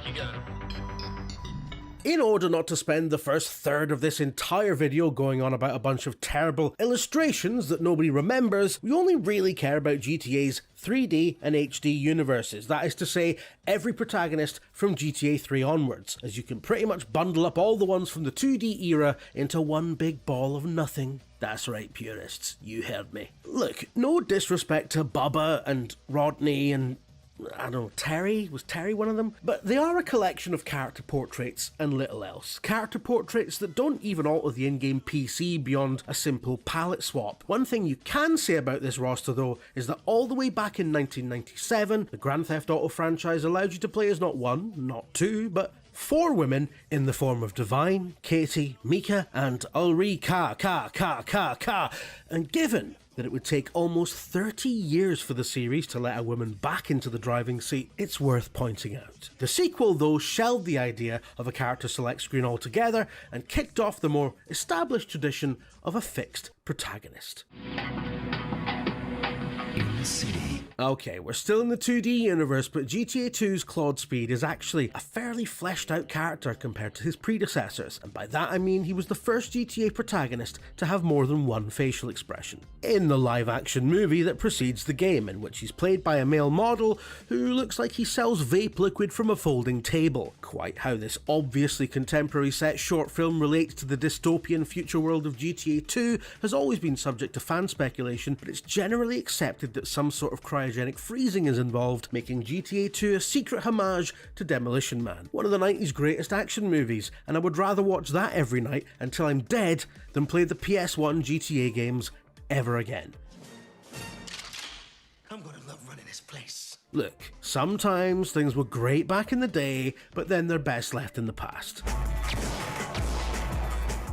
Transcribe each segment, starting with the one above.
You got it. In order not to spend the first third of this entire video going on about a bunch of terrible illustrations that nobody remembers, we only really care about GTA's 3D and HD universes, that is to say, every protagonist from GTA 3 onwards, as you can pretty much bundle up all the ones from the 2D era into one big ball of nothing. That's right, purists, you heard me. Look, no disrespect to Bubba and Rodney and I don't know, Terry? Was Terry one of them? But they are a collection of character portraits and little else. Character portraits that don't even alter the in-game PC beyond a simple palette swap. One thing you can say about this roster though is that all the way back in 1997, the Grand Theft Auto franchise allowed you to play as not one, not two, but 4 women in the form of Divine, Katie, Mika, and Ulrika, and given that it would take almost 30 years for the series to let a woman back into the driving seat, it's worth pointing out. The sequel, though, shelved the idea of a character select screen altogether and kicked off the more established tradition of a fixed protagonist. In the city. Okay, we're still in the 2D universe, but GTA 2's Claude Speed is actually a fairly fleshed out character compared to his predecessors, and by that I mean he was the first GTA protagonist to have more than one facial expression. In the live action movie that precedes the game, in which he's played by a male model who looks like he sells vape liquid from a folding table. Quite how this obviously contemporary set short film relates to the dystopian future world of GTA 2 has always been subject to fan speculation, but it's generally accepted that some sort of cryogenic freezing is involved, making GTA 2 a secret homage to Demolition Man, one of the 90s greatest action movies, and I would rather watch that every night until I'm dead than play the PS1 GTA games ever again. I'm gonna love running this place. Look, sometimes things were great back in the day, but then they're best left in the past.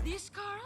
This Carl?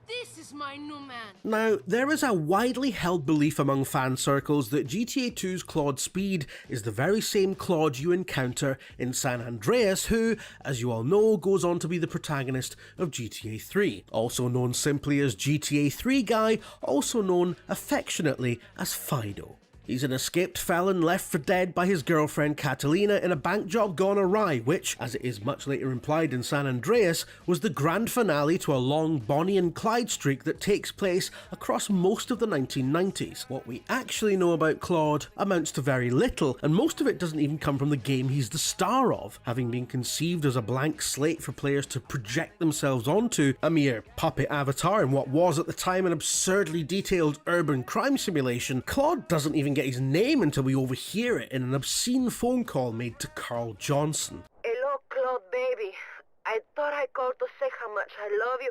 This is my new man. Now, there is a widely held belief among fan circles that GTA 2's Claude Speed is the very same Claude you encounter in San Andreas, who, as you all know, goes on to be the protagonist of GTA 3, also known simply as GTA 3 Guy, also known affectionately as Fido. He's an escaped felon left for dead by his girlfriend Catalina in a bank job gone awry, which, as it is much later implied in San Andreas, was the grand finale to a long Bonnie and Clyde streak that takes place across most of the 1990s. What we actually know about Claude amounts to very little, and most of it doesn't even come from the game he's the star of, having been conceived as a blank slate for players to project themselves onto, a mere puppet avatar in what was at the time an absurdly detailed urban crime simulation. Claude doesn't even get his name until we overhear it in an obscene phone call made to Carl Johnson. Hello, Claude, baby. I thought I called to say how much I love you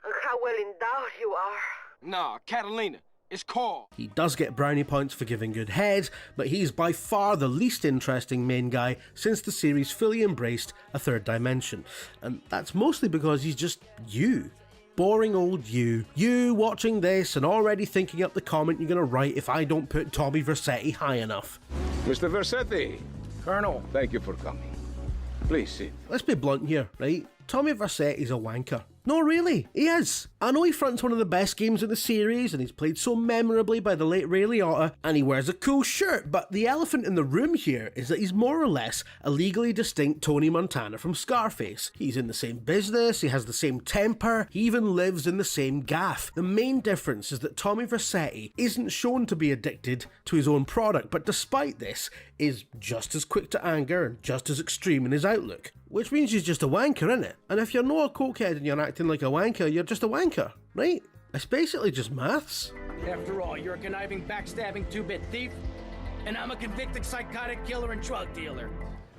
and how well endowed you are. Nah, Catalina. It's Carl. He does get brownie points for giving good head, but he's by far the least interesting main guy since the series fully embraced a third dimension. And that's mostly because he's just you. Boring old you. You watching this and already thinking up the comment you're gonna write if I don't put Tommy Vercetti high enough. Mr. Vercetti. Colonel. Thank you for coming. Please sit. Let's be blunt here, right? Tommy Vercetti's a wanker. No, really, he is. I know he fronts one of the best games in the series, and he's played so memorably by the late Ray Liotta, and he wears a cool shirt, but the elephant in the room here is that he's more or less a legally distinct Tony Montana from Scarface. He's in the same business, he has the same temper, he even lives in the same gaff. The main difference is that Tommy Vercetti isn't shown to be addicted to his own product, but despite this, is just as quick to anger and just as extreme in his outlook. Which means he's just a wanker, innit? And if you're not a cokehead and you're acting like a wanker, you're just a wanker, right? It's basically just maths. After all, you're a conniving, backstabbing, two-bit thief, and I'm a convicted psychotic killer and drug dealer.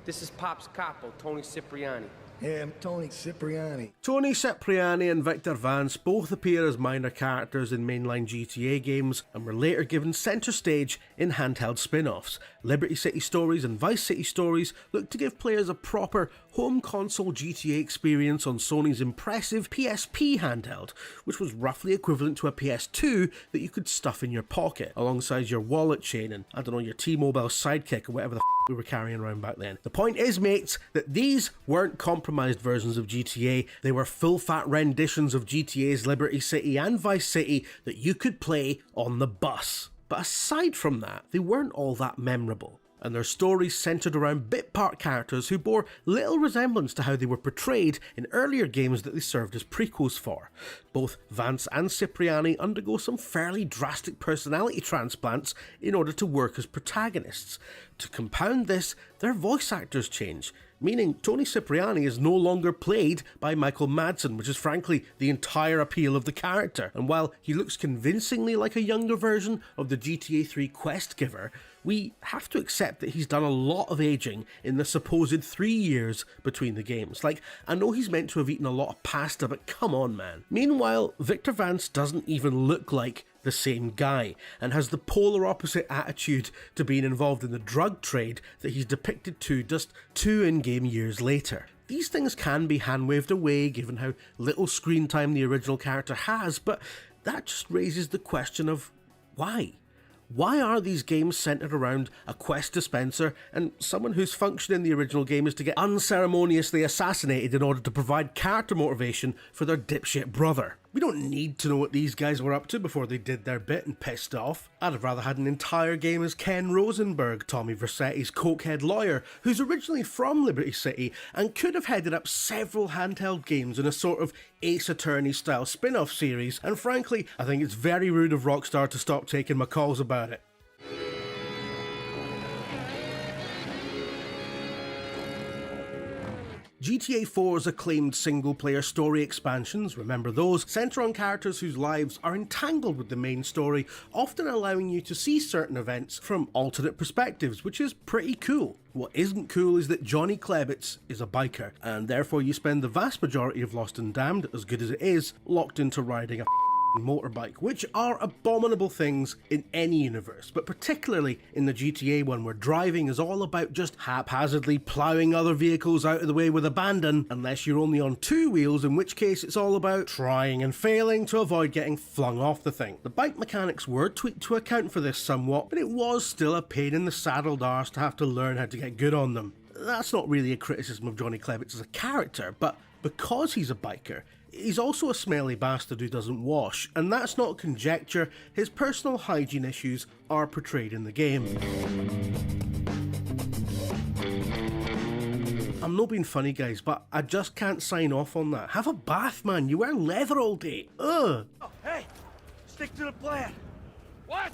This is Pop's capo, Tony Cipriani. Yeah, I'm Tony Cipriani. Tony Cipriani and Victor Vance both appear as minor characters in mainline GTA games and were later given centre stage in handheld spin-offs. Liberty City Stories and Vice City Stories look to give players a proper home console GTA experience on Sony's impressive PSP handheld, which was roughly equivalent to a PS2 that you could stuff in your pocket, alongside your wallet chain and, I don't know, your T-Mobile Sidekick or whatever the we were carrying around back then. The point is, mates, that these weren't compromised versions of GTA, they were full-fat renditions of GTA's Liberty City and Vice City that you could play on the bus. But aside from that, they weren't all that memorable. and their stories centered around bit-part characters who bore little resemblance to how they were portrayed in earlier games that they served as prequels for. Both Vance and Cipriani undergo some fairly drastic personality transplants in order to work as protagonists. To compound this, their voice actors change, meaning Tony Cipriani is no longer played by Michael Madsen, which is frankly the entire appeal of the character. And while he looks convincingly like a younger version of the GTA 3 quest giver, we have to accept that he's done a lot of aging in the supposed 3 years between the games. Like, I know he's meant to have eaten a lot of pasta, but come on, man. Meanwhile, Victor Vance doesn't even look like the same guy, and has the polar opposite attitude to being involved in the drug trade that he's depicted to just 2 in-game years later. These things can be hand-waved away given how little screen time the original character has, but that just raises the question of why? Why are these games centered around a quest dispenser and someone whose function in the original game is to get unceremoniously assassinated in order to provide character motivation for their dipshit brother? We don't need to know what these guys were up to before they did their bit and pissed off. I'd have rather had an entire game as Ken Rosenberg, Tommy Vercetti's cokehead lawyer, who's originally from Liberty City and could have headed up several handheld games in a sort of Ace Attorney style spin-off series, and frankly, I think it's very rude of Rockstar to stop taking my calls about it. GTA 4's acclaimed single-player story expansions, remember those, centre on characters whose lives are entangled with the main story, often allowing you to see certain events from alternate perspectives, which is pretty cool. What isn't cool is that Johnny Klebitz is a biker, and therefore you spend the vast majority of Lost and Damned, as good as it is, locked into riding a motorbike, which are abominable things in any universe, but particularly in the GTA one, where driving is all about just haphazardly ploughing other vehicles out of the way with abandon, unless you're only on 2 wheels, in which case it's all about trying and failing to avoid getting flung off the thing. The bike mechanics were tweaked to account for this somewhat, but it was still a pain in the saddled arse to have to learn how to get good on them. That's not really a criticism of Johnny Klebitz as a character, but because he's a biker, he's also a smelly bastard who doesn't wash, and that's not conjecture. His personal hygiene issues are portrayed in the game. I'm not being funny, guys, but I just can't sign off on that. Have a bath, man. You wear leather all day. Ugh. Oh, hey, stick to the plan. What?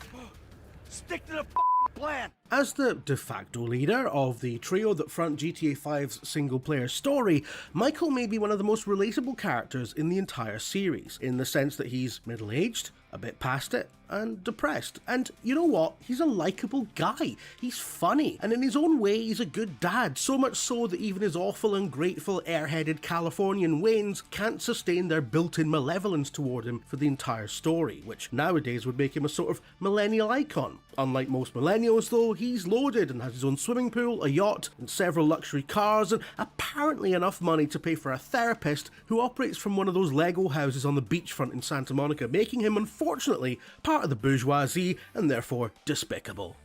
Stick to the plan. As the de facto leader of the trio that front GTA 5's single-player story, Michael may be one of the most relatable characters in the entire series, in the sense that he's middle-aged, a bit past it, and depressed. And you know what? He's a likeable guy. He's funny, and in his own way, he's a good dad, so much so that even his awful and grateful airheaded Californian Waynes can't sustain their built-in malevolence toward him for the entire story, which nowadays would make him a sort of millennial icon. Unlike most millennials, though, he's loaded and has his own swimming pool, a yacht, and several luxury cars, and apparently enough money to pay for a therapist who operates from one of those Lego houses on the beachfront in Santa Monica, making him, unfortunately, part of the bourgeoisie and therefore despicable.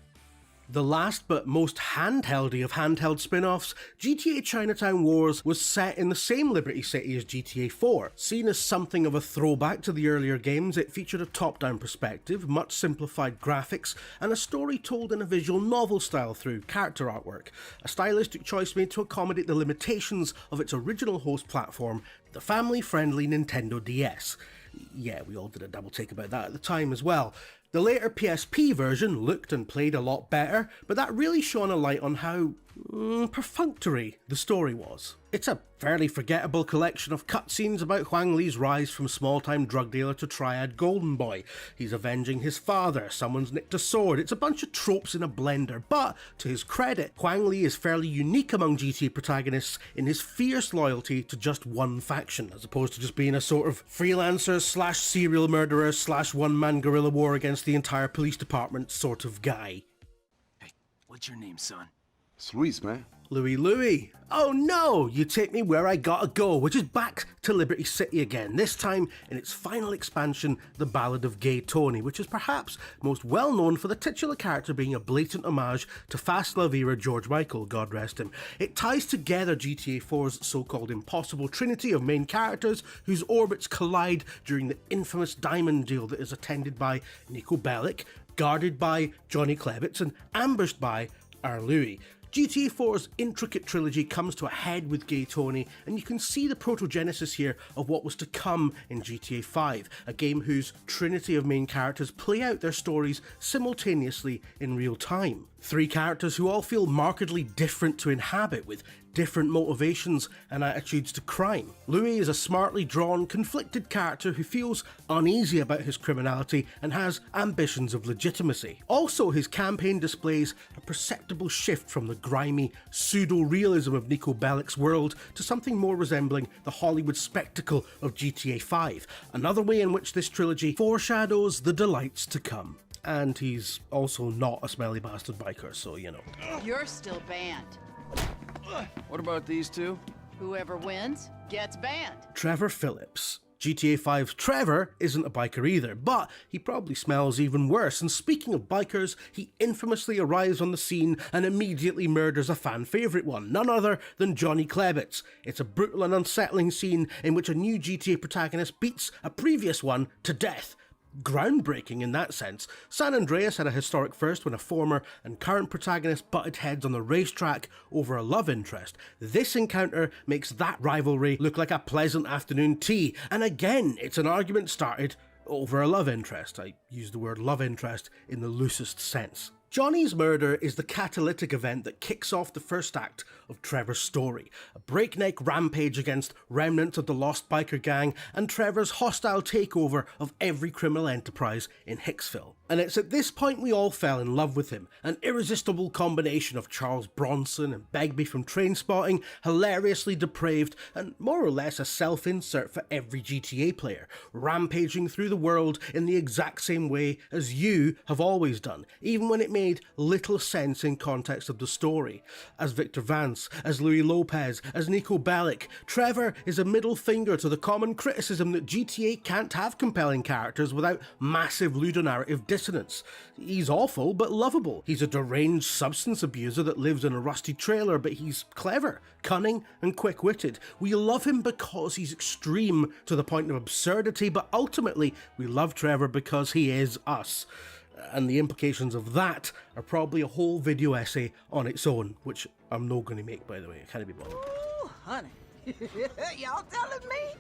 The last but most handheldy of handheld spin-offs, GTA Chinatown Wars was set in the same Liberty City as GTA 4. Seen as something of a throwback to the earlier games, it featured a top-down perspective, much simplified graphics, and a story told in a visual novel style through character artwork, a stylistic choice made to accommodate the limitations of its original host platform, the family-friendly Nintendo DS. Yeah, we all did a double take about that at the time as well. The later PSP version looked and played a lot better, but that really shone a light on how perfunctory the story was. It's a fairly forgettable collection of cutscenes about Huang Li's rise from small-time drug dealer to triad golden boy. He's avenging his father, someone's nicked a sword, it's a bunch of tropes in a blender, but to his credit, Huang Li is fairly unique among GTA protagonists in his fierce loyalty to just one faction, as opposed to just being a sort of freelancer slash serial murderer slash one-man guerrilla war against the entire police department sort of guy. Hey, what's your name, son? It's Luis, man. Louis. Oh no, you take me where I gotta go, which is back to Liberty City again, this time in its final expansion, The Ballad of Gay Tony, which is perhaps most well known for the titular character being a blatant homage to Fast Love era George Michael, God rest him. It ties together GTA 4's so-called impossible trinity of main characters whose orbits collide during the infamous diamond deal that is attended by Nico Bellic, guarded by Johnny Klebitz, and ambushed by our Louis. GTA 4's intricate trilogy comes to a head with Gay Tony, and you can see the protogenesis here of what was to come in GTA 5, a game whose trinity of main characters play out their stories simultaneously in real time. 3 characters who all feel markedly different to inhabit, with different motivations and attitudes to crime. Louis is a smartly drawn, conflicted character who feels uneasy about his criminality and has ambitions of legitimacy. Also, his campaign displays a perceptible shift from the grimy pseudo-realism of Niko Bellic's world to something more resembling the Hollywood spectacle of GTA 5, another way in which this trilogy foreshadows the delights to come. And he's also not a smelly bastard biker, so you know. You're still banned. What about these two? Whoever wins gets banned. Trevor Phillips. GTA 5's Trevor isn't a biker either, but he probably smells even worse, and speaking of bikers, he infamously arrives on the scene and immediately murders a fan favourite one, none other than Johnny Klebitz. It's a brutal and unsettling scene in which a new GTA protagonist beats a previous one to death. Groundbreaking in that sense. San Andreas had a historic first when a former and current protagonist butted heads on the racetrack over a love interest. This encounter makes that rivalry look like a pleasant afternoon tea, and again it's an argument started over a love interest. I use the word love interest in the loosest sense. Johnny's murder is the catalytic event that kicks off the first act of Trevor's story, a breakneck rampage against remnants of the Lost Biker Gang and Trevor's hostile takeover of every criminal enterprise in Hicksville. And it's at this point we all fell in love with him, an irresistible combination of Charles Bronson and Begbie from Trainspotting, hilariously depraved and more or less a self-insert for every GTA player, rampaging through the world in the exact same way as you have always done, even when it made little sense in context of the story. As Victor Vance, as Louis Lopez, as Niko Bellic, Trevor is a middle finger to the common criticism that GTA can't have compelling characters without massive ludonarrative dissonance. He's awful but lovable. He's a deranged substance abuser that lives in a rusty trailer, but he's clever, cunning and quick-witted. We love him because he's extreme to the point of absurdity, but ultimately we love Trevor because he is us. And the implications of that are probably a whole video essay on its own, which I'm not going to make, by the way. I can't be bothered. Ooh, honey. Y'all telling me?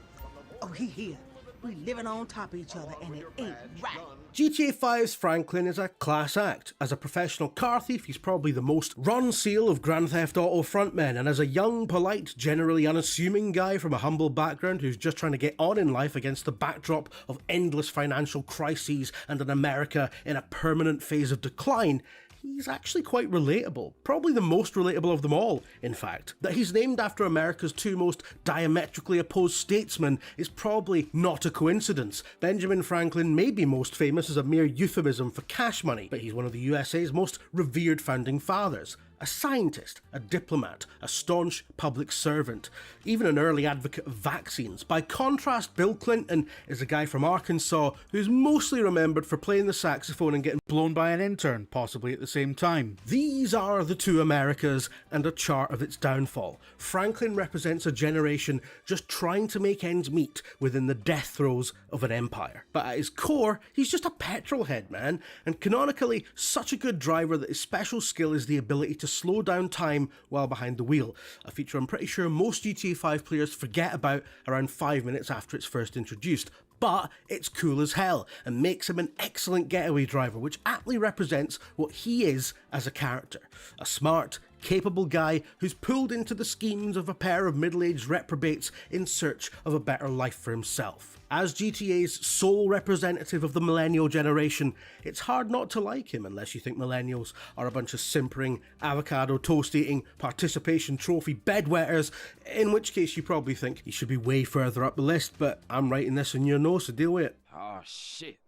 Oh, he here. We living on top of each other, and it ain't right. GTA 5's Franklin is a class act. As a professional car thief, he's probably the most run seal of Grand Theft Auto frontmen, and as a young, polite, generally unassuming guy from a humble background who's just trying to get on in life against the backdrop of endless financial crises and an America in a permanent phase of decline, he's actually quite relatable. Probably the most relatable of them all, in fact. That he's named after America's 2 most diametrically opposed statesmen is probably not a coincidence. Benjamin Franklin may be most famous as a mere euphemism for cash money, but he's one of the USA's most revered founding fathers. A scientist, a diplomat, a staunch public servant, even an early advocate of vaccines. By contrast, Bill Clinton is a guy from Arkansas who's mostly remembered for playing the saxophone and getting blown by an intern, possibly at the same time. These are the 2 Americas and a chart of its downfall. Franklin represents a generation just trying to make ends meet within the death throes of an empire. But at his core, he's just a petrol head, man, and canonically such a good driver that his special skill is the ability to slow down time while behind the wheel, a feature I'm pretty sure most GTA 5 players forget about around 5 minutes after it's first introduced. But it's cool as hell and makes him an excellent getaway driver, which aptly represents what he is as a character. A smart, capable guy who's pulled into the schemes of a pair of middle-aged reprobates in search of a better life for himself. As GTA's sole representative of the millennial generation, it's hard not to like him unless you think millennials are a bunch of simpering, avocado toast-eating, participation trophy bedwetters, in which case you probably think he should be way further up the list, but I'm writing this in your nose, so deal with it. Oh shit,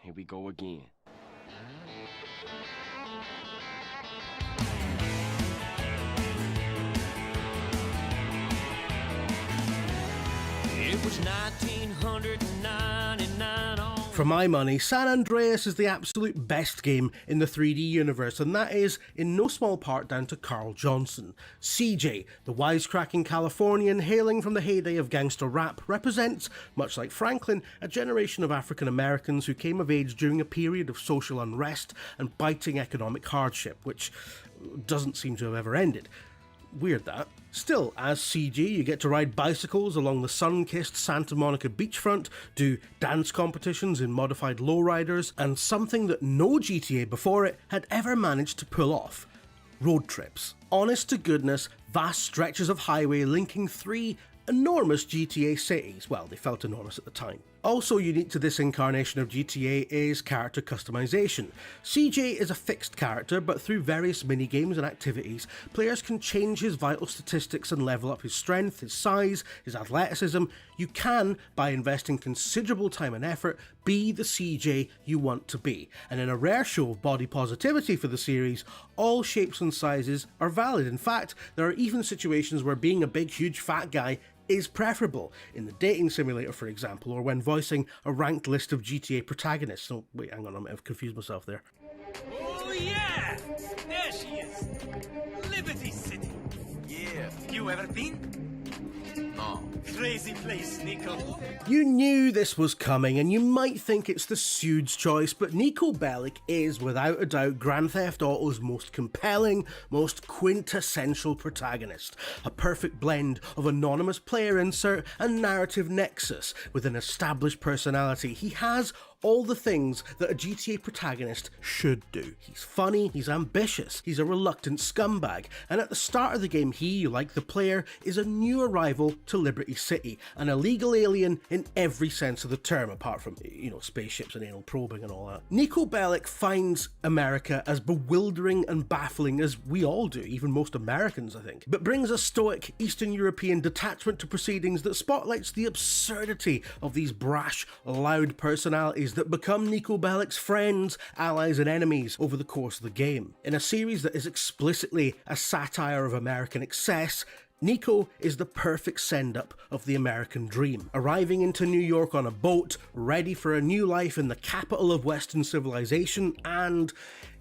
here we go again. It was 1999 on For my money, San Andreas is the absolute best game in the 3D universe, and that is in no small part down to Carl Johnson. CJ, the wisecracking Californian hailing from the heyday of gangster rap, represents, much like Franklin, a generation of African Americans who came of age during a period of social unrest and biting economic hardship, which doesn't seem to have ever ended. Weird that. Still, as CG, you get to ride bicycles along the sun-kissed Santa Monica beachfront, do dance competitions in modified lowriders, and something that no GTA before it had ever managed to pull off: road trips. Honest to goodness, vast stretches of highway linking 3 enormous GTA cities. Well, they felt enormous at the time. Also unique to this incarnation of GTA is character customization. CJ is a fixed character, but through various minigames and activities, players can change his vital statistics and level up his strength, his size, his athleticism. You can, by investing considerable time and effort, be the CJ you want to be. And in a rare show of body positivity for the series, all shapes and sizes are valid. In fact, there are even situations where being a big, huge, fat guy is preferable, in the dating simulator for example, or when voicing a ranked list of GTA protagonists. Oh wait, hang on, I might have confused myself there. Oh yeah! There she is! Liberty City! Yeah. You ever been? No. Crazy place, Nico. You knew this was coming, and you might think it's the Sude's choice, but Niko Bellic is, without a doubt, Grand Theft Auto's most compelling, most quintessential protagonist. A perfect blend of anonymous player insert and narrative nexus. With an established personality, he has all the things that a GTA protagonist should do. He's funny, he's ambitious, he's a reluctant scumbag, and at the start of the game he, like the player, is a new arrival to Liberty City, an illegal alien in every sense of the term, apart from, spaceships and anal probing and all that. Niko Bellic finds America as bewildering and baffling as we all do, even most Americans I think, but brings a stoic Eastern European detachment to proceedings that spotlights the absurdity of these brash, loud personalities that become Niko Bellic's friends, allies and enemies over the course of the game. In a series that is explicitly a satire of American excess, Niko is the perfect send-up of the American dream. Arriving into New York on a boat, ready for a new life in the capital of Western civilization, and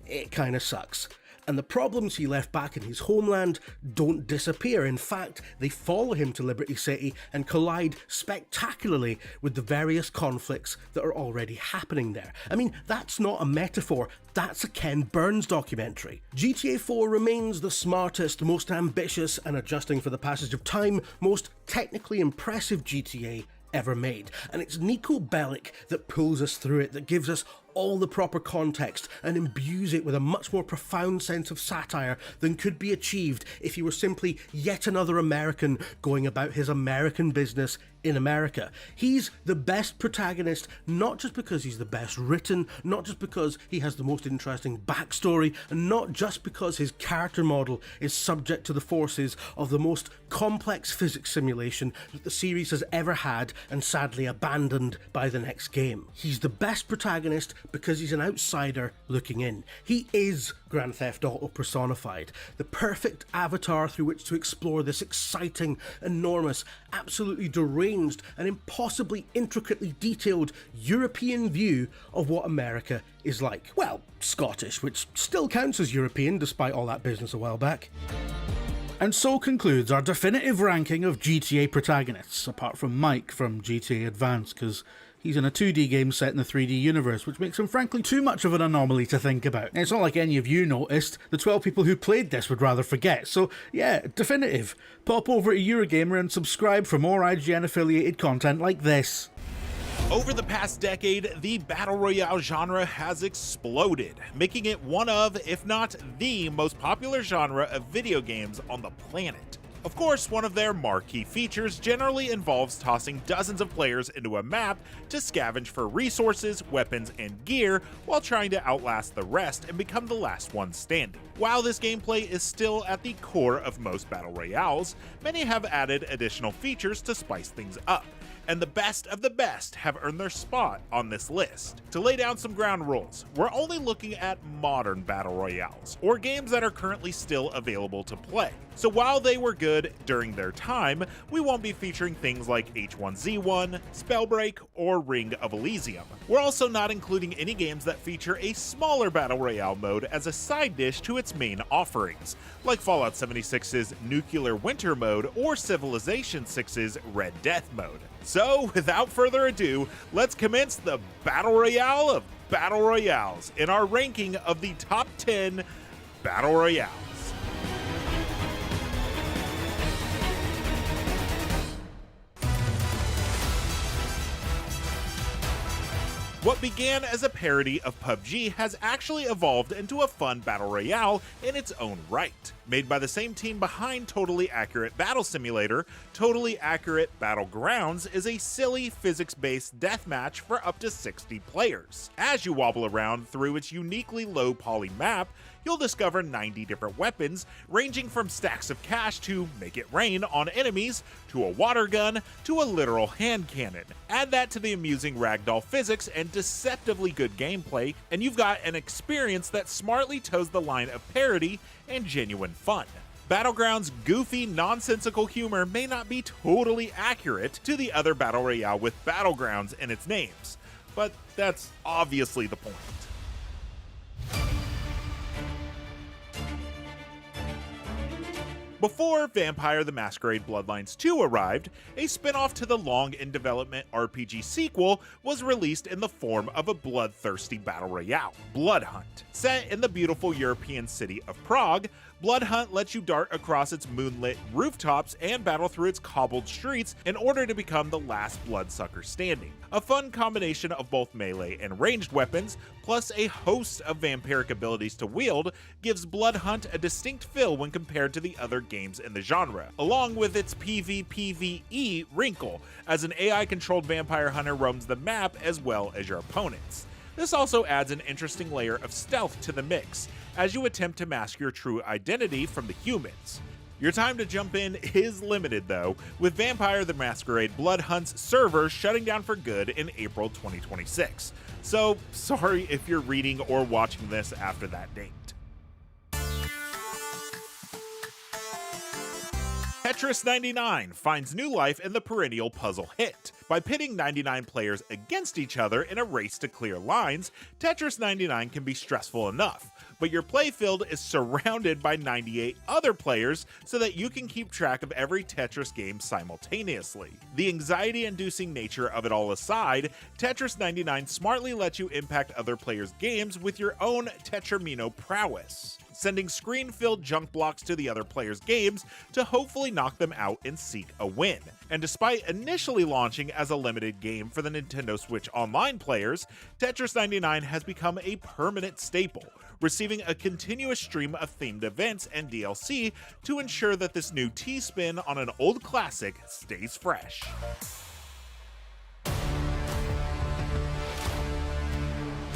it kinda sucks. And the problems he left back in his homeland don't disappear. In fact, they follow him to Liberty City and collide spectacularly with the various conflicts that are already happening there. I mean, that's not a metaphor, that's a Ken Burns documentary. GTA 4 remains the smartest, most ambitious, and adjusting for the passage of time, most technically impressive GTA ever made. And it's Niko Bellic that pulls us through it, that gives us all the proper context and imbues it with a much more profound sense of satire than could be achieved if he were simply yet another American going about his American business in America. He's the best protagonist, not just because he's the best written, not just because he has the most interesting backstory, and not just because his character model is subject to the forces of the most complex physics simulation that the series has ever had and sadly abandoned by the next game. He's the best protagonist because he's an outsider looking in. He is Grand Theft Auto personified, the perfect avatar through which to explore this exciting, enormous, absolutely deranged and impossibly intricately detailed European view of what America is like. Well, Scottish, which still counts as European despite all that business a while back. And so concludes our definitive ranking of GTA protagonists, apart from Mike from GTA Advance, because he's in a 2D game set in the 3D universe, which makes him frankly too much of an anomaly to think about. And it's not like any of you noticed, the 12 people who played this would rather forget, so yeah, definitive. Pop over to Eurogamer and subscribe for more IGN affiliated content like this. Over the past decade, the Battle Royale genre has exploded, making it one of, if not the most popular genre of video games on the planet. Of course, one of their marquee features generally involves tossing dozens of players into a map to scavenge for resources, weapons, and gear while trying to outlast the rest and become the last one standing. While this gameplay is still at the core of most Battle Royales, many have added additional features to spice things up. and the best of the best have earned their spot on this list. To lay down some ground rules, we're only looking at modern battle royales, or games that are currently still available to play. So while they were good during their time, we won't be featuring things like H1Z1, Spellbreak, or Ring of Elysium. We're also not including any games that feature a smaller battle royale mode as a side dish to its main offerings, like Fallout 76's Nuclear Winter mode or Civilization 6's Red Death mode. So without further ado, let's commence the Battle Royale of Battle Royales in our ranking of the top 10 Battle Royales. What began as a parody of PUBG has actually evolved into a fun battle royale in its own right. Made by the same team behind Totally Accurate Battle Simulator, Totally Accurate Battlegrounds is a silly physics-based deathmatch for up to 60 players. As you wobble around through its uniquely low poly map, you'll discover 90 different weapons, ranging from stacks of cash to make it rain on enemies, to a water gun, to a literal hand cannon. Add that to the amusing ragdoll physics and deceptively good gameplay, and you've got an experience that smartly toes the line of parody and genuine fun. Battlegrounds' goofy, nonsensical humor may not be totally accurate to the other battle royale with Battlegrounds in its names, but that's obviously the point. Before Vampire the Masquerade Bloodlines 2 arrived, a spin-off to the long-in-development RPG sequel was released in the form of a bloodthirsty battle royale, Blood Hunt. Set in the beautiful European city of Prague, Blood Hunt lets you dart across its moonlit rooftops and battle through its cobbled streets in order to become the last bloodsucker standing. A fun combination of both melee and ranged weapons, plus a host of vampiric abilities to wield, gives Blood Hunt a distinct feel when compared to the other games in the genre, along with its PvPvE wrinkle, as an AI-controlled vampire hunter roams the map as well as your opponents. This also adds an interesting layer of stealth to the mix, as you attempt to mask your true identity from the humans. Your time to jump in is limited though, with Vampire the Masquerade Blood Hunt's server shutting down for good in April 2026. So sorry if you're reading or watching this after that date. Tetris 99 finds new life in the perennial puzzle hit. By pitting 99 players against each other in a race to clear lines, Tetris 99 can be stressful enough, but your playfield is surrounded by 98 other players so that you can keep track of every Tetris game simultaneously. The anxiety-inducing nature of it all aside, Tetris 99 smartly lets you impact other players' games with your own Tetramino prowess, sending screen-filled junk blocks to the other players' games to hopefully knock them out and seek a win. And despite initially launching as a limited game for the Nintendo Switch Online players, Tetris 99 has become a permanent staple, receiving a continuous stream of themed events and DLC to ensure that this new T-spin on an old classic stays fresh.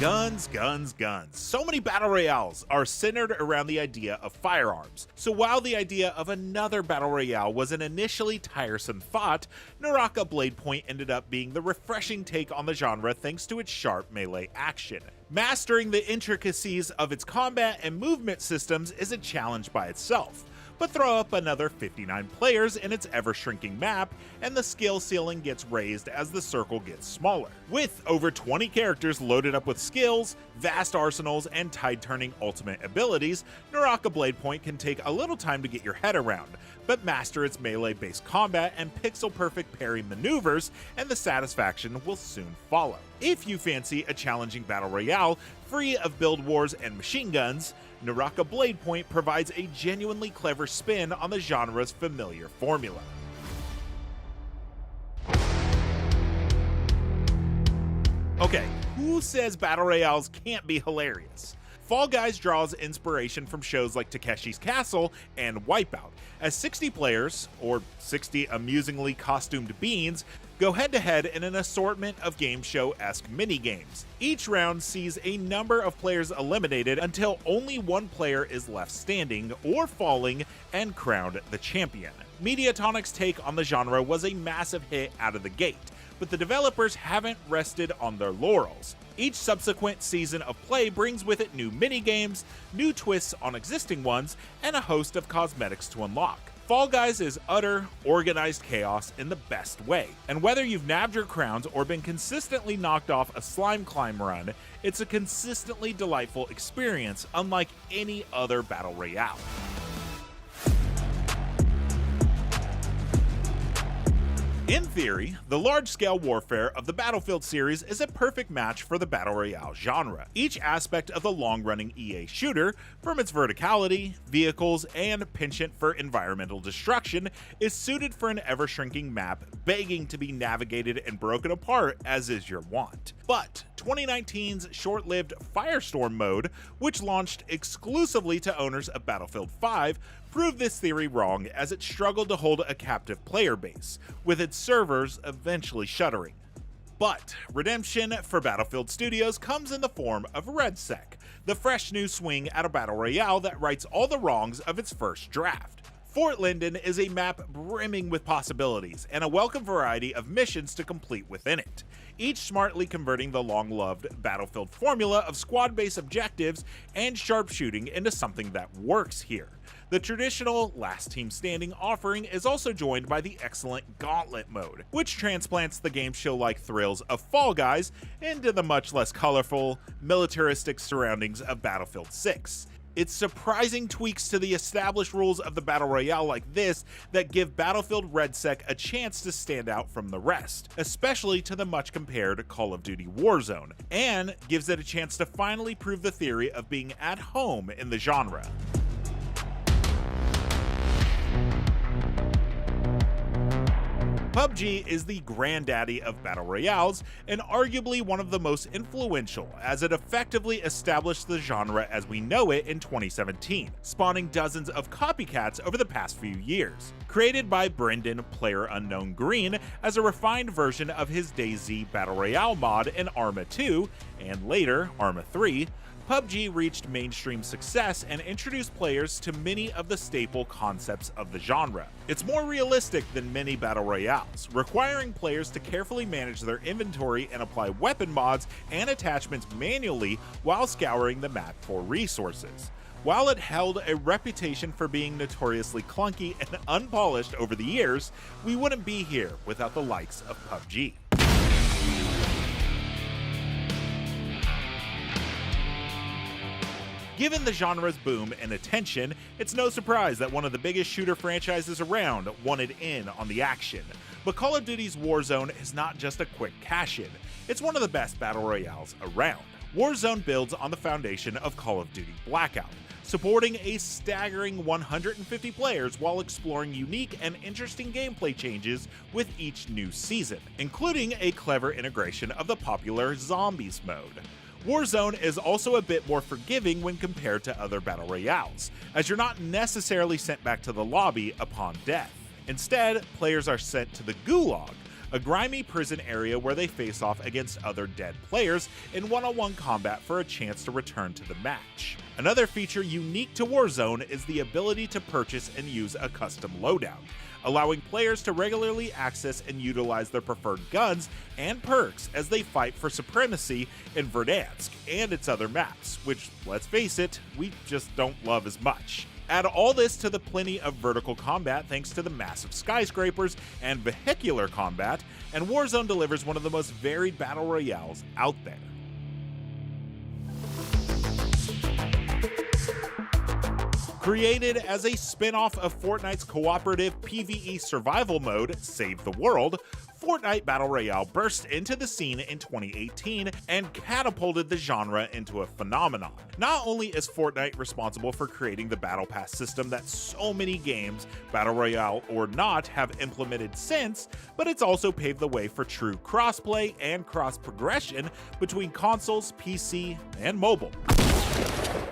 Guns, guns, guns. So many battle royales are centered around the idea of firearms. So while the idea of another battle royale was an initially tiresome thought, Naraka Blade Point ended up being the refreshing take on the genre thanks to its sharp melee action. Mastering the intricacies of its combat and movement systems is a challenge by itself, but throw up another 59 players in its ever-shrinking map, and the skill ceiling gets raised as the circle gets smaller. With over 20 characters loaded up with skills, vast arsenals, and tide-turning ultimate abilities, Naraka Blade Point can take a little time to get your head around, but master its melee-based combat and pixel-perfect parry maneuvers, and the satisfaction will soon follow. If you fancy a challenging battle royale, free of build wars and machine guns, Naraka Blade Point provides a genuinely clever spin on the genre's familiar formula. Okay, who says battle royales can't be hilarious? Fall Guys draws inspiration from shows like Takeshi's Castle and Wipeout, as 60 players, or 60 amusingly costumed beans, go head-to-head in an assortment of game show-esque mini-games. Each round sees a number of players eliminated until only one player is left standing or falling and crowned the champion. Mediatonic's take on the genre was a massive hit out of the gate, but the developers haven't rested on their laurels. Each subsequent season of play brings with it new minigames, new twists on existing ones, and a host of cosmetics to unlock. Fall Guys is utter, organized chaos in the best way, and whether you've nabbed your crowns or been consistently knocked off a slime climb run, it's a consistently delightful experience unlike any other Battle Royale. In theory, the large-scale warfare of the Battlefield series is a perfect match for the Battle Royale genre. Each aspect of the long-running EA shooter, from its verticality, vehicles, and penchant for environmental destruction, is suited for an ever-shrinking map begging to be navigated and broken apart as is your wont. But 2019's short-lived Firestorm mode, which launched exclusively to owners of Battlefield 5, proved this theory wrong as it struggled to hold a captive player base, with its servers eventually shuttering. But redemption for Battlefield Studios comes in the form of RedSec, the fresh new swing at a Battle Royale that rights all the wrongs of its first draft. Fort Linden is a map brimming with possibilities and a welcome variety of missions to complete within it, each smartly converting the long-loved Battlefield formula of squad-based objectives and sharpshooting into something that works here. The traditional last team standing offering is also joined by the excellent Gauntlet mode, which transplants the game show-like thrills of Fall Guys into the much less colorful, militaristic surroundings of Battlefield 6. It's surprising tweaks to the established rules of the Battle Royale like this that give Battlefield RedSec a chance to stand out from the rest, especially to the much compared Call of Duty Warzone, and gives it a chance to finally prove the theory of being at home in the genre. PUBG is the granddaddy of Battle Royales and arguably one of the most influential, as it effectively established the genre as we know it in 2017, spawning dozens of copycats over the past few years. Created by Brendan PlayerUnknown Green as a refined version of his DayZ Battle Royale mod in Arma 2, and later Arma 3, PUBG reached mainstream success and introduced players to many of the staple concepts of the genre. It's more realistic than many Battle Royales, requiring players to carefully manage their inventory and apply weapon mods and attachments manually while scouring the map for resources. While it held a reputation for being notoriously clunky and unpolished over the years, we wouldn't be here without the likes of PUBG. Given the genre's boom and attention, it's no surprise that one of the biggest shooter franchises around wanted in on the action. But Call of Duty's Warzone is not just a quick cash-in, it's one of the best battle royales around. Warzone builds on the foundation of Call of Duty Blackout, supporting a staggering 150 players while exploring unique and interesting gameplay changes with each new season, including a clever integration of the popular Zombies mode. Warzone is also a bit more forgiving when compared to other battle royales, as you're not necessarily sent back to the lobby upon death. Instead, players are sent to the Gulag, a grimy prison area where they face off against other dead players in one-on-one combat for a chance to return to the match. Another feature unique to Warzone is the ability to purchase and use a custom loadout, allowing players to regularly access and utilize their preferred guns and perks as they fight for supremacy in Verdansk and its other maps, which, let's face it, we just don't love as much. Add all this to the plenty of vertical combat thanks to the massive skyscrapers and vehicular combat, and Warzone delivers one of the most varied battle royales out there. Created as a spin-off of Fortnite's cooperative PvE survival mode, Save the World, Fortnite Battle Royale burst into the scene in 2018 and catapulted the genre into a phenomenon. Not only is Fortnite responsible for creating the Battle Pass system that so many games, Battle Royale or not, have implemented since, but it's also paved the way for true crossplay and cross-progression between consoles, PC, and mobile.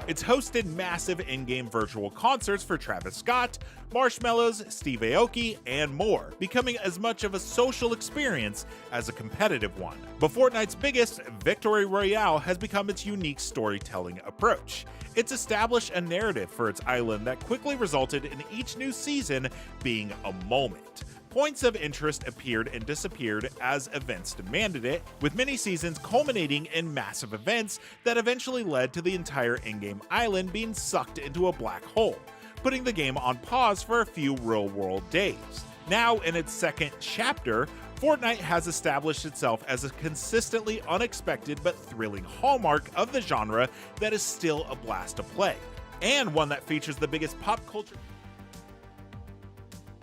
It's hosted massive in-game virtual concerts for Travis Scott, Marshmellos, Steve Aoki, and more, becoming as much of a social experience as a competitive one. But Fortnite's biggest, Victory Royale, has become its unique storytelling approach. It's established a narrative for its island that quickly resulted in each new season being a moment. Points of interest appeared and disappeared as events demanded it, with many seasons culminating in massive events that eventually led to the entire in-game island being sucked into a black hole, putting the game on pause for a few real-world days. Now, in its second chapter, Fortnite has established itself as a consistently unexpected but thrilling hallmark of the genre that is still a blast to play, and one that features the biggest pop culture.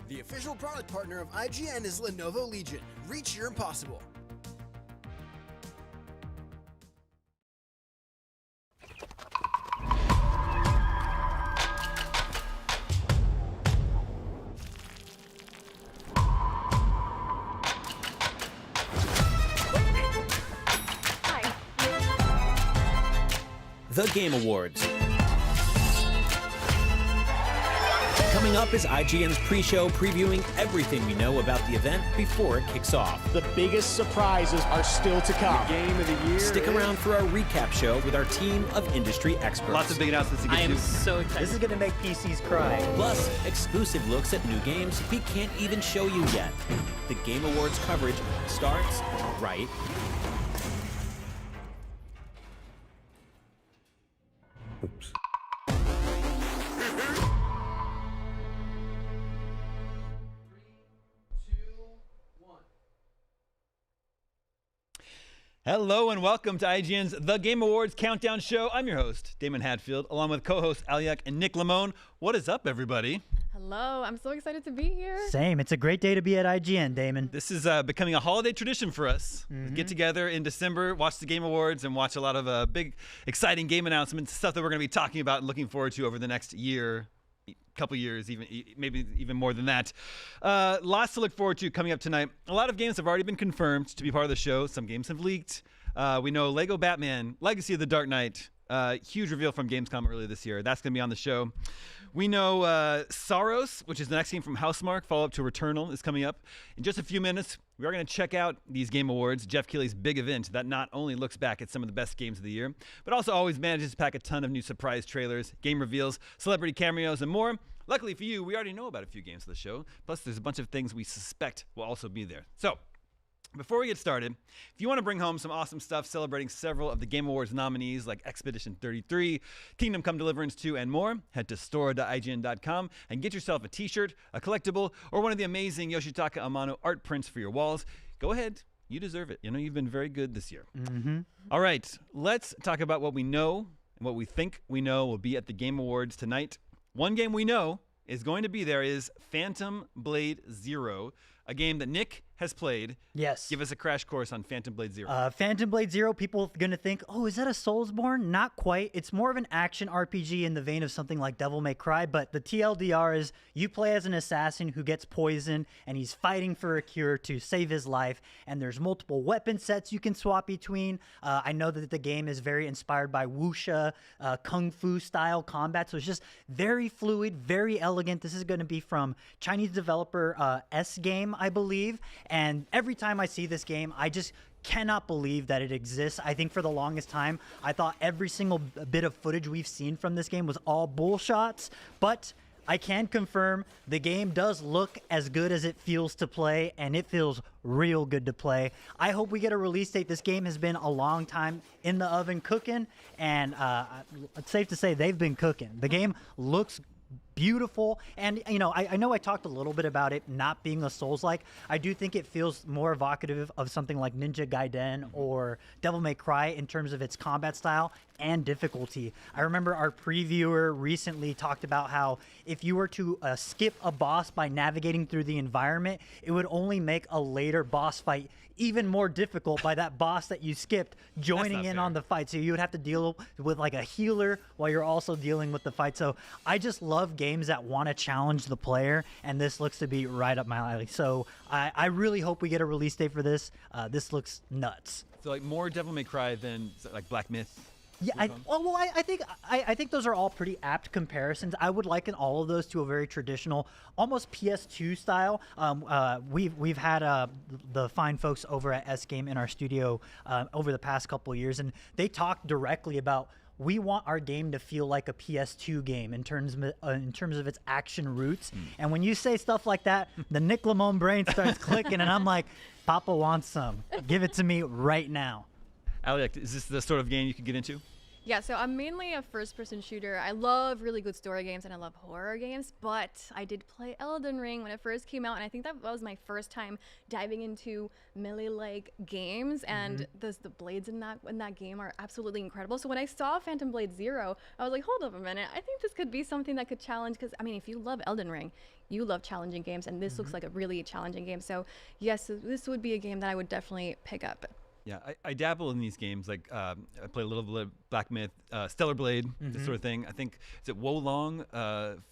The official product partner of IGN is Lenovo Legion. Reach your impossible. The Game Awards. Coming up is IGN's pre-show previewing everything we know about the event before it kicks off. The biggest surprises are still to come. The game of the year. Stick around for our recap show with our team of industry experts. Lots of big announcements to get to. I am so excited. This is going to make PCs cry. Plus, exclusive looks at new games we can't even show you yet. The Game Awards coverage starts right. Oops. Hello and welcome to IGN's The Game Awards Countdown Show. I'm your host, Damon Hadfield, along with co-hosts Aliak and Nick Lamone. What is up, everybody? Hello, I'm so excited to be here. Same, it's a great day to be at IGN, Damon. This is becoming a holiday tradition for us. We get together in December, watch the Game Awards, and watch a lot of big, exciting game announcements, stuff that we're going to be talking about and looking forward to over the next year. Couple years, maybe even more than that. Lots to look forward to coming up tonight. A lot of games have already been confirmed to be part of the show. Some games have leaked. We know Lego Batman, Legacy of the Dark Knight, huge reveal from Gamescom earlier this year. That's going to be on the show. We know Saros, which is the next game from Housemarque, follow-up to Returnal, is coming up. In just a few minutes, we are going to check out these Game Awards, Geoff Keighley's big event that not only looks back at some of the best games of the year, but also always manages to pack a ton of new surprise trailers, game reveals, celebrity cameos, and more. Luckily for you, we already know about a few games of the show. Plus, there's a bunch of things we suspect will also be there. So, before we get started, if you want to bring home some awesome stuff celebrating several of the Game Awards nominees like Expedition 33, Kingdom Come Deliverance 2, and more, head to store.ign.com and get yourself a t-shirt, a collectible, or one of the amazing Yoshitaka Amano art prints for your walls. Go ahead. You deserve it. You know, you've been very good this year. All right. Let's talk about what we know and what we think we know will be at the Game Awards tonight. One game we know is going to be there is Phantom Blade Zero, a game that Nick has played. Yes. Give us a crash course on Phantom Blade Zero. Phantom Blade Zero, people are going to think, oh, is that a Soulsborne? Not quite. It's more of an action RPG in the vein of something like Devil May Cry, but the TLDR is you play as an assassin who gets poisoned, and he's fighting for a cure to save his life, and there's multiple weapon sets you can swap between. I know that the game is very inspired by wuxia, kung fu style combat, so it's just very fluid, very elegant. This is going to be from Chinese developer S-Game, I believe. And every time I see this game, I just cannot believe that it exists. I think for the longest time, I thought every single bit of footage we've seen from this game was all bull shots, but I can confirm the game does look as good as it feels to play, and it feels real good to play. I hope we get a release date. This game has been a long time in the oven cooking, and it's safe to say they've been cooking. The game looks beautiful, and you know, I know I talked a little bit about it not being a Souls-like. I do think it feels more evocative of something like Ninja Gaiden or Devil May Cry in terms of its combat style and difficulty. I remember our previewer recently talked about how if you were to skip a boss by navigating through the environment, it would only make a later boss fight even more difficult by that boss that you skipped joining in on the fight. So you would have to deal with like a healer while you're also dealing with the fight. So I just love games that want to challenge the player, and this looks to be right up my alley. So I really hope we get a release date for this. This looks nuts. So like more Devil May Cry than like Black Myth? Yeah, I think those are all pretty apt comparisons. I would liken all of those to a very traditional, almost PS2 style. We've had the fine folks over at S-Game in our studio over the past couple of years, and they talked directly about we want our game to feel like a PS2 game in terms of its action roots. And when you say stuff like that, the Nick Lamone brain starts clicking, and I'm like, Papa wants some. Give it to me right now. Alec, is this the sort of game you could get into? Yeah, so I'm mainly a first-person shooter. I love really good story games and I love horror games, but I did play Elden Ring when it first came out, and I think that was my first time diving into melee-like games, and the blades in that game are absolutely incredible. So when I saw Phantom Blade Zero, I was like, hold up a minute, I think this could be something that could challenge, because I mean, if you love Elden Ring, you love challenging games, and this looks like a really challenging game. So yes, this would be a game that I would definitely pick up. Yeah, I dabble in these games. Like I play a little bit of Black Myth, Stellar Blade, this sort of thing. I think is it Wolong,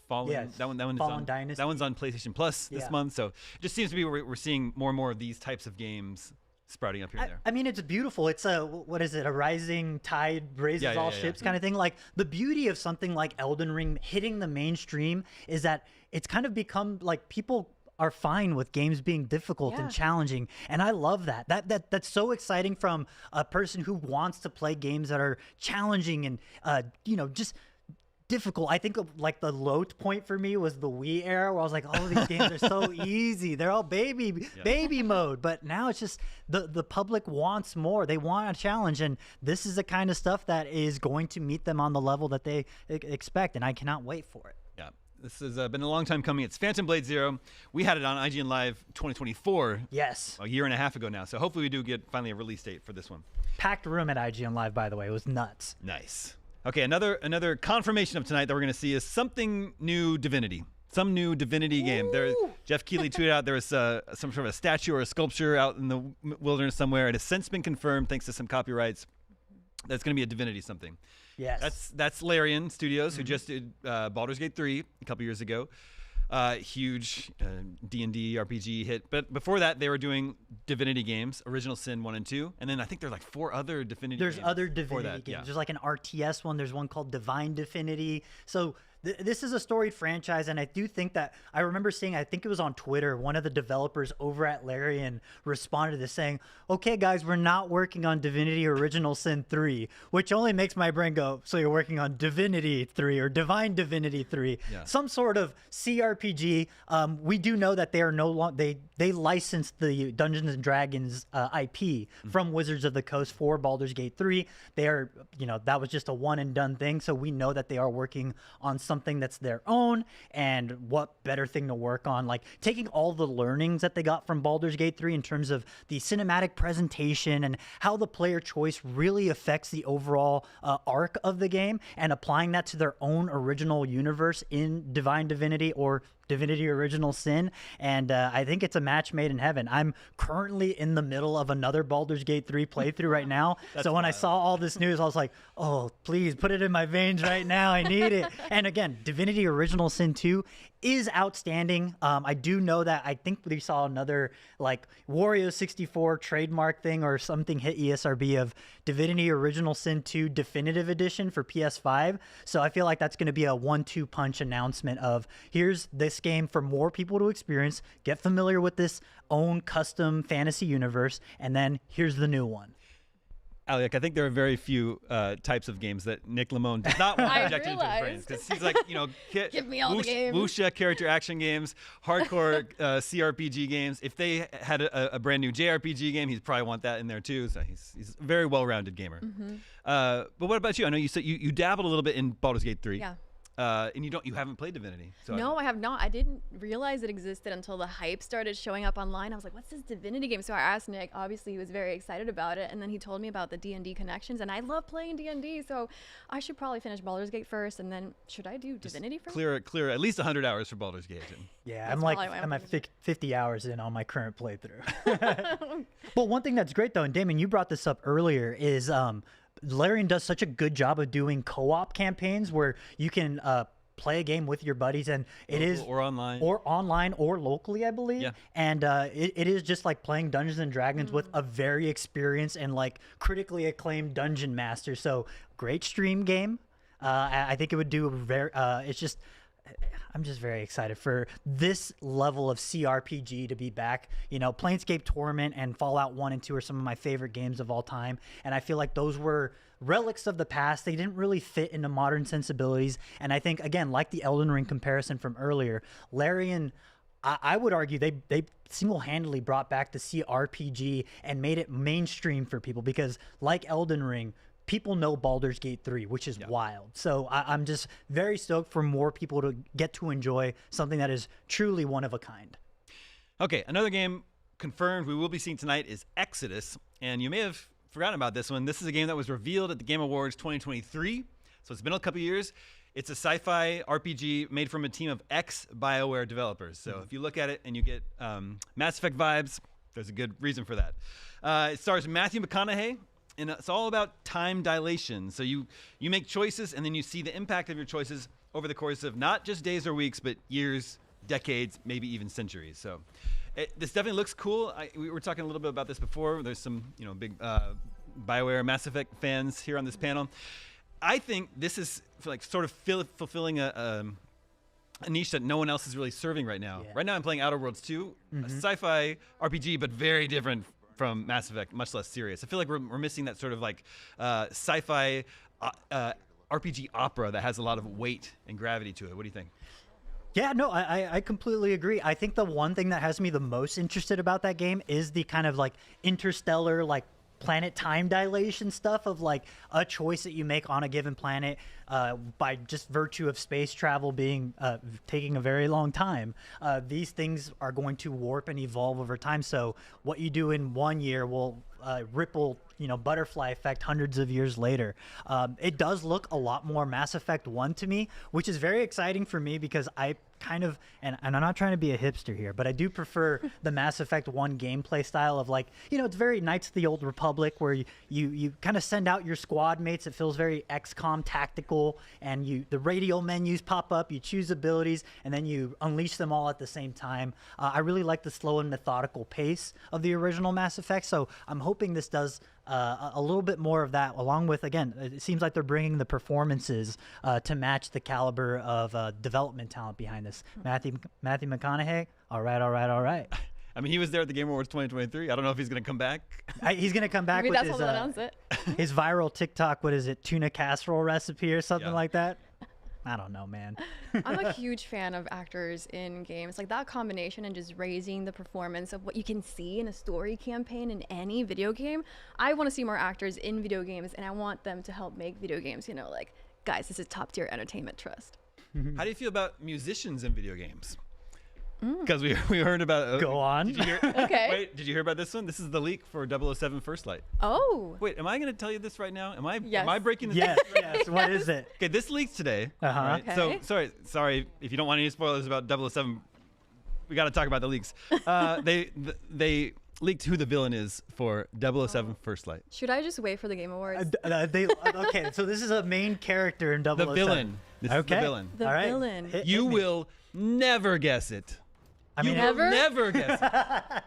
Fallen. Yes, that one's Fallen on Dynasty. That one's on PlayStation Plus this month. So it just seems to be we're seeing more and more of these types of games sprouting up here and there. I mean, it's beautiful. It's a, what is it? A rising tide raises all ships kind of thing. Like the beauty of something like Elden Ring hitting the mainstream is that it's kind of become like people are fine with games being difficult and challenging, and I love that. That's so exciting from a person who wants to play games that are challenging and just difficult. I think like the low point for me was the Wii era, where I was like, oh, these games are so easy. They're all baby mode. But now it's just the public wants more. They want a challenge, and this is the kind of stuff that is going to meet them on the level that they expect, and I cannot wait for it. Yeah. This has been a long time coming. It's Phantom Blade Zero. We had it on ign-live 2024. Yes. A year and a half ago now. So hopefully we do get finally a release date for this one. Packed room at ign-live, by the way. It was nuts. Nice. Okay, another confirmation of tonight that we're going to see is something new Divinity. Some new Divinity game. Geoff Keighley tweeted out there was some sort of a statue or a sculpture out in the wilderness somewhere. It has since been confirmed, thanks to some copyrights, that's going to be a Divinity something. Yes. That's Larian Studios, who just did Baldur's Gate 3 a couple years ago. Huge D&D RPG hit. But before that, they were doing Divinity games, Original Sin 1 and 2. And then I think there's like 4 other Divinity games. There's other Divinity games. There's like an RTS one. There's one called Divine Divinity. So this is a storied franchise, and I do think that I remember seeing, I think it was on Twitter, one of the developers over at Larian responded to saying, okay, guys, we're not working on Divinity Original Sin 3, which only makes my brain go, so you're working on Divinity 3 or Divine Divinity 3, some sort of CRPG. We do know that they are no longer, they licensed the Dungeons and Dragons IP from Wizards of the Coast for Baldur's Gate 3. They are, that was just a one and done thing. So we know that they are working on something that's their own, and what better thing to work on, like taking all the learnings that they got from Baldur's Gate 3 in terms of the cinematic presentation and how the player choice really affects the overall arc of the game, and applying that to their own original universe in Divine Divinity or Divinity Original Sin. And I think it's a match made in heaven. I'm currently in the middle of another Baldur's Gate 3 playthrough right now. So when I saw all this news, I was like, oh, please put it in my veins right now. I need it. And again, Divinity Original Sin 2 is outstanding. I do know that I think we saw another like Wario 64 trademark thing or something hit ESRB of Divinity Original Sin 2 Definitive Edition for PS5. So I feel like that's going to be a 1-2 punch announcement of here's this game for more people to experience, get familiar with this own custom fantasy universe, and then here's the new one. Alec, I think there are very few types of games that Nick Lamone does not want projected into his brains, because he's like, give me all the games. Wuxia character action games, hardcore CRPG games. If they had a brand new JRPG game, he'd probably want that in there too. So he's a very well-rounded gamer. But what about you? I know you said you dabbled a little bit in Baldur's Gate 3. Yeah. And you haven't played Divinity. So no, I have not. I didn't realize it existed until the hype started showing up online. I was like, what's this Divinity game? So I asked Nick. Obviously, he was very excited about it. And then he told me about the D&D connections. And I love playing D&D. So I should probably finish Baldur's Gate first. And then should I do Divinity first? Clear at least 100 hours for Baldur's Gate. Yeah, I'm at 50 hours in on my current playthrough. But one thing that's great, though, and Damon, you brought this up earlier, is Larian does such a good job of doing co-op campaigns where you can play a game with your buddies, and it is or online or locally, I believe. And it is just like playing Dungeons and Dragons with a very experienced and like critically acclaimed dungeon master. So great stream game. I think it would do very it's just I'm just very excited for this level of CRPG to be back. You know, Planescape Torment and Fallout 1 and 2 are some of my favorite games of all time, and I feel like those were relics of the past. They didn't really fit into modern sensibilities, and I think, again, like the Elden Ring comparison from earlier, Larian, I would argue they single-handedly brought back the CRPG and made it mainstream for people because, like Elden Ring, people know Baldur's Gate 3, which is wild. So I'm just very stoked for more people to get to enjoy something that is truly one of a kind. Okay, another game confirmed we will be seeing tonight is Exodus, and you may have forgotten about this one. This is a game that was revealed at the Game Awards 2023, so it's been a couple years. It's a sci-fi RPG made from a team of ex-BioWare developers. So if you look at it and you get Mass Effect vibes, there's a good reason for that. It stars Matthew McConaughey, and it's all about time dilation. So you make choices, and then you see the impact of your choices over the course of not just days or weeks, but years, decades, maybe even centuries. So this definitely looks cool. We were talking a little bit about this before. There's some big BioWare Mass Effect fans here on this panel. I think this is like sort of fulfilling a niche that no one else is really serving right now. Right now I'm playing Outer Worlds 2, a sci-fi RPG, but very different from Mass Effect, much less serious. I feel like we're missing that sort of like sci-fi RPG opera that has a lot of weight and gravity to it. What do you think? Yeah, no, I completely agree. I think the one thing that has me the most interested about that game is the kind of like interstellar, like planet time dilation stuff of like a choice that you make on a given planet by just virtue of space travel being taking a very long time. These things are going to warp and evolve over time. So what you do in 1 year will ripple, butterfly effect hundreds of years later. It does look a lot more Mass Effect 1 to me, which is very exciting for me because I kind of, and I'm not trying to be a hipster here, but I do prefer the Mass Effect 1 gameplay style of like, it's very Knights of the Old Republic where you kind of send out your squad mates. It feels very XCOM tactical, and the radial menus pop up, you choose abilities, and then you unleash them all at the same time. I really like the slow and methodical pace of the original Mass Effect, so I'm hoping this does a little bit more of that, along with, again, it seems like they're bringing the performances to match the caliber of development talent behind this. Matthew McConaughey, all right. I mean, he was there at the Game Awards 2023. I don't know if he's going to come back. He's going to come back with his viral TikTok, what is it, tuna casserole recipe or something like that? I don't know, man. I'm a huge fan of actors in games. Like that combination and just raising the performance of what you can see in a story campaign in any video game. I want to see more actors in video games, and I want them to help make video games, like, guys, this is top tier entertainment trust. How do you feel about musicians in video games? Because we heard about Go on. Did you hear, Okay. Wait, did you hear about this one? This is the leak for 007 First Light. Oh. Wait, am I going to tell you this right now? Am I Yes. breaking this? Yes. What is it? Okay, this leaked today. Right? Okay. So sorry if you don't want any spoilers about 007. We got to talk about the leaks. They leaked who the villain is for 007 First Light. Should I just wait for the Game Awards? Okay, so this is a main character in 007. The villain. This is the villain. The villain. You will never guess it. I mean, you will never guess it.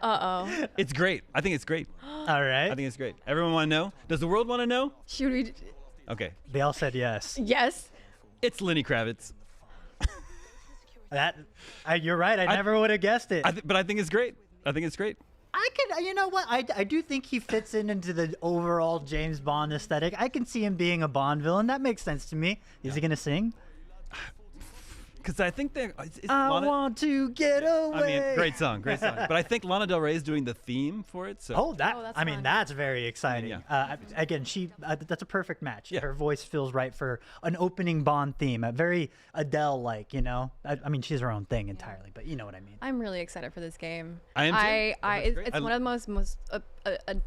Uh-oh. It's great. I think it's great. All right. I think it's great. Everyone want to know? Does the world want to know? Should we? Okay. They all said yes. Yes. It's Lenny Kravitz. You're right. I never would have guessed it. But I think it's great. I think it's great. I can, you know what? I do think he fits into the overall James Bond aesthetic. I can see him being a Bond villain. That makes sense to me. Is he going to sing? Because I think they're. I want to get away. I mean, great song. But I think Lana Del Rey is doing the theme for it. So. That's fun. That's very exciting. Yeah. Again, that's a perfect match. Yeah. Her voice feels right for an opening Bond theme. Very Adele-like, I mean, she's her own thing entirely, but you know what I mean. I'm really excited for this game. I am too. It's one of the most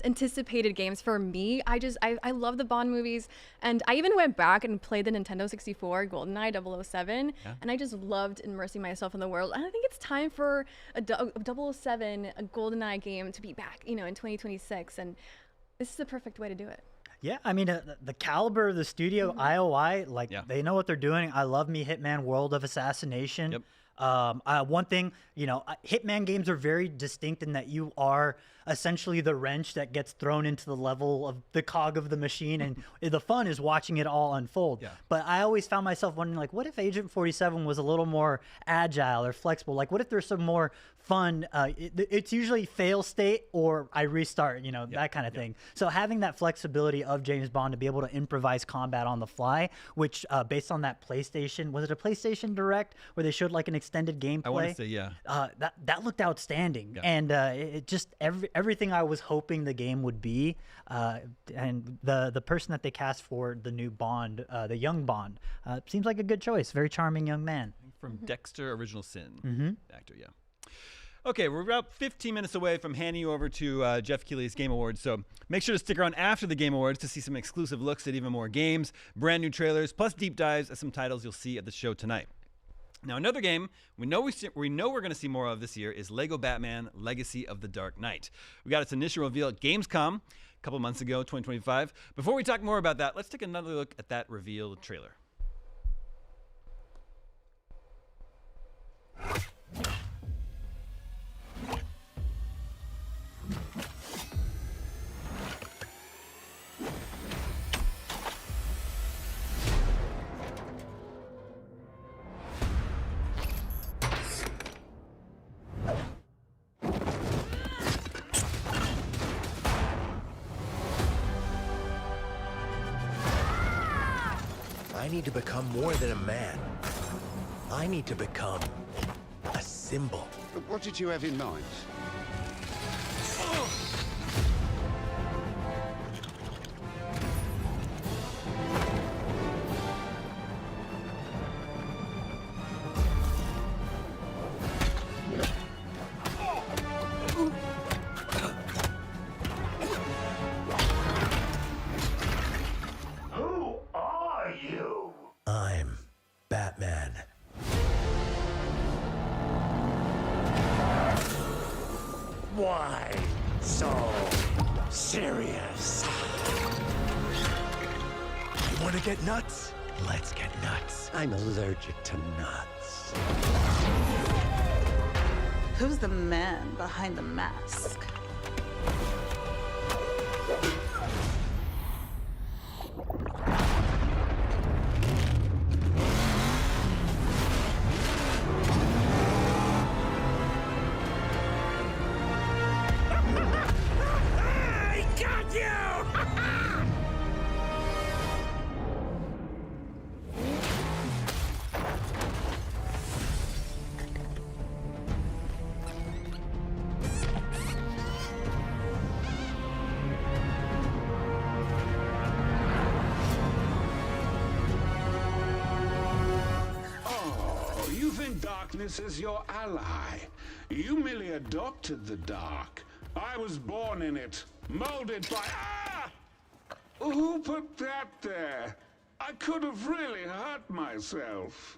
anticipated games for me. I love the Bond movies, and I even went back and played the Nintendo 64 GoldenEye 007, and I just loved immersing myself in the world. And I think it's time for a 007, a GoldenEye game to be back, in 2026, and this is the perfect way to do it. Yeah, I mean, the caliber of the studio, IOI, they know what they're doing. I love me Hitman World of Assassination. Yep. One thing, Hitman games are very distinct in that you are essentially the wrench that gets thrown into the level of the cog of the machine, and the fun is watching it all unfold. But I always found myself wondering, like, what if Agent 47 was a little more agile or flexible? Like, what if there's some more fun? It's usually fail state or I restart, that kind of thing. So having that flexibility of James Bond to be able to improvise combat on the fly, which based on that PlayStation, was it a PlayStation Direct where they showed like an extended gameplay? I want to say, yeah. That looked outstanding, and it just everything I was hoping the game would be. And the person that they cast for the new Bond, the young Bond, seems like a good choice. Very charming young man. From Dexter Original Sin, actor, yeah. Okay, we're about 15 minutes away from handing you over to Geoff Keighley's Game Awards, so make sure to stick around after the Game Awards to see some exclusive looks at even more games, brand new trailers, plus deep dives at some titles you'll see at the show tonight. Now, another game we know we're going to see more of this year is Lego Batman Legacy of the Dark Knight. We got its initial reveal at Gamescom a couple months ago, 2025. Before we talk more about that, let's take another look at that reveal trailer. I need to become more than a man. I need to become a symbol. But what did you have in mind? I'm Batman. Why so serious? You want to get nuts? Let's get nuts. I'm allergic to nuts. Who's the man behind the mask? Darkness is your ally. You merely adopted the dark. I was born in it, molded by... Ah! Who put that there? I could have really hurt myself.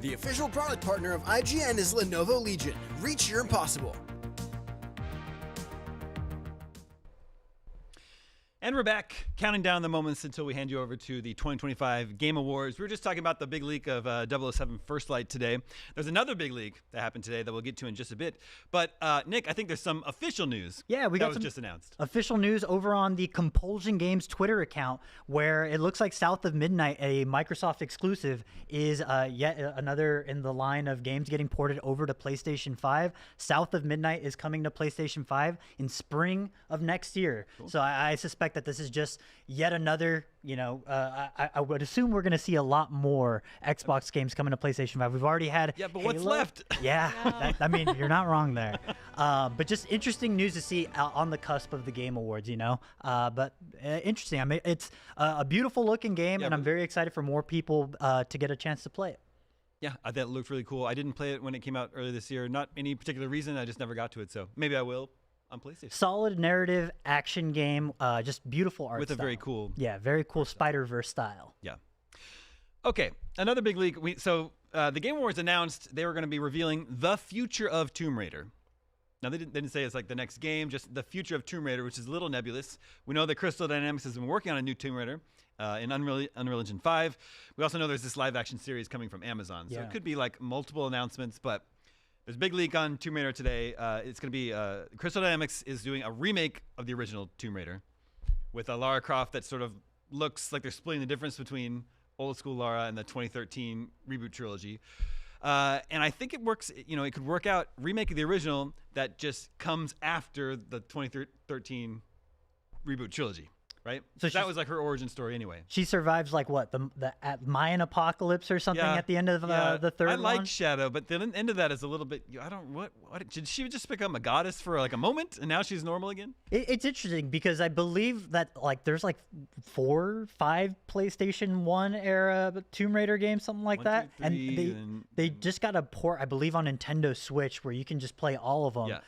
The official product partner of IGN is Lenovo Legion. Reach your impossible. And we're back, counting down the moments until we hand you over to the 2025 Game Awards. We were just talking about the big leak of 007 First Light today. There's another big leak that happened today that we'll get to in just a bit. But Nick, I think there's some official news. Yeah, we got that was some just announced. Official news over on the Compulsion Games Twitter account, where it looks like South of Midnight, a Microsoft exclusive, is yet another in the line of games getting ported over to PlayStation 5. South of Midnight is coming to PlayStation 5 in spring of next year. Cool. So I suspect that this is just yet another, I would assume we're going to see a lot more Xbox games coming to PlayStation 5. We've already had but Halo. what's left? Yeah, you're not wrong there. But just interesting news to see on the cusp of the Game Awards, but interesting. I mean, it's a beautiful looking game, and I'm very excited for more people to get a chance to play it. Yeah, I thought it looked really cool. I didn't play it when it came out earlier this year. Not any particular reason. I just never got to it, so maybe I will on PlayStation. Solid narrative action game, just beautiful art with style. A very cool, very cool Spider-Verse style. Yeah. Okay, another big leak. The Game Awards announced they were going to be revealing the future of Tomb Raider. Now, they didn't say it's like the next game, just the future of Tomb Raider, which is a little nebulous. We know that Crystal Dynamics has been working on a new Tomb Raider in Unreal Engine 5. We also know there's this live-action series coming from Amazon. So it could be like multiple announcements, but there's a big leak on Tomb Raider today. It's going to be Crystal Dynamics is doing a remake of the original Tomb Raider with a Lara Croft that sort of looks like they're splitting the difference between old school Lara and the 2013 reboot trilogy. And I think it works, it could work out remaking the original that just comes after the 2013 reboot trilogy, right? So that was like her origin story anyway. She survives like what, the Mayan apocalypse or something at the end of the third one? I like Shadow, but the end of that is a little bit, what did she just become a goddess for like a moment and now she's normal again? It's interesting because I believe that like there's like 4, 5 PlayStation 1 era Tomb Raider games, something like that. And they just got a port, I believe, on Nintendo Switch where you can just play all of them.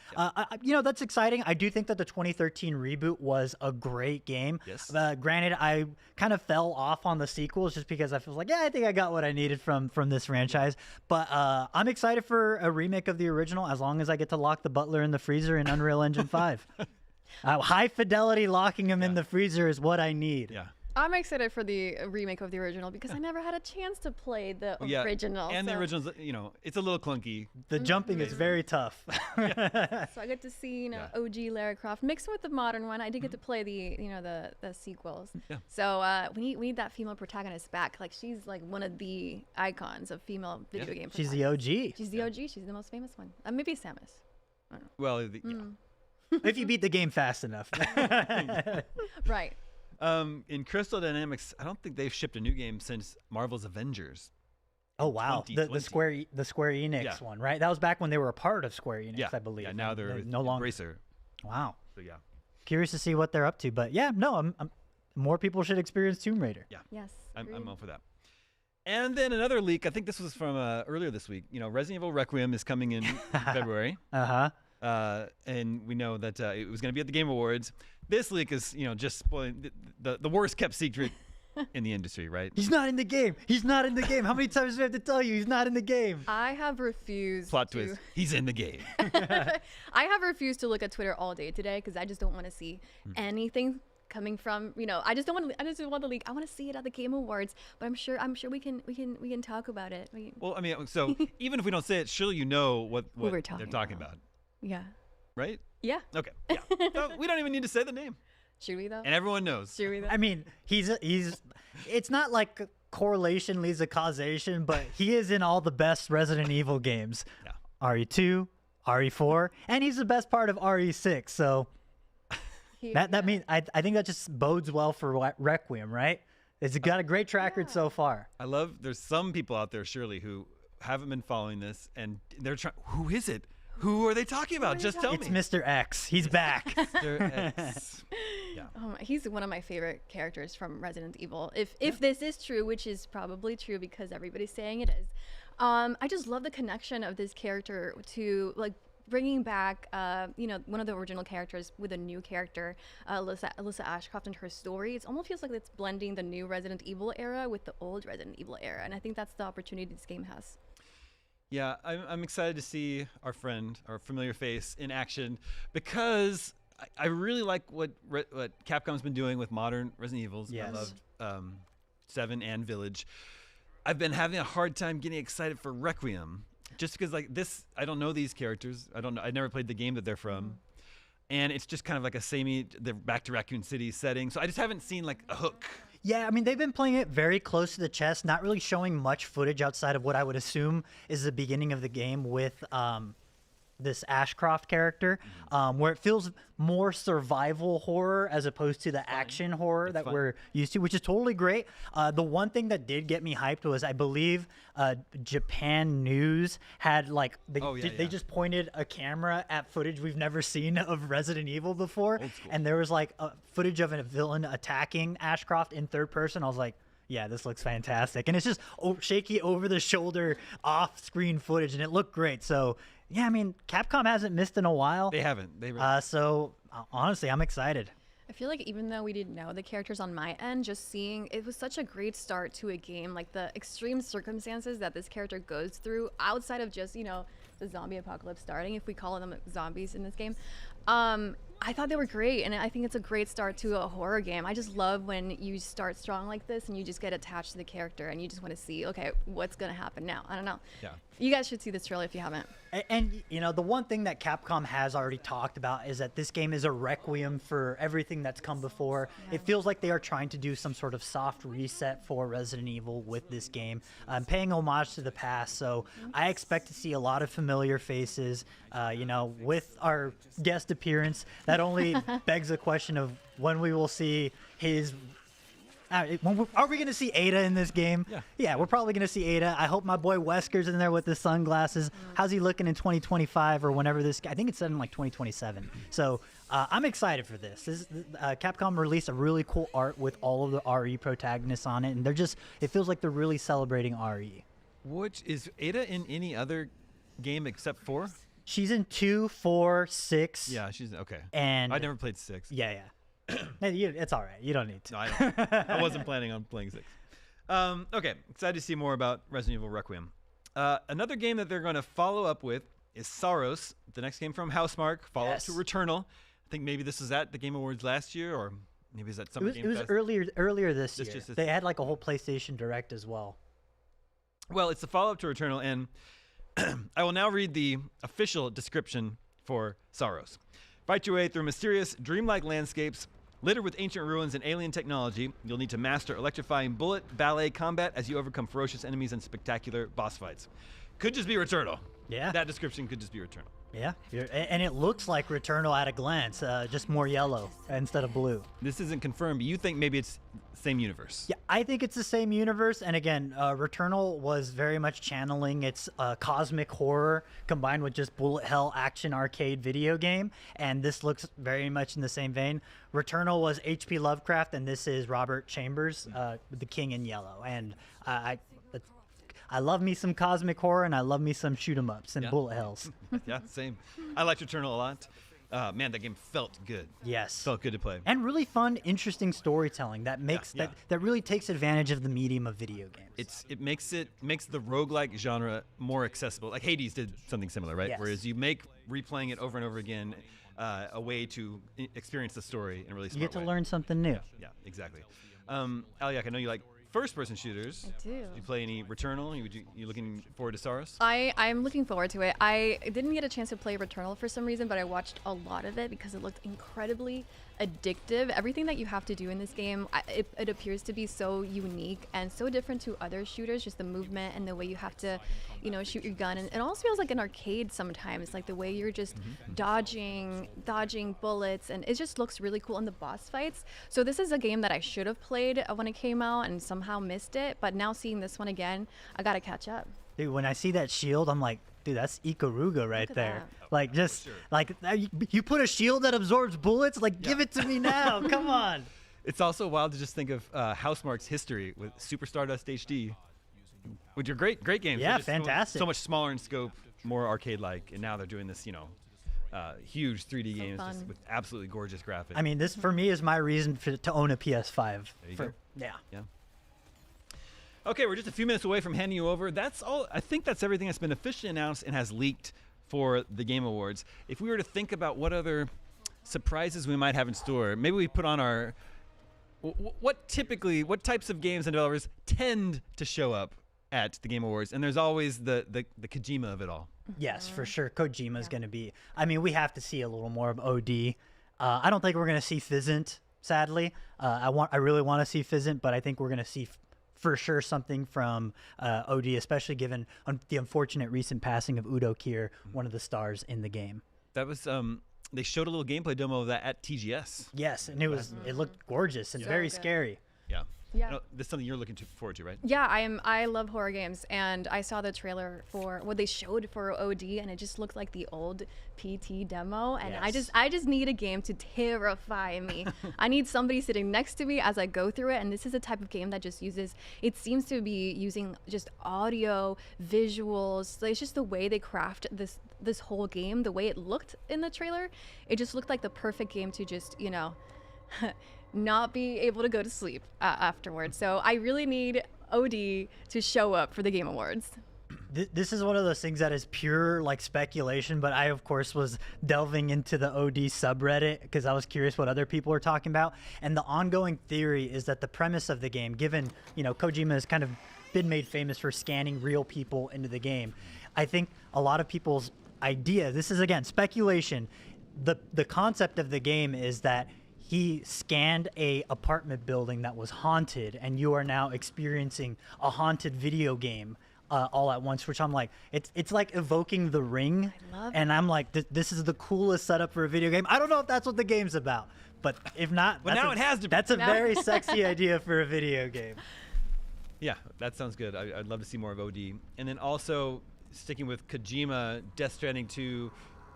That's exciting. I do think that the 2013 reboot was a great game. Yes. Granted, I kind of fell off on the sequels just because I feel like, I think I got what I needed from this franchise. But I'm excited for a remake of the original as long as I get to lock the butler in the freezer in Unreal Engine 5. High fidelity locking him in the freezer is what I need. Yeah. I'm excited for the remake of the original because I never had a chance to play the original. And the original's, it's a little clunky. The jumping is very tough. So I get to see, OG Lara Croft mixed with the modern one. I did get to play the sequels. Yeah. So we need that female protagonist back. Like she's like one of the icons of female video game. She's the OG. She's the OG. She's the most famous one. Maybe Samus. I don't know. Well, if you beat the game fast enough. Right. In Crystal Dynamics, I don't think they've shipped a new game since Marvel's Avengers. Oh wow, the Square Enix one, right? That was back when they were a part of Square Enix, I believe. Yeah, now they're no longer. Embracer. Wow. So yeah. Curious to see what they're up to, but I'm more people should experience Tomb Raider. Yeah. Yes. I'm all for that. And then another leak. I think this was from earlier this week. Resident Evil Requiem is coming in February. And we know that it was going to be at the Game Awards. This leak is, just spoiling the worst kept secret in the industry, right? He's not in the game. He's not in the game. How many times do I have to tell you he's not in the game? I have refused. Plot twist. He's in the game. I have refused to look at Twitter all day today because I just don't want to see anything coming from, I just don't want to. I just want the leak. I want to see it at the Game Awards. But I'm sure we can talk about it. Well, I mean, so even if we don't say it, surely you know what they're talking about. Yeah. Right? Yeah. Okay. Yeah. No, we don't even need to say the name. Should we though? And everyone knows. Should we though? I mean, he's. It's not like correlation leads to causation, but he is in all the best Resident Evil games. Yeah. RE2, RE4, and he's the best part of RE6. So that means I think that just bodes well for Requiem, right? It's got a great track record so far. I love. There's some people out there, surely, who haven't been following this, and they're trying. Who is it? Who are they talking about? Just tell me. It's Mr. X. He's back. Mr. X. Yeah. He's one of my favorite characters from Resident Evil. If this is true, which is probably true because everybody's saying it is, I just love the connection of this character to like bringing back, one of the original characters with a new character, Alyssa Ashcroft and her story. It almost feels like it's blending the new Resident Evil era with the old Resident Evil era, and I think that's the opportunity this game has. Yeah, I'm excited to see our friend, our familiar face in action because I really like what Capcom's been doing with modern Resident Evils. Yes. I loved 7 and Village. I've been having a hard time getting excited for Requiem just because like this, I don't know these characters. I never played the game that they're from. And it's just kind of like a samey, they're back to Raccoon City setting. So I just haven't seen like a hook. Yeah, I mean, they've been playing it very close to the chest, not really showing much footage outside of what I would assume is the beginning of the game with this Ashcroft character, where it feels more survival horror as opposed to the action horror that we're used to, which is totally great. The one thing that did get me hyped was I believe Japan News had like they just pointed a camera at footage we've never seen of Resident Evil before, and there was like footage of a villain attacking Ashcroft in third person. I was like, yeah, this looks fantastic. And it's just shaky over the shoulder off-screen footage, and it looked great. So yeah, I mean, Capcom hasn't missed in a while. They haven't. So honestly, I'm excited. I feel like even though we didn't know the characters on my end, just seeing it was such a great start to a game, like the extreme circumstances that this character goes through outside of just, you know, the zombie apocalypse starting, if we call them zombies in this game. I thought they were great, and I think it's a great start to a horror game. I just love when you start strong like this and you just get attached to the character and you just want to see, okay, what's gonna happen now? I don't know. Yeah. You guys should see this trailer if you haven't. And you know, the one thing that Capcom has already talked about is that this game is a requiem for everything that's come before. It feels like they are trying to do some sort of soft reset for Resident Evil with this game, paying homage to the past. So I expect to see a lot of familiar faces. You know, with our guest appearance, that only begs the question of when we will see his. Are we going to see Ada in this game? Yeah, we're probably going to see Ada. I hope my boy Wesker's in there with his sunglasses. How's he looking in 2025 or whenever this? I think it's set in like 2027. So I'm excited for this. Capcom released a really cool art with all of the RE protagonists on it, and it feels like they're really celebrating RE. Which is Ada in any other game except 4? She's in 2, 4, 6. Yeah, she's okay. And I never played 6. Yeah. It's all right. You don't need to. No, I wasn't planning on playing 6. Okay, excited to see more about Resident Evil Requiem. Another game that they're going to follow up with is Saros, the next game from Housemarque, follow-up to Returnal. I think maybe this was at the Game Awards last year, or maybe is that Summer Game Fest? It was earlier this year. They had like a whole PlayStation Direct as well. Well, it's the follow-up to Returnal, and I will now read the official description for Saros. Fight your way through mysterious, dreamlike landscapes littered with ancient ruins and alien technology. You'll need to master electrifying bullet ballet combat as you overcome ferocious enemies and spectacular boss fights. Could just be Returnal. Yeah. That description could just be Returnal. Yeah, and it looks like Returnal at a glance, just more yellow instead of blue. This isn't confirmed, but you think maybe it's the same universe. Yeah, I think it's the same universe. And again, Returnal was very much channeling its cosmic horror combined with just bullet hell action arcade video game. And this looks very much in the same vein. Returnal was H.P. Lovecraft, and this is Robert Chambers, the King in Yellow. And I love me some cosmic horror, and I love me some shoot 'em ups and bullet hells. Yeah, same. I liked Returnal a lot. Man, that game felt good. Yes, felt good to play, and really fun, interesting storytelling that makes that really takes advantage of the medium of video games. It makes the roguelike genre more accessible. Like Hades did something similar, right? Yes. Whereas you make replaying it over and over again a way to experience the story in a really smart way. You get to learn something new. Yeah, exactly. Aliak, I know you like first-person shooters. I do. You play any Returnal? You looking forward to Saros? I'm looking forward to it. I didn't get a chance to play Returnal for some reason, but I watched a lot of it because it looked incredibly addictive. Everything that you have to do in this game, it appears to be so unique and so different to other shooters, just the movement and the way you have to, shoot your gun. And it almost feels like an arcade sometimes, like the way you're just dodging bullets, and it just looks really cool in the boss fights. So this is a game that I should have played when it came out and somehow missed it, but now seeing this one again, I gotta catch up. Dude, when I see that shield, I'm like, dude, that's Ikaruga right there. Like, just like you put a shield that absorbs bullets. Like, give it to me now. Come on. It's also wild to just think of Housemarque's history with Super Stardust HD, which are great games. Yeah, fantastic. So much smaller in scope, more arcade-like, and now they're doing this, huge 3D games just with absolutely gorgeous graphics. I mean, this for me is my reason to own a PS5. There you go. Yeah. Okay, we're just a few minutes away from handing you over. That's all. I think that's everything that's been officially announced and has leaked for the Game Awards. If we were to think about what other surprises we might have in store, maybe we put on our what types of games and developers tend to show up at the Game Awards, and there's always the Kojima of it all. Yes, for sure. Kojima's going to be. I mean, we have to see a little more of OD. I don't think we're going to see Fizzant, sadly. I really want to see Fizzant, but I think we're going to see for sure something from OD, especially given the unfortunate recent passing of Udo Kier, one of the stars in the game. That was they showed a little gameplay demo of that at TGS. Yes, and it looked gorgeous and very scary. Yeah. Yeah. This is something you're looking forward to, right? Yeah, I love horror games, and I saw the trailer for what they showed for OD, and it just looked like the old PT demo, and yes. I just need a game to terrify me. I need somebody sitting next to me as I go through it, and this is a type of game that just it seems to be using just audio, visuals. So it's just the way they craft this whole game, the way it looked in the trailer. It just looked like the perfect game to just, not be able to go to sleep afterwards. So I really need OD to show up for the Game Awards. This is one of those things that is pure like speculation, but I of course was delving into the OD subreddit because I was curious what other people were talking about. And the ongoing theory is that the premise of the game, given, you know, Kojima has kind of been made famous for scanning real people into the game. I think a lot of people's idea, this is again speculation, the concept of the game is that he scanned a apartment building that was haunted and you are now experiencing a haunted video game all at once, which I'm like, it's like evoking The Ring, and I'm like, this is the coolest setup for a video game. I don't know if that's what the game's about, but if not, well, now it has to be. That's a very sexy idea for a video game. Yeah, that sounds good. I'd love to see more of OD. And then also sticking with Kojima, Death Stranding 2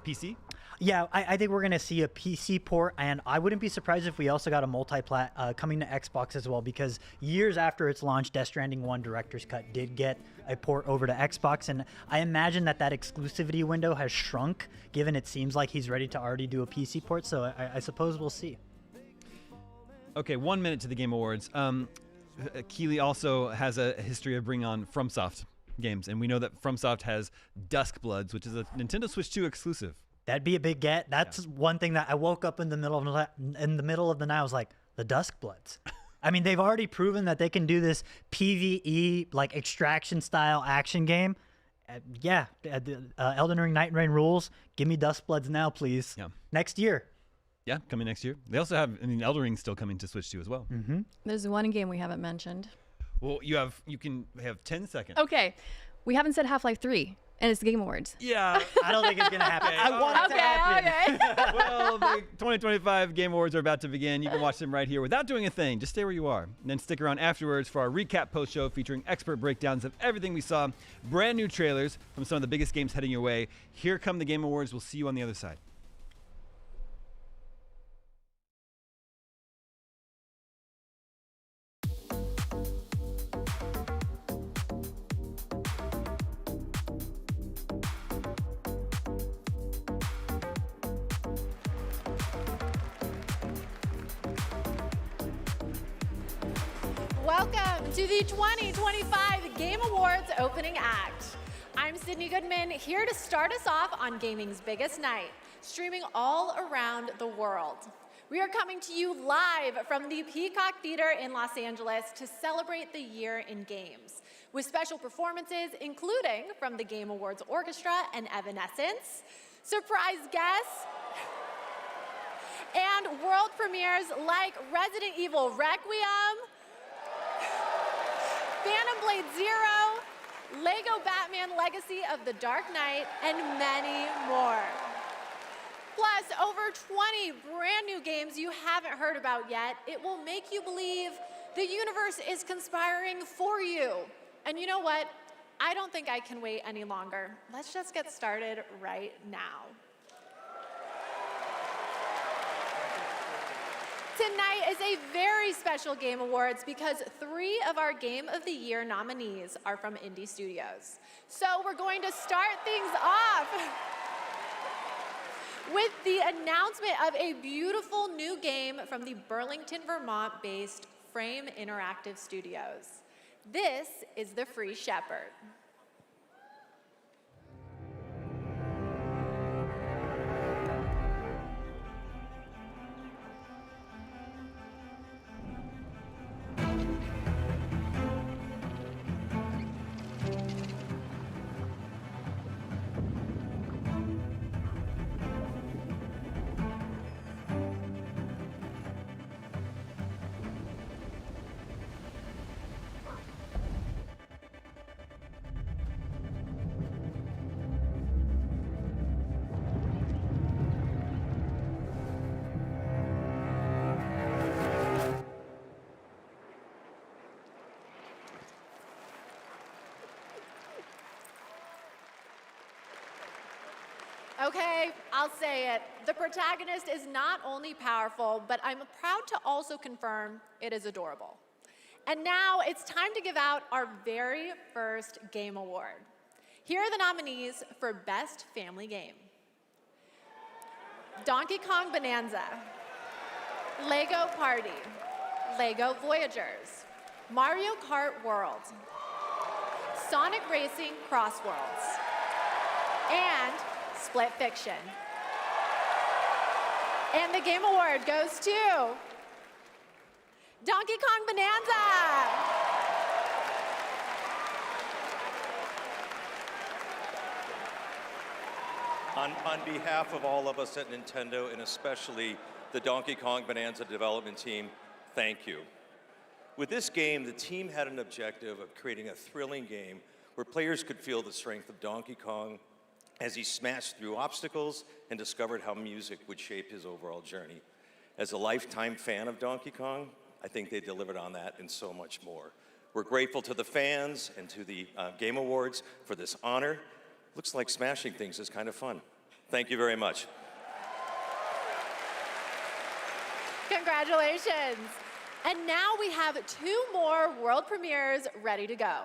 PC. Yeah, I think we're going to see a PC port, and I wouldn't be surprised if we also got a multi-plat coming to Xbox as well, because years after its launch, Death Stranding 1 Director's Cut did get a port over to Xbox, and I imagine that exclusivity window has shrunk, given it seems like he's ready to already do a PC port, so I suppose we'll see. Okay, 1 minute to the Game Awards. Keighley also has a history of bringing on FromSoft games, and we know that FromSoft has Duskbloods, which is a Nintendo Switch 2 exclusive. That'd be a big get. That's one thing that I woke up in the middle of the night. I was like, the Duskbloods. I mean, they've already proven that they can do this PvE like extraction style action game. Elden Ring Night Rain rules. Give me Duskbloods now, please. Yeah. Next year. Yeah, coming next year. They also have, Elden Ring's still coming to Switch 2 as well. Mm-hmm. There's one game we haven't mentioned. Well, you can have 10 seconds. Okay, we haven't said Half-Life 3. And it's the Game Awards. Yeah. I don't think it's going to happen. I want it to happen. Okay. Well, the 2025 Game Awards are about to begin. You can watch them right here without doing a thing. Just stay where you are. And then stick around afterwards for our recap post show featuring expert breakdowns of everything we saw, brand new trailers from some of the biggest games heading your way. Here come the Game Awards. We'll see you on the other side. Welcome to the 2025 Game Awards opening act. I'm Sydney Goodman, here to start us off on gaming's biggest night, streaming all around the world. We are coming to you live from the Peacock Theater in Los Angeles to celebrate the year in games, with special performances including from the Game Awards Orchestra and Evanescence, surprise guests, and world premieres like Resident Evil Requiem, Phantom Blade Zero, Lego Batman Legacy of the Dark Knight, and many more. Plus, over 20 brand new games you haven't heard about yet. It will make you believe the universe is conspiring for you. And you know what? I don't think I can wait any longer. Let's just get started right now. Tonight is a very special Game Awards because 3 of our Game of the Year nominees are from indie studios. So we're going to start things off with the announcement of a beautiful new game from the Burlington, Vermont-based Frame Interactive Studios. This is The Free Shepherd. Okay, I'll say it. The protagonist is not only powerful, but I'm proud to also confirm it is adorable. And now it's time to give out our very first Game Award. Here are the nominees for Best Family Game. Donkey Kong Bonanza, Lego Party, Lego Voyagers, Mario Kart World, Sonic Racing Cross Worlds, and Split Fiction. And the Game Award goes to Donkey Kong Bonanza! On behalf of all of us at Nintendo, and especially the Donkey Kong Bonanza development team, thank you. With this game, the team had an objective of creating a thrilling game where players could feel the strength of Donkey Kong as he smashed through obstacles and discovered how music would shape his overall journey. As a lifetime fan of Donkey Kong, I think they delivered on that and so much more. We're grateful to the fans and to the Game Awards for this honor. Looks like smashing things is kind of fun. Thank you very much. Congratulations. And now we have 2 more world premieres ready to go.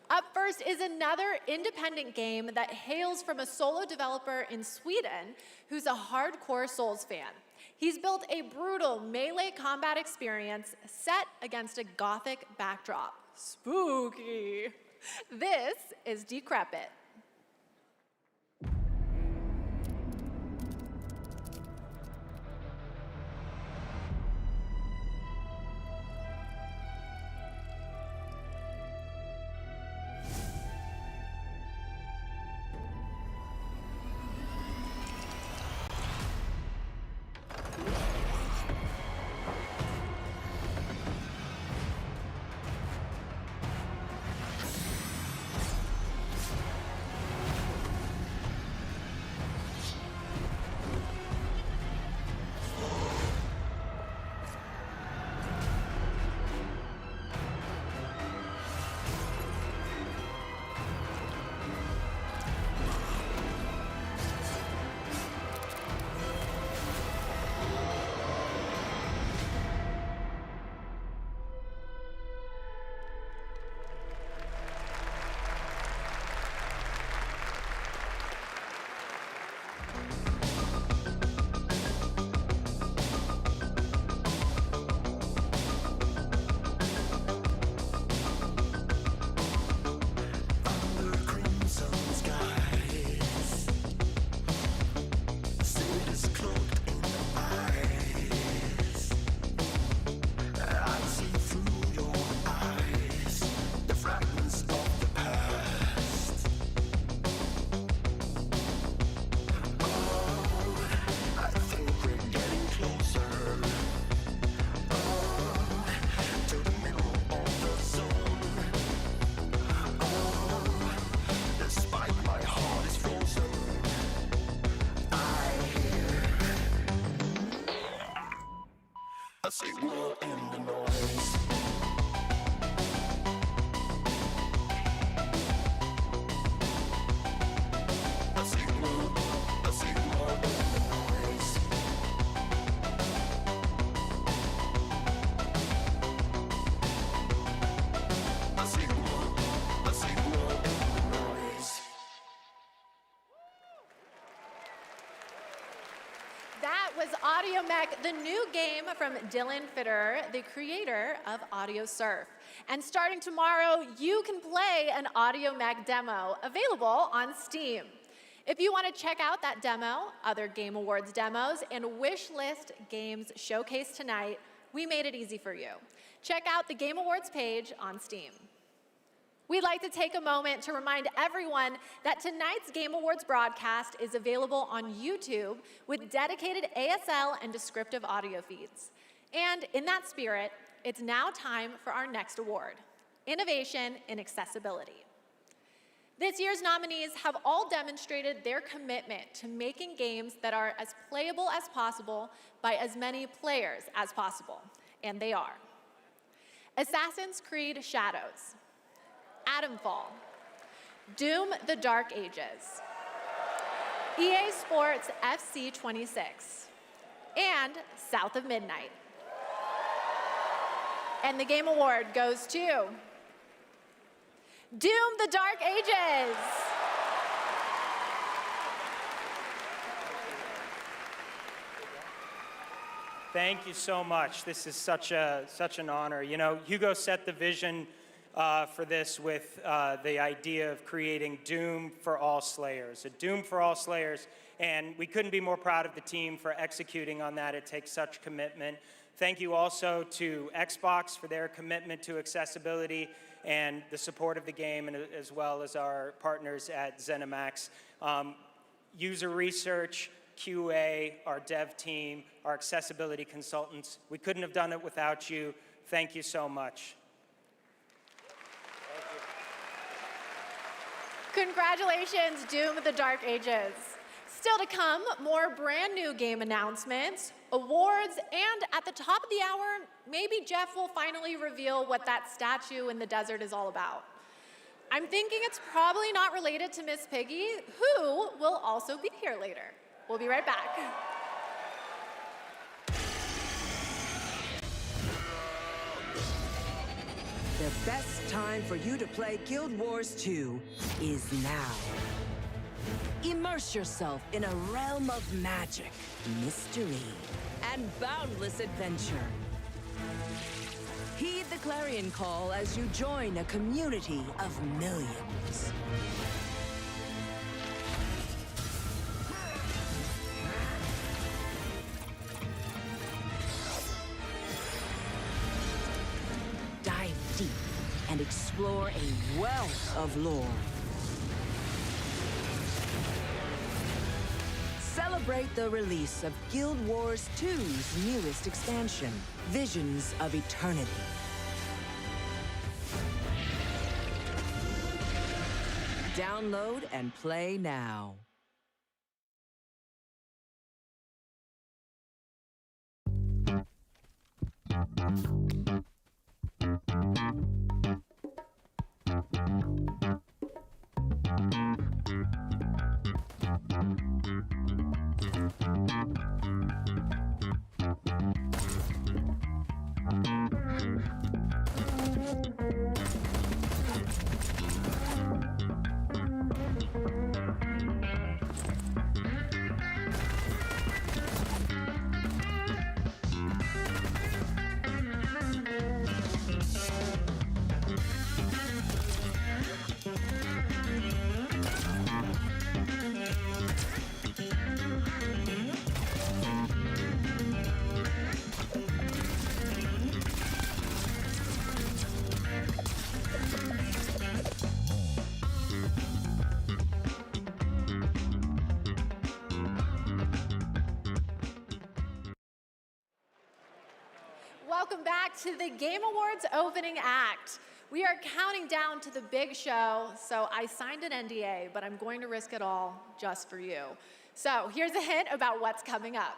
Up first is another independent game that hails from a solo developer in Sweden who's a hardcore Souls fan. He's built a brutal melee combat experience set against a gothic backdrop. Spooky. This is Decrepit. A signal in the noise. A signal in the noise. A signal in the noise. That was Audio Mech, the new game from Dylan Fitter, the creator of Audio Surf. And starting tomorrow, you can play an Audio Mech demo available on Steam. If you want to check out that demo, other Game Awards demos, and wishlist games showcased tonight, we made it easy for you. Check out the Game Awards page on Steam. We'd like to take a moment to remind everyone that tonight's Game Awards broadcast is available on YouTube with dedicated ASL and descriptive audio feeds. And in that spirit, it's now time for our next award, Innovation in Accessibility. This year's nominees have all demonstrated their commitment to making games that are as playable as possible by as many players as possible, and they are. Assassin's Creed Shadows, Atomfall, Doom: The Dark Ages, EA Sports FC 26, and South of Midnight. And the Game Award goes to Doom: The Dark Ages. Thank you so much. This is such an honor. You know, Hugo set the vision for this with the idea of creating Doom for all Slayers, a Doom for all Slayers, and we couldn't be more proud of the team for executing on that. It takes such commitment. Thank you also to Xbox for their commitment to accessibility and the support of the game, and as well as our partners at ZeniMax. User research, QA, our dev team, our accessibility consultants. We couldn't have done it without you. Thank you so much. Congratulations, Doom of the Dark Ages. Still to come, more brand new game announcements, awards, and at the top of the hour, maybe Geoff will finally reveal what that statue in the desert is all about. I'm thinking it's probably not related to Miss Piggy, who will also be here later. We'll be right back. The best time for you to play Guild Wars 2 is now. Immerse yourself in a realm of magic, mystery, and boundless adventure. Heed the clarion call as you join a community of millions. Dive deep and explore a wealth of lore. Celebrate the release of Guild Wars 2's newest expansion, Visions of Eternity. Download and play now. Welcome back to the Game Awards opening act. We are counting down to the big show, so I signed an NDA, but I'm going to risk it all just for you. So here's a hint about what's coming up.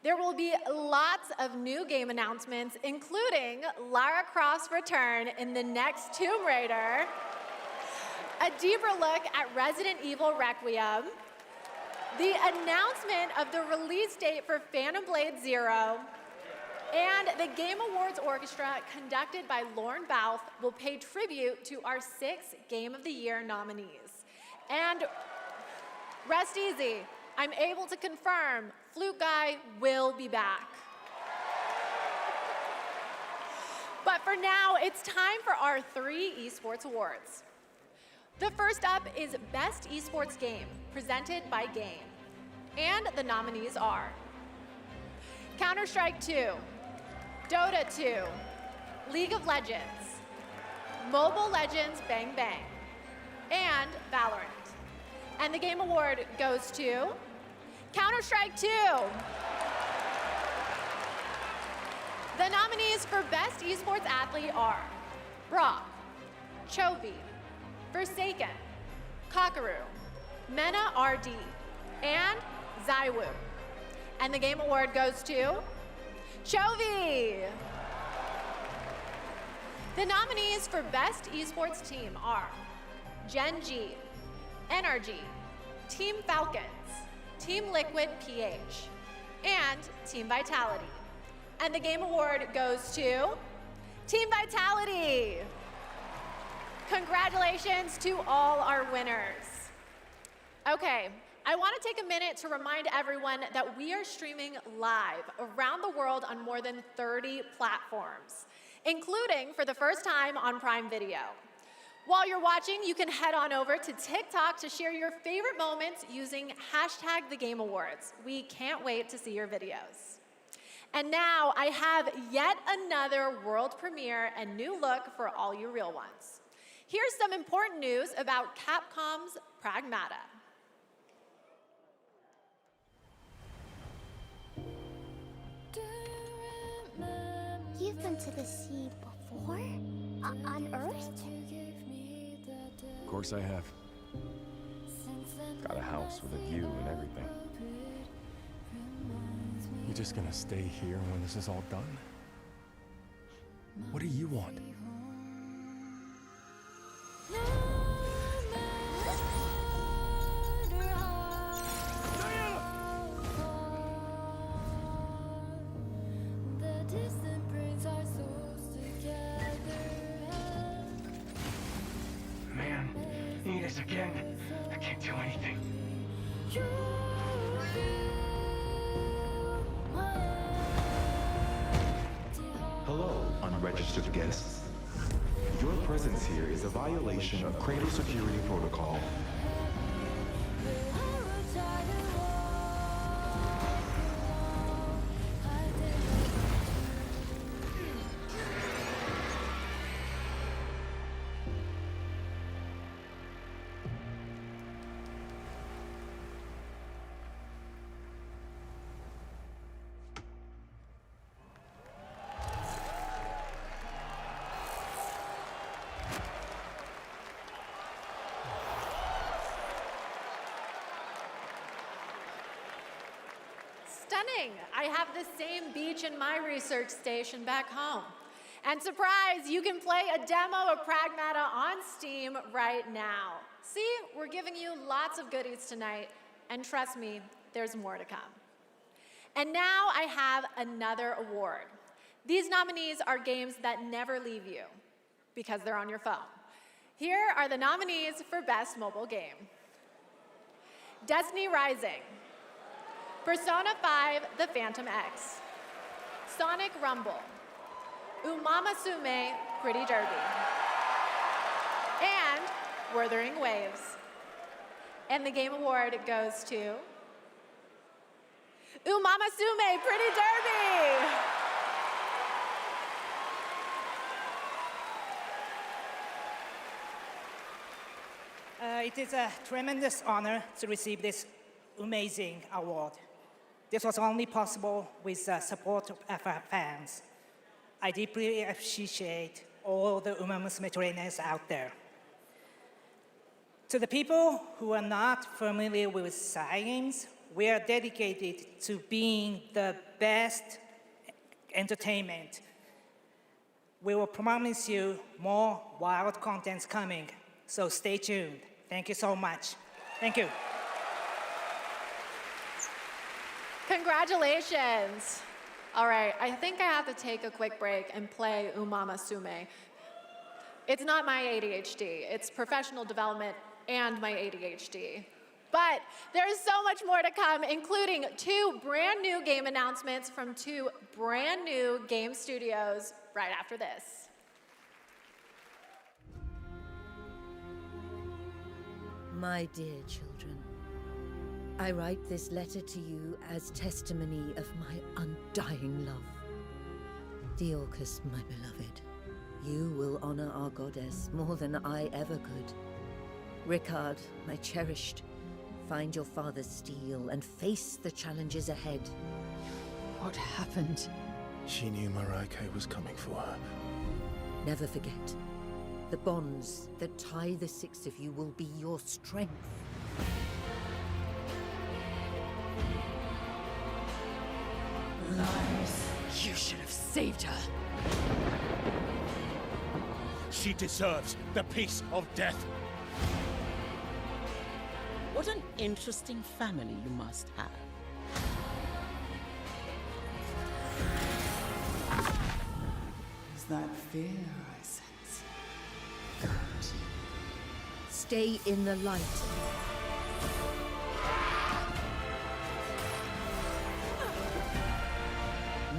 There will be lots of new game announcements, including Lara Croft's return in the next Tomb Raider, a deeper look at Resident Evil Requiem, the announcement of the release date for Phantom Blade Zero, and the Game Awards Orchestra, conducted by Lorne Bouth, will pay tribute to our 6 Game of the Year nominees. And rest easy, I'm able to confirm Flute Guy will be back. But for now, it's time for our 3 esports awards. The first up is Best Esports Game, presented by Game. And the nominees are Counter-Strike 2, Dota 2, League of Legends, Mobile Legends Bang Bang, and Valorant. And the Game Award goes to Counter-Strike 2. The nominees for Best Esports Athlete are Brock, Chovy, Forsaken, Kakaru, Mena RD, and Zaiwu. And the Game Award goes to Chovy. The nominees for Best Esports Team are Gen G, NRG, Team Falcons, Team Liquid PH, and Team Vitality. And the Game Award goes to Team Vitality. Congratulations to all our winners. Okay, I want to take a minute to remind everyone that we are streaming live around the world on more than 30 platforms, including for the first time on Prime Video. While you're watching, you can head on over to TikTok to share your favorite moments using #TheGameAwards. We can't wait to see your videos. And now I have yet another world premiere and new look for all you real ones. Here's some important news about Capcom's Pragmata. You've been to the sea before? On Earth? Of course I have. Got a house with a view and everything. You just gonna stay here when this is all done? What do you want? Man, need us again. I can't do anything. Hello, unregistered guests. Your presence here is a violation of Cradle Security Protocol. Stunning! I have the same beach in my research station back home. And surprise, you can play a demo of Pragmata on Steam right now. See, we're giving you lots of goodies tonight, and trust me, there's more to come. And now I have another award. These nominees are games that never leave you, because they're on your phone. Here are the nominees for Best Mobile Game. Destiny Rising, Persona 5, The Phantom X, Sonic Rumble, Umamasume, Pretty Derby, and Wuthering Waves. And the Game Award goes to Umamasume, Pretty Derby! It is a tremendous honor to receive this amazing award. This was only possible with the support of our fans. I deeply appreciate all the Umamusume trainers out there. To the people who are not familiar with games, we are dedicated to being the best entertainment. We will promise you more wild contents coming, so stay tuned. Thank you so much. Thank you. Congratulations. All right, I think I have to take a quick break and play Umamasume. It's not my ADHD, it's professional development and my ADHD. But there's so much more to come, including 2 brand new game announcements from 2 brand new game studios right after this. My dear children, I write this letter to you as testimony of my undying love. Deorcus, my beloved, you will honor our goddess more than I ever could. Ricard, my cherished, find your father's steel and face the challenges ahead. What happened? She knew Maraike was coming for her. Never forget, the bonds that tie the 6 of you will be your strength. Lies. You should have saved her. She deserves the peace of death. What an interesting family you must have. Is that fear I sense? Good. Stay in the light.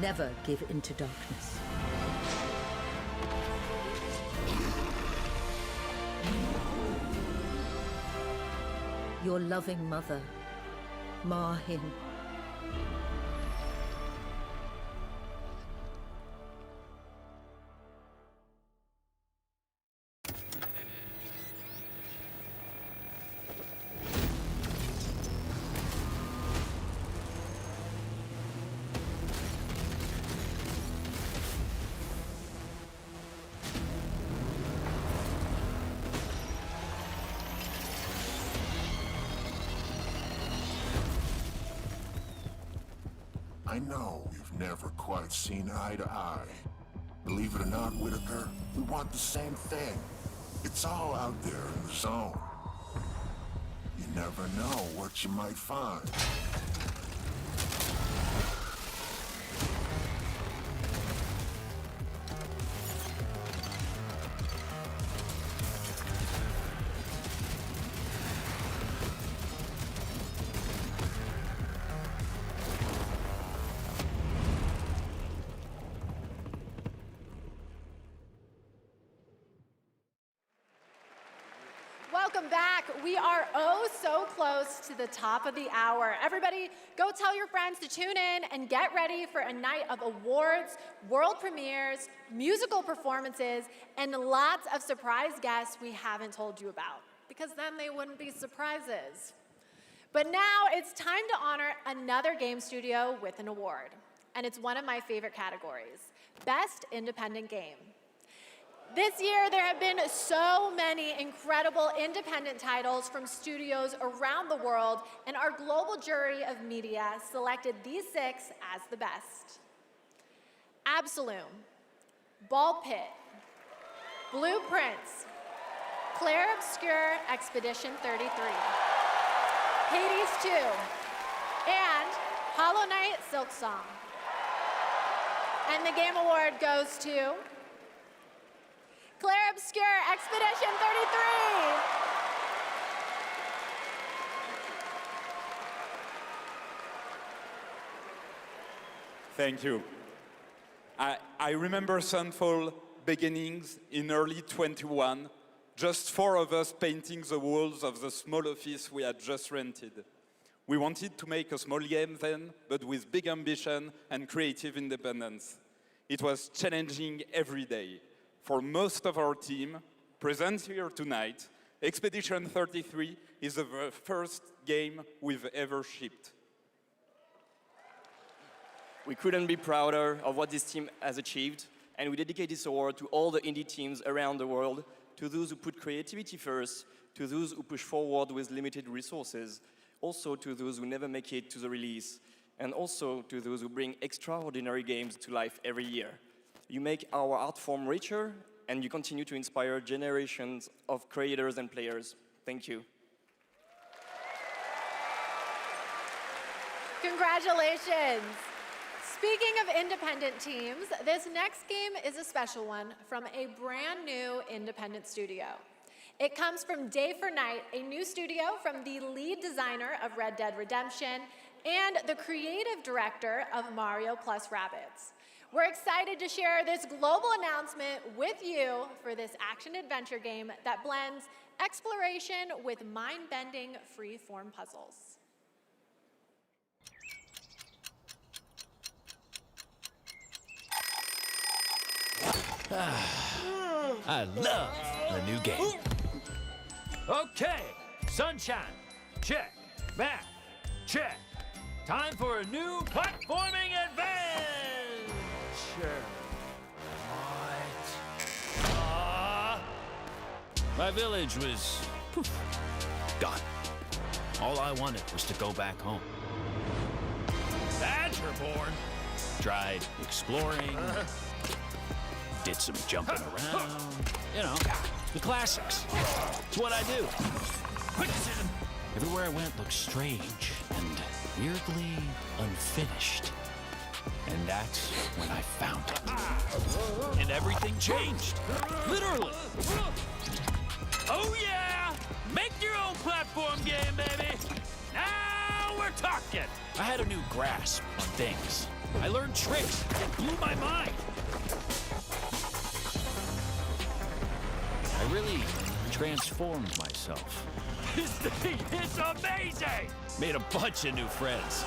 never give into darkness. Your loving mother, Ma Hin. I know we've never quite seen eye to eye. Believe it or not, Whitaker, we want the same thing. It's all out there in the zone. You never know what you might find. Welcome back. We are oh so close to the top of the hour. Everybody, go tell your friends to tune in and get ready for a night of awards, world premieres, musical performances, and lots of surprise guests we haven't told you about, because then they wouldn't be surprises. But now it's time to honor another game studio with an award, and it's one of my favorite categories, Best Independent Game. This year, there have been so many incredible independent titles from studios around the world, and our global jury of media selected these 6 as the best. Absolum, Ball Pit, Blueprints, Clair Obscur Expedition 33, Hades 2, and Hollow Knight Silksong. And the Game Award goes to Clair Obscur Expedition 33. Thank you. I remember Sunfall beginnings in early 21, just 4 of us painting the walls of the small office we had just rented. We wanted to make a small game then, but with big ambition and creative independence. It was challenging every day. For most of our team, present here tonight, Expedition 33 is the first game we've ever shipped. We couldn't be prouder of what this team has achieved, and we dedicate this award to all the indie teams around the world, to those who put creativity first, to those who push forward with limited resources, also to those who never make it to the release, and also to those who bring extraordinary games to life every year. You make our art form richer, and you continue to inspire generations of creators and players. Thank you. Congratulations. Speaking of independent teams, this next game is a special one from a brand new independent studio. It comes from Day for Night, a new studio from the lead designer of Red Dead Redemption and the creative director of Mario plus Rabbids. We're excited to share this global announcement with you for this action-adventure game that blends exploration with mind-bending free-form puzzles. I love the new game. Okay, sunshine, check. Math, check. Time for a new platforming adventure. What? My village was done. All I wanted was to go back home. Badgerborn. Tried exploring. Did some jumping around. You know, the classics. It's what I do. Everywhere I went looked strange and weirdly unfinished. And that's when I found it. And everything changed. Literally. Oh yeah! Make your own platform game, baby! Now we're talking! I had a new grasp on things. I learned tricks that blew my mind. I really transformed myself. This thing is amazing! Made a bunch of new friends.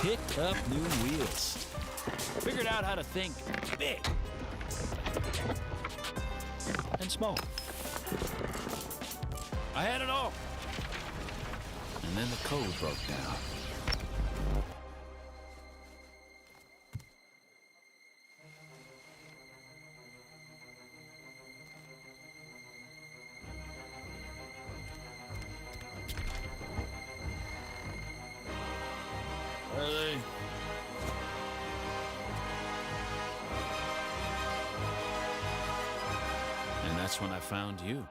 Picked up new wheels. Figured out how to think big and small. I had it all. And then the code broke down. Where are they? And that's when I found you.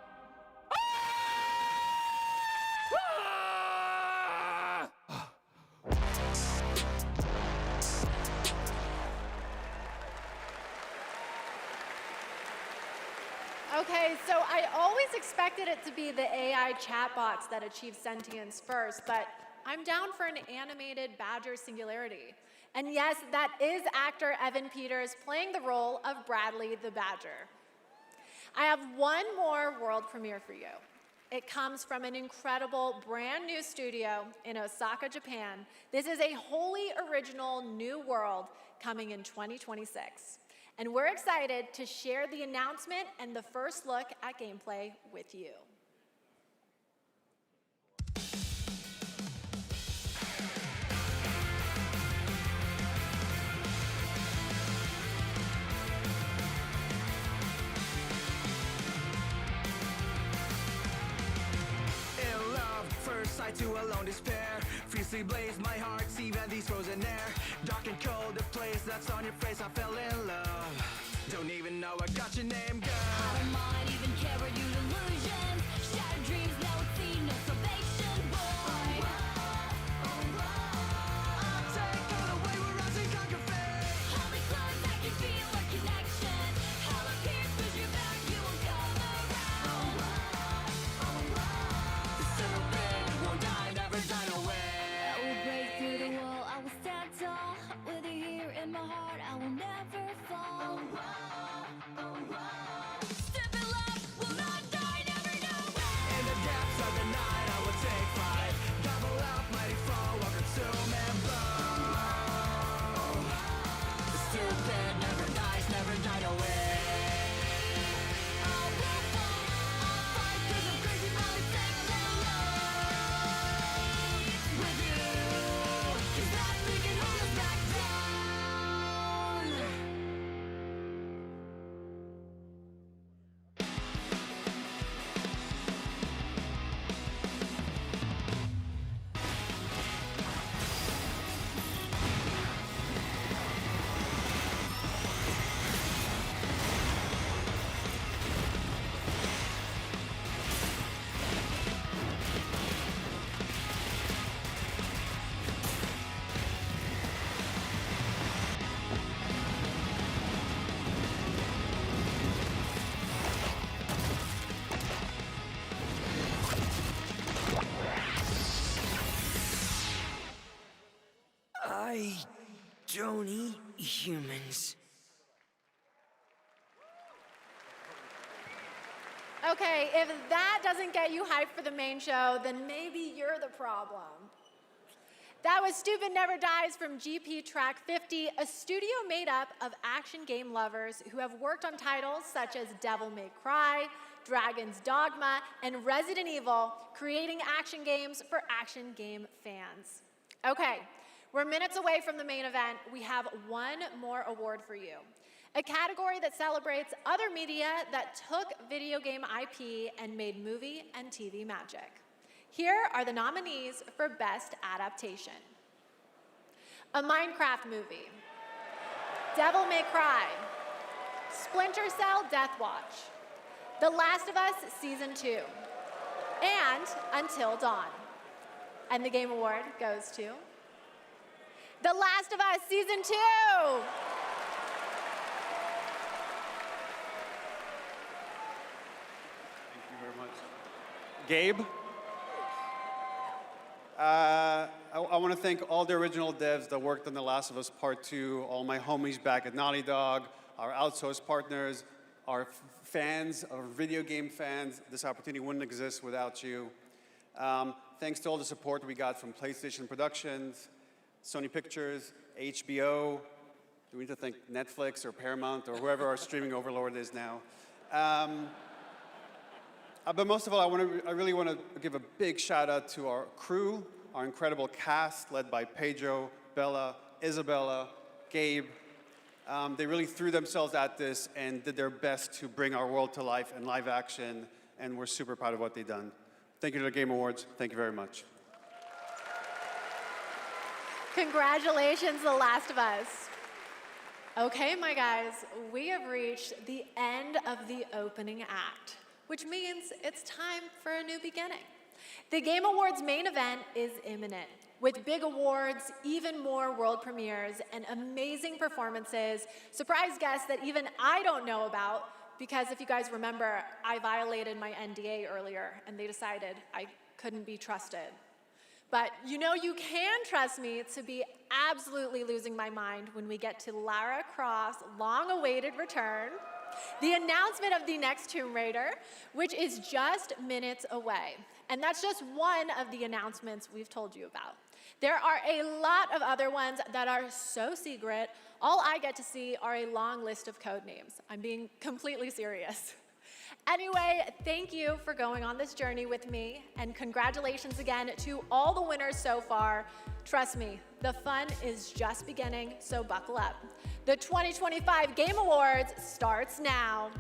Okay, so I always expected it to be the AI chatbots that achieve sentience first, but I'm down for an animated Badger Singularity. And yes, that is actor Evan Peters playing the role of Bradley the Badger. I have one more world premiere for you. It comes from an incredible brand new studio in Osaka, Japan. This is a wholly original new world coming in 2026. And we're excited to share the announcement and the first look at gameplay with you. In love, first sight to alone despair. Fiercely blazed my heart, even these frozen air. Dark and cold, the place that's on your face, I fell in love. Don't even know I got your name, girl. I don't mind even care what you delusions. Shattered dreams, no scene, no salvation, boy. I'll take all the way we're rising, conquer fate. Hold me close, I can feel our connection. Hell appears, push you back, you won't come around. The stupid won't die, never die away. I will break through the wall, I will stand tall. With you here in my heart, I will never fall. Step in love, will not die, never know when. In the depths of the night, I will take flight. Gobble up, mighty fall, will consume and blow. The stupid never dies, never died away. I will fall, I'll fight 'cause I'm crazy about it, take the light. With you, 'cause nothing can hold us back down. I don't eat humans. Okay, if that doesn't get you hyped for the main show, then maybe you're the problem. That was Stupid Never Dies from GP Track 50, a studio made up of action game lovers who have worked on titles such as Devil May Cry, Dragon's Dogma, and Resident Evil, creating action games for action game fans. Okay, we're minutes away from the main event. We have one more award for you. A category that celebrates other media that took video game IP and made movie and TV magic. Here are the nominees for Best Adaptation. A Minecraft movie, Devil May Cry, Splinter Cell Death Watch, The Last of Us Season 2, and Until Dawn. And the Game Award goes to The Last of Us Season 2! Thank you very much. Gabe? I want to thank all the original devs that worked on The Last of Us Part 2, all my homies back at Naughty Dog, our outsourced partners, our fans, our video game fans. This opportunity wouldn't exist without you. Thanks to all the support we got from PlayStation Productions, Sony Pictures, HBO. Do we need to thank Netflix or Paramount or whoever our streaming overlord is now? But most of all, I really want to give a big shout out to our crew, our incredible cast led by Pedro, Bella, Isabella, Gabe. They really threw themselves at this and did their best to bring our world to life in live action, and we're super proud of what they've done. Thank you to the Game Awards. Thank you very much. Congratulations, The Last of Us. Okay, my guys, we have reached the end of the opening act, which means it's time for a new beginning. The Game Awards main event is imminent, with big awards, even more world premieres, and amazing performances, surprise guests that even I don't know about, because if you guys remember, I violated my NDA earlier, and they decided I couldn't be trusted. But you know you can trust me to be absolutely losing my mind when we get to Lara Croft's long-awaited return, the announcement of the next Tomb Raider, which is just minutes away. And that's just one of the announcements we've told you about. There are a lot of other ones that are so secret, all I get to see are a long list of code names. I'm being completely serious. Anyway, thank you for going on this journey with me, and congratulations again to all the winners so far. Trust me, the fun is just beginning, so buckle up. The 2025 Game Awards starts now.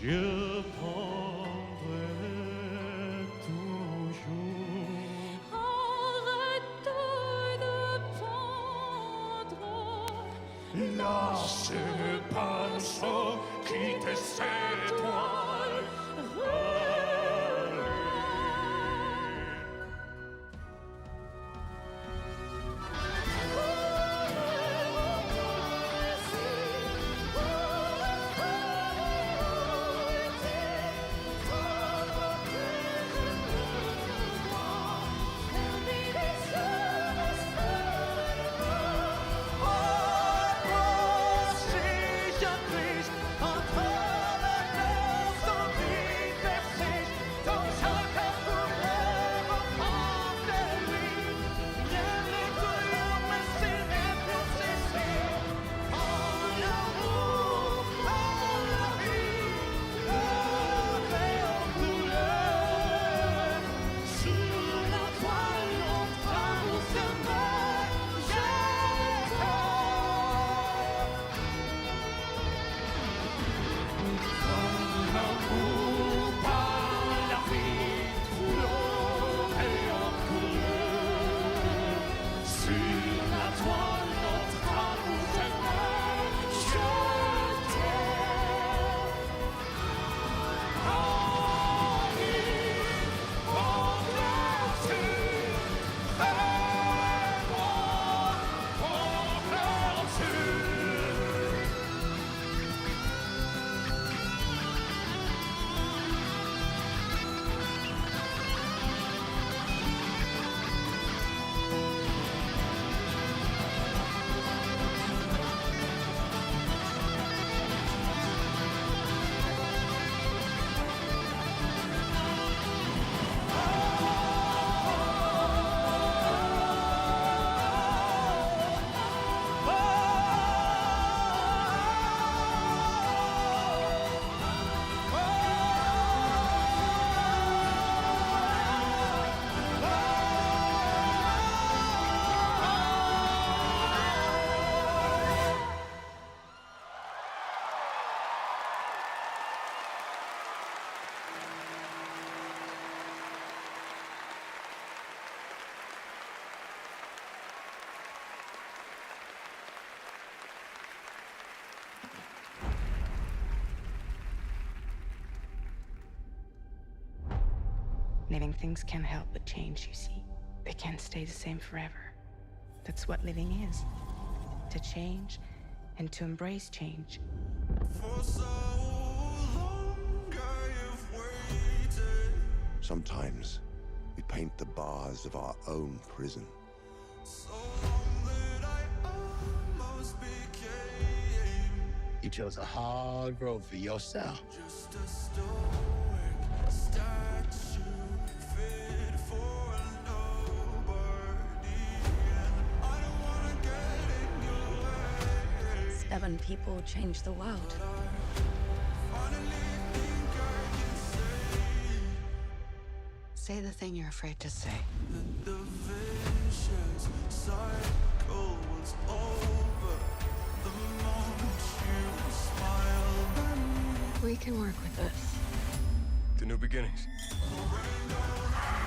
Je prendrai toujours. Arrête de prendre. Lâche le pinceau, quitte cette toile. Living things can't help but change, you see. They can't stay the same forever. That's what living is. To change and to embrace change. For so long I have waited. Sometimes we paint the bars of our own prison. So long that I almost became You chose a hard road for yourself. just a stoic statue fit for nobody. And I don't wanna get in your way. Stubborn people change the world. Say the thing you're afraid to say. The vicious cycle was over the moment you smiled at me. We can work with this. The new beginnings.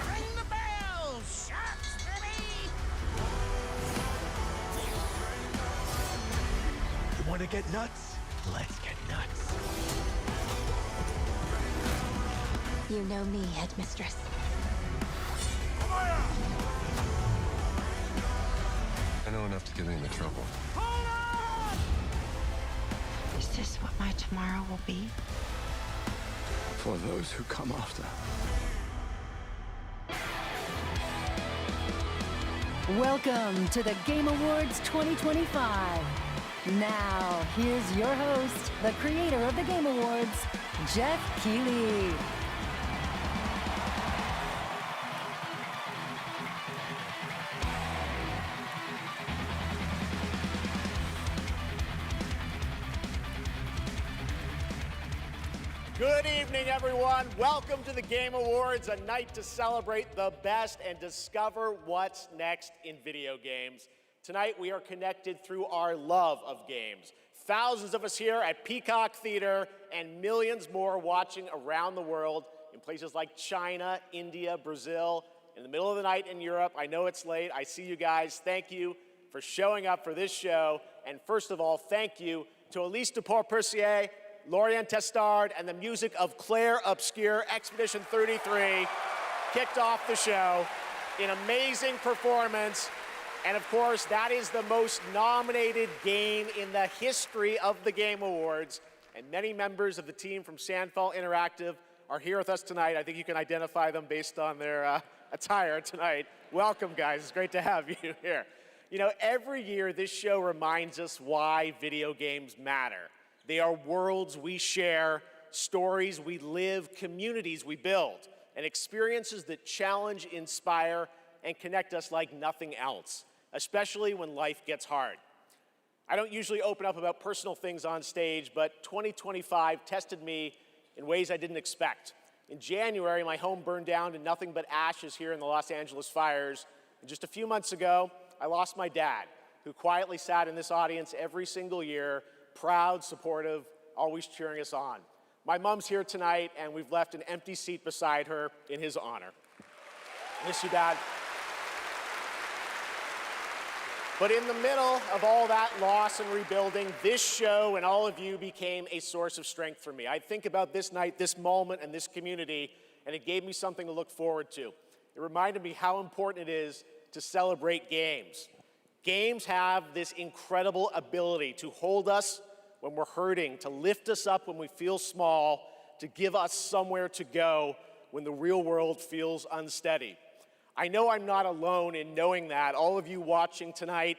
Ring the bell! Shots for me! You want to get nuts? Let's get nuts. You know me, headmistress. I know enough to get me into trouble. Is this what my tomorrow will be? For those who come after. Welcome to the Game Awards 2025. Now, here's your host, the creator of the Game Awards, Geoff Keighley. Good evening, everyone. Welcome to the Game Awards, a night to celebrate the best and discover what's next in video games. Tonight, we are connected through our love of games. Thousands of us here at Peacock Theater and millions more watching around the world in places like China, India, Brazil, in the middle of the night in Europe. I know it's late. I see you guys. Thank you for showing up for this show. And first of all, thank you to Elise Duport-Percier, Lorian Testard, and the music of Claire Obscure. Expedition 33 kicked off the show. An amazing performance. And of course, that is the most nominated game in the history of the Game Awards. And many members of the team from Sandfall Interactive are here with us tonight. I think you can identify them based on their attire tonight. Welcome, guys. It's great to have you here. You know, every year this show reminds us why video games matter. They are worlds we share, stories we live, communities we build, and experiences that challenge, inspire, and connect us like nothing else, especially when life gets hard. I don't usually open up about personal things on stage, but 2025 tested me in ways I didn't expect. In January, my home burned down to nothing but ashes here in the Los Angeles fires. And just a few months ago, I lost my dad, who quietly sat in this audience every single year, proud, supportive, always cheering us on. My mom's here tonight, and we've left an empty seat beside her in his honor. Miss you, Dad. But in the middle of all that loss and rebuilding, this show and all of you became a source of strength for me. I think about this night, this moment, and this community, and it gave me something to look forward to. It reminded me how important it is to celebrate games. Games have this incredible ability to hold us when we're hurting, to lift us up when we feel small, to give us somewhere to go when the real world feels unsteady. I know I'm not alone in knowing that. All of you watching tonight,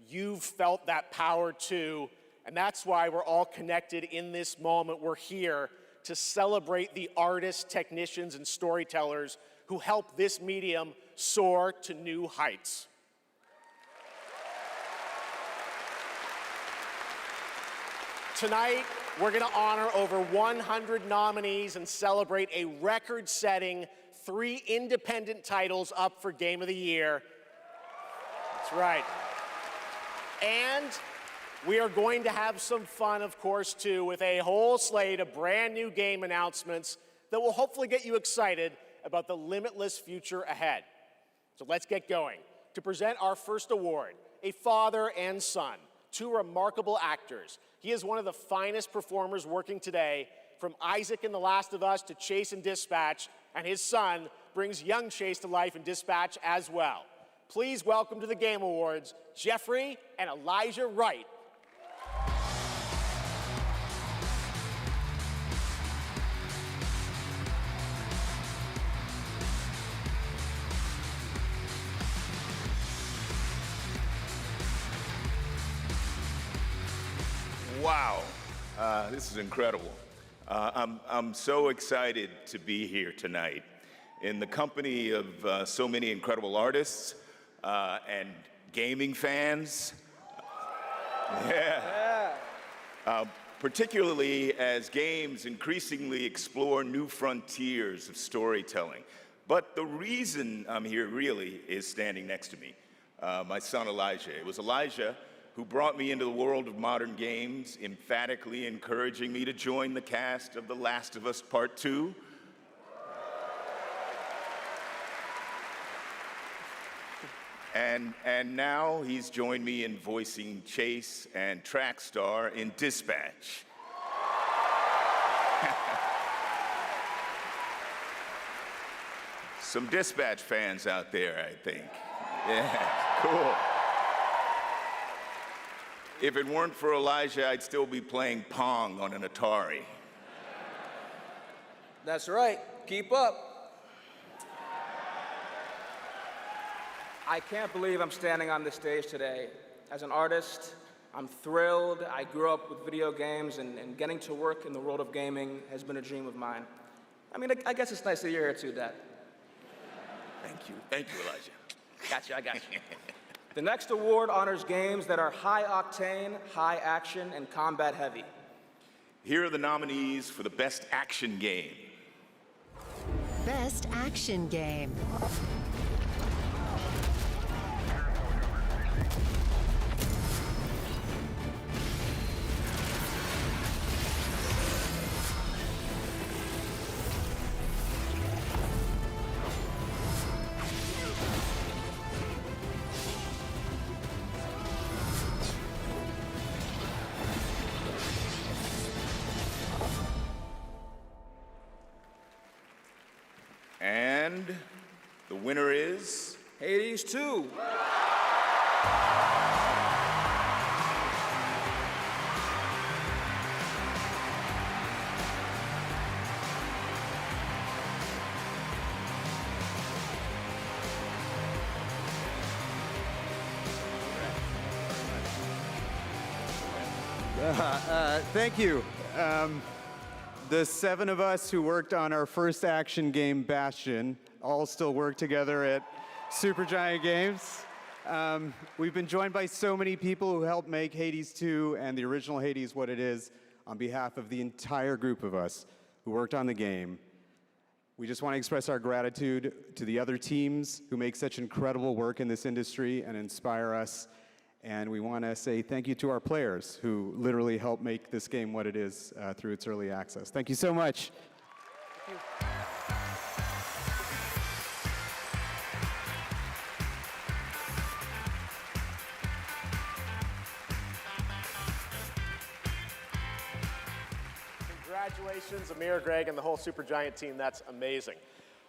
you've felt that power too, and that's why we're all connected in this moment. We're here to celebrate the artists, technicians, and storytellers who help this medium soar to new heights. Tonight, we're going to honor over 100 nominees and celebrate a record-setting 3 independent titles up for Game of the Year. That's right. And we are going to have some fun, of course, too, with a whole slate of brand new game announcements that will hopefully get you excited about the limitless future ahead. So let's get going. To present our first award, a father and son, 2 remarkable actors. He is one of the finest performers working today, from Isaac in The Last of Us to Chase in Dispatch, and his son, brings young Chase to life in Dispatch as well. Please welcome to the Game Awards, Jeffrey and Elijah Wright. Wow, this is incredible. I'm so excited to be here tonight in the company of so many incredible artists and gaming fans. Particularly as games increasingly explore new frontiers of storytelling. But the reason I'm here really is standing next to me, my son Elijah. It was Elijah who brought me into the world of modern games, emphatically encouraging me to join the cast of The Last of Us Part 2. And now he's joined me in voicing Chase and Trackstar in Dispatch. Some Dispatch fans out there, I think. Yeah, cool. If it weren't for Elijah, I'd still be playing Pong on an Atari. That's right. Keep up. I can't believe I'm standing on this stage today. As an artist, I'm thrilled. I grew up with video games, and getting to work in the world of gaming has been a dream of mine. I mean, I guess it's nice that you're here too, Dad. Thank you, Elijah. Gotcha, I got you. The next award honors games that are high octane, high action, and combat heavy. Here are the nominees for the Best Action Game. Best Action Game. And the winner is... Hades 2. Thank you. The 7 of us who worked on our first action game, Bastion, all still work together at Supergiant Games. We've been joined by so many people who helped make Hades 2 and the original Hades what it is on behalf of the entire group of us who worked on the game. We just want to express our gratitude to the other teams who make such incredible work in this industry and inspire us. And we want to say thank you to our players who literally helped make this game what it is through its early access. Thank you so much. Thank you. Congratulations, Amir, Greg, and the whole Supergiant team. That's amazing.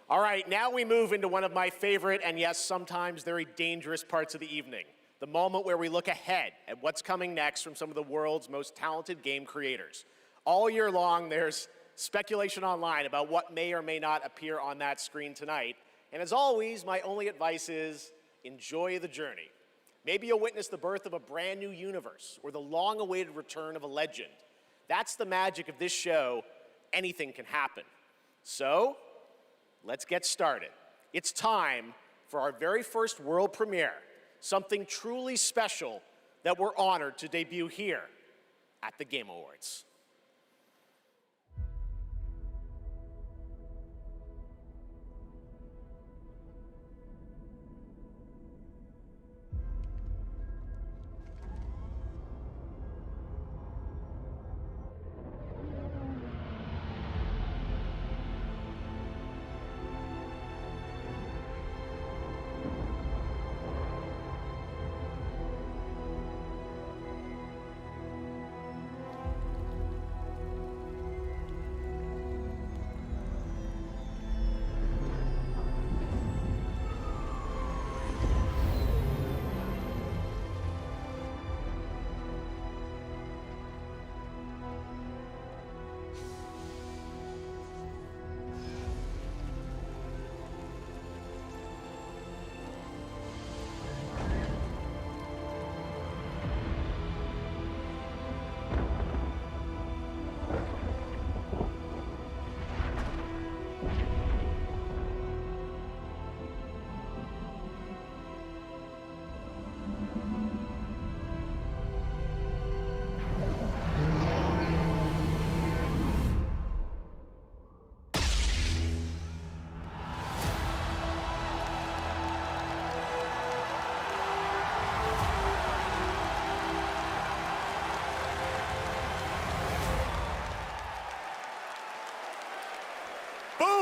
All right, now we move into one of my favorite and, yes, sometimes very dangerous parts of the evening. The moment where we look ahead at what's coming next from some of the world's most talented game creators. All year long, there's speculation online about what may or may not appear on that screen tonight. And as always, my only advice is enjoy the journey. Maybe you'll witness the birth of a brand new universe or the long-awaited return of a legend. That's the magic of this show. Anything can happen. So, let's get started. It's time for our very first world premiere. Something truly special that we're honored to debut here at the Game Awards.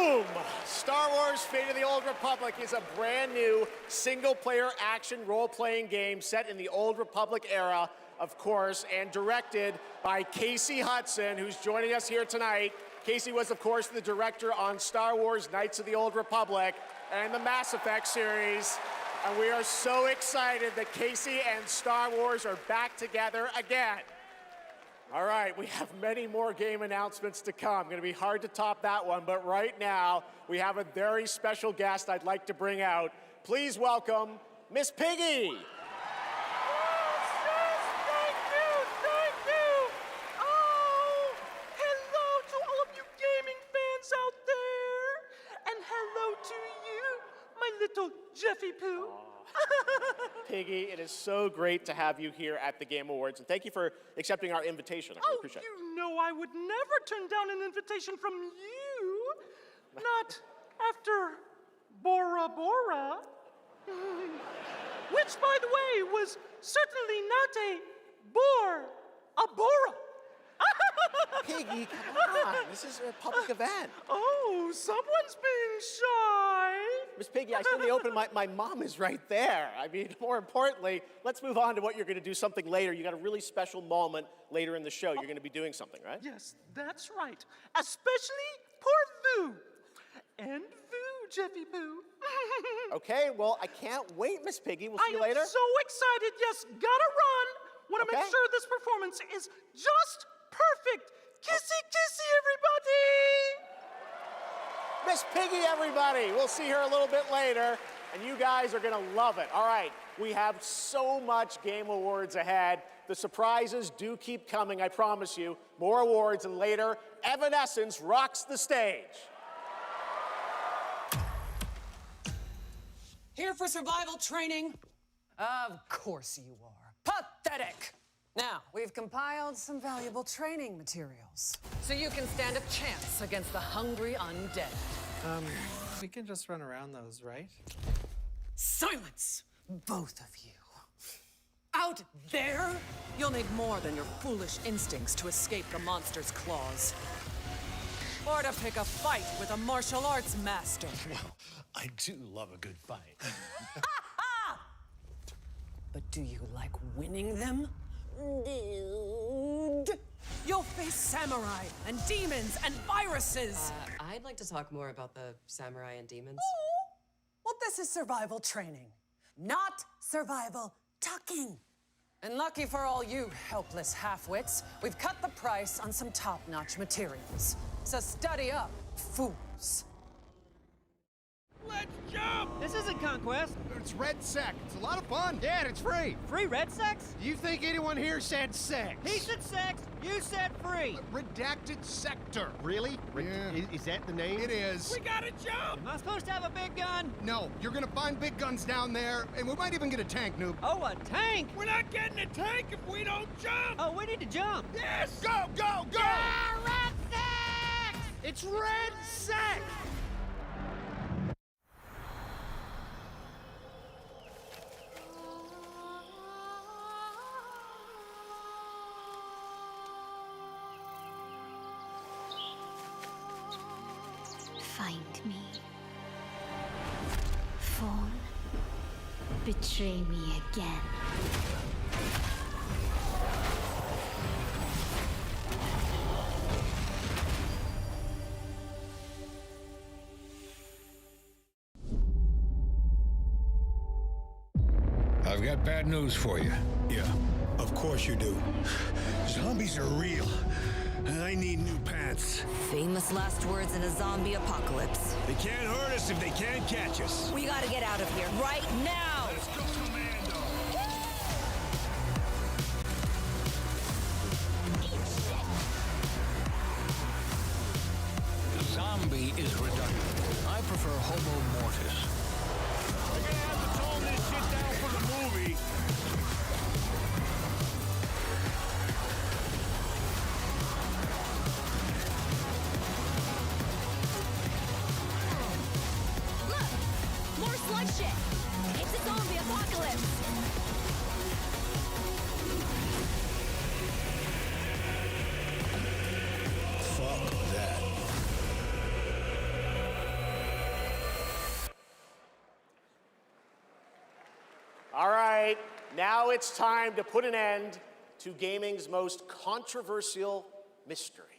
Boom! Star Wars Fate of the Old Republic is a brand new single-player action role-playing game set in the Old Republic era, of course, and directed by Casey Hudson, who's joining us here tonight. Casey was, of course, the director on Star Wars Knights of the Old Republic and the Mass Effect series. And we are so excited that Casey and Star Wars are back together again. All right, we have many more game announcements to come. Going to be hard to top that one, but right now we have a very special guest I'd like to bring out. Please welcome Miss Piggy. Thank you. Oh, hello to all of you gaming fans out there. And hello to you, my little Jeffy Poo. Piggy, it is so great to have you here at the Game Awards, and thank you for accepting our invitation. I really appreciate it. You know I would never turn down an invitation from you. Not after Bora Bora. Which, by the way, was certainly not a bore, a Bora. Piggy, come on. This is a public event. Oh, someone's being shy. Miss Piggy, I see in the open, my mom is right there. I mean, more importantly, let's move on to what you're going to do something later. You got a really special moment later in the show. You're going to be doing something, right? Yes, that's right. Especially poor Vu. And Vu, Jeffy Poo. Okay, well, I can't wait, Miss Piggy. We'll see you later. I am so excited. Yes, gotta run. Want to make sure this performance is just perfect. Kissy, kissy, everybody! Miss Piggy, everybody. We'll see her a little bit later, and you guys are going to love it. All right, we have so much Game Awards ahead. The surprises do keep coming, I promise you. More awards, and later, Evanescence rocks the stage. Here for survival training? Of course you are. Pathetic! Now, we've compiled some valuable training materials, so you can stand a chance against the hungry undead. We can just run around those, right? Silence, both of you. Out there, you'll need more than your foolish instincts to escape the monster's claws. Or to pick a fight with a martial arts master. Well, I do love a good fight. But do you like winning them? Dude. You'll face samurai and demons and viruses. I'd like to talk more about the samurai and demons. Oh, well, this is survival training, not survival talking. And lucky for all you helpless half-wits, we've cut the price on some top-notch materials. So study up, fools. Let's jump! This isn't Conquest. It's Red Sec. It's a lot of fun. Yeah, and it's free. Free Red Sex? Do you think anyone here said sex? He said sex. You said free. Redacted Sector. Really? Yeah. Is that the name? It is. We gotta jump! Am I supposed to have a big gun? No, you're gonna find big guns down there, and we might even get a tank, noob. Oh, a tank? We're not getting a tank if we don't jump! Oh, we need to jump. Yes! Go, go, go! Yeah, Red Sex! It's Red Sec! Find me. Phone. Betray me again. I've got bad news for you. Yeah, of course you do. Zombies are real. And I need new pants. Famous last words in a zombie apocalypse. They can't hurt us if they can't catch us. We gotta get out of here right now! Let's go, Commando! Zombie is redundant. I prefer Homo Mortis. We're gonna have to tone this shit down for the movie. More slug shit! It's a zombie apocalypse! Fuck that. All right, now it's time to put an end to gaming's most controversial mystery.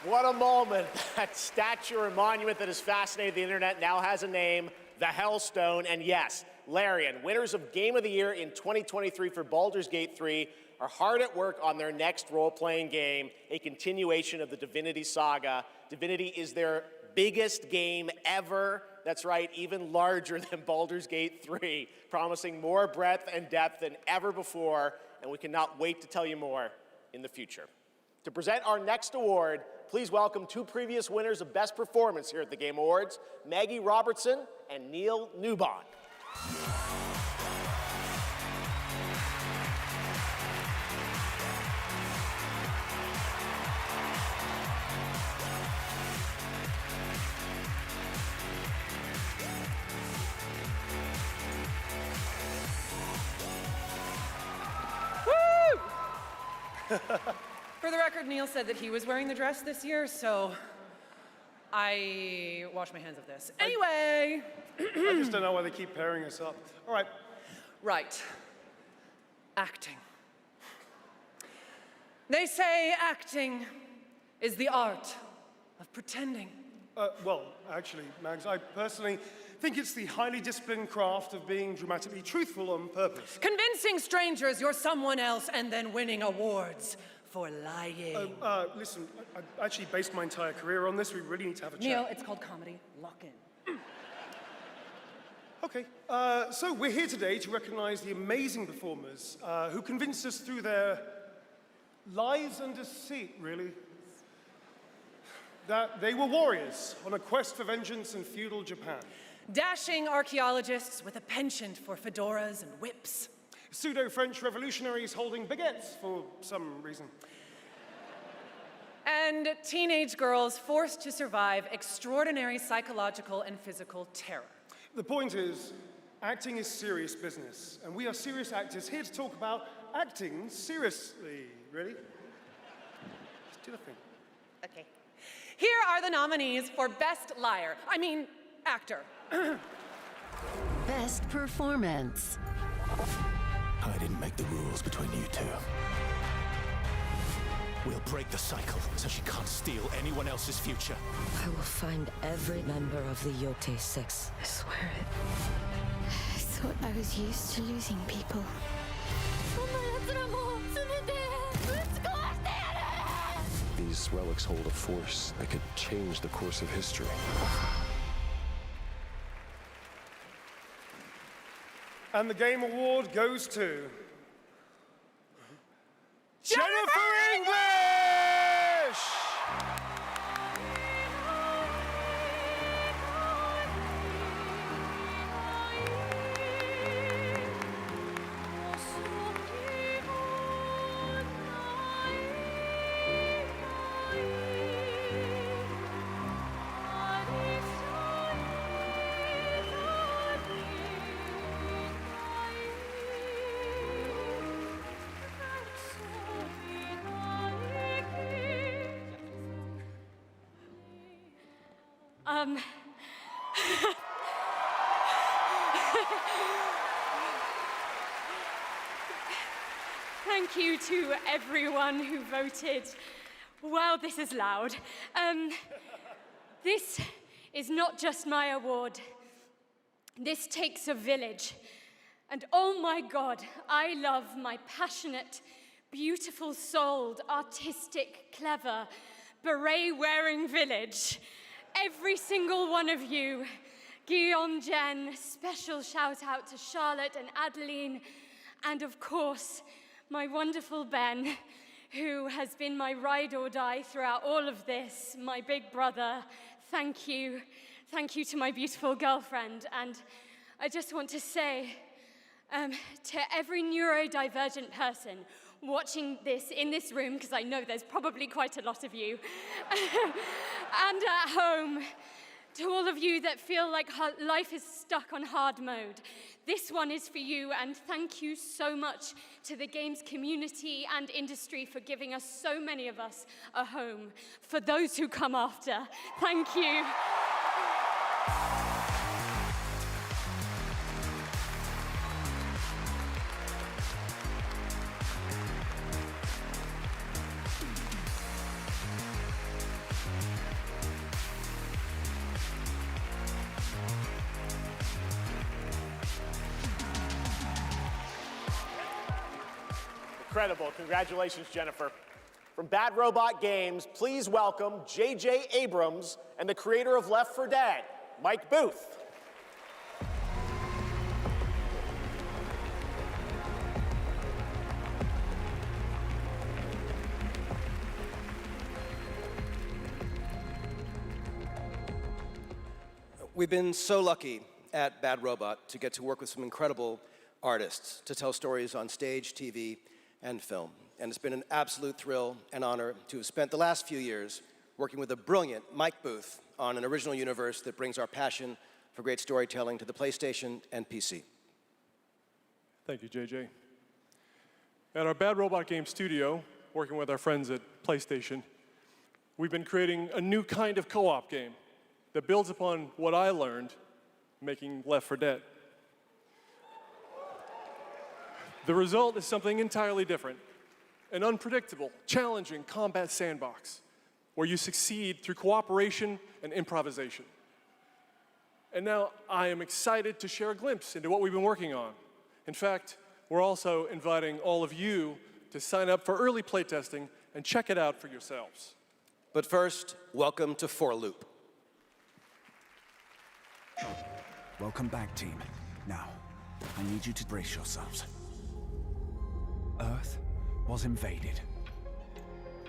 What a moment. That statue or monument that has fascinated the internet now has a name, the Hellstone. And yes, Larian, winners of Game of the Year in 2023 for Baldur's Gate 3, are hard at work on their next role-playing game, a continuation of the Divinity saga. Divinity is their biggest game ever. That's right, even larger than Baldur's Gate 3, promising more breadth and depth than ever before, and we cannot wait to tell you more in the future. To present our next award, please welcome two previous winners of Best Performance here at the Game Awards, Maggie Robertson and Neil Newbon. For the record, Neil said that he was wearing the dress this year, so I wash my hands of this. Anyway. I just don't know why they keep pairing us up. All right. Right. Acting. They say acting is the art of pretending. Well, actually, Mags, I personally think it's the highly disciplined craft of being dramatically truthful on purpose. Convincing strangers you're someone else and then winning awards for lying. Listen, I actually based my entire career on this. We really need to have a chat. Neil, it's called comedy. Lock in. Okay, so we're here today to recognize the amazing performers who convinced us through their lies and deceit, really, that they were warriors on a quest for vengeance in feudal Japan. Dashing archaeologists with a penchant for fedoras and whips. Pseudo-French revolutionaries holding baguettes for some reason. And teenage girls forced to survive extraordinary psychological and physical terror. The point is, acting is serious business, and we are serious actors here to talk about acting seriously, really. Just do the thing. Okay. Here are the nominees for Best Actor. Best Performance. I didn't make the rules between you two. We'll break the cycle so she can't steal anyone else's future. I will find every member of the Yote Six. I swear it. I thought I was used to losing people. These relics hold a force that could change the course of history. And the Game Award goes to Jennifer English! Thank you to everyone who voted. Wow, this is loud. This is not just my award. This takes a village. And oh my God, I love my passionate, beautiful-souled, artistic, clever, beret-wearing village. Every single one of you. Guillaume, Jen, special shout out to Charlotte and Adeline, and of course, my wonderful Ben, who has been my ride or die throughout all of this, my big brother. Thank you. Thank you to my beautiful girlfriend. And I just want to say to every neurodivergent person watching this in this room, because I know there's probably quite a lot of you, and at home, to all of you that feel like life is stuck on hard mode, this one is for you, and thank you so much to the games community and industry for giving us, so many of us, a home. For those who come after, thank you. Incredible. Congratulations, Jennifer. From Bad Robot Games, please welcome J.J. Abrams and the creator of Left 4 Dead, Mike Booth. We've been so lucky at Bad Robot to get to work with some incredible artists to tell stories on stage, TV, and film. And it's been an absolute thrill and honor to have spent the last few years working with the brilliant Mike Booth on an original universe that brings our passion for great storytelling to the PlayStation and PC. Thank you, JJ. At our Bad Robot Game studio, working with our friends at PlayStation, we've been creating a new kind of co-op game that builds upon what I learned making Left 4 Dead. The result is something entirely different, an unpredictable, challenging combat sandbox where you succeed through cooperation and improvisation. And now I am excited to share a glimpse into what we've been working on. In fact, we're also inviting all of you to sign up for early playtesting and check it out for yourselves. But first, welcome to 4 Loop. Welcome back, team. Now, I need you to brace yourselves. Earth was invaded.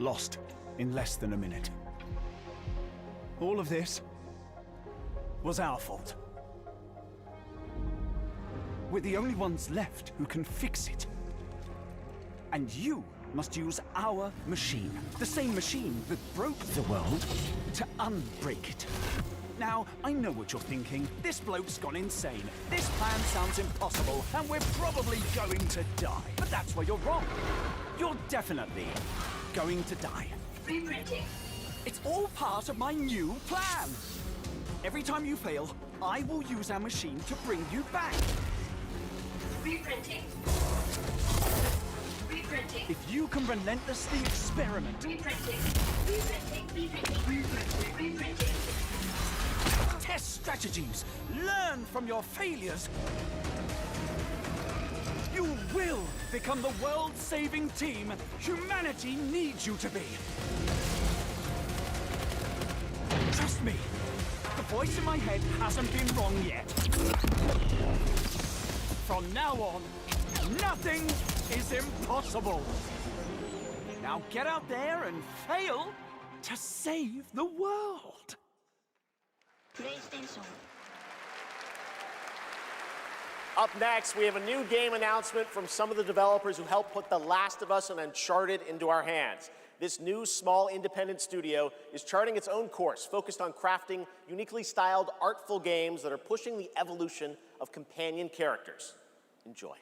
Lost in less than a minute. All of this was our fault. We're the only ones left who can fix it. And you must use our machine, the same machine that broke the world, to unbreak it. Now, I know what you're thinking. This bloke's gone insane. This plan sounds impossible, and we're probably going to die. But that's where you're wrong. You're definitely going to die. Reprinting. It's all part of my new plan. Every time you fail, I will use our machine to bring you back. Reprinting. Reprinting. If you can relentlessly experiment. Reprinting. Reprinting. Reprinting. Reprinting. Reprinting. Test strategies. Learn from your failures. You will become the world-saving team humanity needs you to be. Trust me, the voice in my head hasn't been wrong yet. From now on, nothing is impossible. Now get out there and fail to save the world. PlayStation. Up next, we have a new game announcement from some of the developers who helped put The Last of Us and Uncharted into our hands. This new, small, independent studio is charting its own course, focused on crafting uniquely styled, artful games that are pushing the evolution of companion characters. Enjoy.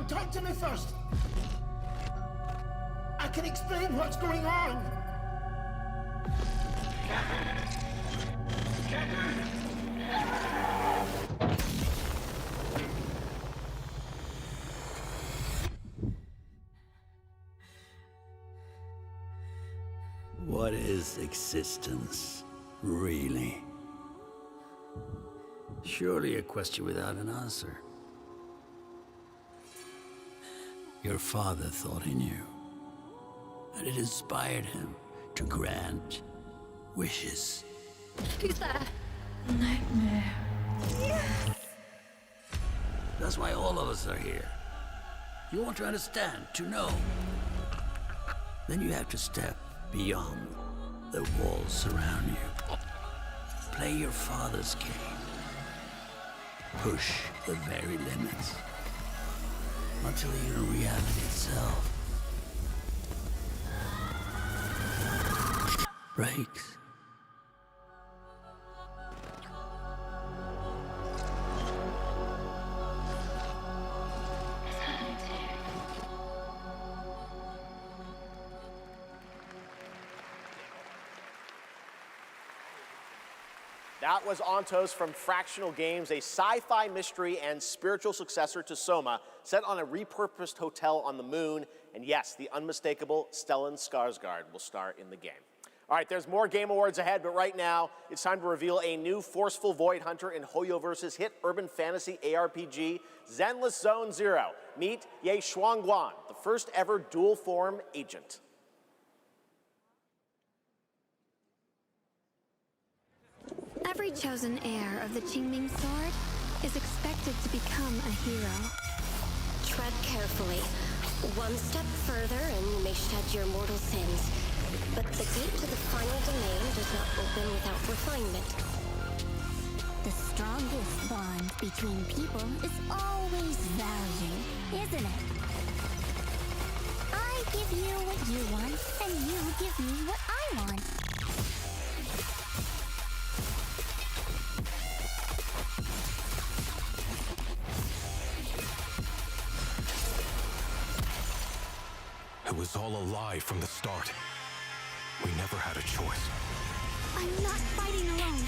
on, talk to me first. I can explain what's going on. What is existence, really? Surely a question without an answer. Your father thought he knew, and it inspired him to grant wishes. Who's there? Nightmare. Yes! That's why all of us are here. You want to understand, to know. Then you have to step beyond the walls surround you. Play your father's game. Push the very limits. Until even reality itself breaks. That was Ontos from Fractional Games, a sci-fi mystery and spiritual successor to Soma, set on a repurposed hotel on the moon. And yes, the unmistakable Stellan Skarsgård will star in the game. All right, there's more Game Awards ahead, but right now, it's time to reveal a new forceful Void Hunter in Hoyoverse's hit urban fantasy ARPG, Zenless Zone Zero. Meet Ye Shuangguan, the first ever dual-form agent. Every chosen heir of the Qingming sword is expected to become a hero. Tread carefully. One step further and you may shed your mortal sins. But the gate to the final domain does not open without refinement. The strongest bond between people is always value, isn't it? I give you what you want, and you give me what I want. It was all a lie from the start. We never had a choice. I'm not fighting alone.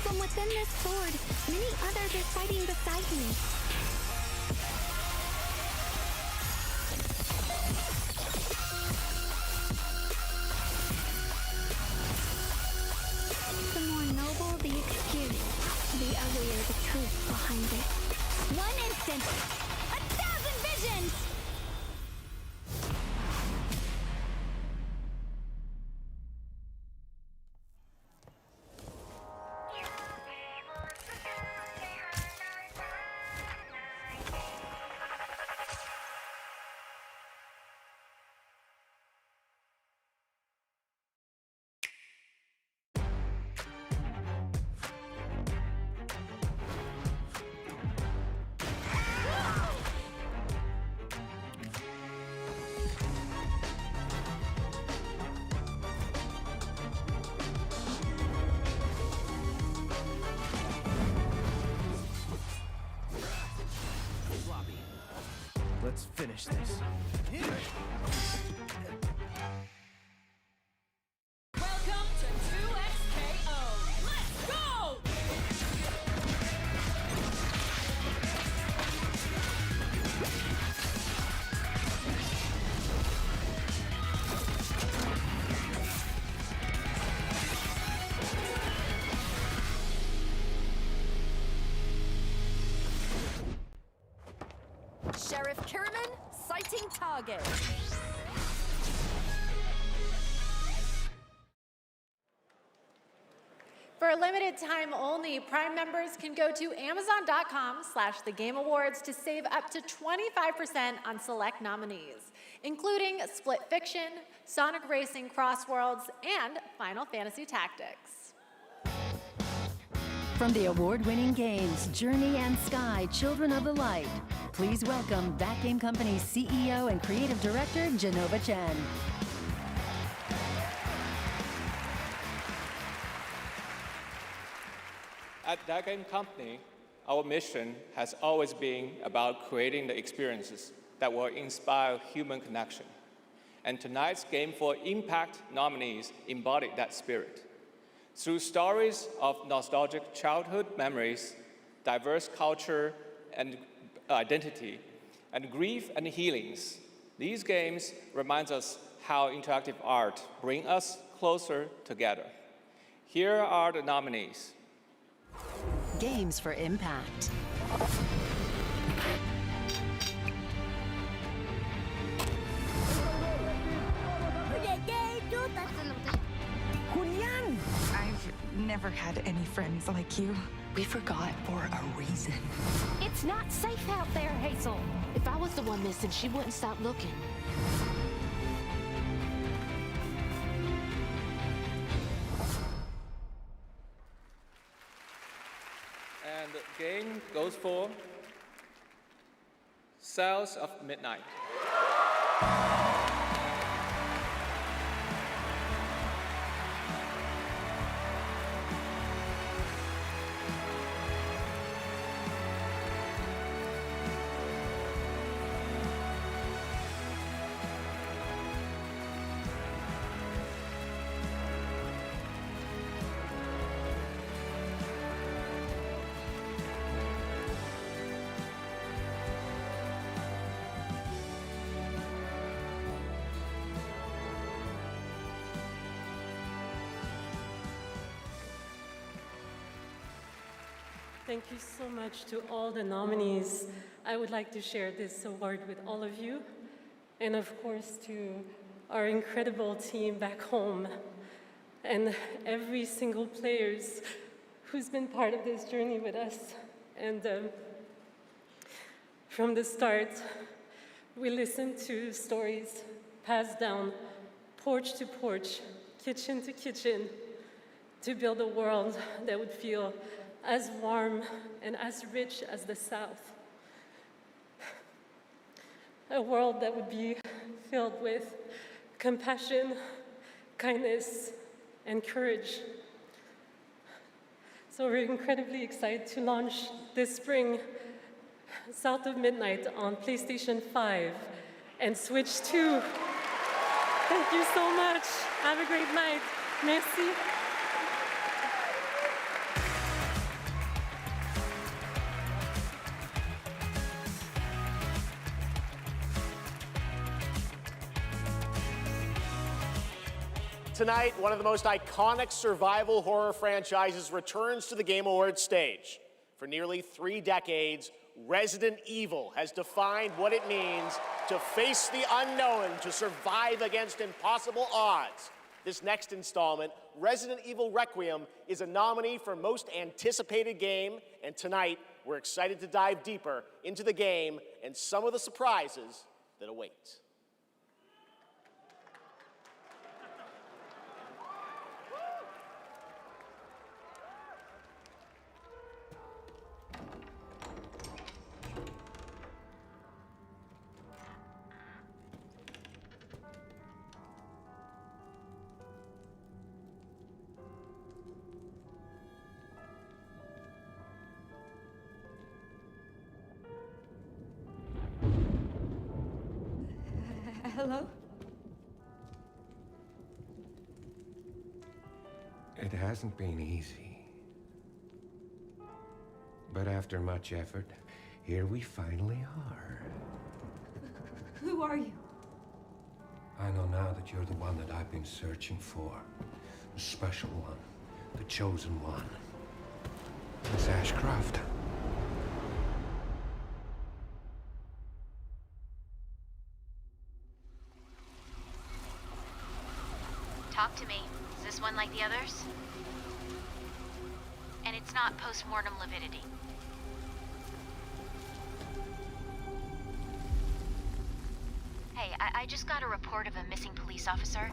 From within this sword, many others are fighting beside me. The more noble the excuse, the uglier the truth behind it. One instant, 1,000 visions! Let's finish this. Welcome to 2XKO. Let's go! Sheriff Kiriman, sighting target. For a limited time only, Prime members can go to Amazon.com/thegameawards to save up to 25% on select nominees, including Split Fiction, Sonic Racing Crossworlds, and Final Fantasy Tactics. From the award-winning games Journey and Sky, Children of the Light, please welcome That Game Company's CEO and Creative Director, Genova Chen. At That Game Company, our mission has always been about creating the experiences that will inspire human connection. And tonight's Game for Impact nominees embody that spirit. Through stories of nostalgic childhood memories, diverse culture and identity, and grief and healings, these games remind us how interactive art brings us closer together. Here are the nominees. Games for Impact. I've never had any friends like you. We forgot for a reason. It's not safe out there, Hazel. If I was the one missing, she wouldn't stop looking. And the game goes for Cells of Midnight. Thank you so much to all the nominees. I would like to share this award with all of you, and of course to our incredible team back home, and every single player who's been part of this journey with us. And from the start, we listened to stories passed down porch to porch, kitchen to kitchen, to build a world that would feel as warm and as rich as the South. A world that would be filled with compassion, kindness, and courage. So we're incredibly excited to launch this spring South of Midnight on PlayStation 5 and Switch 2. Thank you so much. Have a great night. Merci. Tonight, one of the most iconic survival horror franchises returns to the Game Awards stage. For nearly 3 decades, Resident Evil has defined what it means to face the unknown, to survive against impossible odds. This next installment, Resident Evil Requiem, is a nominee for Most Anticipated Game, and tonight, we're excited to dive deeper into the game and some of the surprises that await. Hello? It hasn't been easy. But after much effort, here we finally are. Who are you? I know now that you're the one that I've been searching for. The special one. The chosen one. Miss Ashcroft. Talk to me. Is this one like the others? And it's not post-mortem lividity. Hey, I just got a report of a missing police officer.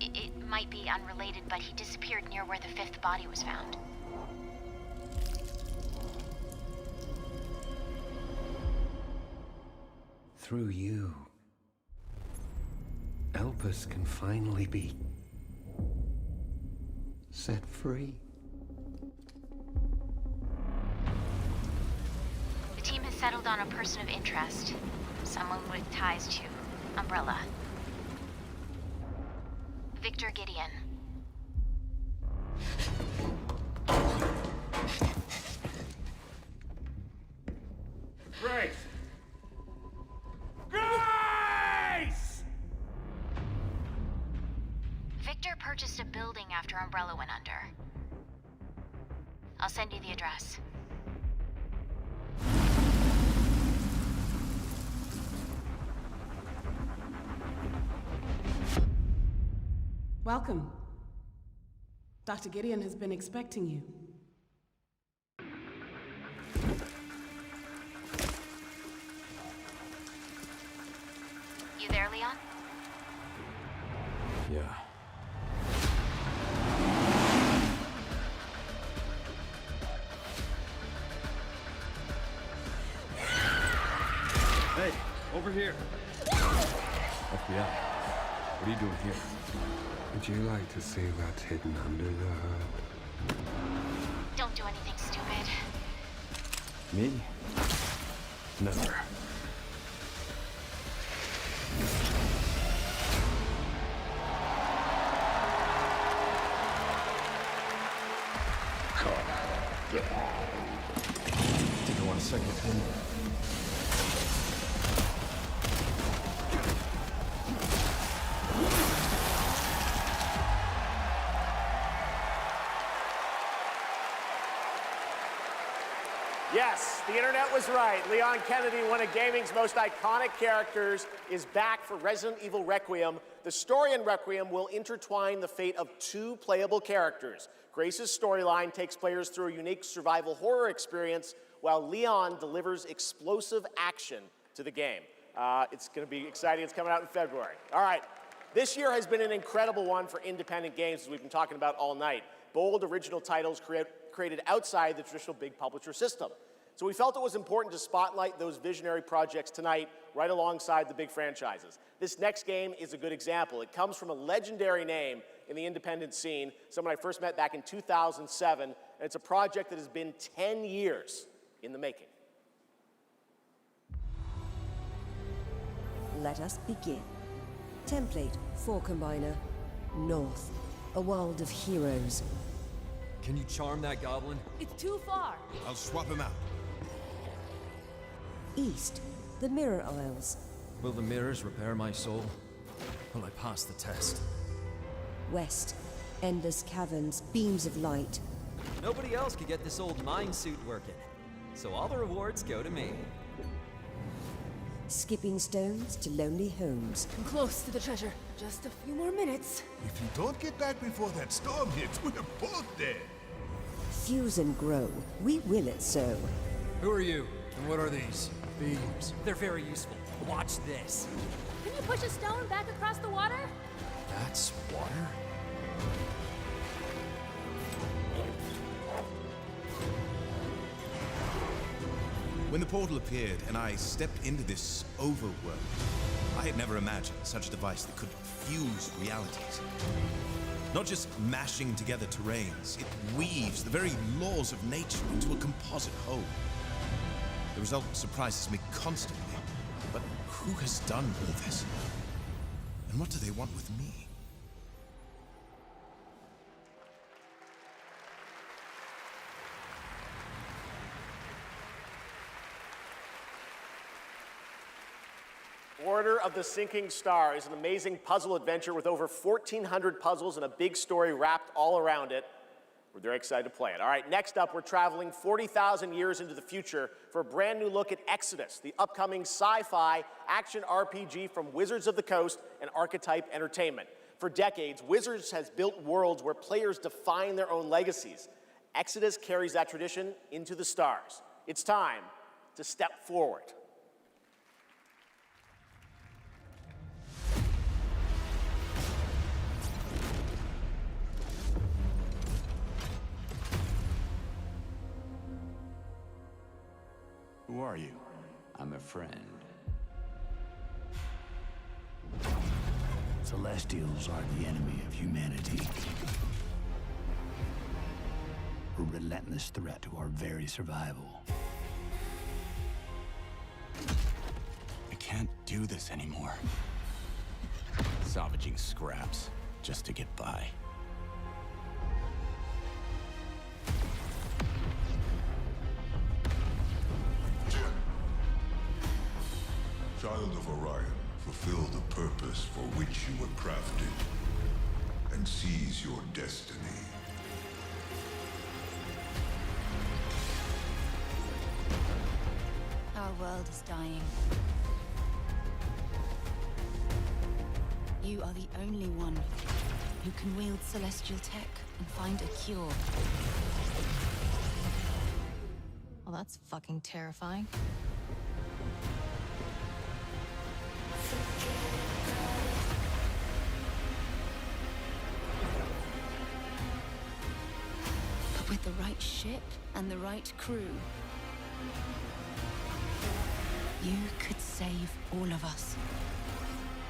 It might be unrelated, but he disappeared near where the 5th body was found. Through you, Elpis can finally be set free. settled on a person of interest. Someone with ties to Umbrella. Victor Gideon. Grace! Grace! Victor purchased a building after Umbrella went under. I'll send you the address. Welcome. Dr. Gideon has been expecting you. You there, Leon? Yeah. Hey, over here. FBI. What are you doing here? Would you like to see what's hidden under the hood? Don't do anything stupid. Me? Never. Think I want a second opinion. Yes, the internet was right. Leon Kennedy, one of gaming's most iconic characters, is back for Resident Evil Requiem. The story in Requiem will intertwine the fate of two playable characters. Grace's storyline takes players through a unique survival horror experience, while Leon delivers explosive action to the game. It's going to be exciting. It's coming out in February. All right. This year has been an incredible one for independent games, as we've been talking about all night. Bold, original titles created outside the traditional big publisher system. So we felt it was important to spotlight those visionary projects tonight, right alongside the big franchises. This next game is a good example. It comes from a legendary name in the independent scene, someone I first met back in 2007, and it's a project that has been 10 years in the making. Let us begin. Template for Combiner. North, a world of heroes. Can you charm that goblin? It's too far. I'll swap him out. East, the Mirror Isles. Will the mirrors repair my soul? Will I pass the test? West, endless caverns, beams of light. Nobody else could get this old mine suit working, so all the rewards go to me. Skipping stones to lonely homes. I'm close to the treasure. Just a few more minutes. If you don't get back before that storm hits, we're both dead. Fuse and grow. We will it so. Who are you? And what are these? Beams. They're very useful. Watch this. Can you push a stone back across the water? That's water? When the portal appeared and I stepped into this overworld, I had never imagined such a device that could fuse realities. Not just mashing together terrains, it weaves the very laws of nature into a composite whole. The result surprises me constantly, but who has done all this? And what do they want with me? Order of the Sinking Star is an amazing puzzle adventure with over 1,400 puzzles and a big story wrapped all around it. We're very excited to play it. All right, next up, we're traveling 40,000 years into the future for a brand new look at Exodus, the upcoming sci-fi action RPG from Wizards of the Coast and Archetype Entertainment. For decades, Wizards has built worlds where players define their own legacies. Exodus carries that tradition into the stars. It's time to step forward. Who are you? I'm a friend. Celestials are the enemy of humanity. A relentless threat to our very survival. can't do this anymore. Salvaging scraps just to get by. Child of Orion, fulfill the purpose for which you were crafted, and seize your destiny. Our world is dying. You are the only one who can wield celestial tech and find a cure. Well, that's fucking terrifying. But with the right ship and the right crew, you could save all of us.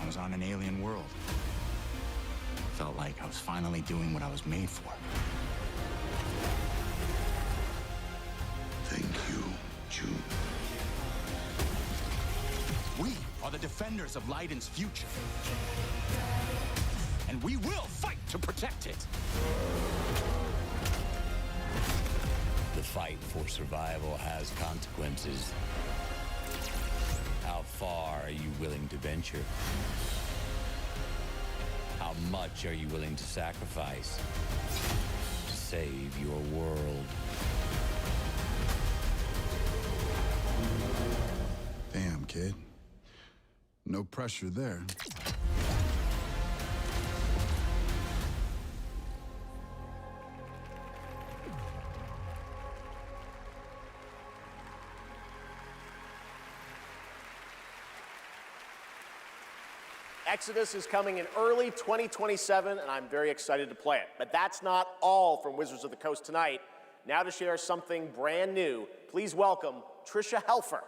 I was on an alien world. Felt like I was finally doing what I was made for. Thank you, June. We are the defenders of Leiden's future. And we will fight to protect it. The fight for survival has consequences. How far are you willing to venture? How much are you willing to sacrifice to save your world? Damn, kid. No pressure there. Exodus is coming in early 2027, and I'm very excited to play it. But that's not all from Wizards of the Coast tonight. Now to share something brand new, please welcome Trisha Helfer.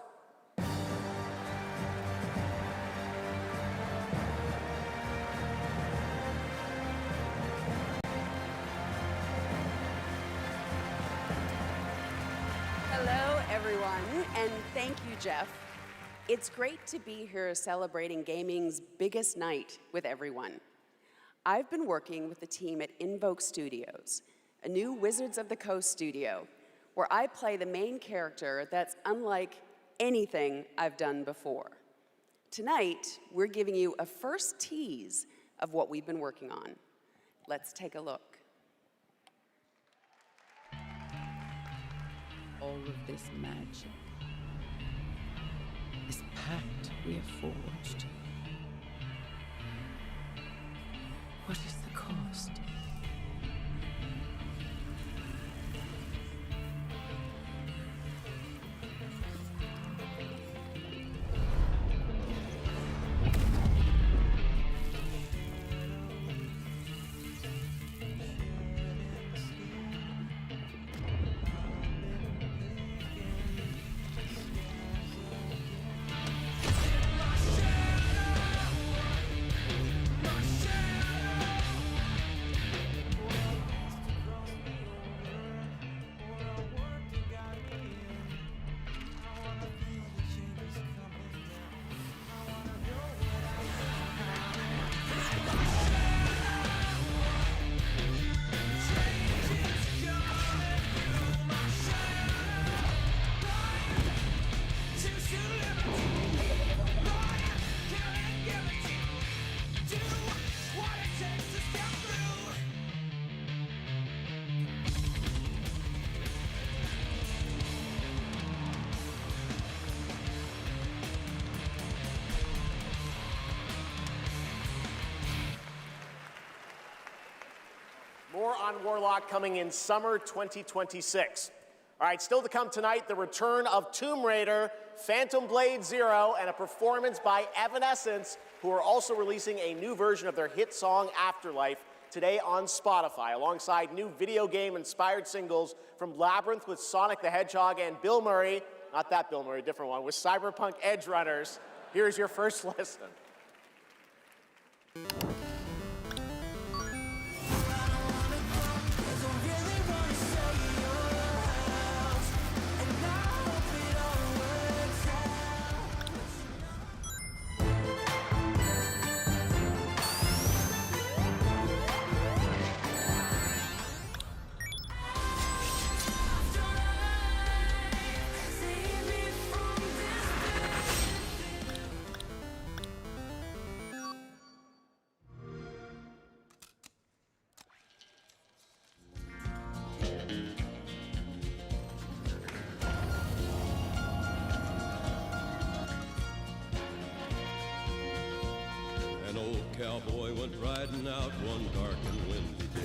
Hello, everyone, and thank you, Geoff. It's great to be here celebrating gaming's biggest night with everyone. I've been working with the team at Invoke Studios, a new Wizards of the Coast studio, where I play the main character that's unlike anything I've done before. Tonight, we're giving you a first tease of what we've been working on. Let's take a look. All of this magic, this pact we have forged. What is the cost? More on Warlock coming in summer 2026. All right, still to come tonight, the return of Tomb Raider, Phantom Blade Zero, and a performance by Evanescence, who are also releasing a new version of their hit song Afterlife today on Spotify, alongside new video game-inspired singles from Labyrinth with Sonic the Hedgehog and Bill Murray, not that Bill Murray, different one, with Cyberpunk Edge Runners. Here's your first listen. cowboy went riding out one dark and windy day.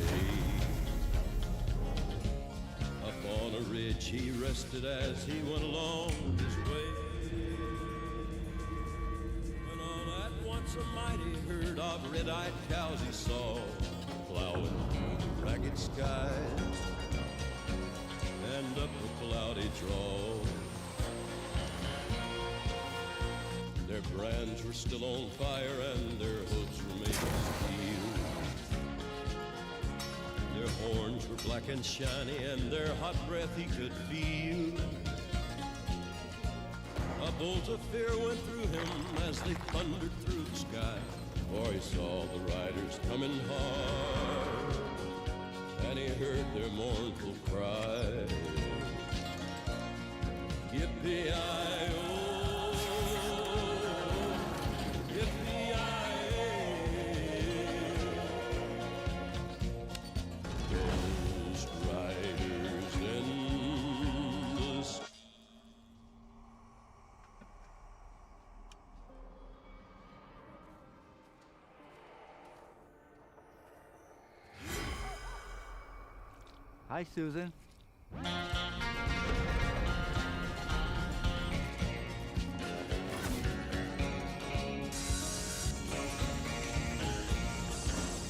Up on a ridge he rested as he went along his way. When all at once a mighty herd of red-eyed cows he saw plowing through the ragged skies and up a cloudy draw. Their brands were still on fire and their hooves were made of steel. Their horns were black and shiny and their hot breath he could feel. A bolt of fear went through him as they thundered through the sky, for he saw the riders coming hard and he heard their mournful cry. Yippee-i-oh, those riders in the sky. Hi, Susan.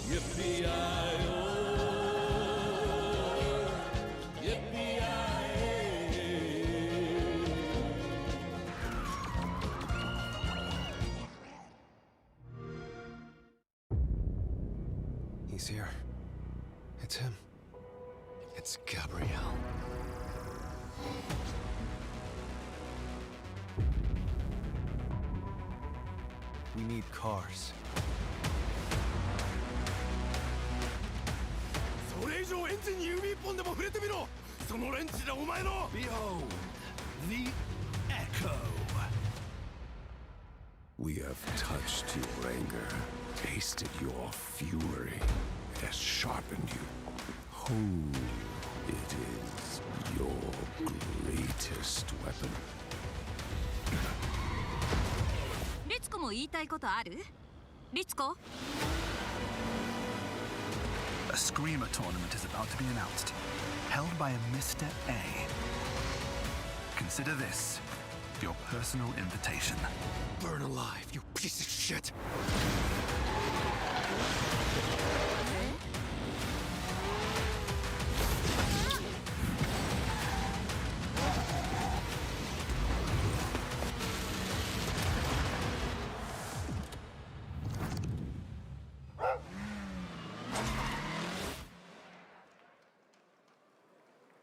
Yippee-i-oh, yippee-i-oh. He's here. It's him. It's Gabrielle. We need cars. Behold, the echo. We have touched your anger, tasted your fury, has sharpened you, honed you. It is your greatest weapon. リツコも言いたいことある？リツコ？ A Screamer tournament is about to be announced, held by a Mr. A. Consider this your personal invitation. Burn alive, you piece of shit!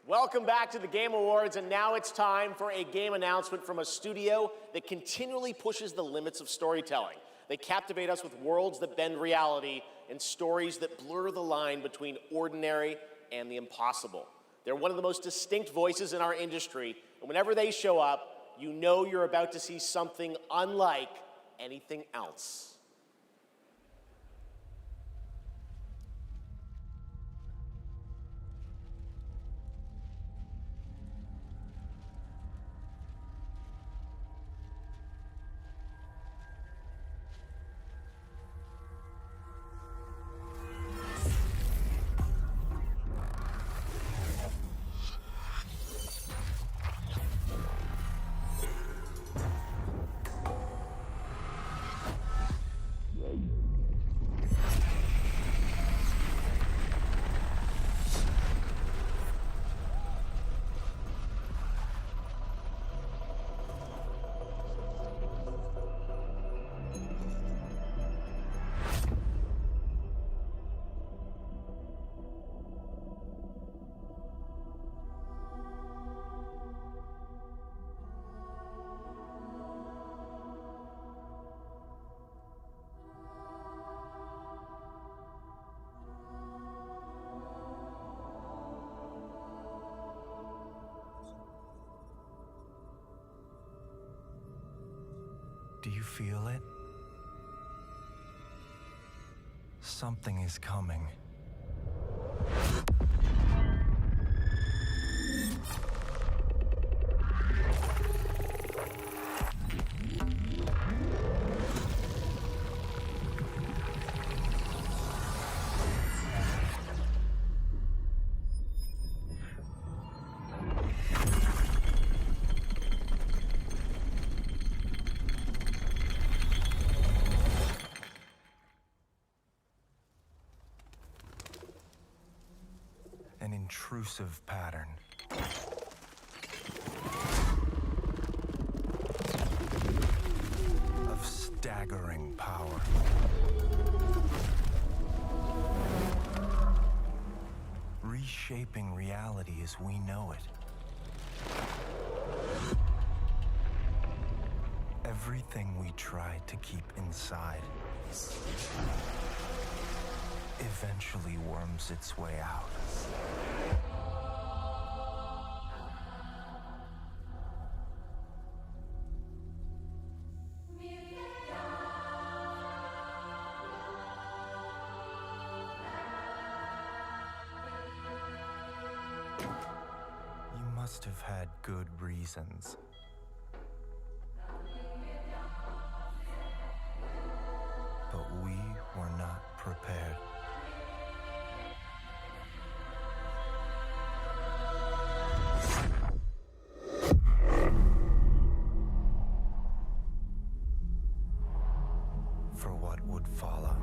Welcome back to the Game Awards, and now it's time for a game announcement from a studio that continually pushes the limits of storytelling. They captivate us with worlds that bend reality and stories that blur the line between ordinary and the impossible. They're one of the most distinct voices in our industry, and whenever they show up, you know you're about to see something unlike anything else. Do you feel it? Something is coming. an intrusive pattern. Of staggering power. Reshaping reality as we know it. Everything we tried to keep inside eventually worms its way out. You must have had good reasons. But we were not prepared. For what would follow.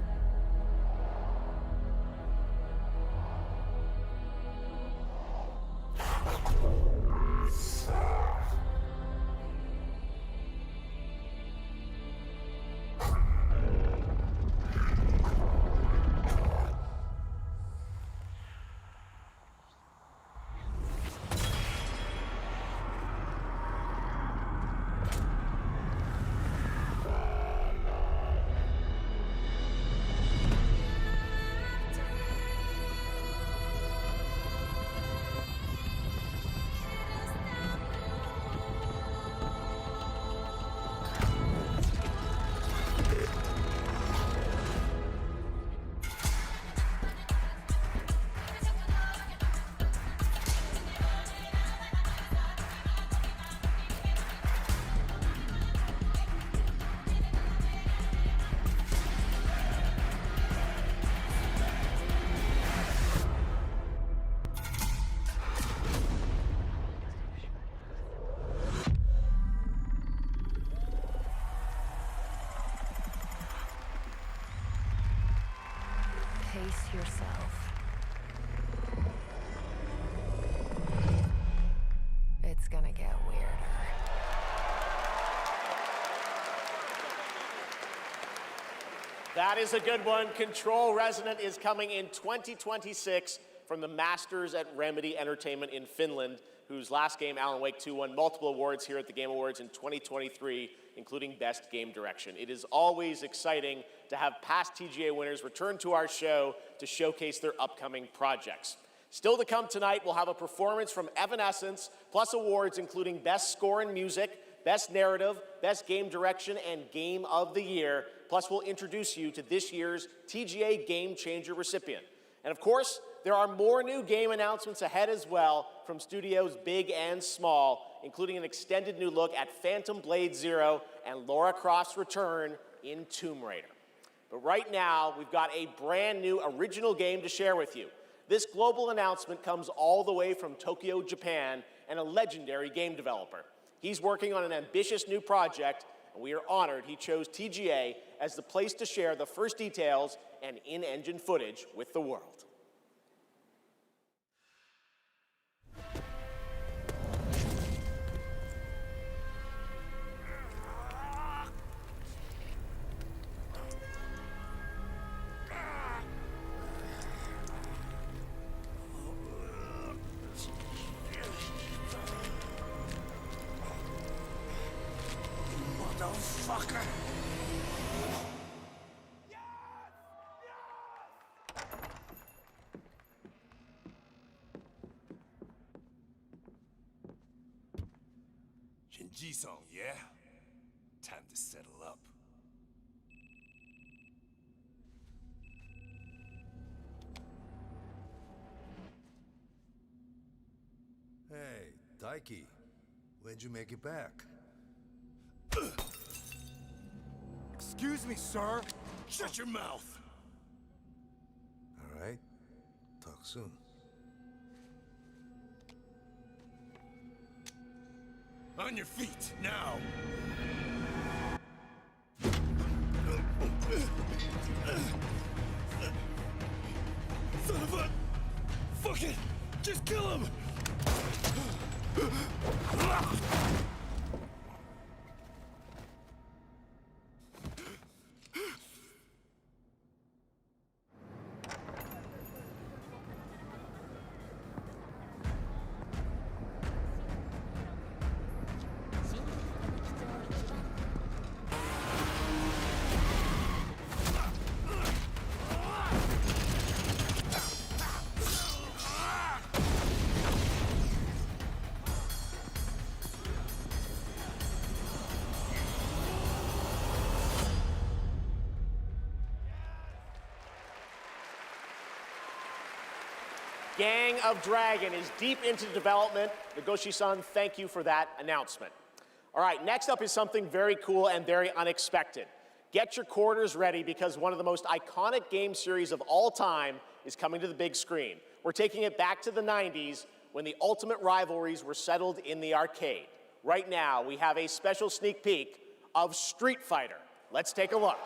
Pace yourself. It's gonna get weirder. That is a good one. Control Resonant is coming in 2026 from the masters at Remedy Entertainment in Finland, whose last game, Alan Wake 2, won multiple awards here at the Game Awards in 2023, including Best Game Direction. It is always exciting to have past TGA winners return to our show to showcase their upcoming projects. Still to come tonight, we'll have a performance from Evanescence, plus awards including Best Score in Music, Best Narrative, Best Game Direction, and Game of the Year. Plus, we'll introduce you to this year's TGA Game Changer recipient. And of course, there are more new game announcements ahead as well from studios big and small, including an extended new look at Phantom Blade Zero and Lara Croft's return in Tomb Raider. But right now, we've got a brand new original game to share with you. This global announcement comes all the way from Tokyo, Japan, and a legendary game developer. He's working on an ambitious new project, and we are honored he chose TGA as the place to share the first details and in-engine footage with the world. Motherfucker! Shinji-san, yeah? Time to settle up. Hey, Daiki. When'd you make it back? Excuse me, sir. Shut your mouth. All right. Talk soon. On your feet, now. Son of a fucking Just kill him! Gang of Dragon is deep into development. Nagoshi-san, thank you for that announcement. All right, next up is something very cool and very unexpected. Get your quarters ready because one of the most iconic game series of all time is coming to the big screen. We're taking it back to the 90s when the ultimate rivalries were settled in the arcade. Right now, we have a special sneak peek of Street Fighter. Let's take a look.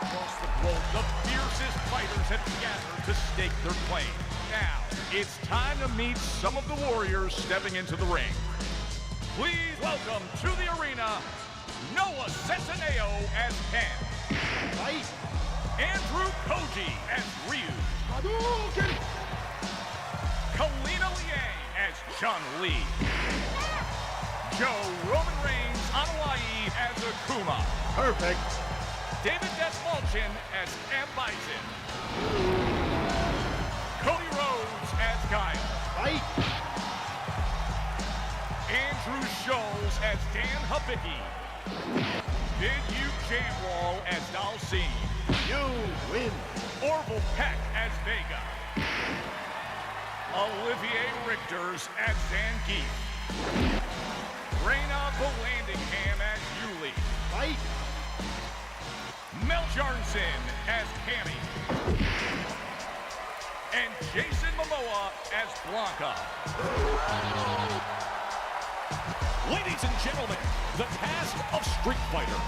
Across the globe, the fiercest fighters have gathered to stake their claim. Now, it's time to meet some of the warriors stepping into the ring. Please welcome to the arena, Noah Centineo as Ken. Fight. Andrew Koji as Ryu. Hadouken! Kalina Liang as Chun-Li. Joe Roman Reigns Anoa'i as Akuma. Perfect. David Desmalchin as M. Bison. Cody Rhodes as Guile. Fight. Andrew Scholes as Dan Habicki. Bid-Yu Jamwal as Dalcine. You win. Orville Peck as Vega. Olivier Richters as Zangief. Reyna Vallandigham as Yuli. Fight. Mel Jarnson as Cammy. And Jason Momoa as Blanca. Ladies and gentlemen, the cast of Street Fighter.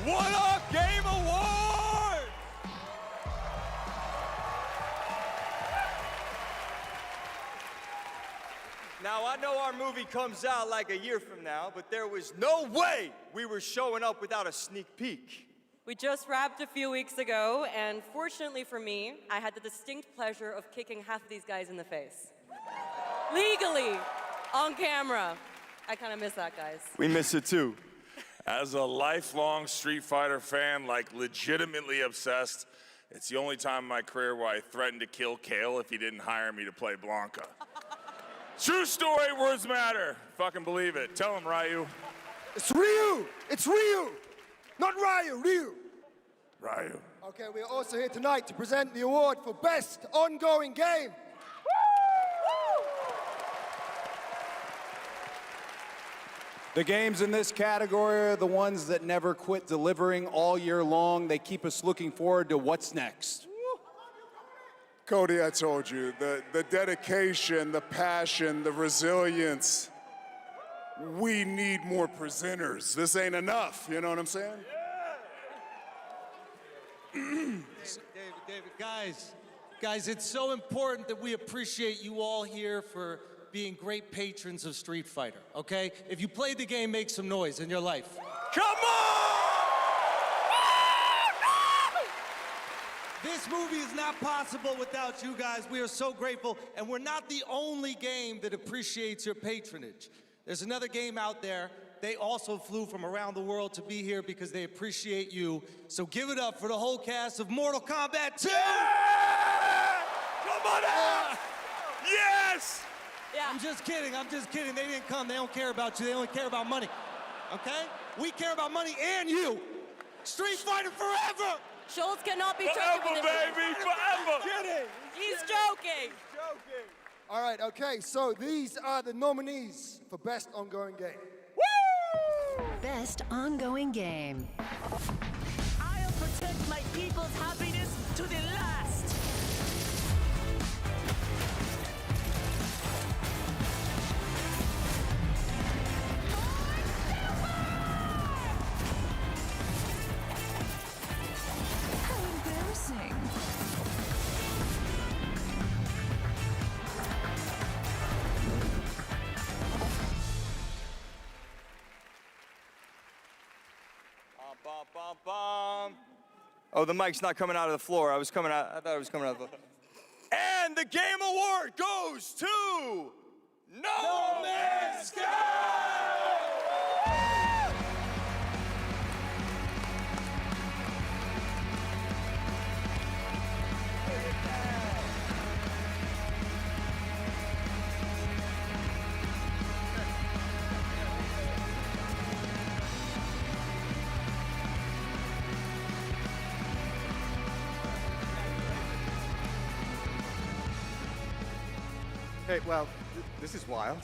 What a Game Award! Now, I know our movie comes out like a year from now, but there was no way we were showing up without a sneak peek. We just wrapped a few weeks ago, and fortunately for me, I had the distinct pleasure of kicking half of these guys in the face. Legally, on camera. I kind of miss that, guys. We miss it too. As a lifelong Street Fighter fan, like legitimately obsessed, it's the only time in my career where I threatened to kill Kale if he didn't hire me to play Blanca. True story, words matter. Fucking believe it. Tell him, Ryu. It's Ryu! It's Ryu! Not Ryu, Ryu! Ryu. Okay, we're also here tonight to present the award for Best Ongoing Game. The games in this category are the ones that never quit delivering all year long. They keep us looking forward to what's next. Cody, I told you, the dedication, the passion, the resilience. We need more presenters. This ain't enough, you know what I'm saying? David, guys, it's so important that we appreciate you all here for being great patrons of Street Fighter, okay? If you played the game, make some noise in your life. Come on! This movie is not possible without you guys. We are so grateful, and we're not the only game that appreciates your patronage. There's another game out there. They also flew from around the world to be here because they appreciate you. So give it up for the whole cast of Mortal Kombat 2! Yeah! Come on out! Yes! Yeah. I'm just kidding. They didn't come. They don't care about you. They only care about money. Okay? We care about money and you. Street Fighter forever! Schultz cannot be forever, trusted. baby, forever! Kidding. He's joking. All right, okay, so these are the nominees for Best Ongoing Game. Best ongoing game. I'll protect my people's happiness to the last. How embarrassing. Bum, bum, bum. Oh, the mic's not coming out of the floor. I thought it was coming out of the floor. And the Game Award goes to No Man's Sky! Hey, well, this is wild.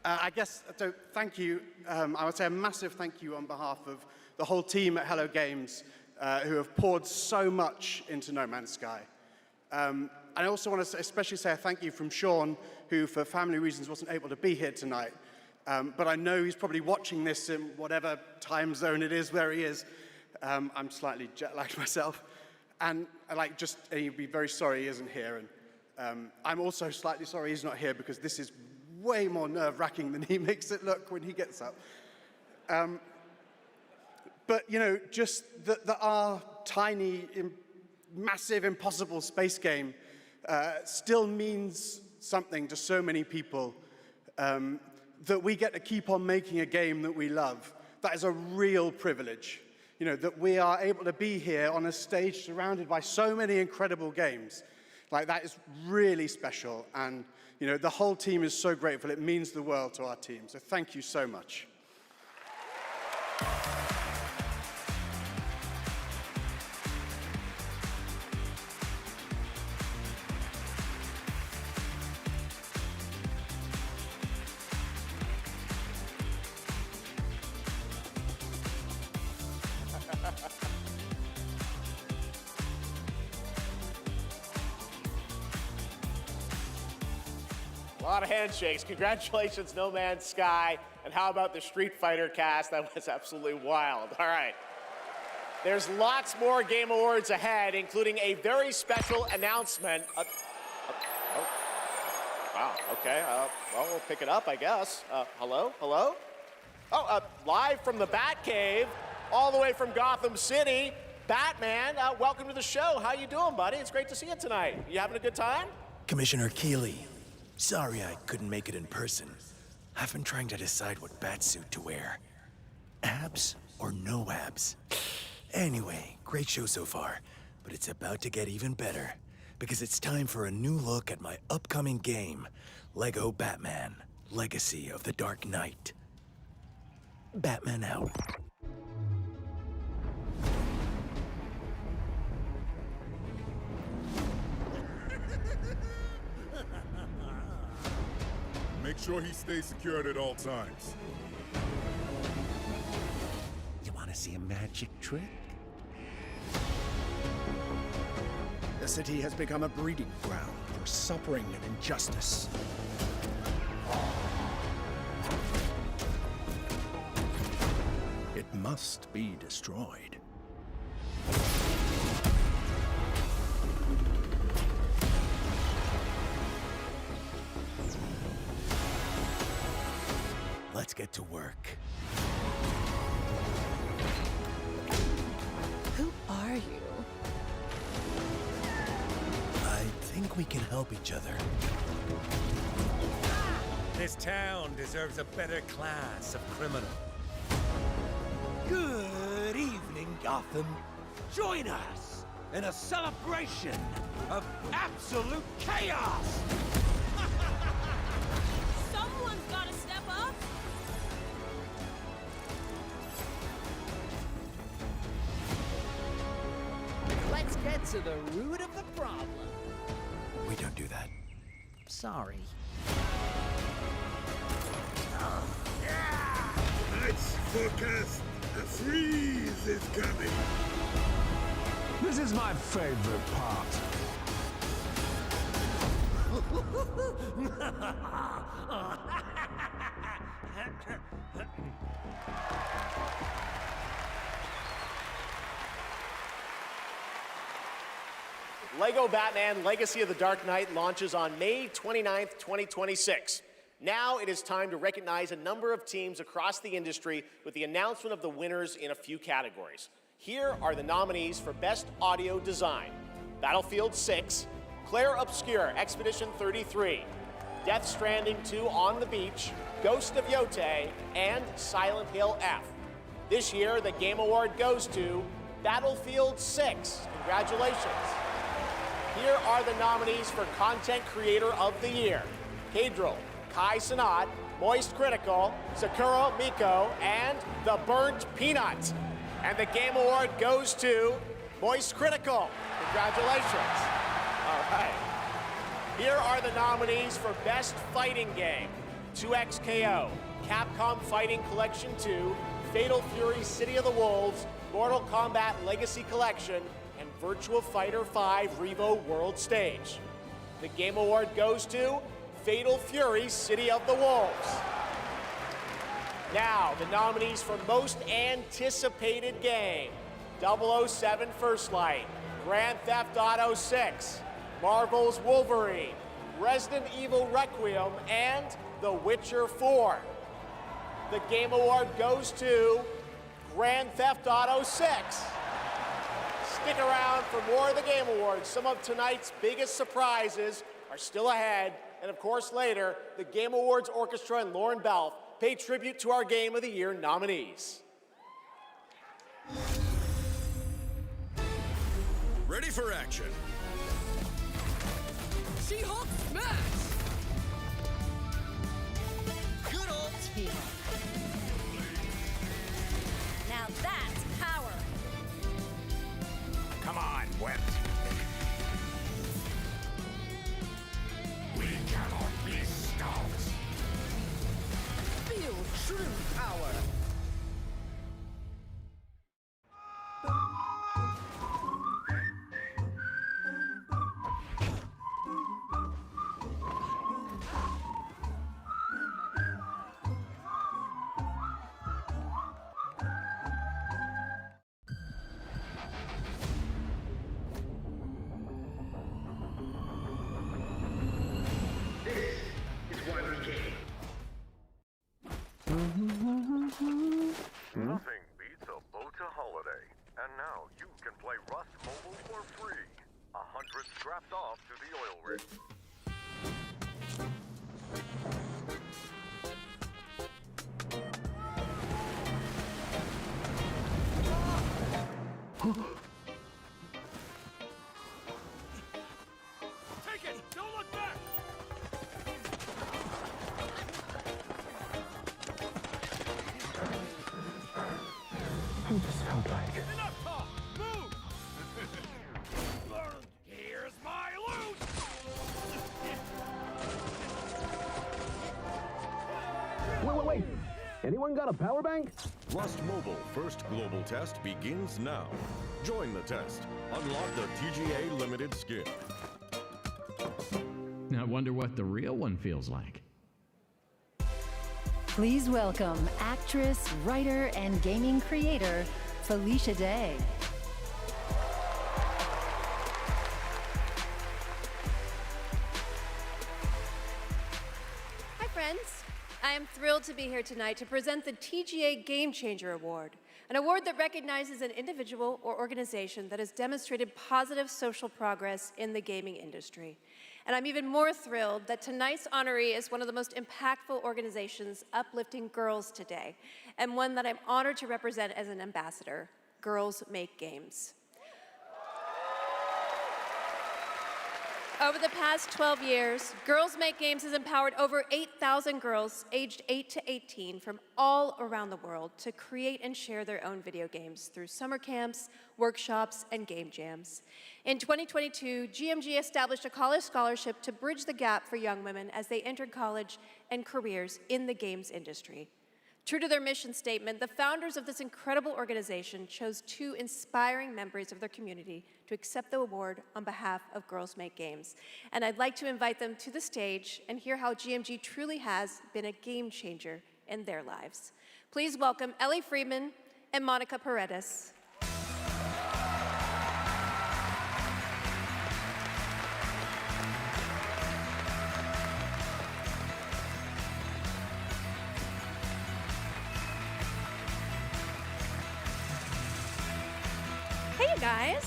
I guess, so thank you. I would say a massive thank you on behalf of the whole team at Hello Games who have poured so much into No Man's Sky. I also want to especially say a thank you from Sean, who for family reasons wasn't able to be here tonight. But I know he's probably watching this in whatever time zone it is where he is. I'm slightly jet-lagged myself. And he'd be very sorry he isn't here. And I'm also slightly sorry he's not here because this is way more nerve-wracking than he makes it look when he gets up. But, you know, just that our tiny, massive, impossible space game still means something to so many people, that we get to keep on making a game that we love. That is a real privilege. You know, that we are able to be here on a stage surrounded by so many incredible games. Like, that is really special, and, you know, the whole team is so grateful. It means the world to our team, so thank you so much. A lot of handshakes. Congratulations, No Man's Sky. And how about the Street Fighter cast? That was absolutely wild. All right. There's lots more Game Awards ahead, including a very special announcement. Wow, okay. Well, we'll pick it up, I guess. Hello? Hello? Oh, live from the Batcave, all the way from Gotham City, Batman, welcome to the show. How you doing, buddy? It's great to see you tonight. You having a good time? Commissioner Keighley, sorry I couldn't make it in person. I've been trying to decide what batsuit to wear. Abs or no abs? Anyway, great show so far, but it's about to get even better, because it's time for a new look at my upcoming game, Lego Batman, Legacy of the Dark Knight. Batman out. Make sure he stays secured at all times. You want to see a magic trick? The city has become a breeding ground for suffering and injustice. It must be destroyed. Let's get to work. Who are you? think we can help each other. This town deserves a better class of criminal. Good evening, Gotham. Join us in a celebration of absolute chaos! Someone's gotta step up! Let's get to the root of the problem. We don't do that. Sorry. Let's forecast. A freeze is coming. This is my favorite part. Lego Batman Legacy of the Dark Knight launches on May 29th, 2026. Now it is time to recognize a number of teams across the industry with the announcement of the winners in a few categories. Here are the nominees for Best Audio Design: Battlefield 6, Claire Obscure Expedition 33, Death Stranding 2 On the Beach, Ghost of Yotei, and Silent Hill F. This year, the Game Award goes to Battlefield 6. Congratulations. Here are the nominees for Content Creator of the Year: Cadril, Kai Sanat, Moist Critical, Sakura Miko, and The Burnt Peanut. And the Game Award goes to Moist Critical. Congratulations. All right. Here are the nominees for Best Fighting Game: 2XKO, Capcom Fighting Collection 2, Fatal Fury City of the Wolves, Mortal Kombat Legacy Collection, and Virtua Fighter 5 Revo World Stage. The Game Award goes to Fatal Fury City of the Wolves. Now, the nominees for Most Anticipated Game: 007 First Light, Grand Theft Auto 6, Marvel's Wolverine, Resident Evil Requiem, and The Witcher 4. The Game Award goes to Grand Theft Auto 6. Stick around for more of the Game Awards. Some of tonight's biggest surprises are still ahead. And of course, later, the Game Awards Orchestra and Lauren Balfe pay tribute to our Game of the Year nominees. Ready for action. She-Hulk smash! Good old team. Now that's power! Come on, Wet. We cannot be stopped. Feel true power. Nothing beats a Bota holiday. And now you can play Rust Mobile for free. 100 strapped off to the oil rig. Take it! Don't look back! I just felt like... Enough talk! Move! Here's my loot! Wait. Anyone got a power bank? Rust Mobile first global test begins now. Join the test. Unlock the TGA limited skin. I wonder what the real one feels like. Please welcome actress, writer, and gaming creator, Felicia Day. Hi, friends. I am thrilled to be here tonight to present the TGA Game Changer Award, an award that recognizes an individual or organization that has demonstrated positive social progress in the gaming industry. And I'm even more thrilled that tonight's honoree is one of the most impactful organizations uplifting girls today, and one that I'm honored to represent as an ambassador, Girls Make Games. Over the past 12 years, Girls Make Games has empowered over 8,000 girls aged 8 to 18 from all around the world to create and share their own video games through summer camps, workshops, and game jams. In 2022, GMG established a college scholarship to bridge the gap for young women as they entered college and careers in the games industry. True to their mission statement, the founders of this incredible organization chose 2 inspiring members of their community to accept the award on behalf of Girls Make Games. And I'd like to invite them to the stage and hear how GMG truly has been a game changer in their lives. Please welcome Ellie Friedman and Monica Paredes. Hey guys.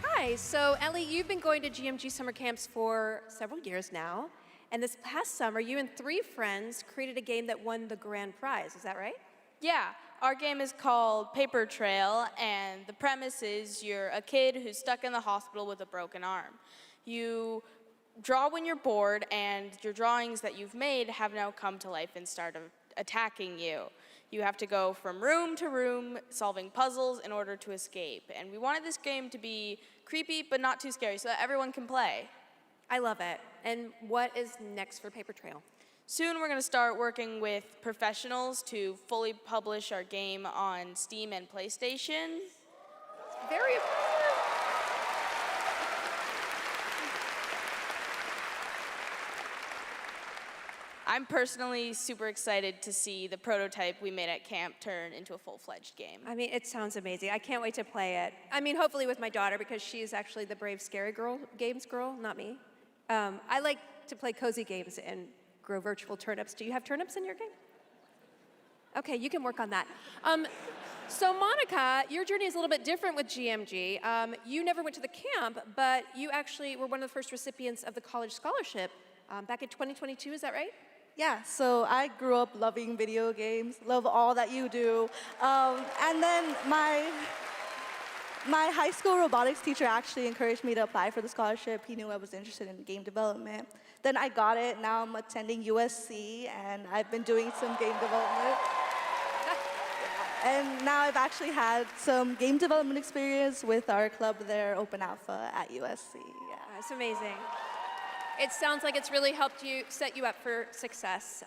Hi, so Ellie, you've been going to GMG summer camps for several years now, and this past summer you and 3 friends created a game that won the grand prize, is that right? Yeah, our game is called Paper Trail, and the premise is you're a kid who's stuck in the hospital with a broken arm. You draw when you're bored, and your drawings that you've made have now come to life and start attacking you. You have to go from room to room solving puzzles in order to escape. And we wanted this game to be creepy but not too scary so that everyone can play. I love it. And what is next for Paper Trail? Soon we're going to start working with professionals to fully publish our game on Steam and PlayStation. Very impressive. I'm personally super excited to see the prototype we made at camp turn into a full-fledged game. I mean, it sounds amazing. I can't wait to play it. I mean, hopefully with my daughter, because she's actually the brave, scary games girl, not me. I like to play cozy games and grow virtual turnips. Do you have turnips in your game? Okay, you can work on that. So Monica, your journey is a little bit different with GMG. You never went to the camp, but you actually were one of the first recipients of the college scholarship back in 2022, is that right? Yeah, so I grew up loving video games, love all that you do. And then my high school robotics teacher actually encouraged me to apply for the scholarship. He knew I was interested in game development. Then I got it. Now I'm attending USC, and I've been doing some game development. And now I've actually had some game development experience with our club there, Open Alpha at USC. Yeah. That's amazing. It sounds like it's really helped you, set you up for success.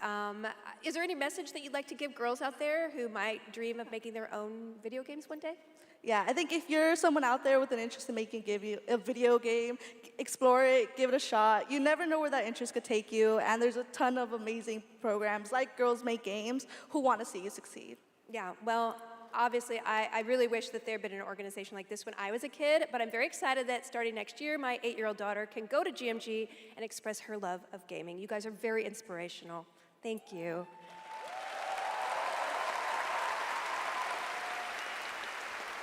Is there any message that you'd like to give girls out there who might dream of making their own video games one day? Yeah, I think if you're someone out there with an interest in making a video game, explore it, give it a shot. You never know where that interest could take you, and there's a ton of amazing programs like Girls Make Games who want to see you succeed. Yeah, well, obviously, I really wish that there had been an organization like this when I was a kid, but I'm very excited that starting next year, my 8-year-old daughter can go to GMG and express her love of gaming. You guys are very inspirational. Thank you.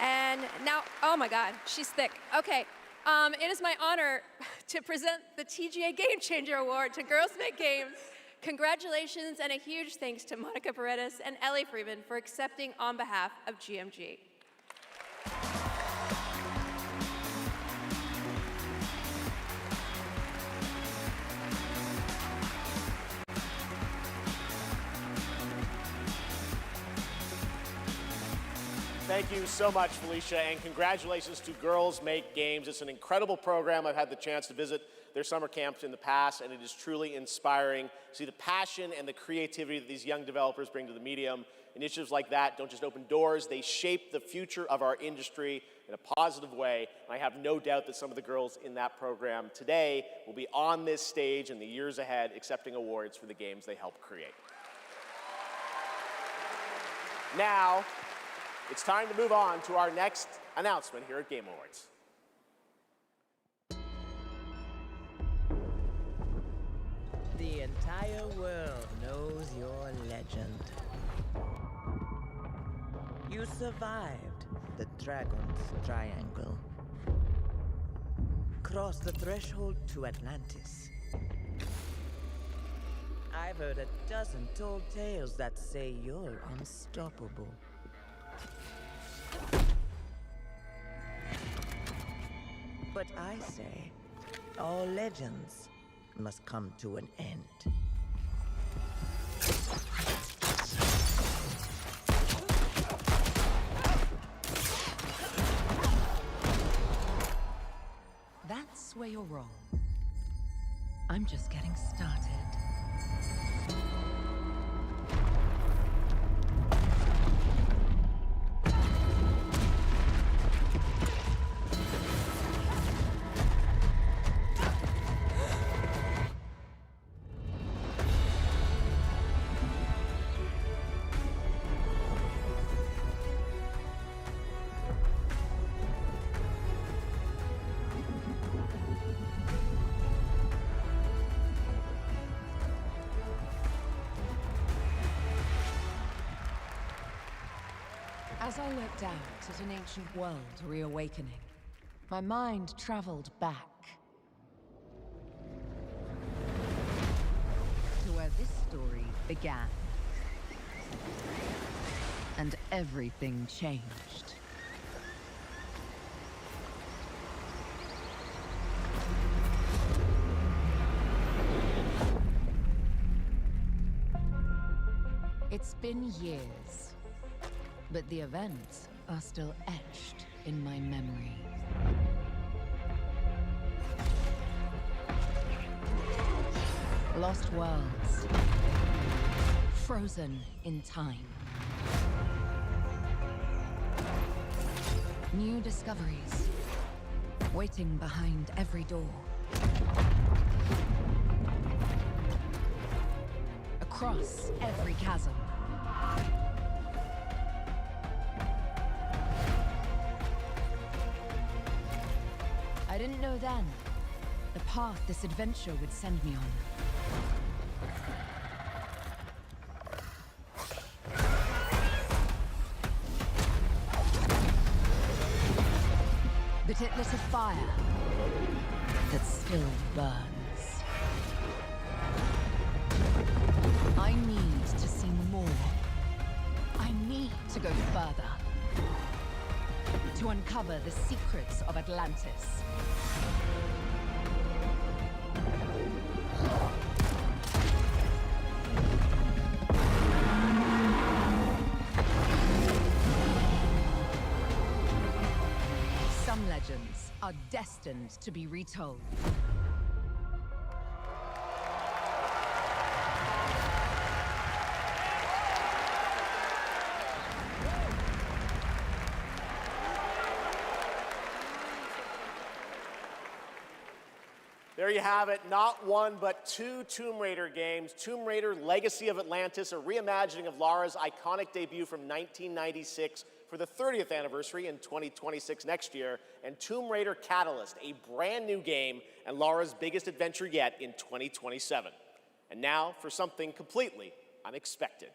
And now, oh my God, she's thick. Okay, it is my honor to present the TGA Game Changer Award to Girls Make Games. Congratulations and a huge thanks to Monica Paredes and Ellie Friedman for accepting on behalf of GMG. Thank you so much, Felicia, and congratulations to Girls Make Games. It's an incredible program. I've had the chance to visit their summer camps in the past, and it is truly inspiring to see the passion and the creativity that these young developers bring to the medium. Initiatives like that don't just open doors, they shape the future of our industry in a positive way. And I have no doubt that some of the girls in that program today will be on this stage in the years ahead accepting awards for the games they helped create. Now, it's time to move on to our next announcement here at Game Awards. The entire world knows your legend. You survived the Dragon's Triangle. Crossed the threshold to Atlantis. I've heard a dozen tall tales that say you're unstoppable. But I say, all legends must come to an end. That's where you're wrong. I'm just getting started. As I looked out at an ancient world reawakening, my mind traveled back to where this story began. And everything changed. It's been years, but the events are still etched in my memory. Lost worlds, frozen in time. New discoveries, waiting behind every door. Across every chasm. I didn't know then the path this adventure would send me on. But it lit a fire that still burns. I need to see more. I need to go further. To uncover the secrets of Atlantis. Some legends are destined to be retold. There you have it, not one but two Tomb Raider games. Tomb Raider Legacy of Atlantis, a reimagining of Lara's iconic debut from 1996 for the 30th anniversary in 2026 next year, and Tomb Raider Catalyst, a brand new game and Lara's biggest adventure yet in 2027. And now for something completely unexpected.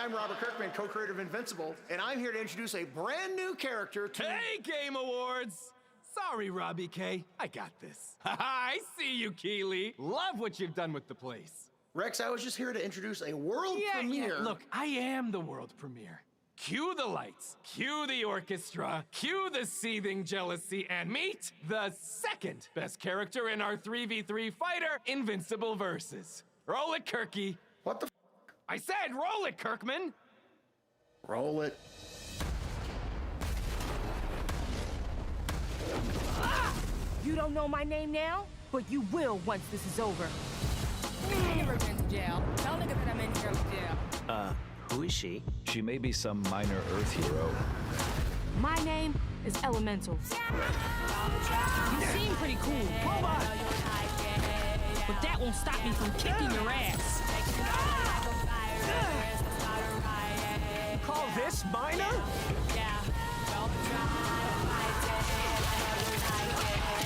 I'm Robert Kirkman, co-creator of Invincible, and I'm here to introduce a brand new character to... Hey, Game Awards! Sorry, Robbie K. I got this. I see you, Keighley. Love what you've done with the place. Rex, I was just here to introduce a world premiere. Yeah, look, I am the world premiere. Cue the lights, cue the orchestra, cue the seething jealousy, and meet the second best character in our 3v3 fighter, Invincible Versus. Roll it, Kirky. What the f? I said roll it, Kirkman. Roll it. You don't know my name now, but you will once this is over. Never been to jail. Tell nigga that I'm in here jail. Who is she? She may be some minor Earth hero. My name is Elemental. You seem pretty cool. Robot! But that won't stop me from kicking your ass. Call this minor?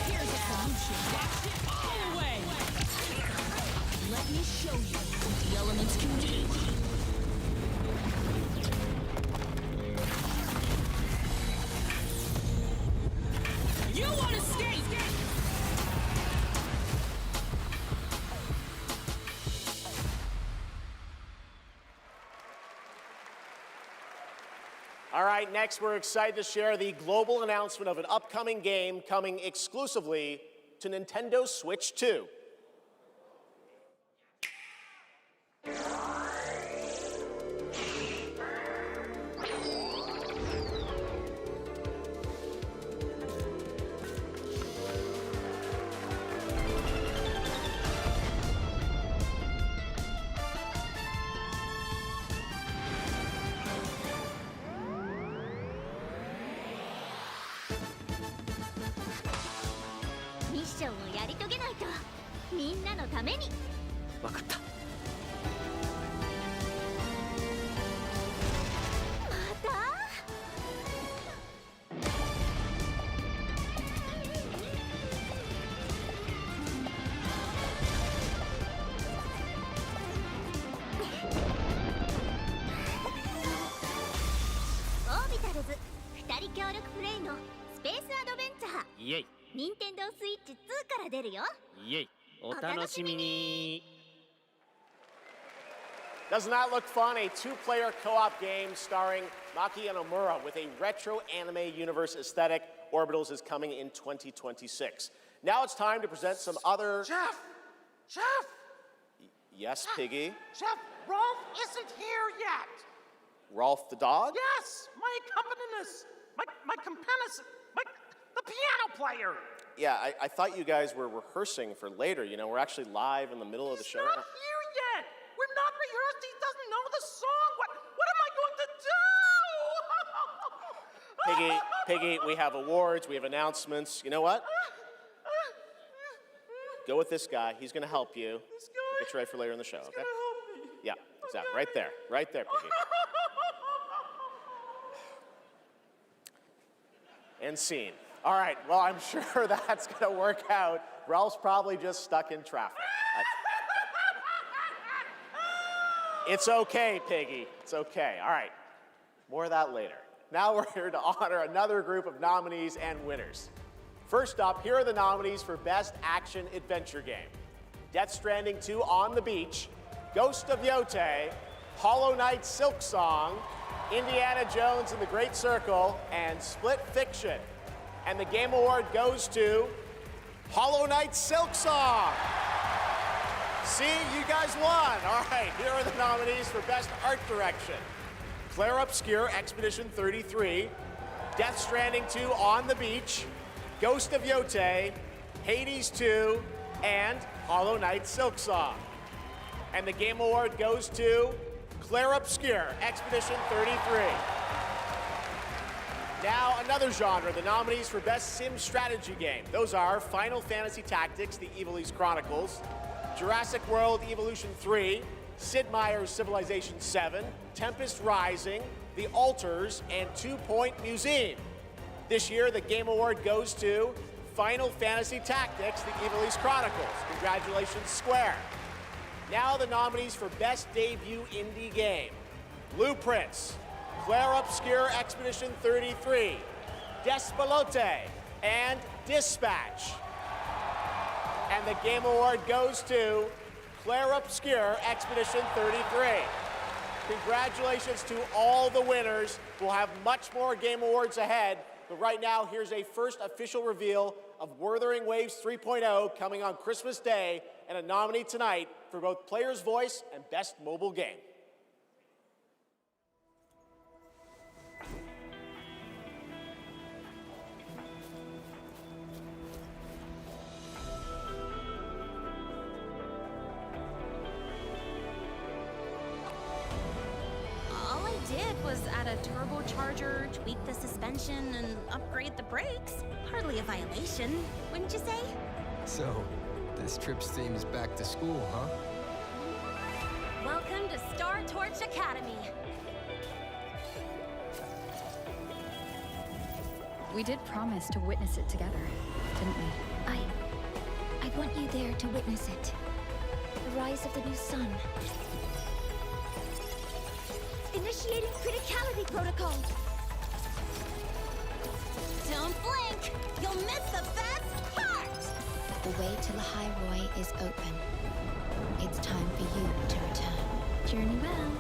Here's a solution. That's it all the way. Let me show you what the elements can do. You want to skate? All right, next we're excited to share the global announcement of an upcoming game coming exclusively to Nintendo Switch 2. Doesn't that look fun? A two-player co-op game starring Maki and Omura with a retro anime universe aesthetic. Orbitals is coming in 2026. Now it's time to present some other... Geoff! Yes, Piggy? Geoff, Rolf isn't here yet. Rolf the dog? Yes, my accompanist, my companist, the piano player. Yeah, I thought you guys were rehearsing for later. You know, we're actually live in the middle of the show. He's not here yet. We're not rehearsed. He doesn't know the song. What am I going to do? Piggy, we have awards, we have announcements. You know what? Go with this guy. He's going to help you. This guy? Get you ready for later in the show, okay? Gonna help me. Yeah, exactly. Okay. Right there, Piggy. And scene. All right, well, I'm sure that's going to work out. Ralph's probably just stuck in traffic. It's okay, Piggy. It's okay. All right, more of that later. Now we're here to honor another group of nominees and winners. First up, here are the nominees for Best Action Adventure Game. Death Stranding 2 On the Beach, Ghost of Yote, Hollow Knight Silk Song, Indiana Jones and the Great Circle, and Split Fiction. And the Game Award goes to Hollow Knight Silk Song. See, you guys won. All right, here are the nominees for Best Art Direction. Claire Obscure, Expedition 33, Death Stranding 2 On the Beach, Ghost of Yote, Hades 2, and Hollow Knight Silk Song. And the Game Award goes to Claire Obscure, Expedition 33. Now, another genre, the nominees for Best Sim Strategy Game. Those are Final Fantasy Tactics, The Evilise Chronicles, Jurassic World Evolution 3, Sid Meier's Civilization 7, Tempest Rising, The Alters, and 2 Point Museum. This year, the Game Award goes to Final Fantasy Tactics, The Evilise Chronicles. Congratulations, Square. Now the nominees for Best Debut Indie Game. Blueprints, Claire Obscure Expedition 33, Despalote, and Dispatch. And the Game Award goes to Claire Obscure Expedition 33. Congratulations to all the winners. We'll have much more Game Awards ahead, but right now, here's a first official reveal of Wuthering Waves 3.0 coming on Christmas Day, and a nominee tonight for both Player's Voice and Best Mobile Game. All I did was add a turbocharger, tweak the suspension, and upgrade the brakes. Hardly a violation, wouldn't you say? So, this trip seems back to school, huh? Welcome to Star Torch Academy. We did promise to witness it together, didn't we? I want you there to witness it. The rise of the new sun. Initiating criticality protocol. Don't blink! You'll miss the best part! The way to Lahai is open. It's time for you to return. Journey well.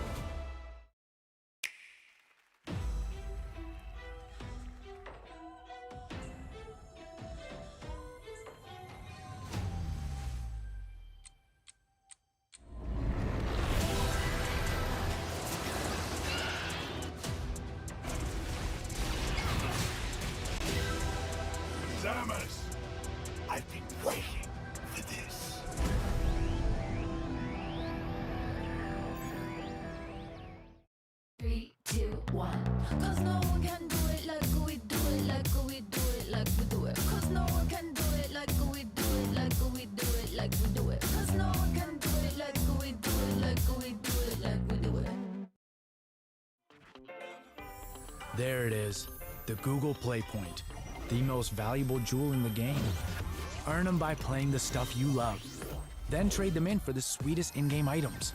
Samus! I've been waiting for this. 3, 2, 1. 'Cause no one can do it like we do it, like we do it, like we do it. 'Cause no one can do it like we do it, like we do it, like we do it. 'Cause no one can do it like we do it, like we do it, like we do it. There it is, the Google Play Point, the most valuable jewel in the game. Earn them by playing the stuff you love. Then trade them in for the sweetest in-game items.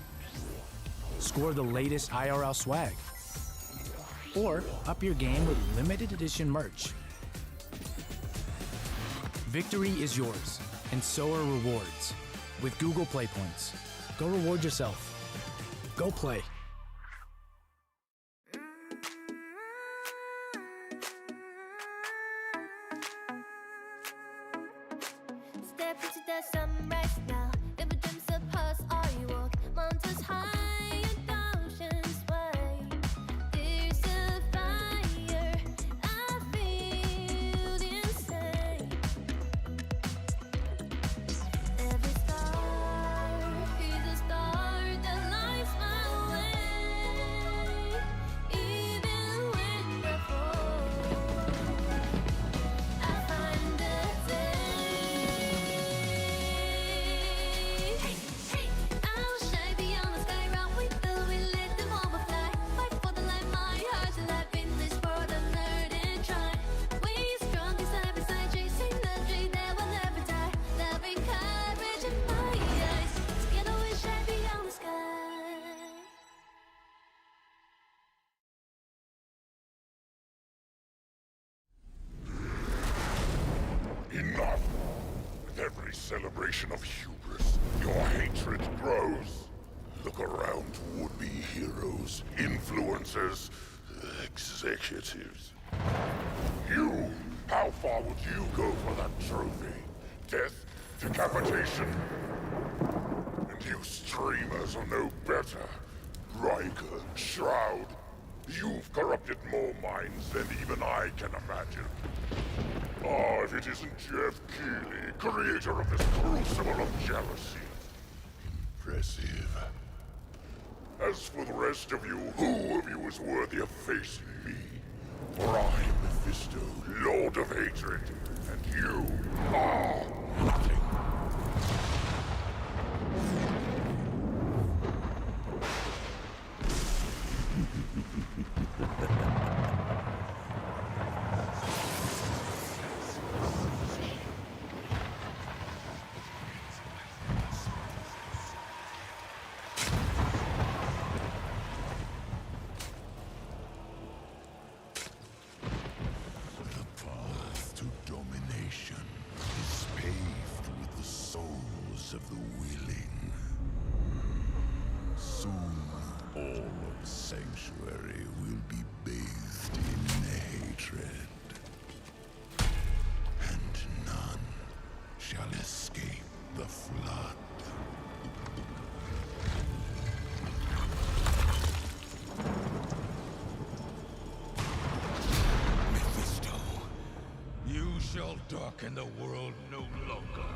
Score the latest IRL swag. Or up your game with limited edition merch. Victory is yours, and so are rewards. With Google Play Points, go reward yourself. Go play. Step into the sunrise now. Never dreams of us, I walk mountains high and oceans wide. There's a fire I feel inside. Every star is a star that lights my way. Even when I fall, I find the day. I'll shine beyond the sky, round with the wind, let them overfly. Fight for the light, my heart's alive in this world of nerd and try. We strong side by side, chasing the dream that will never die. Loving courage in my eyes, together we shine beyond the sky. Enough! With every celebration of hubris, your hatred grows. Look around to would-be heroes, influencers, executives. You! How far would you go for that trophy? Death? Decapitation? And you streamers are no better. Riker, Shroud, you've corrupted more minds than even I can imagine. Ah, if it isn't Geoff Keighley, creator of this crucible of jealousy. Impressive. As for the rest of you, who of you is worthy of facing me? For I am Mephisto, Lord of Hatred, and you are nothing. shall darken the world no longer.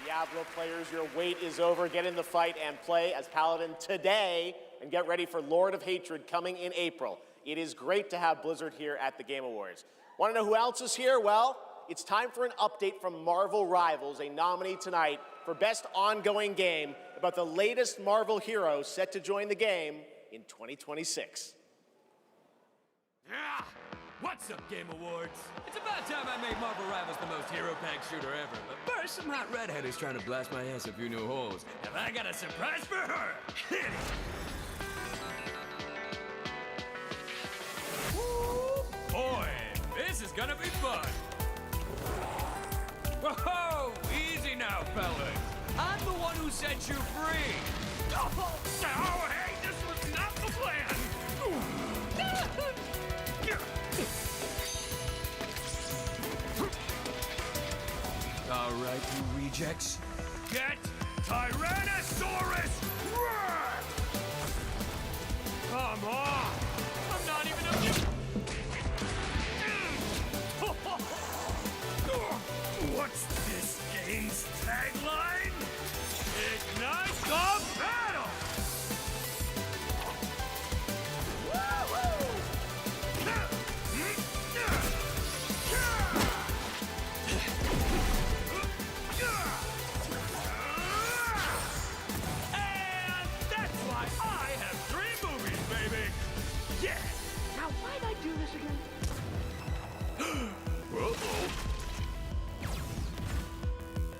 Diablo players, your wait is over. Get in the fight and play as Paladin today, and get ready for Lord of Hatred coming in April. It is great to have Blizzard here at the Game Awards. Want to know who else is here? Well, it's time for an update from Marvel Rivals, a nominee tonight for Best Ongoing Game about the latest Marvel hero set to join the game in 2026. What's up, Game Awards? It's about time I made Marvel Rivals the most hero-packed shooter ever. But first, some hot redhead is trying to blast my ass a few new holes. And I got a surprise for her! Hit it! Woo! Boy, this is gonna be fun! Whoa! Easy now, fellas! I'm the one who set you free! Oh, hey, this was not the plan! All right, you rejects. Get Tyrannosaurus Roar! Come on! I'm not even a... What's this game's tagline? Ignite the battle!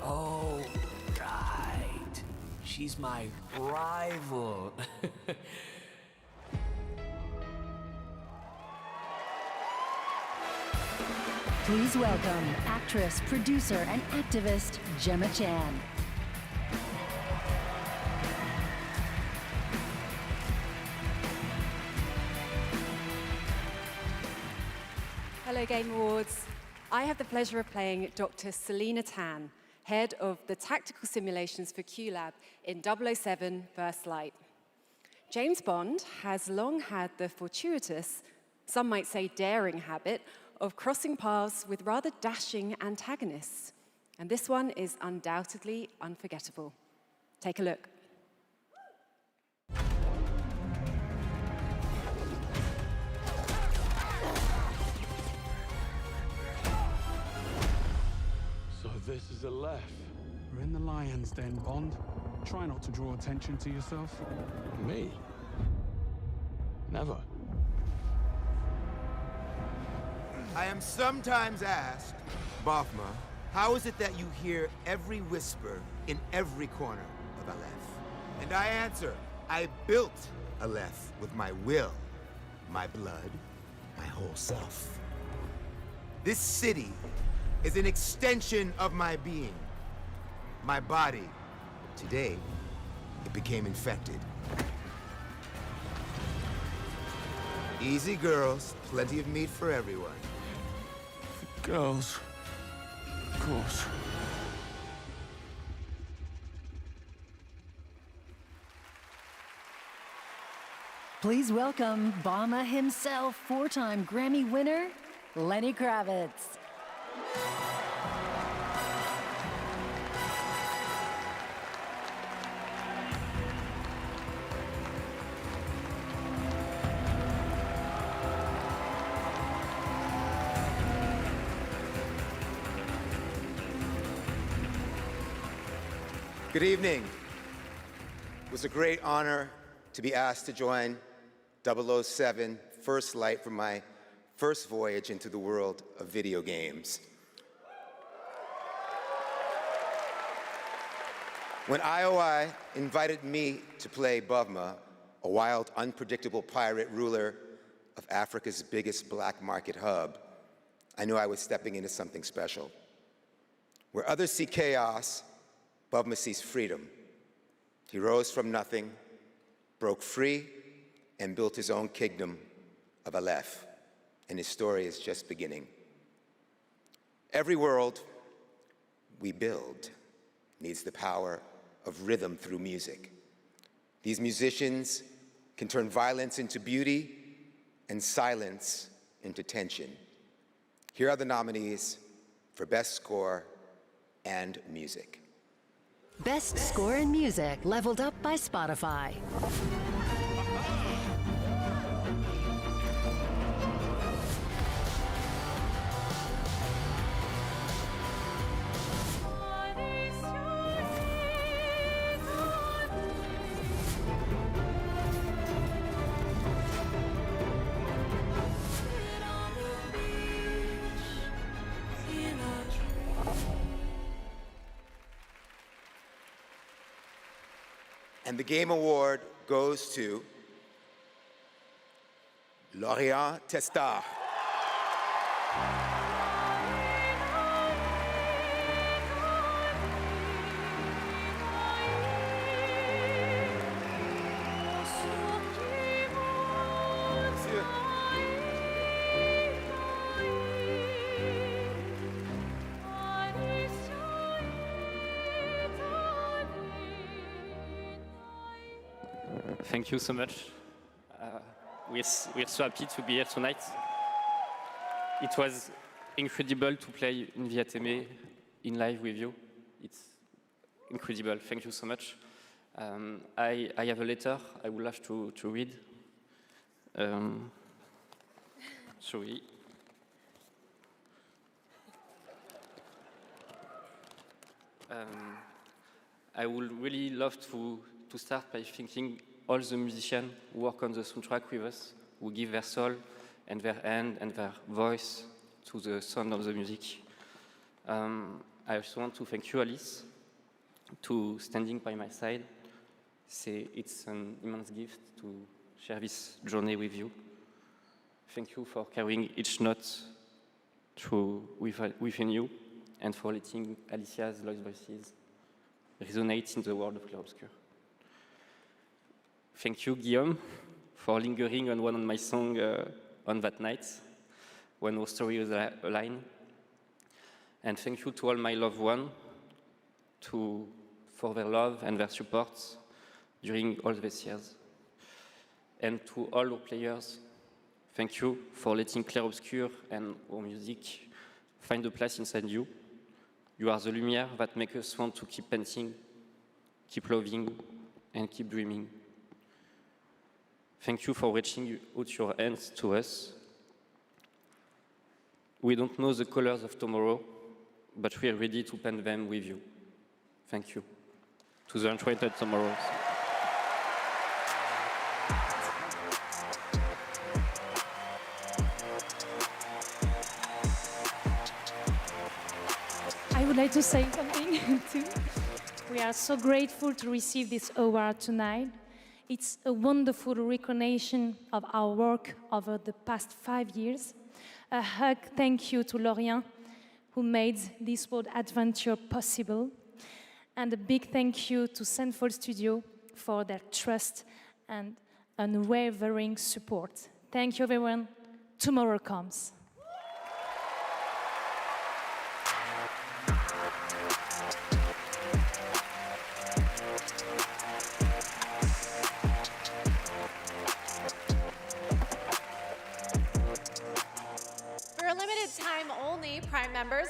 Oh, right. She's my rival. Please welcome actress, producer, and activist Gemma Chan. Hello, Game Awards. I have the pleasure of playing Dr. Selena Tan, head of the tactical simulations for QLab in 007 First Light. James Bond has long had the fortuitous, some might say daring habit, of crossing paths with rather dashing antagonists. And this one is undoubtedly unforgettable. Take a look. So this is a left. We're in the lion's den, Bond. Try not to draw attention to yourself. Me? Never. I am sometimes asked, Bafma, how is it that you hear every whisper in every corner of Aleph? And I answer, I built Aleph with my will, my blood, my whole self. This city is an extension of my being, my body. Today, it became infected. Easy, girls. Plenty of meat for everyone. Girls. Of course. Please welcome Obama himself, four-time Grammy winner, Lenny Kravitz. Good evening. It was a great honor to be asked to join 007 First Light for my first voyage into the world of video games. When IOI invited me to play Bavma, a wild, unpredictable pirate ruler of Africa's biggest black market hub, I knew I was stepping into something special. Where others see chaos, Bavma sees freedom. He rose from nothing, broke free, and built his own kingdom of Aleph, and his story is just beginning. Every world we build needs the power of rhythm through music. These musicians can turn violence into beauty and silence into tension. Here are the nominees for Best Score and Music. Best Score in Music, leveled up by Spotify. And the Game Award goes to Lorient Testa. Thank you so much. We're so happy to be here tonight. It was incredible to play in Viateme in live with you. It's incredible. Thank you so much. I have a letter I would love to read. Sorry. I would really love to start by thanking all the musicians who work on the soundtrack with us, who give their soul and their hand and their voice to the sound of the music. I also want to thank you, Alice, to standing by my side. It's an immense gift to share this journey with you. Thank you for carrying each note within you and for letting Alicia's lost voices resonate in the world of Clarobscur. Thank you, Guillaume, for lingering on one of my songs on that night when our story was aligned. And thank you to all my loved ones for their love and their support during all these years. And to all our players, thank you for letting Clarobscur and our music find a place inside you. You are the lumière that makes us want to keep painting, keep loving, and keep dreaming. Thank you for reaching out your hands to us. We don't know the colors of tomorrow, but we are ready to paint them with you. Thank you. To the enchanted tomorrows. I would like to say something too. We are so grateful to receive this award tonight. It's a wonderful recognition of our work over the past 5 years. A hug thank you to Lorient, who made this world adventure possible. And a big thank you to Central Studio for their trust and unwavering support. Thank you, everyone. Tomorrow comes.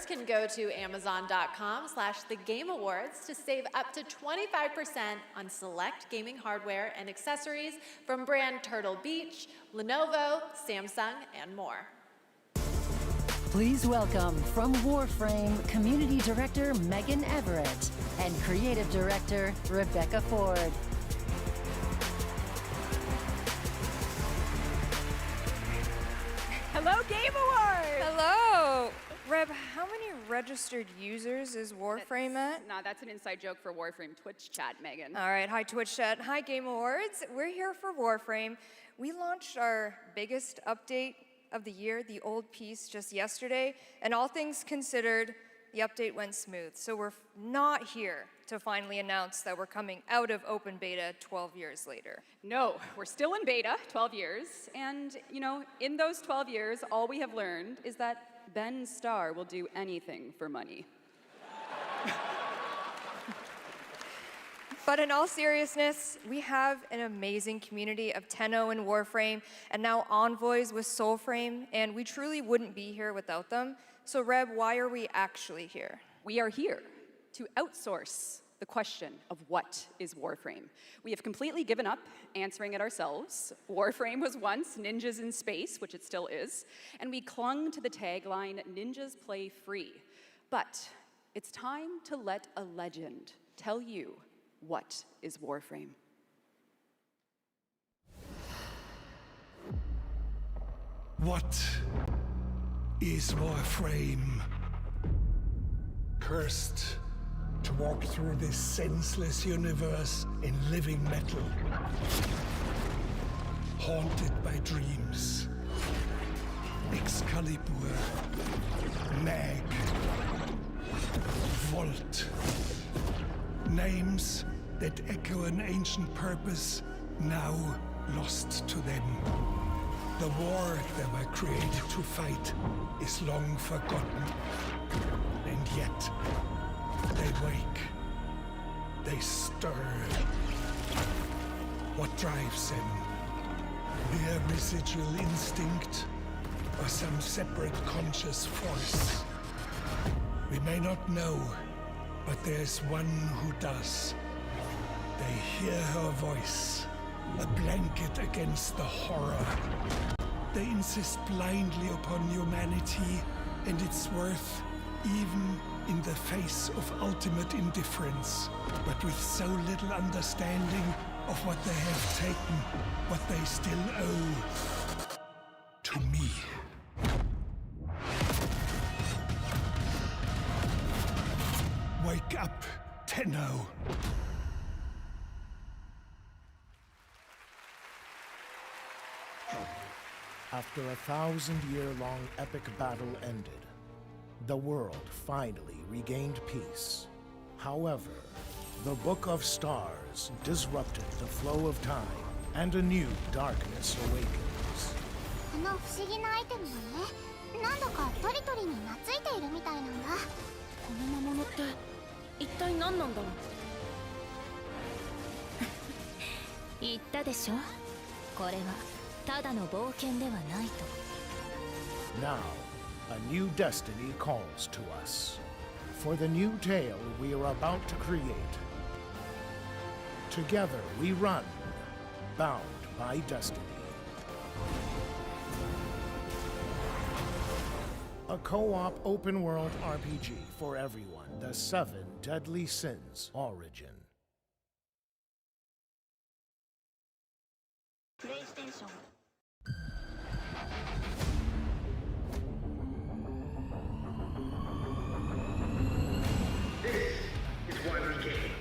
can go to amazon.com/thegameawards to save up to 25% on select gaming hardware and accessories from brand Turtle Beach, Lenovo, Samsung, and more. Please welcome from Warframe Community Director Megan Everett and Creative Director Rebecca Ford. Hello, Game Awards! Hello! Reb, how many registered users is Warframe at? Nah, that's an inside joke for Warframe Twitch chat, Megan. All right, hi Twitch chat, hi Game Awards. We're here for Warframe. We launched our biggest update of the year, the old piece, just yesterday, and all things considered, the update went smooth. So we're not here to finally announce that we're coming out of open beta 12 years later. No, we're still in beta, 12 years, and you know, in those 12 years, all we have learned is that Ben Starr will do anything for money. But in all seriousness, we have an amazing community of Tenno and Warframe, and now Envoys with Soulframe, and we truly wouldn't be here without them. So Reb, why are we actually here? We are here to outsource the question of what is Warframe. We have completely given up answering it ourselves. Warframe was once ninjas in space, which it still is, and we clung to the tagline, ninjas play free. But it's time to let a legend tell you what is Warframe. What is Warframe? Cursed to walk through this senseless universe in living metal. Haunted by dreams. Excalibur. Mag. Volt. Names that echo an ancient purpose, now lost to them. The war they were created to fight is long forgotten. And yet, they wake. They stir. What drives them? Their residual instinct, or some separate conscious force? We may not know, but there's one who does. They hear her voice, a blanket against the horror. They insist blindly upon humanity and its worth, even in the face of ultimate indifference, but with so little understanding of what they have taken, what they still owe to me. Wake up, Tenno. After a 1,000-year-long epic battle ended, the world finally regained peace. However, the Book of Stars disrupted the flow of time, and a new darkness awakens. この不思議なアイテムがね、なんだかトリトリに懐いているみたいなんだ。この魔物って一体何なんだろう。言ったでしょ。これはただの冒険ではないと。Now, a new destiny calls to us. For the new tale we are about to create. Together we run, bound by destiny. A co-op open-world RPG for everyone. The 7 Deadly Sins Origin. PlayStation. This is why we came.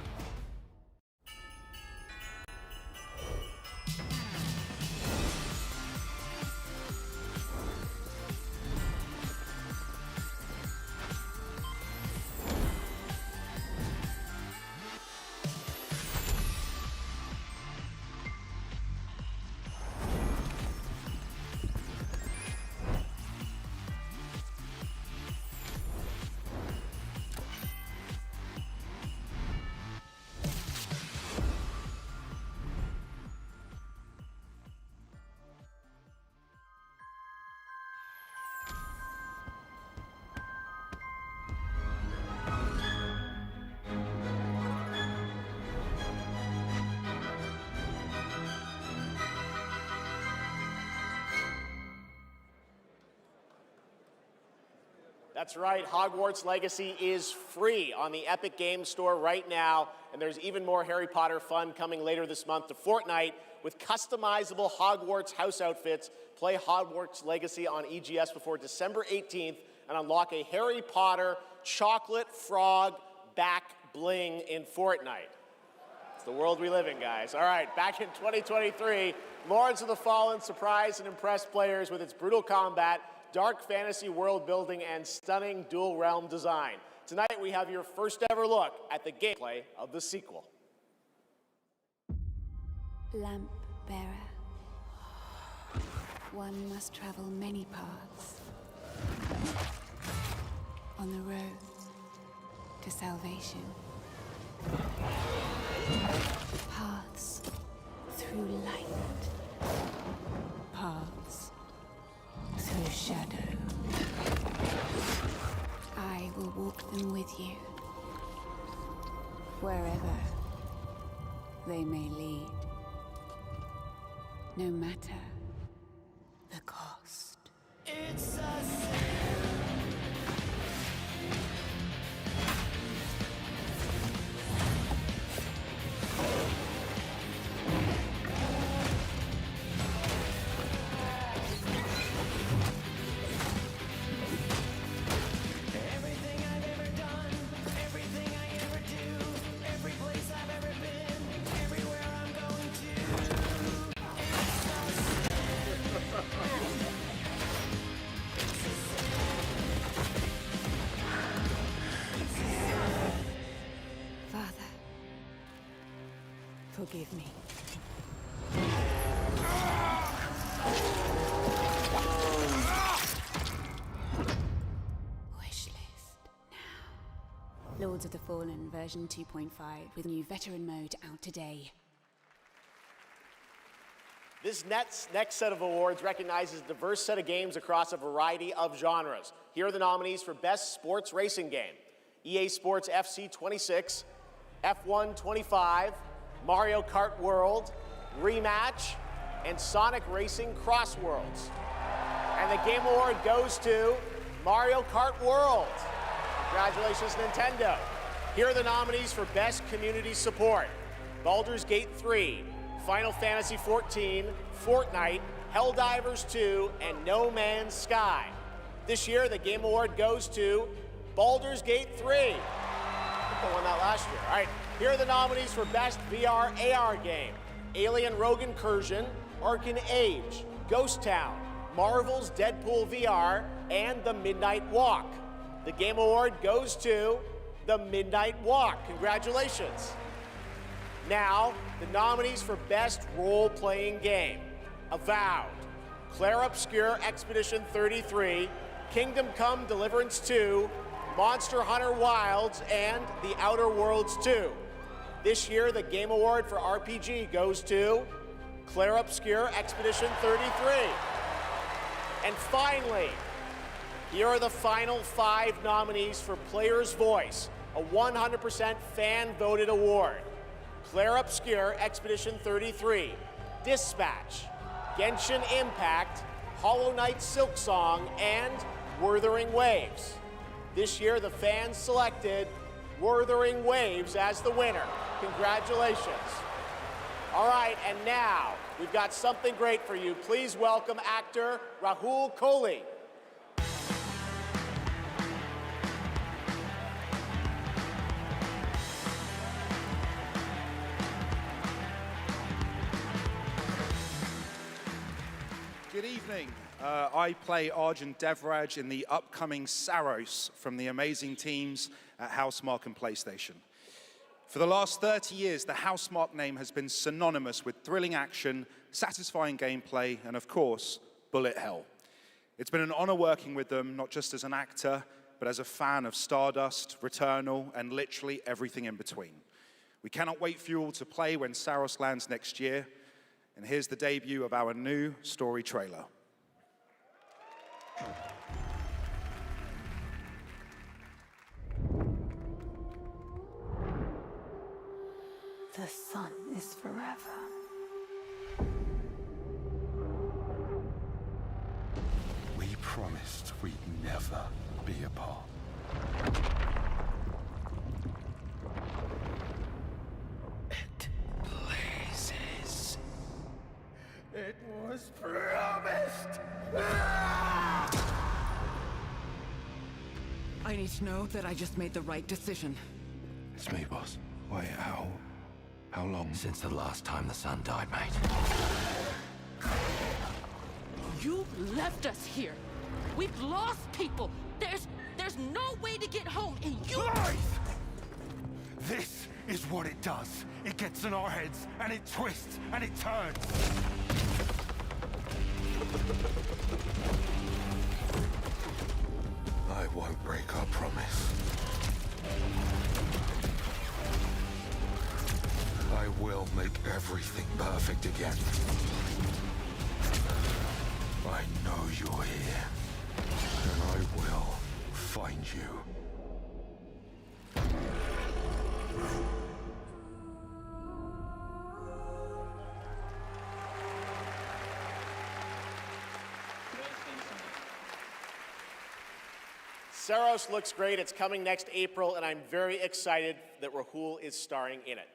That's right, Hogwarts Legacy is free on the Epic Games Store right now, and there's even more Harry Potter fun coming later this month to Fortnite with customizable Hogwarts house outfits. Play Hogwarts Legacy on EGS before December 18th and unlock a Harry Potter chocolate frog back bling in Fortnite. It's the world we live in, guys. All right, back in 2023, Lords of the Fallen surprised and impressed players with its brutal combat, dark fantasy world building, and stunning dual realm design. Tonight we have your first ever look at the gameplay of the sequel. Lamp bearer. One must travel many paths on the road to salvation. Paths through light. Paths through shadow. I will walk them with you, wherever they may lead, no matter the cost. It's a Forgive me. Wishlist now. Lords of the Fallen version 2.5 with new veteran mode out today. This next set of awards recognizes a diverse set of games across a variety of genres. Here are the nominees for Best Sports Racing Game: EA Sports FC 26, F1 25, Mario Kart World, Rematch, and Sonic Racing Cross Worlds. And the Game Award goes to Mario Kart World. Congratulations, Nintendo. Here are the nominees for Best Community Support: Baldur's Gate 3, Final Fantasy XIV, Fortnite, Helldivers 2, and No Man's Sky. This year, the Game Award goes to Baldur's Gate 3. I think I won that last year. All right, here are the nominees for Best VR AR Game: Alien Rogue Incursion, Arcane Age, Ghost Town, Marvel's Deadpool VR, and The Midnight Walk. The Game Award goes to The Midnight Walk. Congratulations. Now, the nominees for Best Role-Playing Game: Avowed, Claire Obscure Expedition 33, Kingdom Come Deliverance 2, Monster Hunter Wilds, and The Outer Worlds 2. This year, the Game Award for RPG goes to Claire Obscure Expedition 33. And finally, here are the final 5 nominees for Player's Voice, a 100% fan-voted award: Claire Obscure Expedition 33, Dispatch, Genshin Impact, Hollow Knight Silksong, and Wuthering Waves. This year, the fans selected Wuthering Waves as the winner. Congratulations. All right, and now we've got something great for you. Please welcome actor Rahul Kohli. Good evening. I play Arjun Devraj in the upcoming Saros from the amazing teams at Housemarque and PlayStation. For the last 30 years, the Housemarque name has been synonymous with thrilling action, satisfying gameplay, and of course, bullet hell. It's been an honor working with them, not just as an actor, but as a fan of Stardust, Returnal, and literally everything in between. We cannot wait for you all to play when Saros lands next year. And here's the debut of our new story trailer. The sun is forever. We promised we'd never be a part. Blazes. It was promised! I need to know that I just made the right decision. It's me, boss. Wait, how long? Since the last time the sun died, mate. You left us here. We've lost people. There's no way to get home, and you... Lies! This is what it does. It gets in our heads, and it twists, and it turns. I won't break our promise. I will make everything perfect again. I know you're here, and I will find you. Saros looks great. It's coming next April, and I'm very excited that Rahul is starring in it.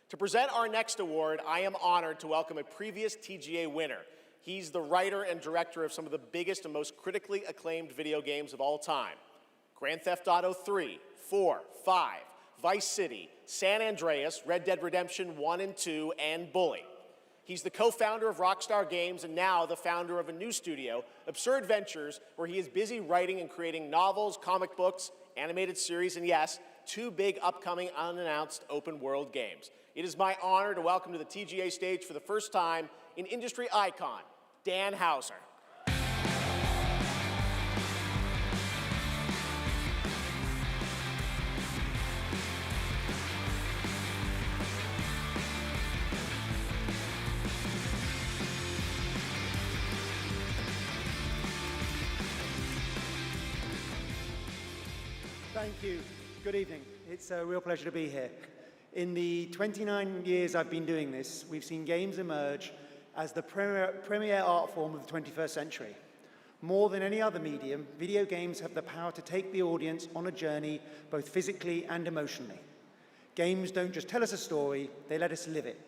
To present our next award, I am honored to welcome a previous TGA winner. He's the writer and director of some of the biggest and most critically acclaimed video games of all time. Grand Theft Auto 3, 4, 5, Vice City, San Andreas, Red Dead Redemption 1 and 2, and Bully. He's the co-founder of Rockstar Games and now the founder of a new studio, Absurd Ventures, where he is busy writing and creating novels, comic books, animated series, and yes, 2 big upcoming unannounced open world games. It is my honor to welcome to the TGA stage for the first time an industry icon, Dan Houser. Thank you. Good evening. It's a real pleasure to be here. In the 29 years I've been doing this, we've seen games emerge as the premier art form of the 21st century. More than any other medium, video games have the power to take the audience on a journey, both physically and emotionally. Games don't just tell us a story, they let us live it.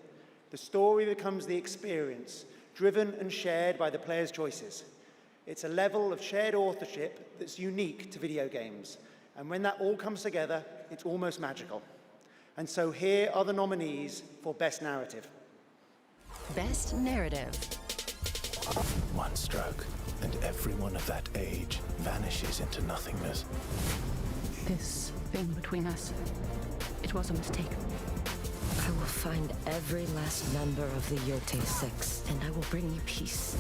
The story becomes the experience, driven and shared by the player's choices. It's a level of shared authorship that's unique to video games. And when that all comes together, it's almost magical. And so here are the nominees for Best Narrative. Best Narrative. One stroke, and everyone of that age vanishes into nothingness. This thing between us, it was a mistake. I will find every last member of the Yote Six, and I will bring you peace.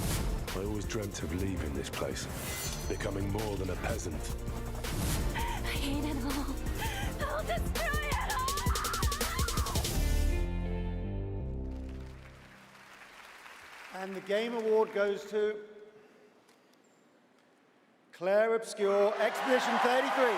I always dreamt of leaving this place, becoming more than a peasant. I hate it all. I'll destroy it all! And the Game Award goes to Claire Obscure, Expedition 33.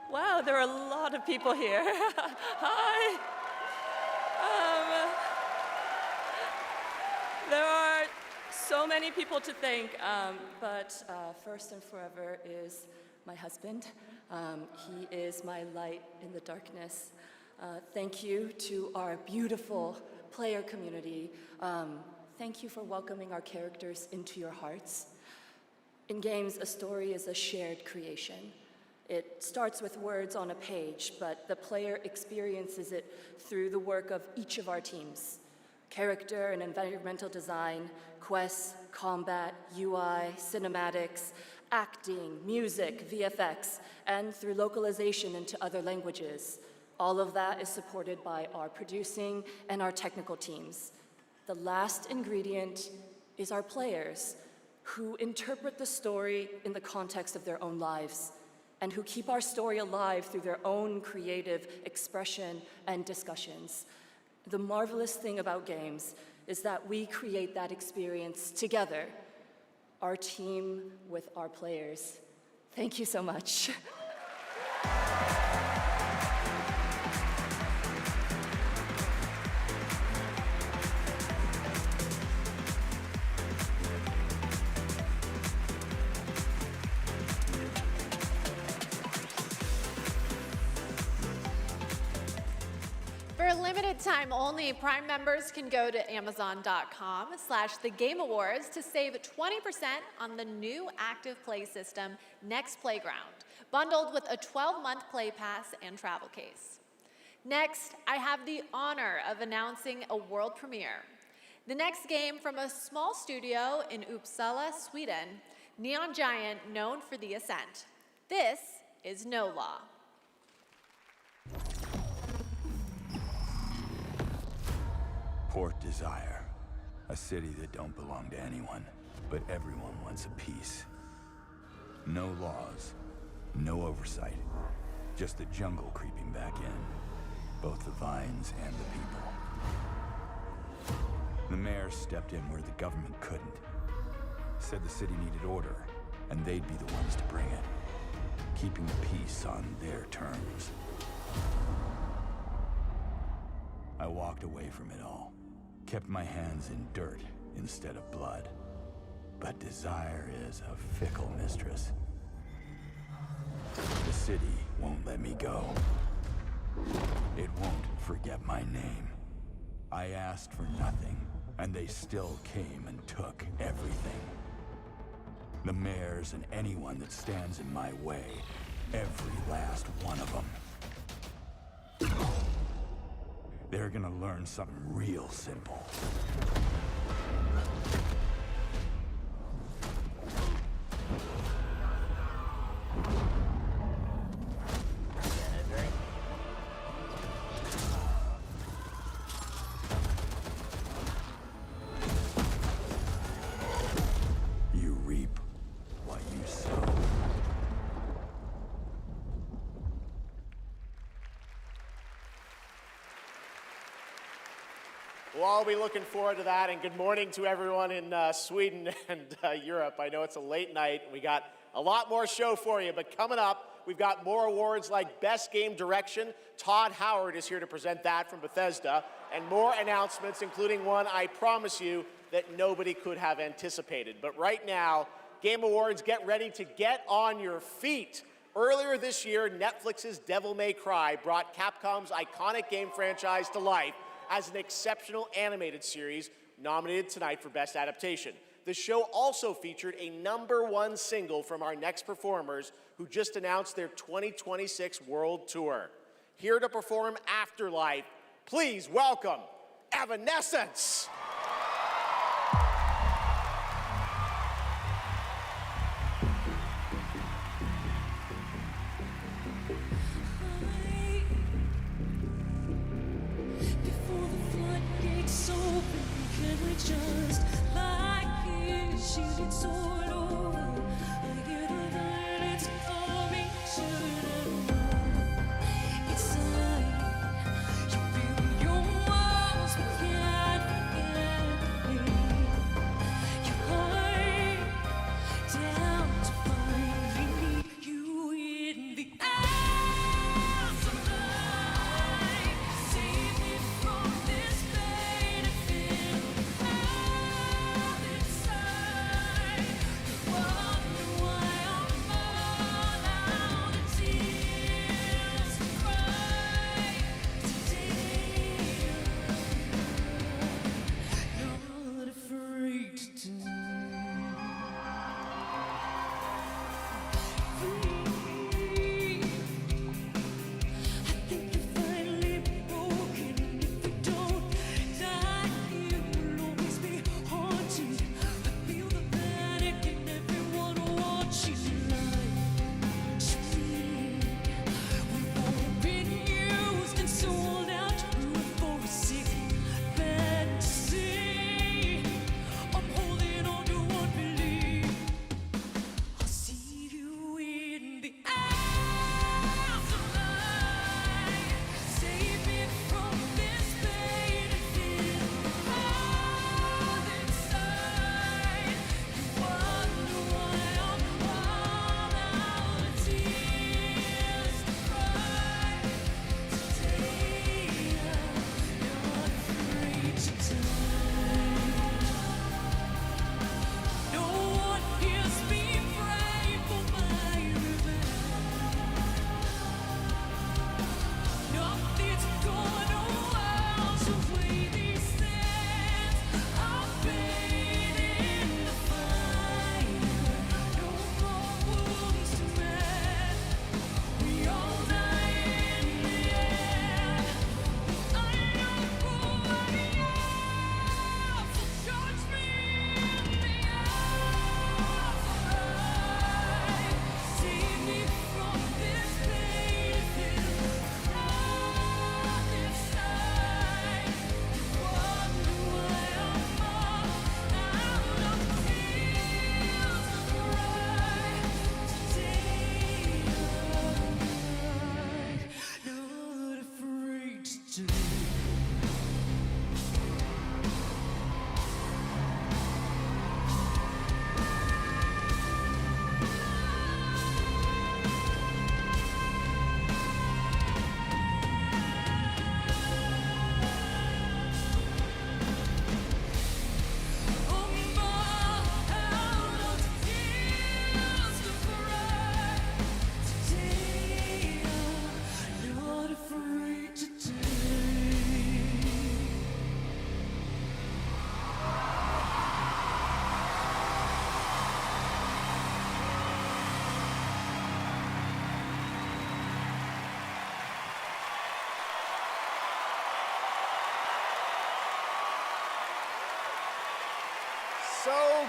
Wow, there are a lot of people here. Hi. There are so many people to thank, but first and forever is my husband. He is my light in the darkness. Thank you to our beautiful player community. Thank you for welcoming our characters into your hearts. In games, a story is a shared creation. It starts with words on a page, but the player experiences it through the work of each of our teams. Character and environmental design, quests, combat, UI, cinematics, acting, music, VFX, and through localization into other languages. All of that is supported by our producing and our technical teams. The last ingredient is our players, who interpret the story in the context of their own lives. and who keep our story alive through their own creative expression and discussions. The marvelous thing about games is that we create that experience together, our team with our players. Thank you so much. For a limited time only, Prime members can go to Amazon.com/thegameawards to save 20% on the new active play system, Next Playground, bundled with a 12-month play pass and travel case. Next, I have the honor of announcing a world premiere. The next game from a small studio in Uppsala, Sweden, Neon Giant, known for The Ascent. This is No Law. Port Desire, a city that don't belong to anyone, but everyone wants a piece. No laws, no oversight, just the jungle creeping back in, both the vines and the people. The mayor stepped in where the government couldn't, said the city needed order, and they'd be the ones to bring it, keeping the peace on their terms. I walked away from it all. Kept my hands in dirt instead of blood. But desire is a fickle mistress. The city won't let me go. It won't forget my name. I asked for nothing, and they still came and took everything. The mayors and anyone that stands in my way, every last one of them. They're gonna learn something real simple. You reap what you sow. We'll all be looking forward to that, and good morning to everyone in Sweden and Europe. I know it's a late night. We got a lot more show for you, but coming up, we've got more awards like Best Game Direction. Todd Howard is here to present that from Bethesda, and more announcements, including one I promise you that nobody could have anticipated. But right now, Game Awards, get ready to get on your feet. Earlier this year, Netflix's Devil May Cry brought Capcom's iconic game franchise to life as an exceptional animated series nominated tonight for Best Adaptation. The show also featured a #1 single from our next performers who just announced their 2026 World Tour. Here to perform Afterlife, please welcome Evanescence. Just like here, shooting sword over. I hear the violence coming, shouldn't know. It's a lie. You build your walls, but can't forget me. You hide down to find me. You in the eyes of light. Save me from this pain and fear.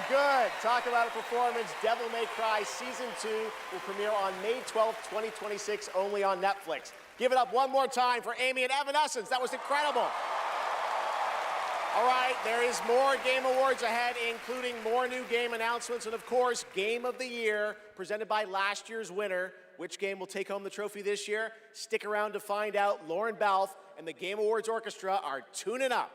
good. Talk about a performance. Devil May Cry Season 2 will premiere on May 12th, 2026, only on Netflix. Give it up one more time for Amy and Evanescence. That was incredible. All right, there is more Game Awards ahead, including more new game announcements and, of course, Game of the Year, presented by last year's winner. Which game will take home the trophy this year? Stick around to find out. Lauren Balfe and the Game Awards Orchestra are tuning up.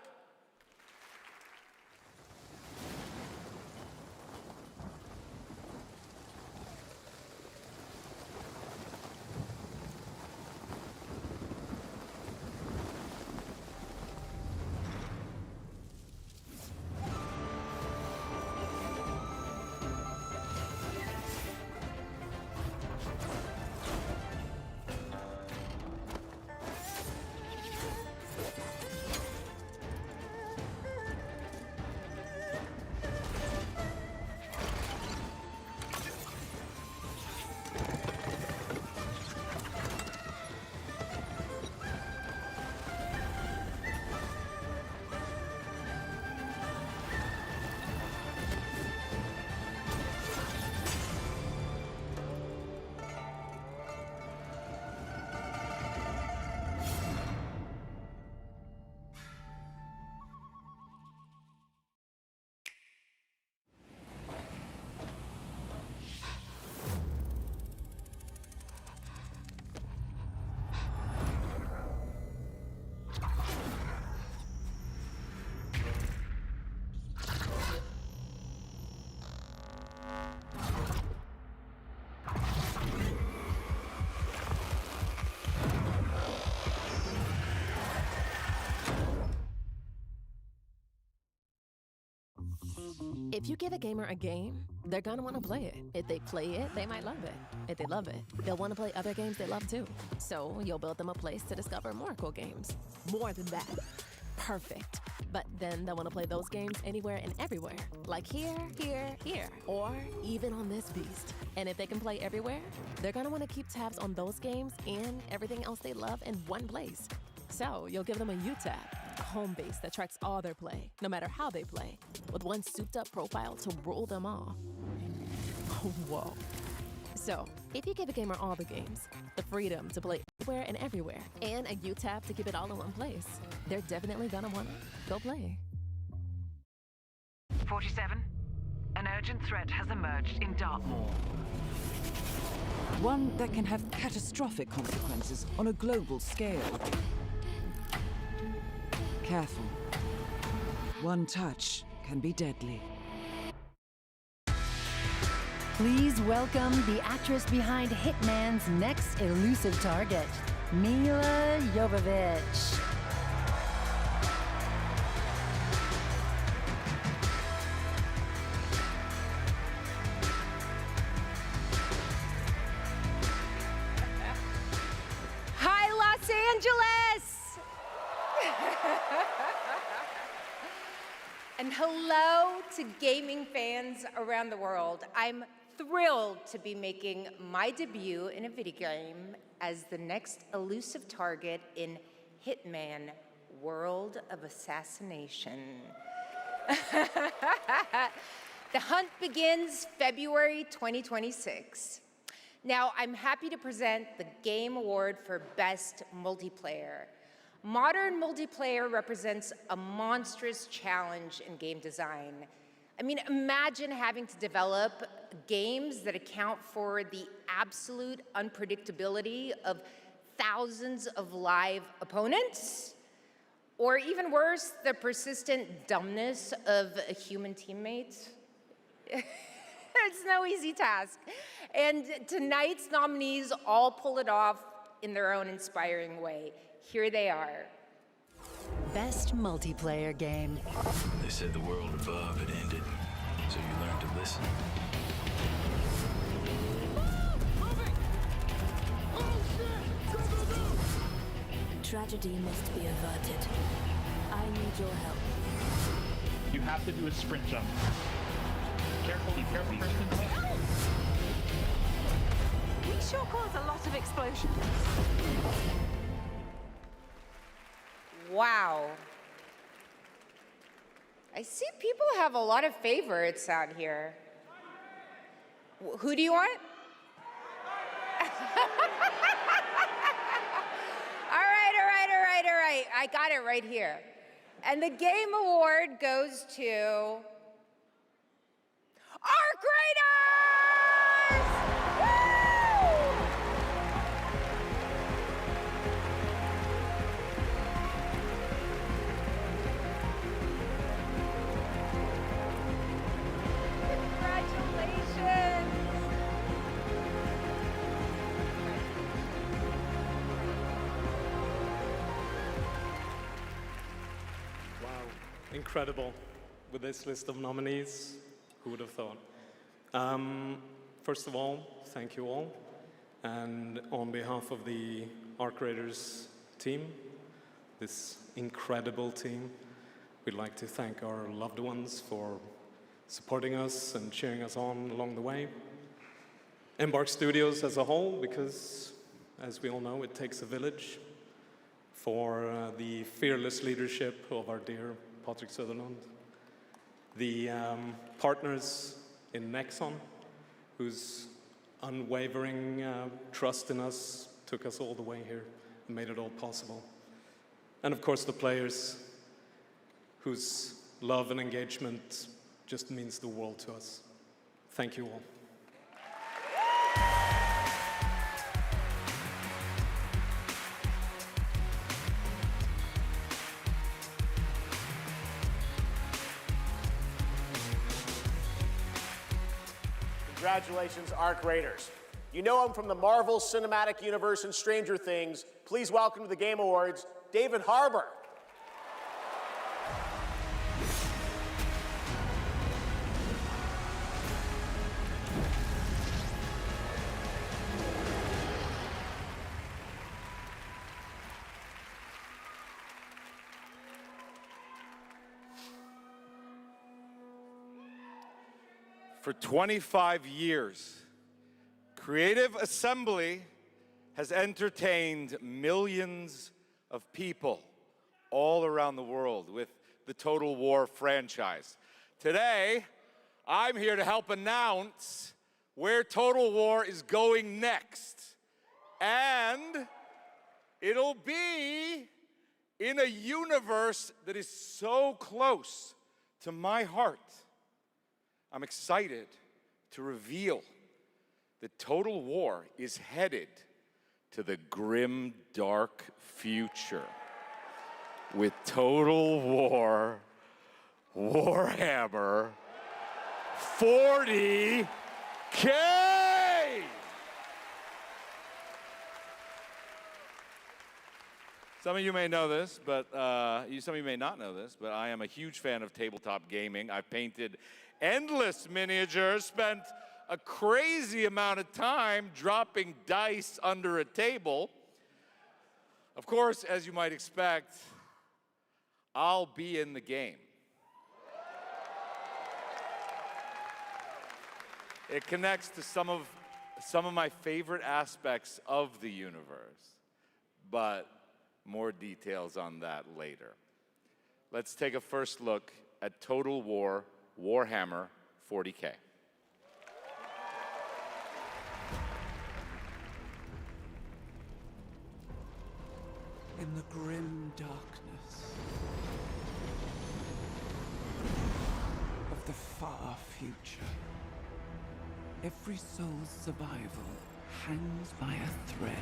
If you give a gamer a game, they're gonna want to play it. If they play it, they might love it. If they love it, they'll want to play other games they love too. So you'll build them a place to discover more cool games. More than that. Perfect. But then they'll want to play those games anywhere and everywhere. Like here, here, here. Or even on this beast. And if they can play everywhere, they're gonna want to keep tabs on those games and everything else they love in one place. So you'll give them a U-tab, a home base that tracks all their play, no matter how they play, with one souped-up profile to rule them all. Whoa. So, if you give a gamer all the games, the freedom to play anywhere and everywhere, and a U-tab to keep it all in one place, they're definitely gonna wanna go play. 47. An urgent threat has emerged in Dartmoor. One that can have catastrophic consequences on a global scale. Careful. One touch can be deadly. Please welcome the actress behind Hitman's next elusive target, Milla Jovovich. Hi, Los Angeles! And hello to gaming fans around the world. I'm thrilled to be making my debut in a video game as the next elusive target in Hitman: World of Assassination. The hunt begins February 2026. Now, I'm happy to present the Game Award for Best Multiplayer. Modern multiplayer represents a monstrous challenge in game design. I mean, imagine having to develop games that account for the absolute unpredictability of thousands of live opponents, or even worse, the persistent dumbness of a human teammate. It's no easy task. And tonight's nominees all pull it off in their own inspiring way. Here they are. Best multiplayer game. They said the world above had ended, so you learned to listen. Tragedy must be averted. I need your help. You have to do a sprint jump. Carefully, carefully. We sure cause a lot of explosions. Wow. I see people have a lot of favorites out here. Who do you want? All right. I got it right here. And the game award goes to Arc Raiders! Woo! Congratulations! Wow, incredible. With this list of nominees, who would have thought? First of all, thank you all. And on behalf of the Arc Raiders team, this incredible team, we'd like to thank our loved ones for supporting us and cheering us on along the way. Embark Studios as a whole, because as we all know, it takes a village, for the fearless leadership of our dear Patrick Sutherland. The partners in Nexon, whose unwavering trust in us took us all the way here and made it all possible. And of course the players, whose love and engagement just means the world to us. Thank you all. Congratulations, Arc Raiders. You know him from the Marvel Cinematic Universe and Stranger Things. Please welcome to the Game Awards, David Harbour. For 25 years, Creative Assembly has entertained millions of people all around the world with the Total War franchise. Today, I'm here to help announce where Total War is going next. And it'll be in a universe that is so close to my heart. I'm excited to reveal that Total War is headed to the grim, dark future with Total War Warhammer 40K! Some of you may know this, but some of you may not know this, but I am a huge fan of tabletop gaming. I've painted endless miniatures, spent a crazy amount of time dropping dice under a table. Of course, as you might expect, I'll be in the game. It connects to some of my favorite aspects of the universe, but more details on that later. Let's take a first look at Total War Warhammer 40K. In the grim darkness of the far future, every soul's survival hangs by a thread.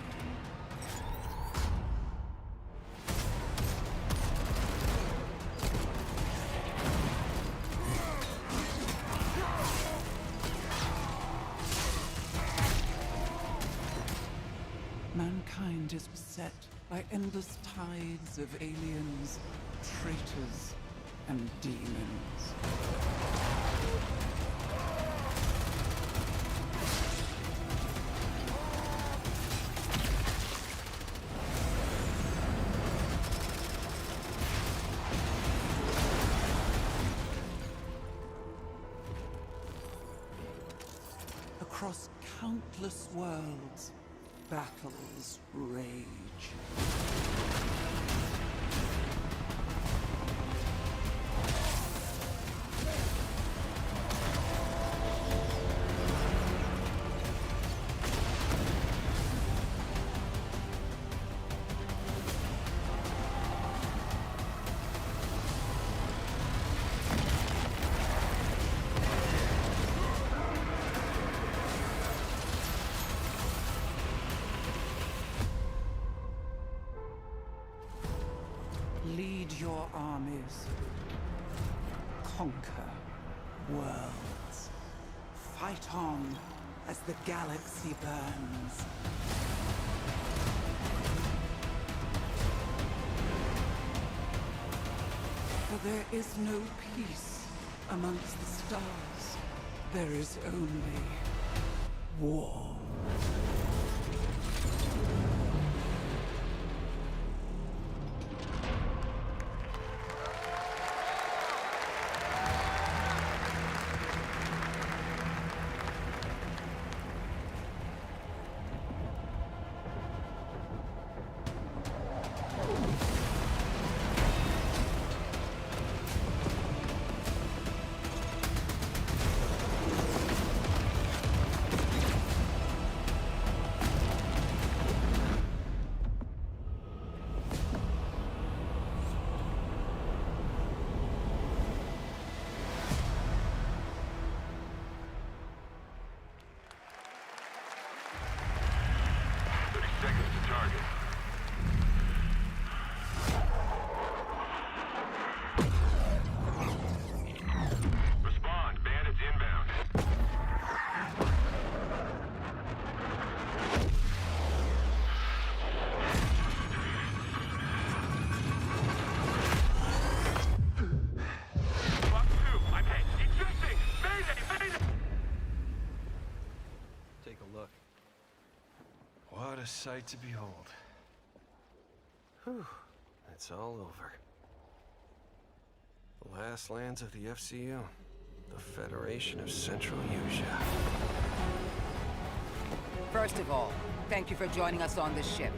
Mankind is beset by endless tides of aliens, traitors, and demons. Across countless worlds, battles rage. your armies. Conquer worlds. Fight on as the galaxy burns. For there is no peace amongst the stars. There is only war. What a sight to behold. Whew, it's all over. The last lands of the FCU. The Federation of Central Usia. First of all, thank you for joining us on this ship.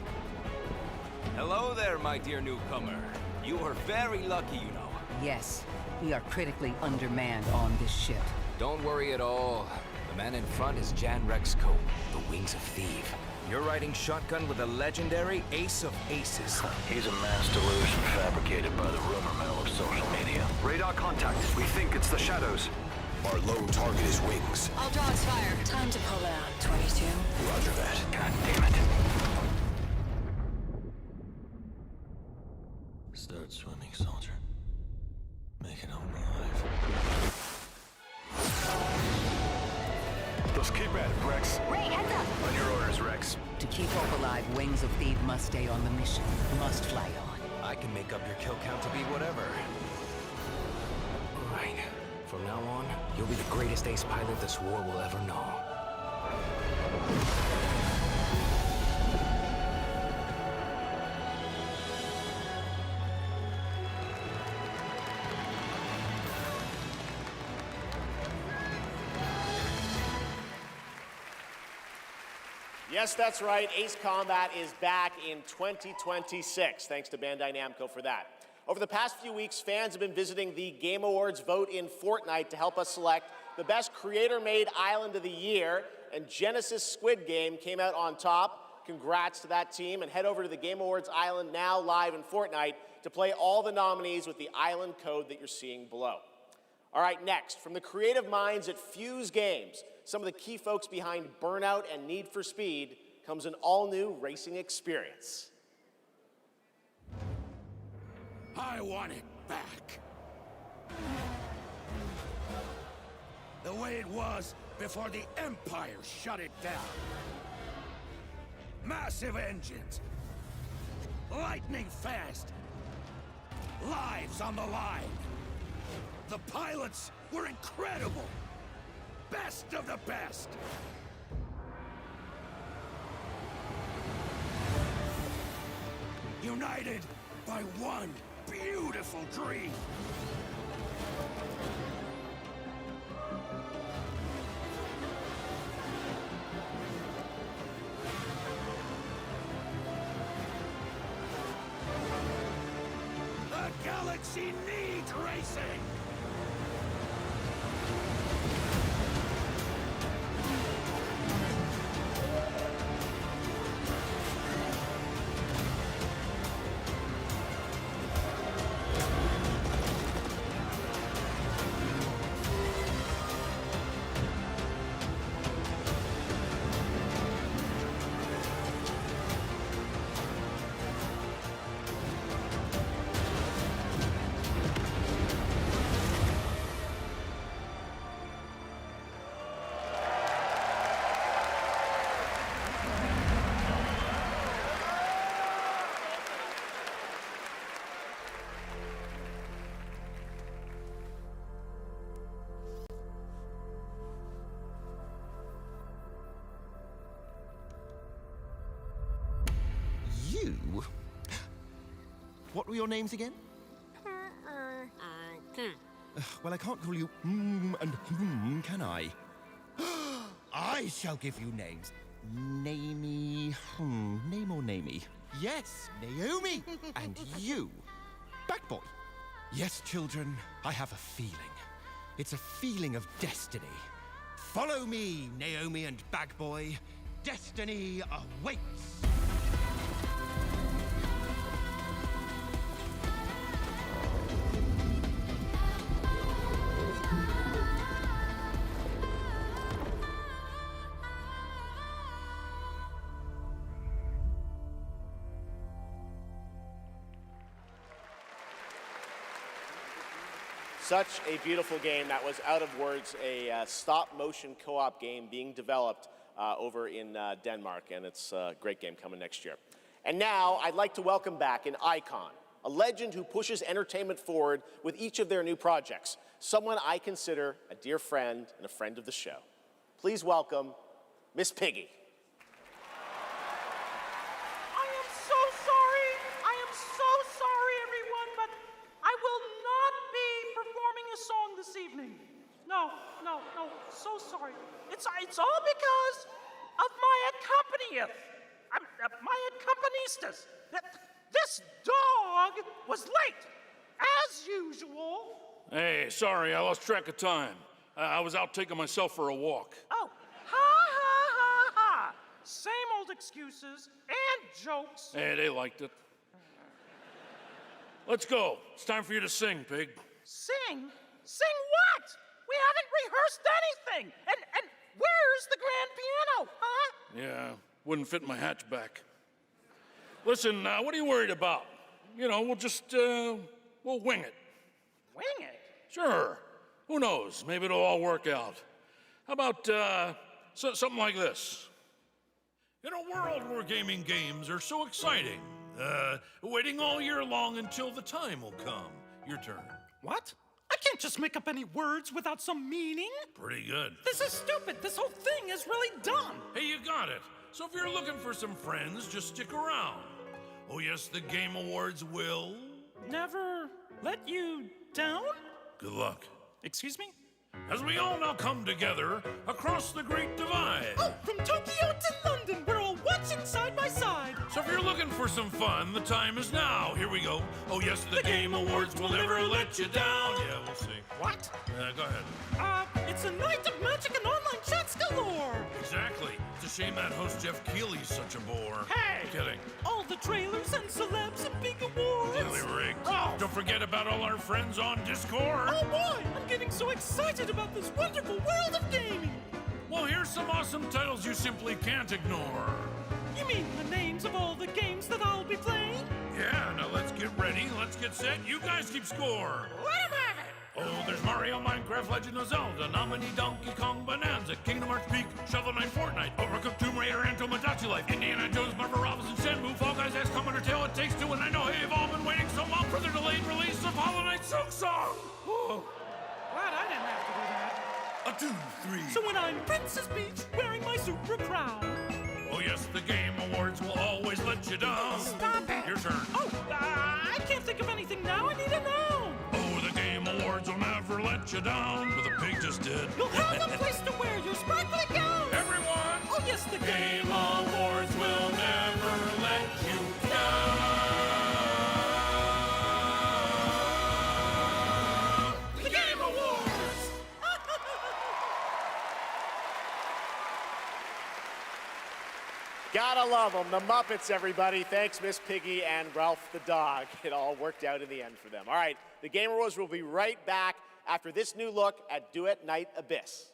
Hello there, my dear newcomer. You are very lucky, you know. Yes, we are critically undermanned on this ship. Don't worry at all. The man in front is Jan Rexco, the Wings of Thief. You're riding shotgun with the legendary Ace of Aces. He's a mass delusion fabricated by the rumor mill of social media. Radar contact. We think it's the shadows. Our lone target is Wings. I'll draw its fire. Time to pull out, 22. Roger that. God damn it. Start swimming, soldier. Make it home alive. Let's keep at it, Rex. Ray, heads up! On your orders, Rex. To keep Hope alive, Wings of Thief must stay on the mission. Must fly on. I can make up your kill count to be whatever. Right. From now on, you'll be the greatest ace pilot this war will ever know. Yes, that's right. Ace Combat is back in 2026. Thanks to Bandai Namco for that. Over the past few weeks, fans have been visiting the Game Awards vote in Fortnite to help us select the best creator-made island of the year, and Genesis Squid Game came out on top. Congrats to that team, and head over to the Game Awards island now live in Fortnite to play all the nominees with the island code that you're seeing below. All right, next, from the creative minds at Fuse Games, some of the key folks behind Burnout and Need for Speed, comes an all-new racing experience. I want it back. The way it was before the Empire shut it down. Massive engines. Lightning fast. Lives on the line. The pilots were incredible. Best of the best. United by one beautiful dream. The galaxy needs racing. What were your names again? Well, I can't call you and can I? I shall give you names. Namey. Name or namey? Yes, Naomi. And you, Backboy. Yes, children, I have a feeling. It's a feeling of destiny. Follow me, Naomi and Bagboy. Destiny awaits. Such a beautiful game. That was Out of Words, a stop-motion co-op game being developed over in Denmark, and it's a great game coming next year. And now, I'd like to welcome back an icon, a legend who pushes entertainment forward with each of their new projects, someone I consider a dear friend and a friend of the show. Please welcome Miss Piggy. I am so sorry. I am so sorry, everyone, but I will not be performing a song this evening. No, so sorry. It's all because of my my accompanisters. This dog was late, as usual. Hey, sorry, I lost track of time. I was out taking myself for a walk. Oh, ha. Same old excuses and jokes. Hey, they liked it. Let's go. It's time for you to sing, Pig. Sing? Sing what? We haven't rehearsed anything. And where's the grand piano, huh? Yeah, wouldn't fit in my hatchback. Listen, what are you worried about? You know, we'll just, we'll wing it. Wing it? Sure. Who knows? Maybe it'll all work out. How about, something like this? In a world where gaming games are so exciting, waiting all year long until the time will come. Your turn. What? I can't just make up any words without some meaning. Pretty good. This is stupid. This whole thing is really dumb. Hey, you got it. So if you're looking for some friends, just stick around. Oh yes, the Game Awards will... Never let you down? Good luck. Excuse me? As we all now come together across the Great Divide. Oh, from Tokyo to London, we're all watching side by side. So if you're looking for some fun, the time is now. Here we go. Oh yes, the Game Awards will never let you down. Yeah, we'll see. What? Go ahead. It's a night of magic and online chats galore. Exactly. It's a shame that host Geoff Keighley's such a bore. Hey! Kidding. All the trailers and celebs and big awards. Really rigged. Oh. Don't forget about all our friends on Discord. Oh boy, I'm getting so excited about this wonderful world of gaming. Well, here's some awesome titles you simply can't ignore. You mean the names of all the games that I'll be playing? Yeah, now let's get ready, let's get set, you guys keep score. Let 'em have it! Oh, there's Mario, Minecraft, Legend of Zelda, Nominee, Donkey Kong, Bonanza, Kingdom Hearts Peak, Shovel Knight, Fortnite, Overcooked, Tomb Raider, and Tomodachi Life, Indiana Jones, Marvel Robinson, Shenmue, Fall Guys, XCOM, Undertale, It Takes Two, and I know you've all been waiting so long for the delayed release of Hollow Knight Silk Song. Whoa. Glad I didn't have to do that. 1, 2, 3. So when I'm Princess Peach, wearing my super crown. Oh yes, the Game Awards will always let you down. Stop it! Your turn. Oh, I can't think of anything now. I need a noun. Oh, the Game Awards will never let you down. But the pig just did. You'll have a place to wear your sparkly gown. Everyone! Oh yes, the Game Awards will never let you down. The Game Awards! Gotta love them. The Muppets, everybody. Thanks, Miss Piggy and Ralph the dog. It all worked out in the end for them. All right, the Game Awards will be right back after this new look at Duet Night Abyss.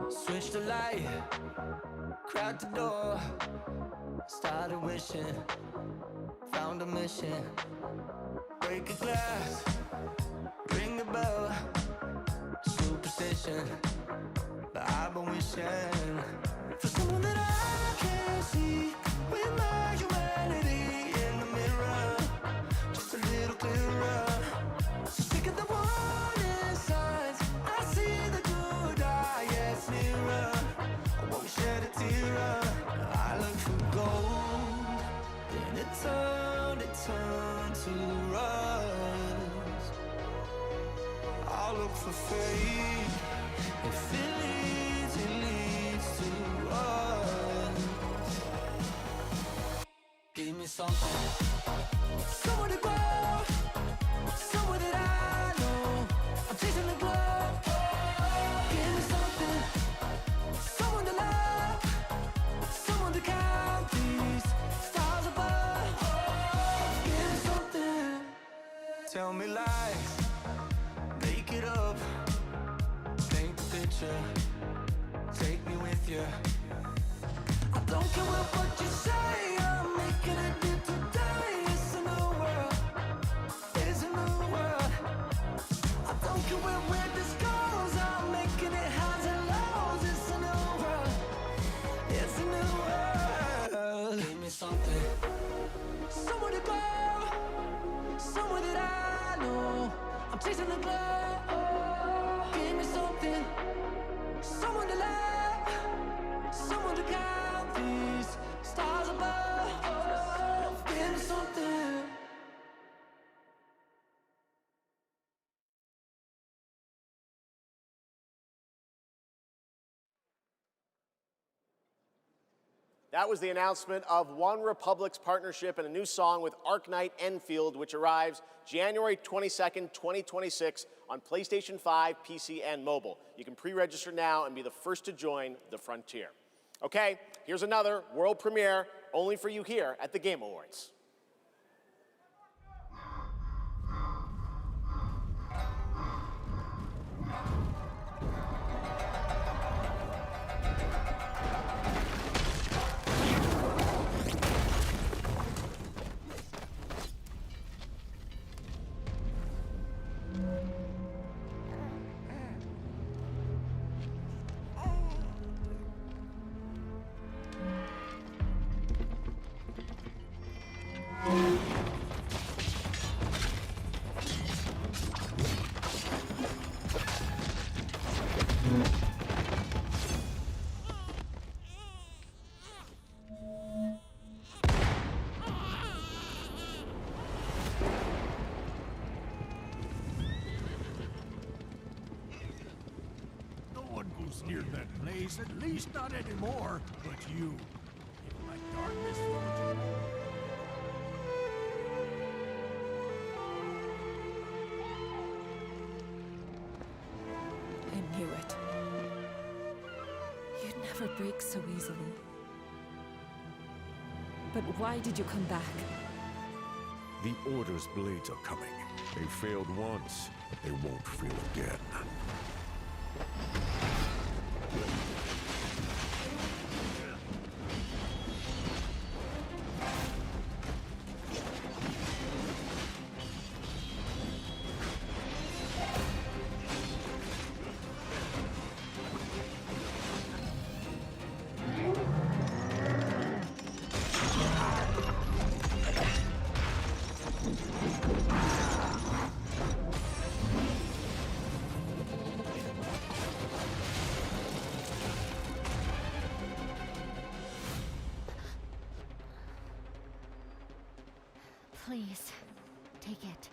Switch the light, crack the door, started wishing, found a mission. Break a glass, ring the bell, superstition. But I've been wishing for someone that I can see with my humanity in the mirror, just a little clearer. So sick of the warning signs, I see the good eye, yes, nearer. I won't shed a tear. I look for gold, then it turned to rust. I look for faith, if it leads to us. Give me something, somewhere to go, somewhere that I know. I'm chasing the glow. Give me something, someone to love, someone to count these stars above. Give me something, tell me lies, make it up, paint the picture, take me with you. I don't care what you say, I'm making it new today. It's a new world, it's a new world. I don't care where this goes, I'm making it highs and lows. It's a new world, it's a new world. Give me something, somewhere to go, somewhere that I know. I'm chasing the glow. Give me something, someone to love, someone to count these stars above. Give me something. That was the announcement of One Republic's partnership and a new song with Arknight Enfield, which arrives January 22nd, 2026 on PlayStation 5, PC, and mobile. You can pre-register now and be the first to join the frontier. Okay, here's another world premiere only for you here at the Game Awards. No one goes near that place, at least not anymore. But you, in my dark misfortune. I knew it. You'd never break so easily. But why did you come back? The Order's blades are coming. They failed once. They won't fail again. Please, take it.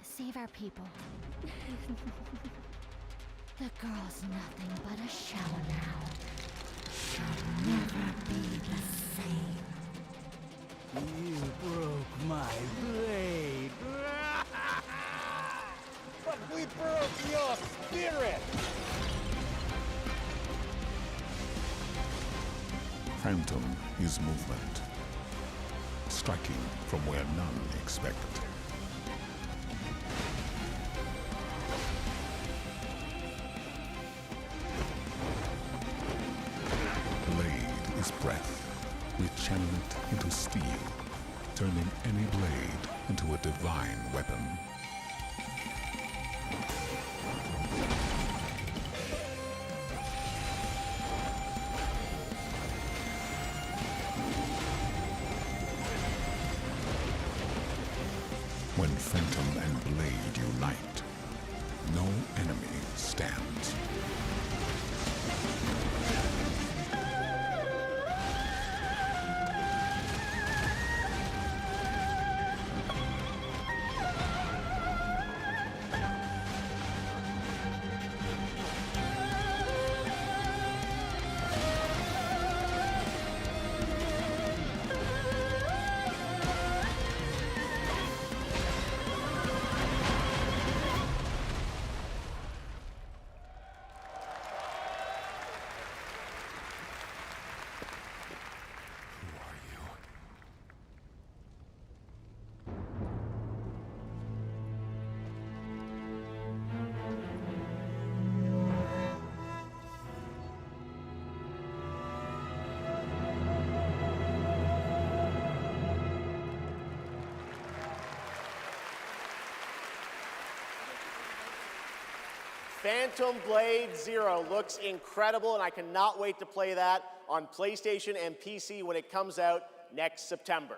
Save our people. The girl's nothing but a shell now. She'll never be the same. You broke my blade. But we broke your spirit! Phantom is movement. striking from where none expect. Blade is breath. We channel it into steel, turning any blade into a divine weapon. When Phantom and Blade unite, no enemy stands. Phantom Blade Zero looks incredible, and I cannot wait to play that on PlayStation and PC when it comes out next September.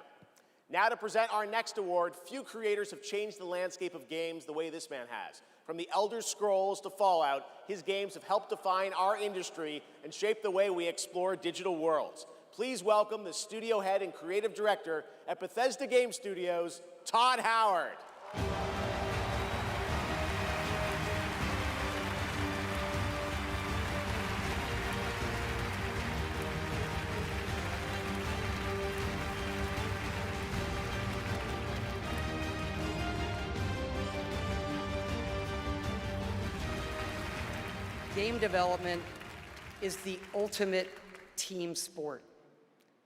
Now to present our next award, few creators have changed the landscape of games the way this man has. From the Elder Scrolls to Fallout, his games have helped define our industry and shape the way we explore digital worlds. Please welcome the studio head and creative director at Bethesda Game Studios, Todd Howard. Game development is the ultimate team sport.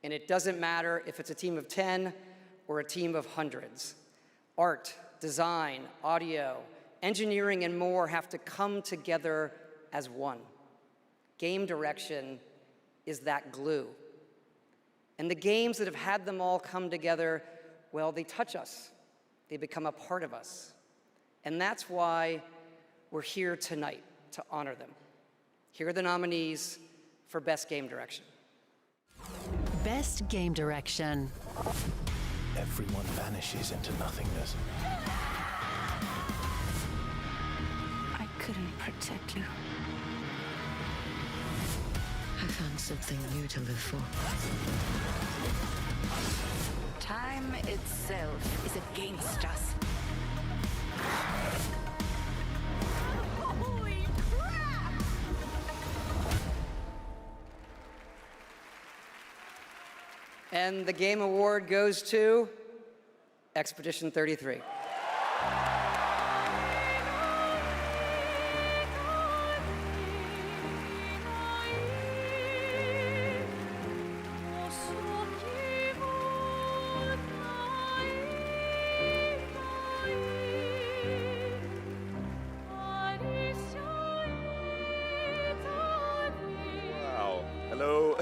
And it doesn't matter if it's a team of 10 or a team of hundreds. Art, design, audio, engineering, and more have to come together as one. Game direction is that glue. And the games that have had them all come together, well, they touch us. They become a part of us. And that's why we're here tonight, to honor them. Here are the nominees for Best Game Direction. Best Game Direction. Everyone vanishes into nothingness. I couldn't protect you. I found something new to live for. Time itself is against us. Holy crap! And the Game Award goes to Expedition 33. Wow. Hello.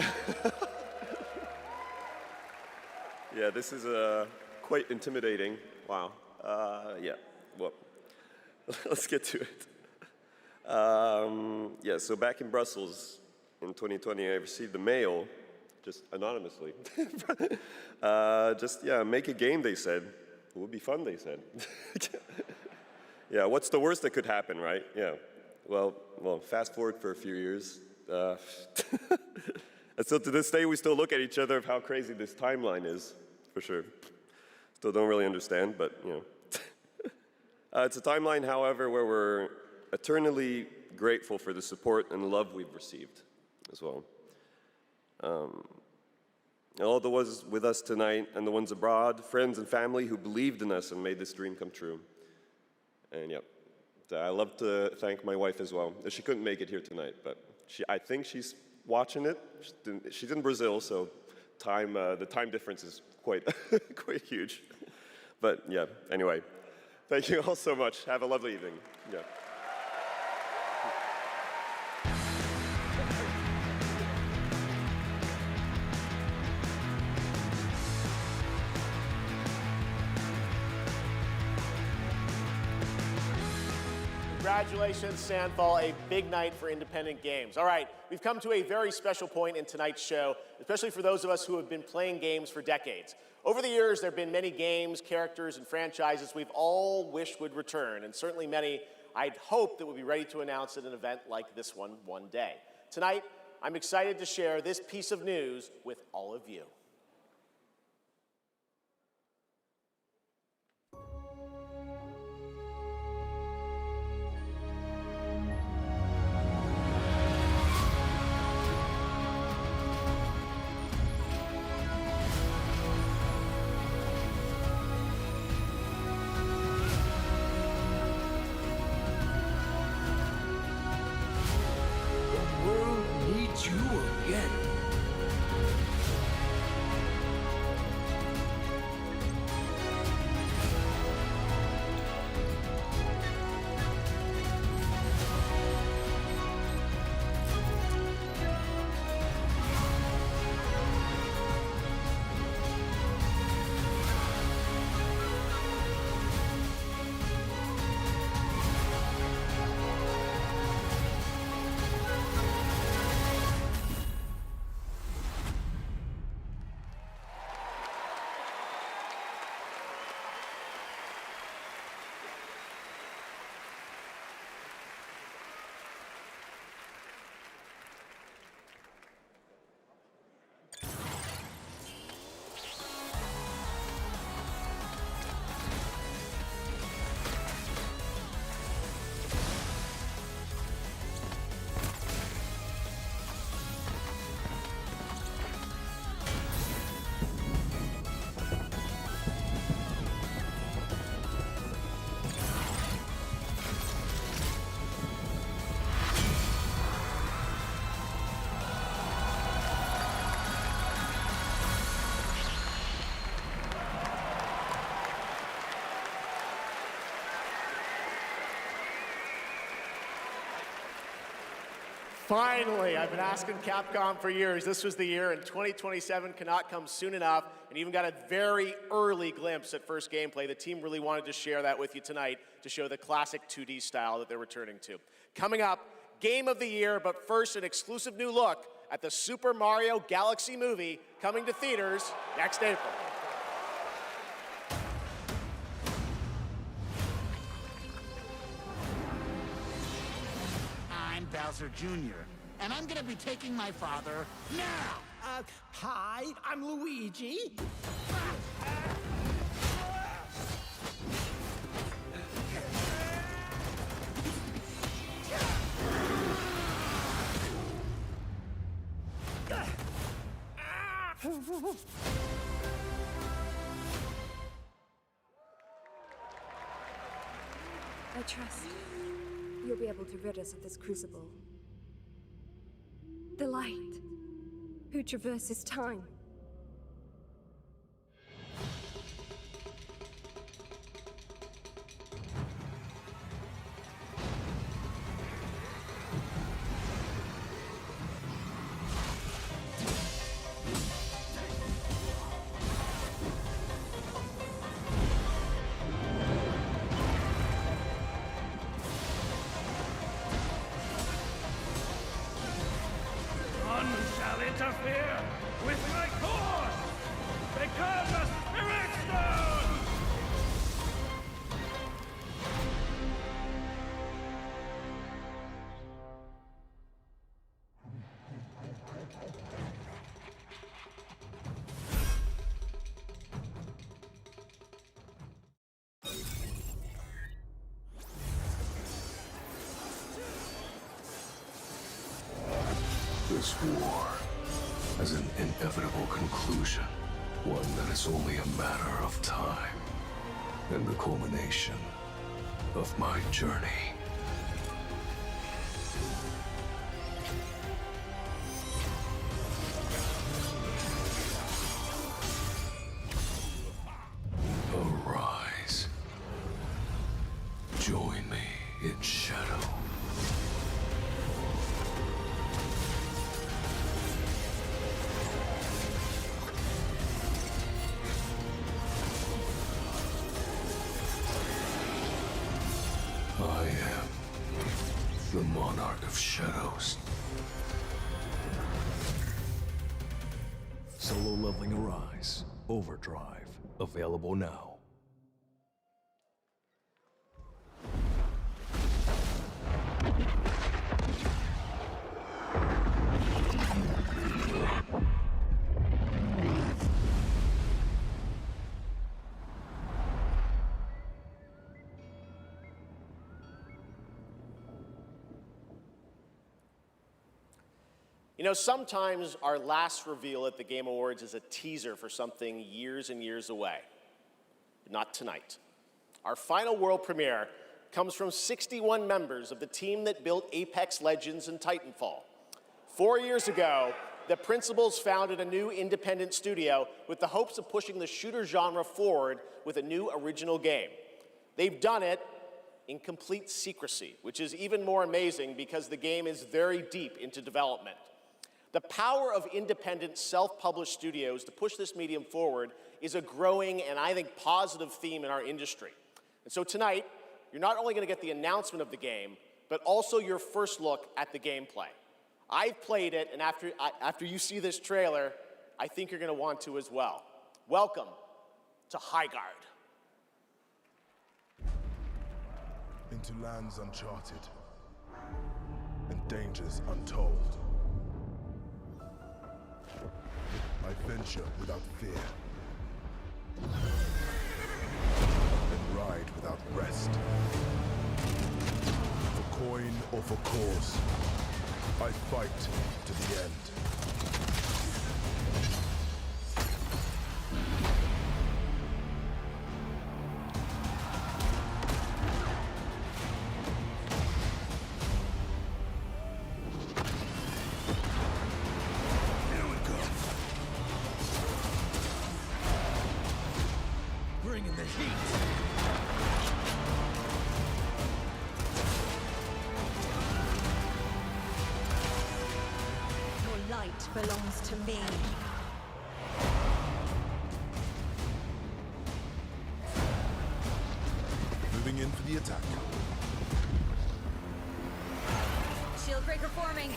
Yeah, this is quite intimidating. Wow. Yeah, well, let's get to it. Yeah, so back in Brussels in 2020, I received a mail, just anonymously. Make a game, they said. It would be fun, they said. Yeah, what's the worst that could happen, right? Yeah. Well, fast forward for a few years. And so to this day, we still look at each other of how crazy this timeline is, for sure. Still don't really understand, but, you know. It's a timeline, however, where we're eternally grateful for the support and love we've received as well. All the ones with us tonight and the ones abroad, friends and family who believed in us and made this dream come true. And yep, I love to thank my wife as well. She couldn't make it here tonight, but I think she's watching it. She's in Brazil, so the time difference is quite, quite huge. But yeah, anyway, thank you all so much. Have a lovely evening. Yeah. Congratulations, Sandfall, a big night for independent games. All right, we've come to a very special point in tonight's show, especially for those of us who have been playing games for decades. Over the years, there have been many games, characters, and franchises we've all wished would return, and certainly many I'd hoped that would be ready to announce at an event like this one day. Tonight, I'm excited to share this piece of news with all of you. Finally, I've been asking Capcom for years. This was the year, and 2027 cannot come soon enough, and even got a very early glimpse at first gameplay. The team really wanted to share that with you tonight to show the classic 2D style that they're returning to. Coming up, Game of the Year, but first an exclusive new look at the Super Mario Galaxy movie coming to theaters next April. I'm Bowser Jr., and I'm gonna be taking my father now! Hi, I'm Luigi. I trust you'll be able to rid us of this crucible. The light, who traverses time. None shall interfere with my course! Become a Spirit Stone! This war has an inevitable conclusion, one that is only a matter of time, and the culmination of my journey. The Monarch of Shadows. Solo Leveling Arise. Overdrive. Available now. You know, sometimes our last reveal at the Game Awards is a teaser for something years and years away. But not tonight. Our final world premiere comes from 61 members of the team that built Apex Legends and Titanfall. 4 years ago, the principals founded a new independent studio with the hopes of pushing the shooter genre forward with a new original game. They've done it in complete secrecy, which is even more amazing because the game is very deep into development. The power of independent, self-published studios to push this medium forward is a growing and I think positive theme in our industry. And so tonight, you're not only going to get the announcement of the game, but also your first look at the gameplay. I've played it, and after you see this trailer, I think you're going to want to as well. Welcome to Highguard. Into lands uncharted and dangers untold. I venture without fear and ride without rest. For coin or for cause, I fight to the end. Bringing the heat. Your light belongs to me. Moving in for the attack. Shield breaker forming.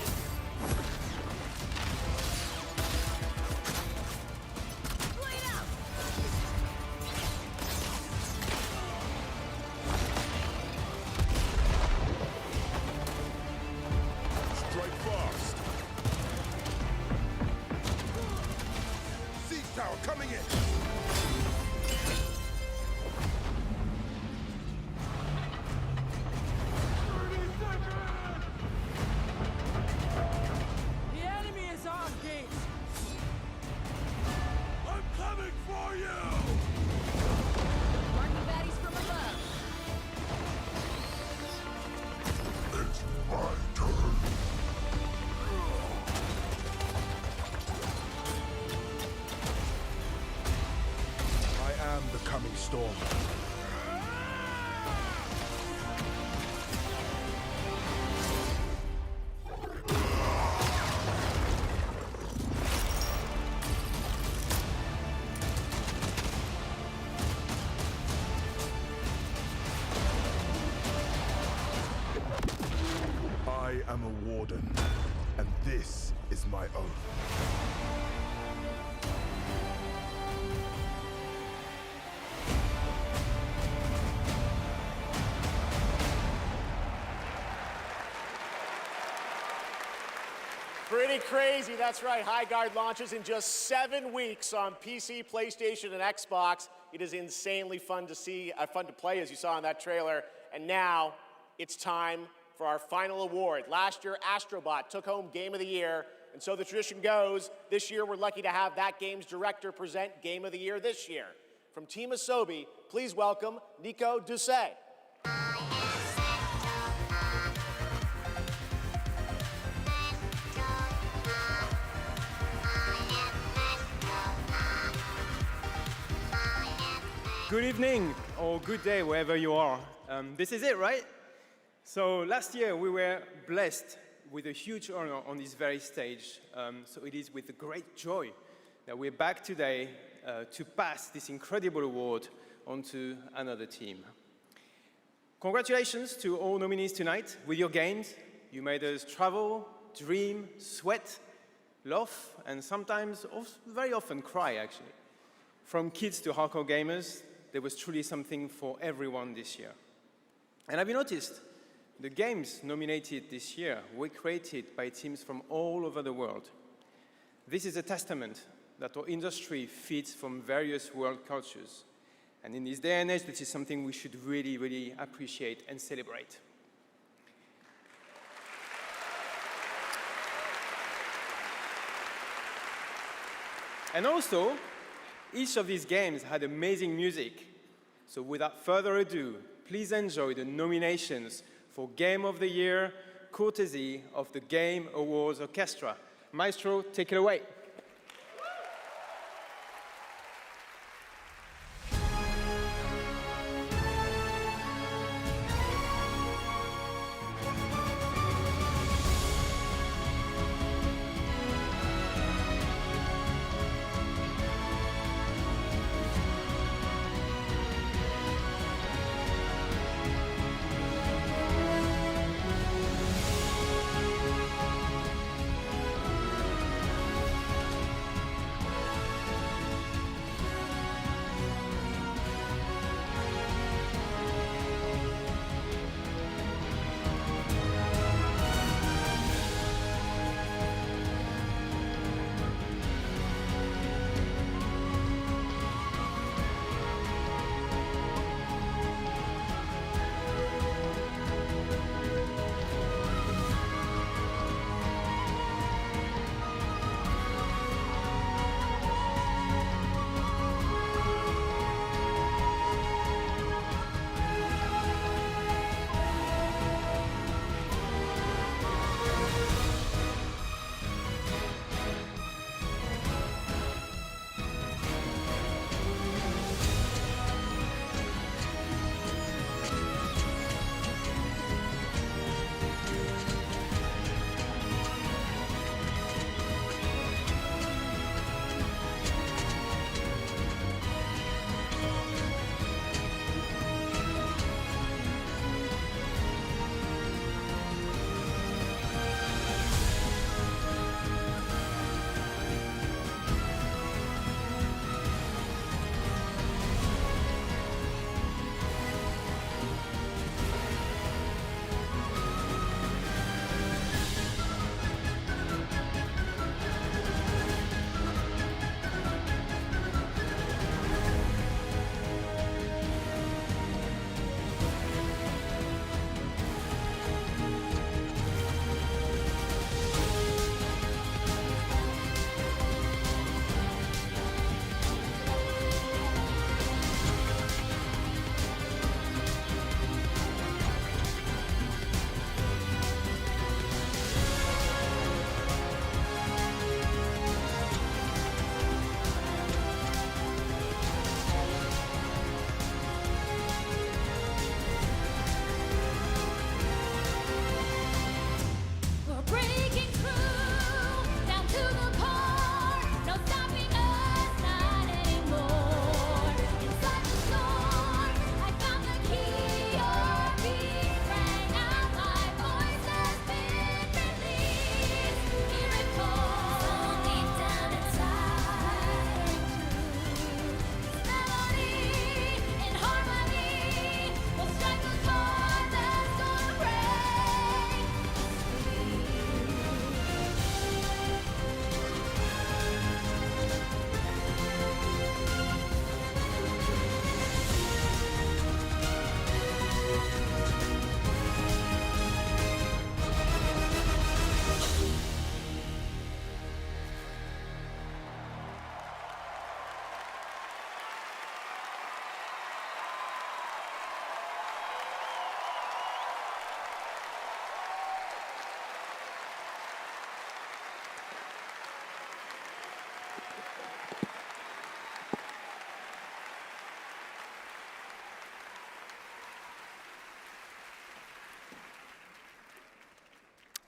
Coming in! The enemy is on gate. I'm coming for you! Marking baddies from above. It's my turn. I am the coming storm. I am a warden, and this is my oath. Pretty crazy, that's right. Highguard launches in just 7 weeks on PC, PlayStation, and Xbox. It is insanely fun to see, fun to play, as you saw in that trailer. And now, it's time for our final award. Last year, Astrobot took home Game of the Year, and so the tradition goes, this year we're lucky to have that game's director present Game of the Year this year. From Team Asobi, please welcome Nico Doucet. Good evening, or good day, wherever you are. This is it, right? So last year, we were blessed with a huge honor on this very stage. So it is with great joy that we're back today to pass this incredible award on to another team. Congratulations to all nominees tonight. With your games, you made us travel, dream, sweat, laugh, and sometimes, very often, cry, actually. From kids to hardcore gamers, there was truly something for everyone this year. And have you noticed? The games nominated this year were created by teams from all over the world. This is a testament that our industry feeds from various world cultures. And in this day and age, this is something we should really, really appreciate and celebrate. And also, each of these games had amazing music. So without further ado, please enjoy the nominations for Game of the Year, courtesy of the Game Awards Orchestra. Maestro, take it away.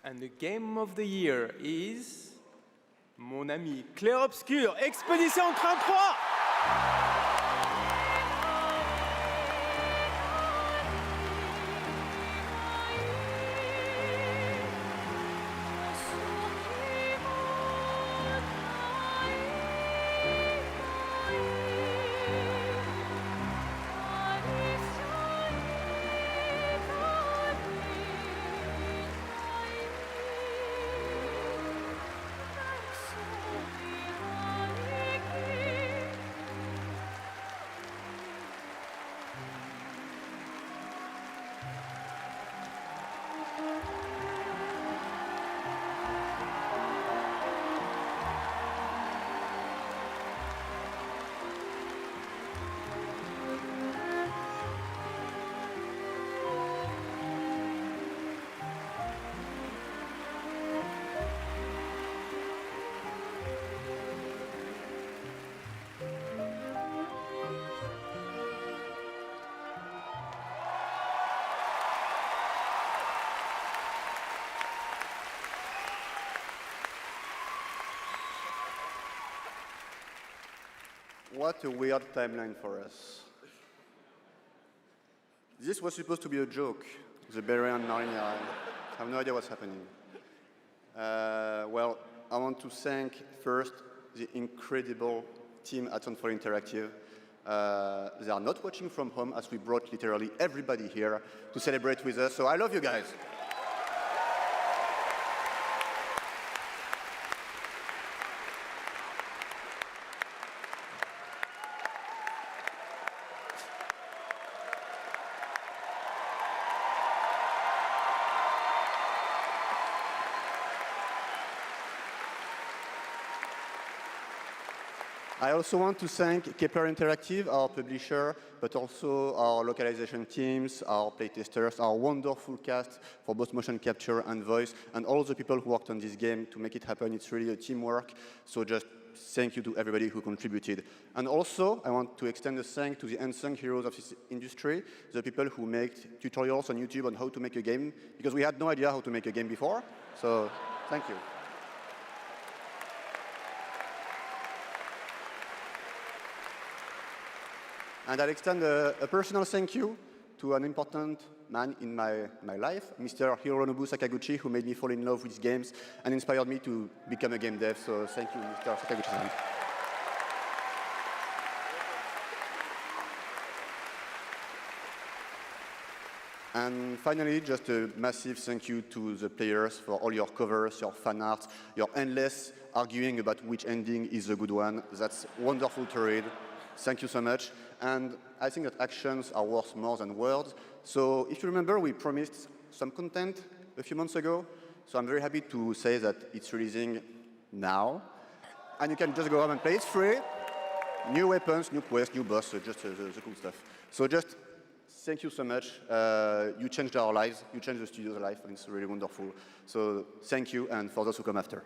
And the game of the year is mon ami Clair Obscur, Expédition 33. What a weird timeline for us. This was supposed to be a joke. The Berry and Narnia. I have no idea what's happening. Well, I want to thank first the incredible team at Soundfall Interactive. They are not watching from home as we brought literally everybody here to celebrate with us. So I love you guys. I also want to thank Kepler Interactive, our publisher, but also our localization teams, our playtesters, our wonderful cast for both motion capture and voice, and all the people who worked on this game to make it happen. It's really a teamwork, so just thank you to everybody who contributed. And also, I want to extend a thanks to the unsung heroes of this industry, the people who make tutorials on YouTube on how to make a game, because we had no idea how to make a game before, so thank you. And I'll extend a personal thank you to an important man in my life, Mr. Hironobu Sakaguchi, who made me fall in love with games and inspired me to become a game dev. So thank you, Mr. Sakaguchi. And finally, just a massive thank you to the players for all your covers, your fan art, your endless arguing about which ending is the good one. That's wonderful to read. Thank you so much. And I think that actions are worth more than words. So if you remember, we promised some content a few months ago. So I'm very happy to say that it's releasing now. And you can just go home and play. It's free. New weapons, new quests, new boss, so just the cool stuff. So just thank you so much. You changed our lives. You changed the studio's life, and it's really wonderful. So thank you, and for those who come after.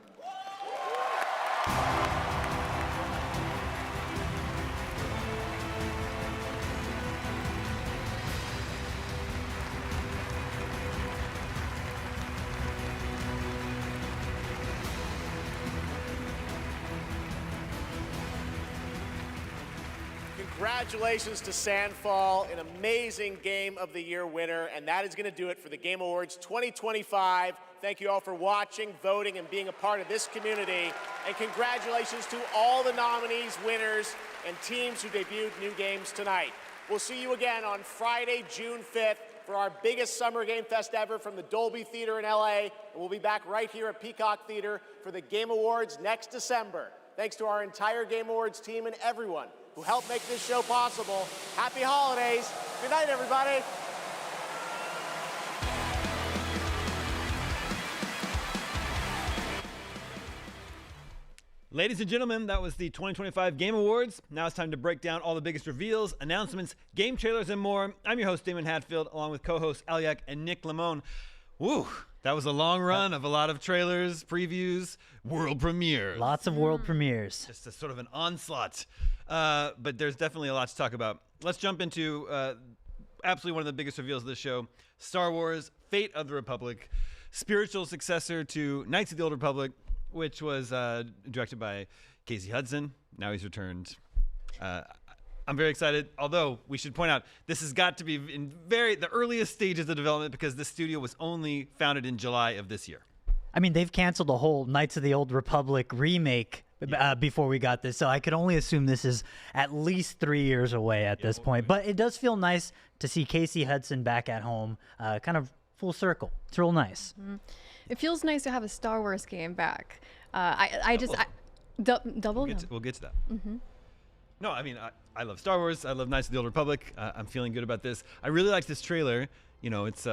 Congratulations to Sandfall, an amazing Game of the Year winner, and that is going to do it for the Game Awards 2025. Thank you all for watching, voting, and being a part of this community. And congratulations to all the nominees, winners, and teams who debuted new games tonight. We'll see you again on Friday, June 5th for our biggest summer game fest ever from the Dolby Theater in LA. And we'll be back right here at Peacock Theater for the Game Awards next December. Thanks to our entire Game Awards team and everyone who helped make this show possible. Happy holidays. Good night, everybody. Ladies and gentlemen, that was the 2025 Game Awards. Now it's time to break down all the biggest reveals, announcements, game trailers, and more. I'm your host, Damon Hatfield, along with co-hosts Aliak and Nick Limon. Woo! That was a long run of a lot of trailers, previews, world premieres. Lots of world premieres. Just a sort of an onslaught. But there's definitely a lot to talk about. Let's jump into absolutely one of the biggest reveals of this show, Star Wars, Fate of the Republic, spiritual successor to Knights of the Old Republic, which was directed by Casey Hudson. Now he's returned. I'm very excited, although we should point out this has got to be in the earliest stages of development because the studio was only founded in July of this year. I mean, they've canceled the whole Knights of the Old Republic remake before we got this, so I could only assume this is at least 3 years away at this point. But it does feel nice to see Casey Hudson back at home, kind of full circle. It's real nice. Mm-hmm. It feels nice to have a Star Wars game back. Double? We'll get to that. Mm-hmm. No, I mean, I love Star Wars. I love Knights of the Old Republic. I'm feeling good about this. I really like this trailer. You know, it's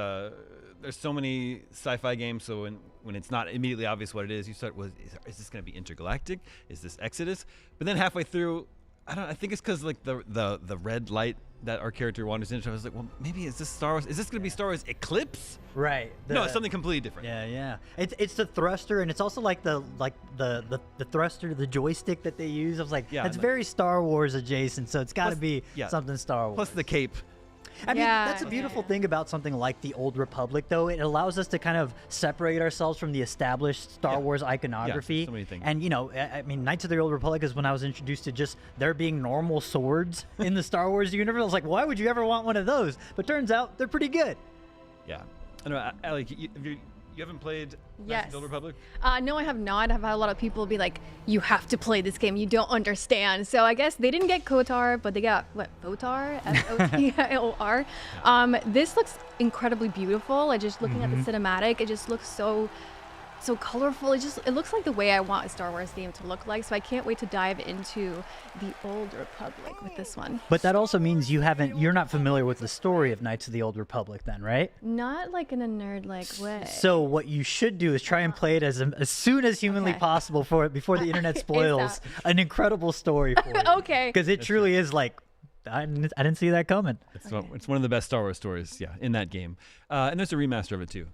there's so many sci-fi games, so when it's not immediately obvious what it is, you start with, is this going to be intergalactic? Is this Exodus? But then halfway through, I think it's because like the red light that our character wanders into. I was like, well, maybe is this Star Wars? Is this going to be Star Wars Eclipse? Right. No, it's something completely different. Yeah. It's the thruster, and it's also like the thruster, the joystick that they use. I was like, it's very Star Wars adjacent, so it's got to be something Star Wars. Plus the cape. I mean, that's a beautiful thing about something like the Old Republic, though. It allows us to kind of separate ourselves from the established Star Wars iconography. so many things. And, you know, I mean, Knights of the Old Republic is when I was introduced to just there being normal swords in the Star Wars universe. I was like, why would you ever want one of those? But turns out they're pretty good. Yeah. I know, Alec, you haven't played Knights of the Old Republic? No, I have not. I've had a lot of people be like, you have to play this game. You don't understand. So I guess they didn't get KOTOR, but they got, what, FOTOR? F-O-T-O-R. This looks incredibly beautiful. Just looking at the cinematic, it just looks so colorful. It looks like the way I want a Star Wars game to look like. So I can't wait to dive into the Old Republic with this one. But that also means you're not familiar with the story of Knights of the Old Republic then, right? Not like in a nerd-like way. So what you should do is try and play it as soon as humanly possible before the internet spoils an incredible story for you. Okay. Because it truly is like, I didn't see that coming. It's one of the best Star Wars stories, in that game. And there's a remaster of it too.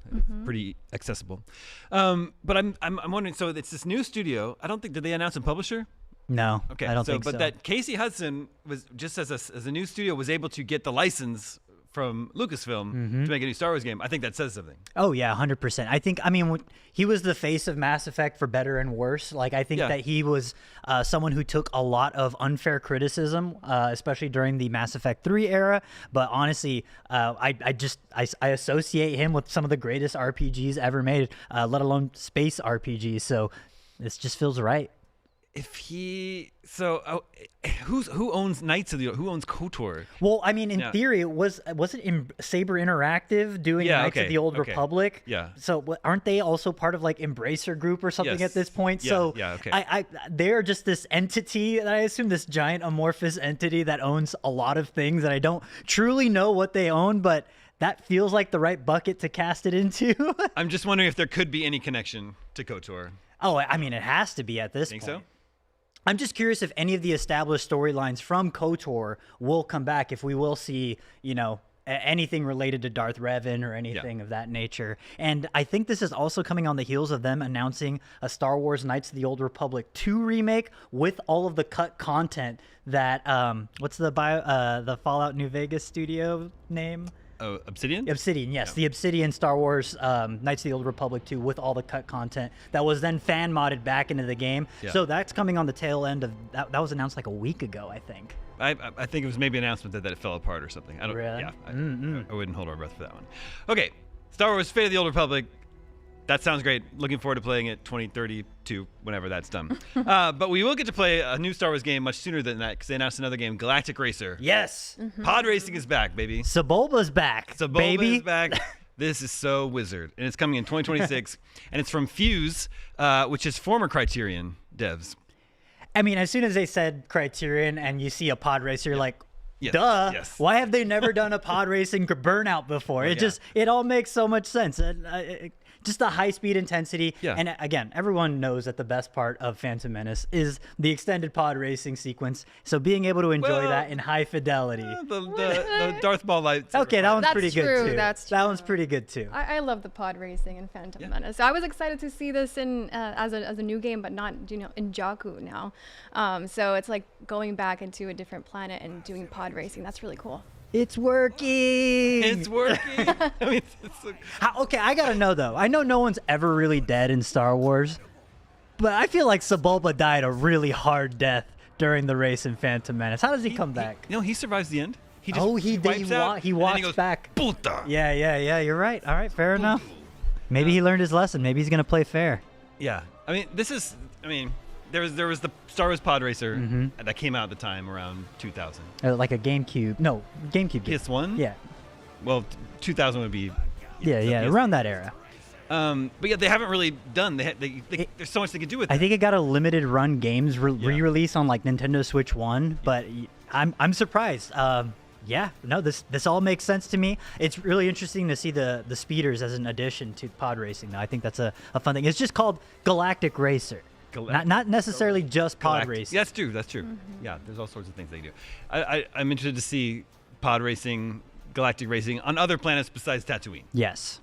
Pretty accessible. But I'm wondering. So it's this new studio. I don't think did they announce a publisher? No. Okay. I don't think so. But that Casey Hudson was just as a new studio was able to get the license from Lucasfilm to make a new Star Wars game. I think that says something. Oh yeah, 100%. I mean, he was the face of Mass Effect for better and worse. Like, I think that he was someone who took a lot of unfair criticism, especially during the Mass Effect 3 era. But honestly, I associate him with some of the greatest RPGs ever made, let alone space RPGs. So this just feels right. Who owns Knights of the who owns KOTOR? Well, I mean, in theory, was it Saber Interactive doing Knights of the Old Republic? Yeah. So aren't they also part of like Embracer Group or something at this point? So they're just this entity that I assume, this giant amorphous entity that owns a lot of things that I don't truly know what they own, but that feels like the right bucket to cast it into. I'm just wondering if there could be any connection to KOTOR. Oh, I mean, it has to be at this point. Think so? I'm just curious if any of the established storylines from KOTOR will come back, if we will see, anything related to Darth Revan or anything of that nature. And I think this is also coming on the heels of them announcing a Star Wars Knights of the Old Republic 2 remake with all of the cut content that, what's the Fallout New Vegas studio name? Oh, Obsidian? Obsidian, yes. The Obsidian Star Wars Knights of the Old Republic 2 with all the cut content that was then fan modded back into the game. Yeah. So that's coming on the tail end of that. That was announced like a week ago, I think. I think it was maybe an announcement that it fell apart or something. I don't. Really? Yeah. I wouldn't hold our breath for that one. Okay, Star Wars: Fate of the Old Republic. That sounds great. Looking forward to playing it 2032, whenever that's done. But we will get to play a new Star Wars game much sooner than that because they announced another game, Galactic Racer. Yes. Pod racing is back, baby. Sebulba's back, baby. Sebulba's back. This is so wizard. And it's coming in 2026. And it's from Fuse, which is former Criterion devs. I mean, as soon as they said Criterion and you see a pod racer, you're like, Yes. duh. Yes. Why have they never done a pod racing Burnout before? It all makes so much sense. And, just the high-speed intensity. Yeah. And again, everyone knows that the best part of Phantom Menace is the extended pod racing sequence. So being able to enjoy that in high fidelity. The Darth Maul lights. Okay, that one's pretty good too. That's true. That one's pretty good too. I love the pod racing in Phantom Menace. I was excited to see this in as a new game, but not in Jakku now. So it's like going back into a different planet and doing pod racing. That's really cool. It's working. It's working. I mean, okay, I gotta know though. I know no one's ever really dead in Star Wars, but I feel like Sebulba died a really hard death during the race in Phantom Menace. How does he come back? He survives the end. He walks back. Puta. Yeah. You're right. All right, fair enough. Maybe he learned his lesson. Maybe he's gonna play fair. Yeah. I mean, there was the Star Wars Pod Racer that came out at the time around 2000. Like a GameCube. No, GameCube. PS1? Yeah. Well, 2000 would be. Yeah, around that era. But yeah, they haven't really done. There's so much they could do with it. I think it got a limited run games re-release on like Nintendo Switch 1, but I'm surprised. This all makes sense to me. It's really interesting to see the speeders as an addition to pod racing. Though I think that's a fun thing. It's just called Galactic Racer. Not necessarily just pod racing. That's true. Yeah, there's all sorts of things they do. I'm interested to see pod racing, galactic racing on other planets besides Tatooine. Yes.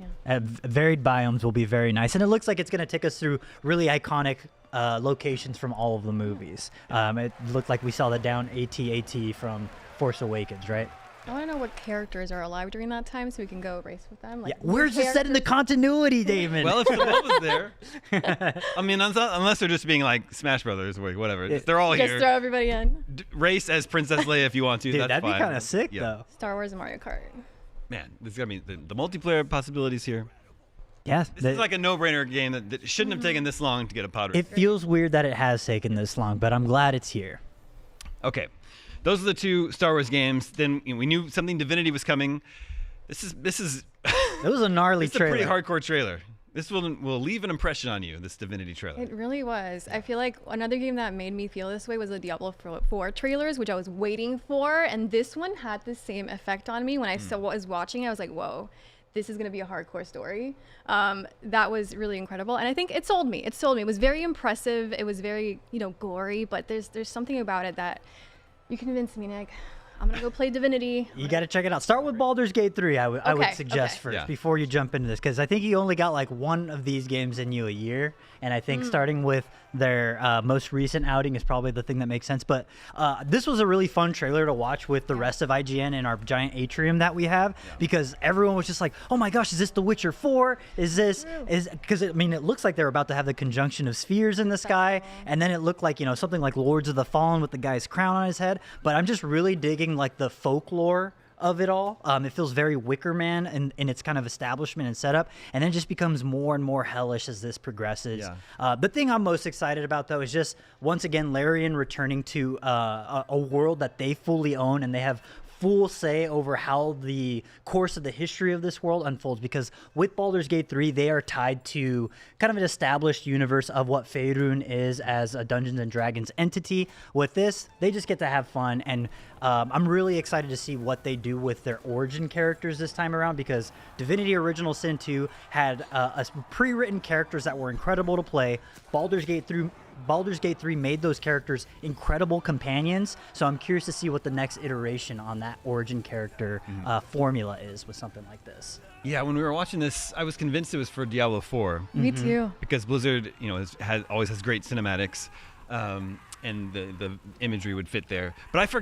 Yeah. Varied biomes will be very nice. And it looks like it's going to take us through really iconic locations from all of the movies. It looked like we saw the down AT-AT from Force Awakens, right? I want to know what characters are alive during that time so we can go race with them. Like, where's the set in the continuity, Damon? Well, if the world was there. I mean, unless they're just being like Smash Brothers or whatever. They're all just here. throw everybody in. Race as Princess Leia if you want to. Dude, that's that'd fine. be kind of sick, though. Star Wars and Mario Kart. Man, there's got to be the multiplayer possibilities here. Yeah. This is like a no-brainer game that shouldn't have taken this long to get a pod It feels weird that it has taken this long, but I'm glad it's here. Okay. Those are the two Star Wars games. Then we knew something Divinity was coming. This is It was a gnarly trailer. It's a pretty hardcore trailer. This will leave an impression on you, this Divinity trailer. It really was. I feel like another game that made me feel this way was the Diablo 4 trailers, which I was waiting for, and this one had the same effect on me. When I was watching it, I was like, whoa, this is going to be a hardcore story. That was really incredible, and I think it sold me. It was very impressive. It was very, gory, but there's something about it that you convinced me, Nick. I'm going to go play Divinity. You got to check it out. Start with Baldur's Gate 3, I would suggest first, before you jump into this, because I think you only got like one of these games in you a year, and I think starting with their most recent outing is probably the thing that makes sense. But this was a really fun trailer to watch with the rest of IGN in our giant atrium that we have, because everyone was just like, oh my gosh, is this The Witcher 4? Because it looks like they're about to have the conjunction of spheres in the sky, and then it looked like, something like Lords of the Fallen with the guy's crown on his head. But I'm just really digging like the folklore of it all. It feels very Wicker Man in its kind of establishment and setup, and then it just becomes more and more hellish as this progresses. The thing I'm most excited about, though, is just, once again, Larian returning to a world that they fully own, and they have full say over how the course of the history of this world unfolds, because with Baldur's Gate 3, they are tied to kind of an established universe of what Faerun is as a Dungeons & Dragons entity. With this, they just get to have fun, and I'm really excited to see what they do with their origin characters this time around, because Divinity Original Sin 2 had pre-written characters that were incredible to play. Baldur's Gate 3 made those characters incredible companions, so I'm curious to see what the next iteration on that origin character formula is with something like this. Yeah, when we were watching this, I was convinced it was for Diablo 4. Me too. Because Blizzard, always has great cinematics, and the imagery would fit there. But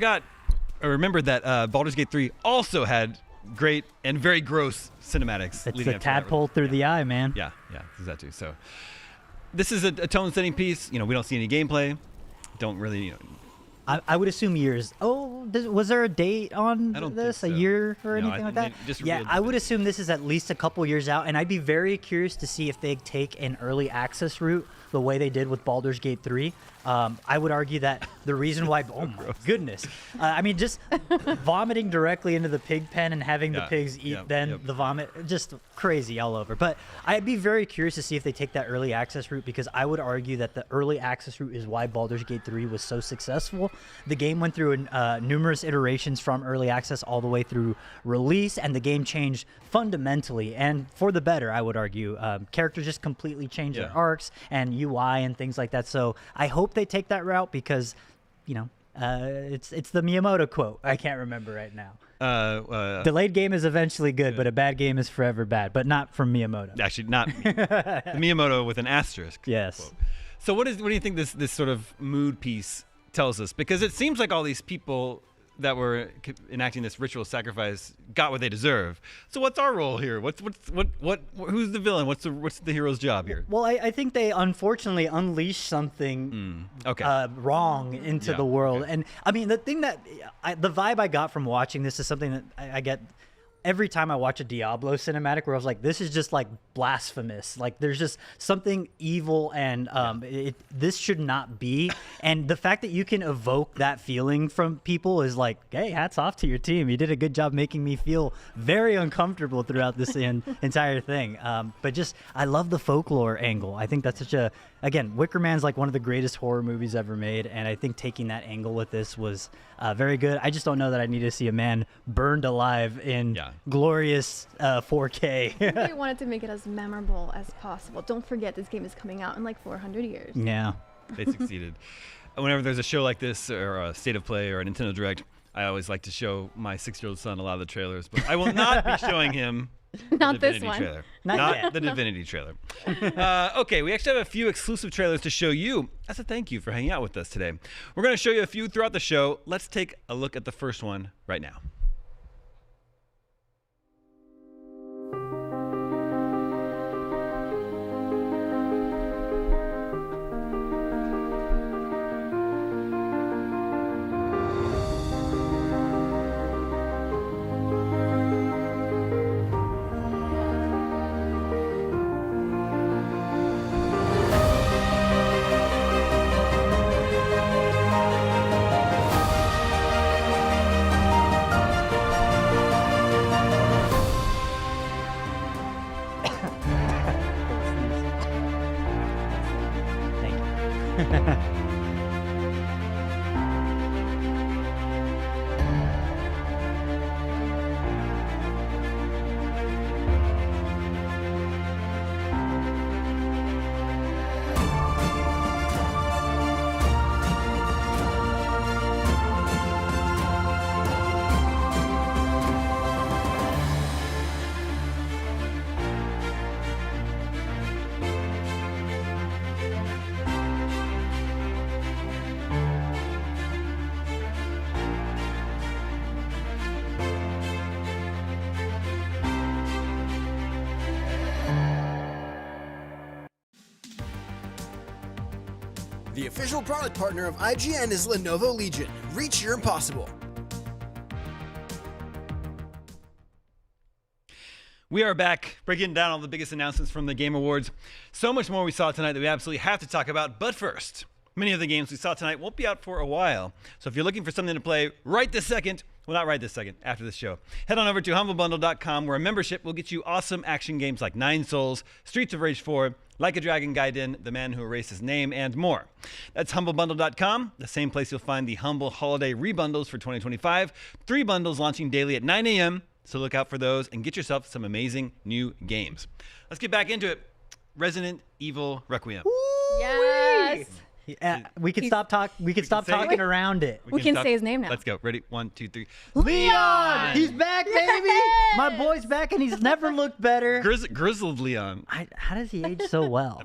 I remembered that Baldur's Gate 3 also had great and very gross cinematics. It's the tadpole through the eye, man. Yeah, does that too. So this is a tone-setting piece. We don't see any gameplay. Don't really, I would assume years. Oh, was there a date on this? Think so. A year or anything like that? Yeah, I would assume this is at least a couple years out, and I'd be very curious to see if they take an early access route the way they did with Baldur's Gate 3. I would argue that the reason why, oh my goodness, just vomiting directly into the pig pen and having the pigs eat the vomit, just crazy all over. But I'd be very curious to see if they take that early access route, because I would argue that the early access route is why Baldur's Gate 3 was so successful. The game went through numerous iterations from early access all the way through release, and the game changed fundamentally, and for the better, I would argue. Characters just completely changed their arcs and UI and things like that. So I hope they take that route, because it's the Miyamoto quote. I can't remember right now. Delayed game is eventually good, but a bad game is forever bad. But not from Miyamoto. Actually, not the Miyamoto with an asterisk. Yes. Quote. So what do you think this sort of mood piece tells us? Because it seems like all these people that were enacting this ritual sacrifice got what they deserve. So what's our role here? Who's the villain? What's the hero's job here? Well, I think they unfortunately unleashed something wrong into the world. Okay. And the thing that the vibe I got from watching this is something that I get every time I watch a Diablo cinematic, where I was like, this is just like blasphemous. Like, there's just something evil, and this should not be. And the fact that you can evoke that feeling from people is like, hey, hats off to your team. You did a good job making me feel very uncomfortable throughout this entire thing. But just, I love the folklore angle. I think that's again, Wicker Man's like one of the greatest horror movies ever made, and I think taking that angle with this was very good. I just don't know that I need to see a man burned alive in glorious 4K. They wanted to make it as memorable as possible. Don't forget, this game is coming out in like 400 years. Yeah. They succeeded. Whenever there's a show like this, or a State of Play, or a Nintendo Direct, I always like to show my 6-year-old son a lot of the trailers, but I will not be showing him not the this Divinity one. Trailer. Not yet. The Divinity trailer. Okay, we actually have a few exclusive trailers to show you as a thank you for hanging out with us today. We're going to show you a few throughout the show. Let's take a look at the first one right now. The official product partner of IGN is Lenovo Legion. Reach your impossible. We are back, breaking down all the biggest announcements from the Game Awards. So much more we saw tonight that we absolutely have to talk about. But first, many of the games we saw tonight won't be out for a while. So if you're looking for something to play right this second, well, not right this second, after the show, head on over to humblebundle.com, where a membership will get you awesome action games like Nine Souls, Streets of Rage 4, Like a Dragon Gaiden, The Man Who Erased His Name, and more. That's humblebundle.com, the same place you'll find the Humble Holiday Rebundles for 2025. 3 bundles launching daily at 9 a.m., so look out for those and get yourself some amazing new games. Let's get back into it. Resident Evil Requiem. Yes. We could stop talking around it. We can say his name now. Let's go. Ready? 1, 2, 3. Leon! He's back, baby! My boy's back, and he's never looked better. Grizzled Leon. How does he age so well?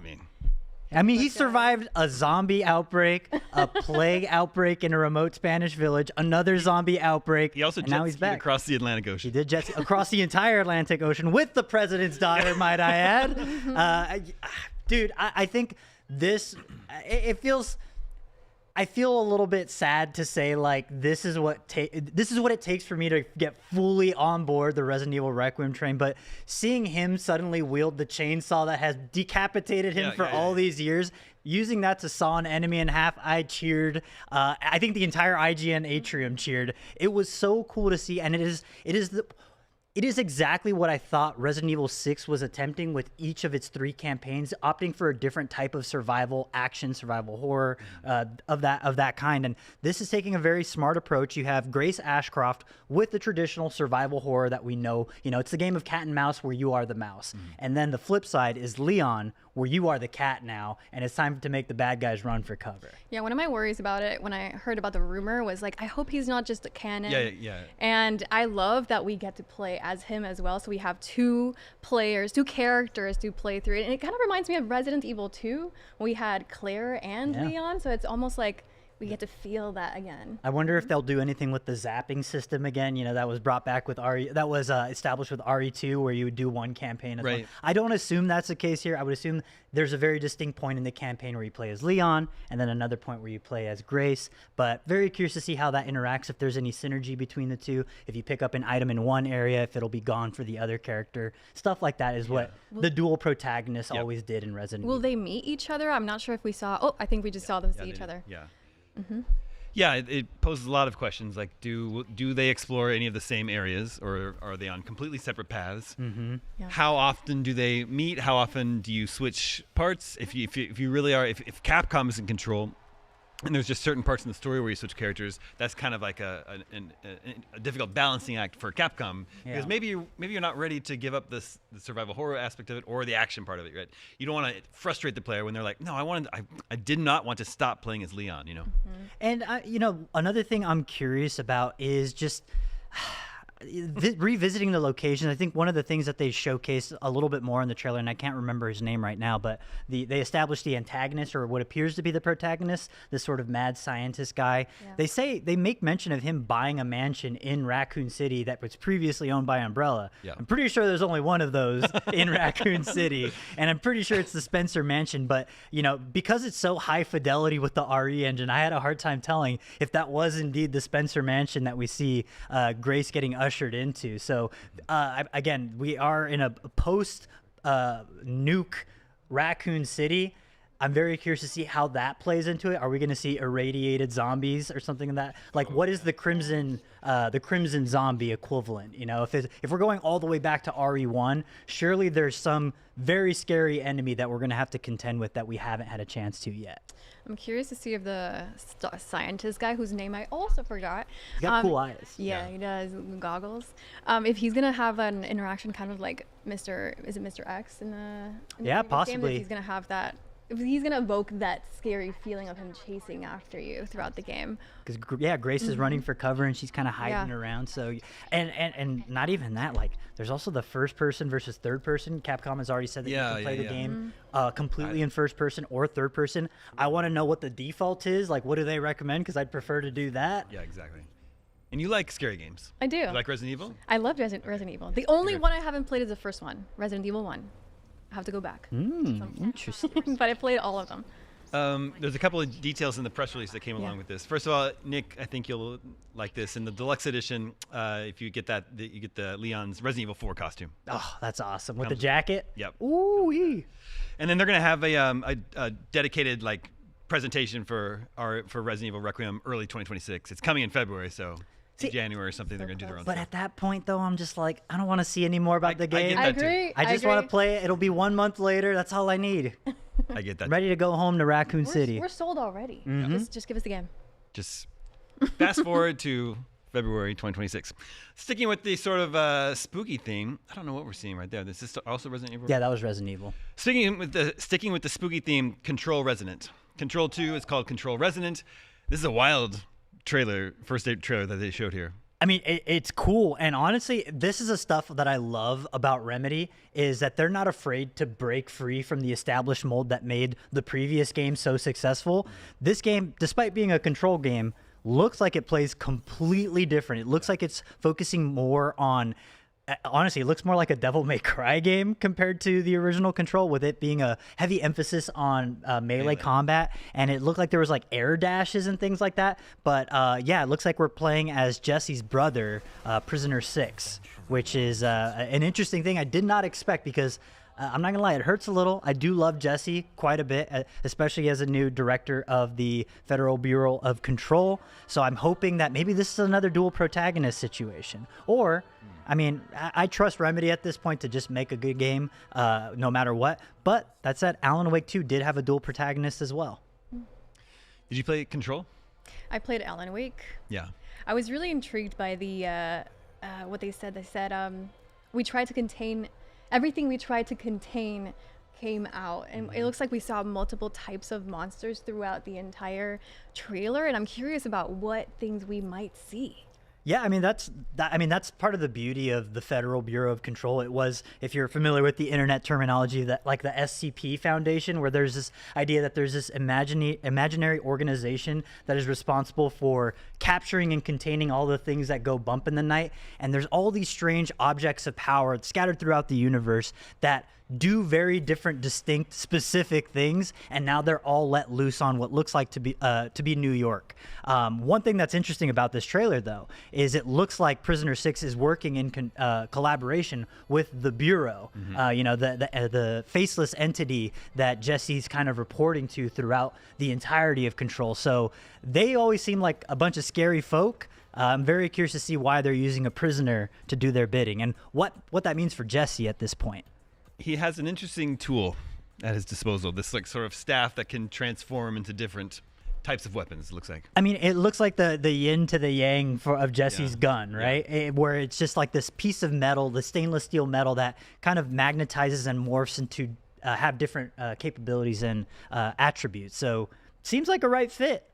I mean, he survived a zombie outbreak, a plague outbreak in a remote Spanish village, another zombie outbreak. He also now he's jet-skied back across the Atlantic Ocean. He did jet across the entire Atlantic Ocean with the president's daughter, might I add. Dude, I think this, it feels... I feel a little bit sad to say, like, this is what it takes for me to get fully on board the Resident Evil Requiem train. But seeing him suddenly wield the chainsaw that has decapitated him for all these years, using that to saw an enemy in half, I cheered. I think the entire IGN atrium cheered. It was so cool to see, and it is exactly what I thought Resident Evil 6 was attempting with each of its 3 campaigns, opting for a different type of survival action, survival horror of that kind. And this is taking a very smart approach. You have Grace Ashcroft with the traditional survival horror that we know. You know, it's the game of cat and mouse where you are the mouse. And then the flip side is Leon, where you are the cat now, and it's time to make the bad guys run for cover. Yeah, one of my worries about it when I heard about the rumor was like, I hope he's not just a canon. Yeah. And I love that we get to play as him as well. So we have 2 characters to play through. And it kind of reminds me of Resident Evil 2. We had Claire and Leon. So it's almost like we get to feel that again. I wonder if they'll do anything with the zapping system again. You know, that was brought back with RE. That was established with RE2, where you would do one campaign as one. I don't assume that's the case here. I would assume there's a very distinct point in the campaign where you play as Leon, and then another point where you play as Grace. But very curious to see how that interacts, if there's any synergy between the two. If you pick up an item in one area, if it'll be gone for the other character. Stuff like that is what the dual protagonists always did in Resident Evil. Will they meet each other? I'm not sure if we saw. Oh, I think we just saw them see each other. Yeah. Mm-hmm. Yeah, it poses a lot of questions. Like, do they explore any of the same areas, or are they on completely separate paths? Mm-hmm. Yeah. How often do they meet? How often do you switch parts? If you really are, if Capcom is in control, and there's just certain parts in the story where you switch characters, that's kind of like a difficult balancing act for Capcom, because maybe you're not ready to give up the survival horror aspect of it or the action part of it, right? You don't want to frustrate the player when they're like, no, I did not want to stop playing as Leon, you know. And another thing I'm curious about is just revisiting the locations. I think one of the things that they showcased a little bit more in the trailer, and I can't remember his name right now, but they established the antagonist, or what appears to be the protagonist, this sort of mad scientist guy. Yeah. They make mention of him buying a mansion in Raccoon City that was previously owned by Umbrella. Yeah. I'm pretty sure there's only one of those in Raccoon City, and I'm pretty sure it's the Spencer Mansion. But because it's so high fidelity with the RE engine, I had a hard time telling if that was indeed the Spencer Mansion that we see Grace getting ushered into. So again, we are in a post nuke Raccoon City. I'm very curious to see how that plays into it. Are we going to see irradiated zombies or something like that? Like, what is the crimson zombie equivalent? You know, if we're going all the way back to RE1, surely there's some very scary enemy that we're going to have to contend with that we haven't had a chance to yet. I'm curious to see if the scientist guy, whose name I also forgot. He's got cool eyes. Yeah, he does. Goggles. If he's gonna have an interaction kind of like Mr. X in the Yeah, previous possibly. game, that he's gonna have that. If he's gonna evoke that scary feeling of him chasing after you throughout the game. Because Grace is running for cover and she's kind of hiding Yeah. around. So, and not even that. Like, there's also the first person versus third person. Capcom has already said that you can play the game completely in first person or third person. I want to know what the default is. Like, what do they recommend? Because I'd prefer to do that. Yeah, exactly. And you like scary games? I do. You like Resident Evil? I love Resident Evil. The only one I haven't played is the first one, Resident Evil 1. I have to go back. Interesting. But I played all of them. There's a couple of details in the press release that came along with this. First of all, Nick, I think you'll like this. In the deluxe edition, if you get that, you get the Leon's Resident Evil 4 costume. Oh, that's awesome. With the jacket? Yep. Ooh-wee. And then they're going to have a dedicated presentation for Resident Evil Requiem early 2026. It's coming in February, so in January or something, they're going to do their own But stuff. at that point, though, I'm just like, I don't want to see any more about the game. I get that too. I just want to play it. It'll be 1 month later. That's all I need. I get that. I'm ready to go home to Raccoon City. We're sold already. Mhm. Just give us the game. Just fast forward to February 2026. Sticking with the sort of spooky theme, I don't know what we're seeing right there. This is also Resident Evil? Yeah, that was Resident Evil. Sticking with the spooky theme, Control Resonant. Control 2 is called Control Resonant. This is a wild trailer, first day trailer that they showed here. I mean, it's cool. And honestly, this is the stuff that I love about Remedy is that they're not afraid to break free from the established mold that made the previous game so successful. This game, despite being a Control game, looks like it plays completely different. It looks like it's focusing more on... Honestly, it looks more like a Devil May Cry game compared to the original Control, with it being a heavy emphasis on melee combat, and it looked like there was like air dashes and things like that. But yeah, it looks like we're playing as Jesse's brother, Prisoner 6, which is an interesting thing I did not expect because I'm not gonna lie, it hurts a little. I do love Jesse quite a bit, especially as a new director of the Federal Bureau of Control. So I'm hoping that maybe this is another dual protagonist situation, or I mean, I trust Remedy at this point to just make a good game, no matter what. But that said, Alan Wake 2 did have a dual protagonist as well. Did you play Control? I played Alan Wake. Yeah. I was really intrigued by the what they said. They said we tried to contain everything. We tried to contain came out, and it looks like we saw multiple types of monsters throughout the entire trailer. And I'm curious about what things we might see. Yeah, I mean that's part of the beauty of the Federal Bureau of Control. It was, if you're familiar with the internet terminology, that like the SCP Foundation, where there's this idea that there's this imaginary organization that is responsible for capturing and containing all the things that go bump in the night. And there's all these strange objects of power scattered throughout the universe that do very different, distinct, specific things, and now they're all let loose on what looks like to be New York. One thing that's interesting about this trailer, though, is it looks like Prisoner 6 is working in collaboration with the Bureau, you know, the faceless entity that Jesse's kind of reporting to throughout the entirety of Control. So they always seem like a bunch of scary folk. I'm very curious to see why they're using a prisoner to do their bidding and what that means for Jesse at this point. He has an interesting tool at his disposal. This like sort of staff that can transform into different types of weapons. It looks like. I mean, it looks like the yin to the yang of Jesse's gun, right? Where it's just like this piece of metal, the stainless steel metal that kind of magnetizes and morphs into have different capabilities and attributes. So seems like a right fit.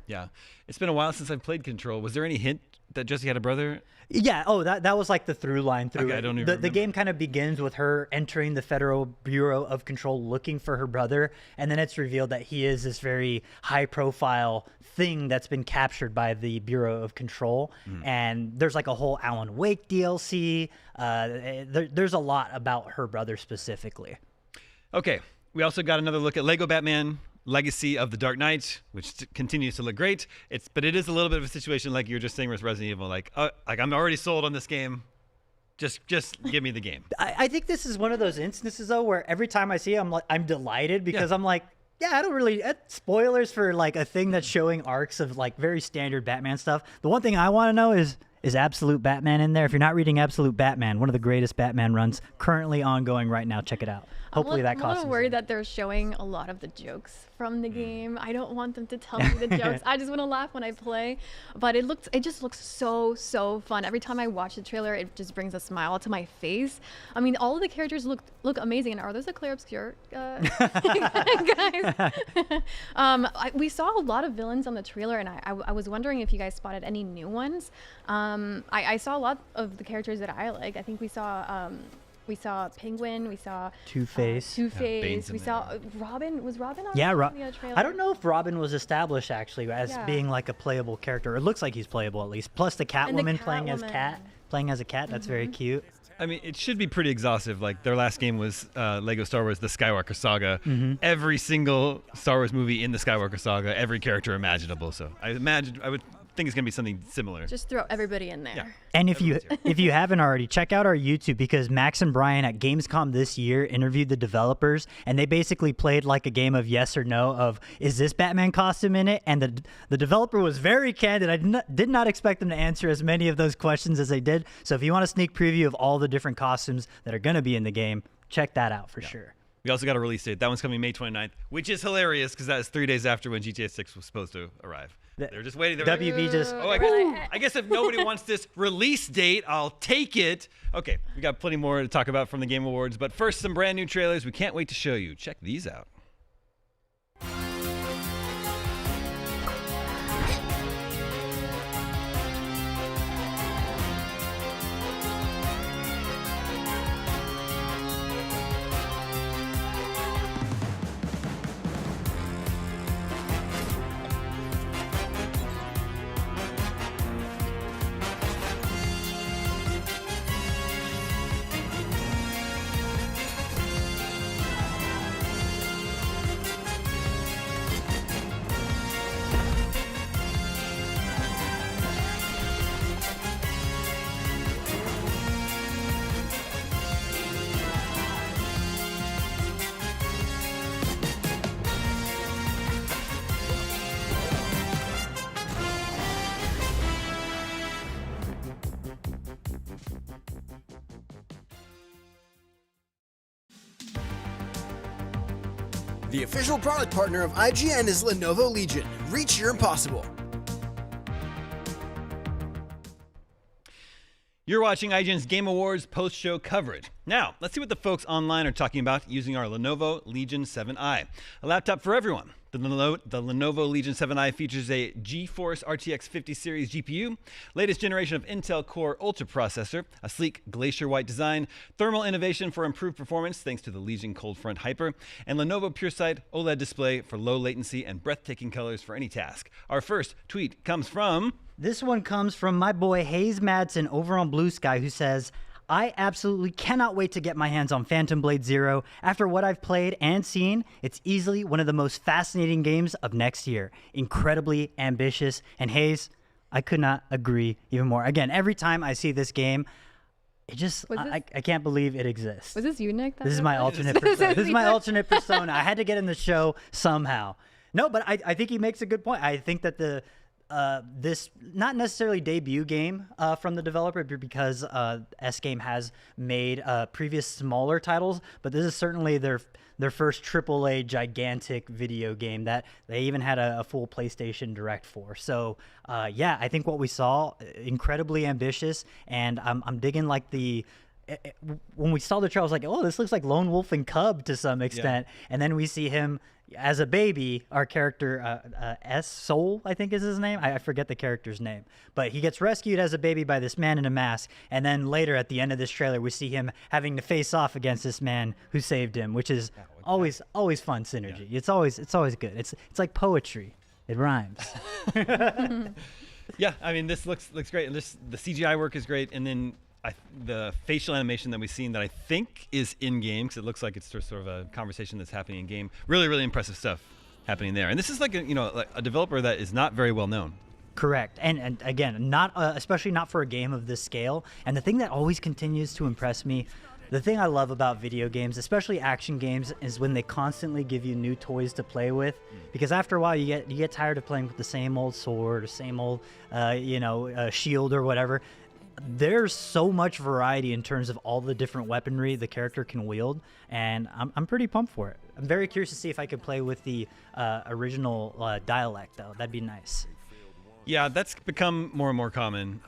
Yeah, it's been a while since I've played Control. Was there any hint that Jesse had a brother? Yeah. Oh, that was like the through line through okay, it. I don't even the remember. game kind of begins with her entering the Federal Bureau of Control looking for her brother, and then it's revealed that he is this very high profile thing that's been captured by the Bureau of Control. And there's like a whole Alan Wake DLC. There's a lot about her brother specifically. Okay, we also got another look at Lego Batman Legacy of the Dark Knight, which continues to look great. But it is a little bit of a situation like you were just saying with Resident Evil. Like I'm already sold on this game. Just give me the game. I think this is one of those instances though where every time I see it, I'm delighted because I'm like, Yeah, I don't really spoilers for like a thing that's showing arcs of like very standard Batman stuff. The one thing I want to know is Absolute Batman in there? If you're not reading Absolute Batman, one of the greatest Batman runs currently ongoing right now, check it out. Hopefully that I'm a costume. little worried that they're showing a lot of the jokes from the game. I don't want them to tell me the jokes. I just want to laugh when I play. But it just looks so fun. Every time I watch the trailer, it just brings a smile to my face. I mean, all of the characters look amazing. And are those the Claire Obscure guys? We saw a lot of villains on the trailer, and I was wondering if you guys spotted any new ones. I saw a lot of the characters that I like. I think we saw Penguin, we saw Two-Face. We saw Robin. Was Robin on the trailer? I don't know if Robin was established actually as being like a playable character. It looks like he's playable at least. Plus the Catwoman playing as a cat. That's very cute. I mean, it should be pretty exhaustive. Like, their last game was Lego Star Wars: The Skywalker Saga. Every single Star Wars movie in the Skywalker Saga, every character imaginable. So I would think it's going to be something similar. Just throw everybody in there. Yeah. And if you haven't already, check out our YouTube, because Max and Brian at Gamescom this year interviewed the developers, and they basically played like a game of yes or no of, is this Batman costume in it? And the developer was very candid. I did not expect them to answer as many of those questions as they did. So if you want a sneak preview of all the different costumes that are going to be in the game, check that out for sure. We also got a release date. That one's coming May 29th, which is hilarious because that is 3 days after when GTA 6 was supposed to arrive. They're just waiting. WB just... Oh, I guess if nobody wants this release date, I'll take it. Okay, we got plenty more to talk about from the Game Awards, but first, some brand new trailers we can't wait to show you. Check these out. The official product partner of IGN is Lenovo Legion. Reach your impossible. You're watching IGN's Game Awards post-show coverage. Now, let's see what the folks online are talking about using our Lenovo Legion 7i, a laptop for everyone. The Lenovo Legion 7i features a GeForce RTX 50 series GPU, latest generation of Intel Core Ultra processor, a sleek glacier white design, thermal innovation for improved performance thanks to the Legion Cold Front Hyper, and Lenovo PureSight OLED display for low latency and breathtaking colors for any task. Our first tweet comes from... This one comes from my boy Hayes Madsen over on Blue Sky, who says, I absolutely cannot wait to get my hands on Phantom Blade Zero. After what I've played and seen, it's easily one of the most fascinating games of next year. Incredibly ambitious. And Hayes, I could not agree even more. Again, every time I see this game, it just, I can't believe it exists. Was this you, Nick? This is my alternate persona. This is my alternate persona. I had to get in the show somehow. No, but I think he makes a good point. I think that this not necessarily debut game from the developer, because S-Game has made previous smaller titles, but this is certainly their first AAA gigantic video game that they even had a full PlayStation Direct for. So yeah, I think what we saw, incredibly ambitious, and I'm digging like when we saw the trailer, I was like, oh, this looks like Lone Wolf and Cub to some extent. Yeah. And then we see him as a baby, our character, Soul, I think is his name. I forget the character's name. But he gets rescued as a baby by this man in a mask. And then later at the end of this trailer, we see him having to face off against this man who saved him, which is always fun synergy. Yeah. It's always good. It's like poetry. It rhymes. Yeah, I mean, this looks great. And the CGI work is great. And then the facial animation that we've seen that I think is in-game, because it looks like it's sort of a conversation that's happening in-game. Really, really impressive stuff happening there. And this is like a developer that is not very well known. Correct. And again, not especially not for a game of this scale. And the thing that always continues to impress me, The thing I love about video games, especially action games, is when they constantly give you new toys to play with. Because after a while, you get tired of playing with the same old sword, or same old, shield or whatever. There's so much variety in terms of all the different weaponry the character can wield, and I'm pretty pumped for it. I'm very curious to see if I could play with the original dialect, though. That'd be nice. Yeah, that's become more and more common.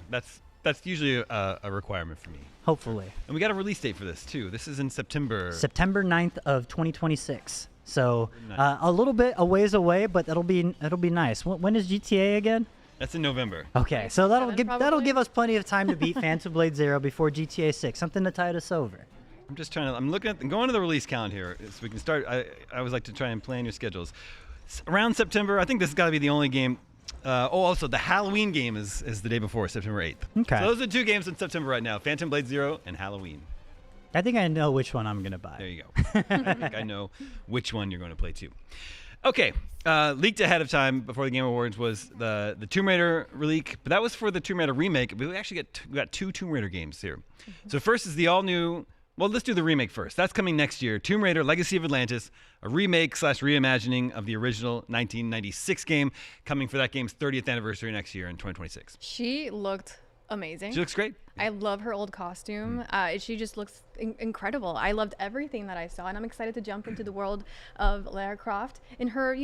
That's usually a requirement for me. Hopefully. And we got a release date for this too. This is in September. September 9th of 2026. So a little bit a ways away, but it'll be nice. When is GTA again? That's in November. Okay, so that'll give us plenty of time to beat Phantom Blade 0 before GTA 6. Something to tide us over. I'm looking at going to the release count here so we can start. I always like to try and plan your schedules. Around September, I think this has got to be the only game. Also the Halloween game is the day before, September 8th. Okay. So those are 2 games in September right now: Phantom Blade 0 and Halloween. I think I know which one I'm gonna buy. There you go. I think I know which one you're going to play too. Okay, leaked ahead of time before the Game Awards was the Tomb Raider leak, but that was for the Tomb Raider remake. We actually got 2 Tomb Raider games here. So first is the all-new. Well, let's do the remake first. That's coming next year. Tomb Raider: Legacy of Atlantis, a remake/reimagining of the original 1996 game, coming for that game's 30th anniversary next year in 2026. She looked amazing. She looks great. I love her old costume. She just looks incredible. I loved everything that I saw, and I'm excited to jump into the world of Lara Croft in her,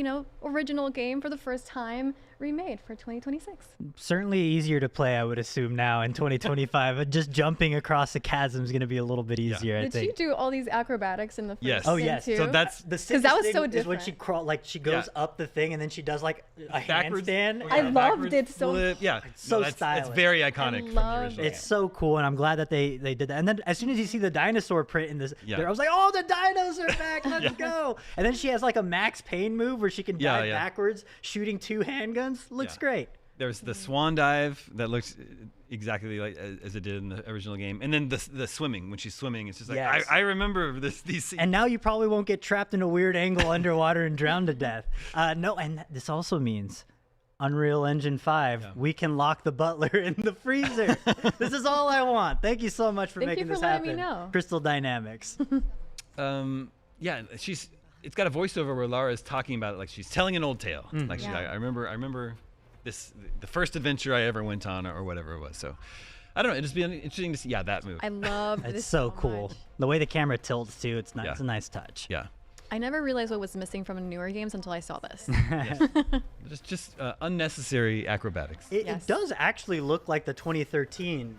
original game for the first time, remade for 2026. Certainly easier to play, I would assume, now in 2025. Just jumping across the chasm is going to be a handstand. I think. Did she do all these acrobatics in the first Yes. Oh, game yes. too? So that's the because that was so is different. when she she goes up the thing and then she does like a Backwards. handstand. I loved it so. Flip. Yeah, It's so It's stylish. very iconic from the original. It's so cool, and I'm glad that they did that. And then as soon as you see the dinosaur print in this, Yeah. there, I was like, oh, the dinos are back, let's go. And then she has like a Max Payne move where she can dive backwards, shooting 2 handguns. Looks great. There's the swan dive that looks exactly like as it did in the original game, and then the swimming. When she's swimming, it's just like Yes. I remember these scenes. And now you probably won't get trapped in a weird angle underwater and drown to death. No, and this also means Unreal Engine 5, we can lock the butler in the freezer. This is all I want. Thank you so much for making this happen. letting me know. Crystal Dynamics. It's got a voiceover where Lara is talking about it like she's telling an old tale. Mm. Like Yeah. I remember the first adventure I ever went on or whatever it was. So I don't know. It'd just be interesting to see. Yeah, that move. I love It's this so cool. much. The way the camera tilts too. It's nice. Yeah. It's a nice touch. Yeah. I never realized what was missing from newer games until I saw this. Just unnecessary acrobatics. It does actually look like the 2013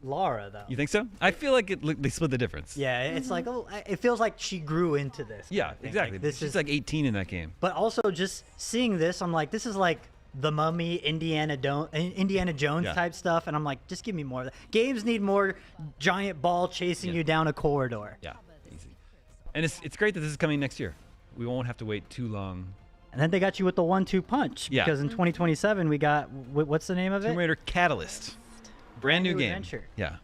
Lara, though. You think so? I feel like they split the difference. Yeah, it's like, it feels like she grew into this. Yeah, I think. exactly. Like, She's like 18 in that game. But also just seeing this, I'm like, this is like The Mummy, Indiana Jones Yeah. type stuff, and I'm like, just give me more of that. Games need more giant ball chasing you down a corridor. Yeah, easy. And it's great that this is coming next year. We won't have to wait too long. And then they got you with the 1-2 punch. Yeah. Because in 2027 we got what's the name of it? Tomb Raider Catalyst. Brand new game. adventure. Yeah.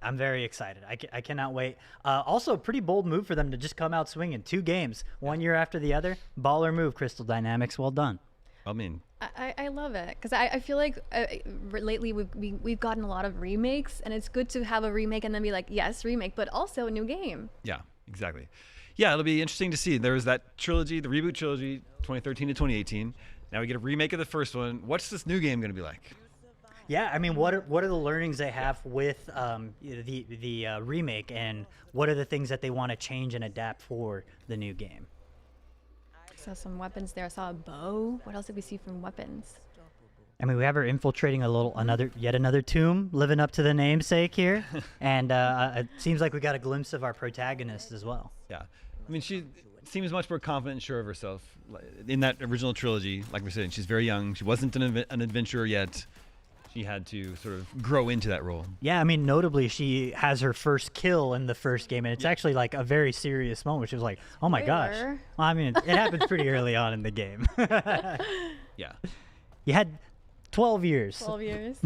I'm very excited. I cannot wait. Also, pretty bold move for them to just come out swinging 2 games, 1 year after the other. Baller move, Crystal Dynamics. Well done. I mean, I love it because I feel like lately we've gotten a lot of remakes, and it's good to have a remake and then be like, yes, remake, but also a new game. yeah, exactly. Yeah, it'll be interesting to see. There was that trilogy, the reboot trilogy, 2013 to 2018. Now we get a remake of the first one. What's this new game going to be like? Yeah, I mean, what are the learnings they have with the remake, and what are the things that they want to change and adapt for the new game? Saw some weapons there. I saw a bow. What else did we see from weapons? I mean, we have her infiltrating yet another tomb, living up to the namesake here, and it seems like we got a glimpse of our protagonist as well. Yeah, I mean, she seems much more confident and sure of herself. In that original trilogy, like we said, she's very young. She wasn't an adventurer yet. She had to sort of grow into that role. Yeah, I mean, notably, she has her first kill in the first game, and it's actually like a very serious moment. She was like, "Oh my gosh!" Spoiler. Well, I mean, it happens pretty early on in the game. Yeah. You had 12 years. 12 years.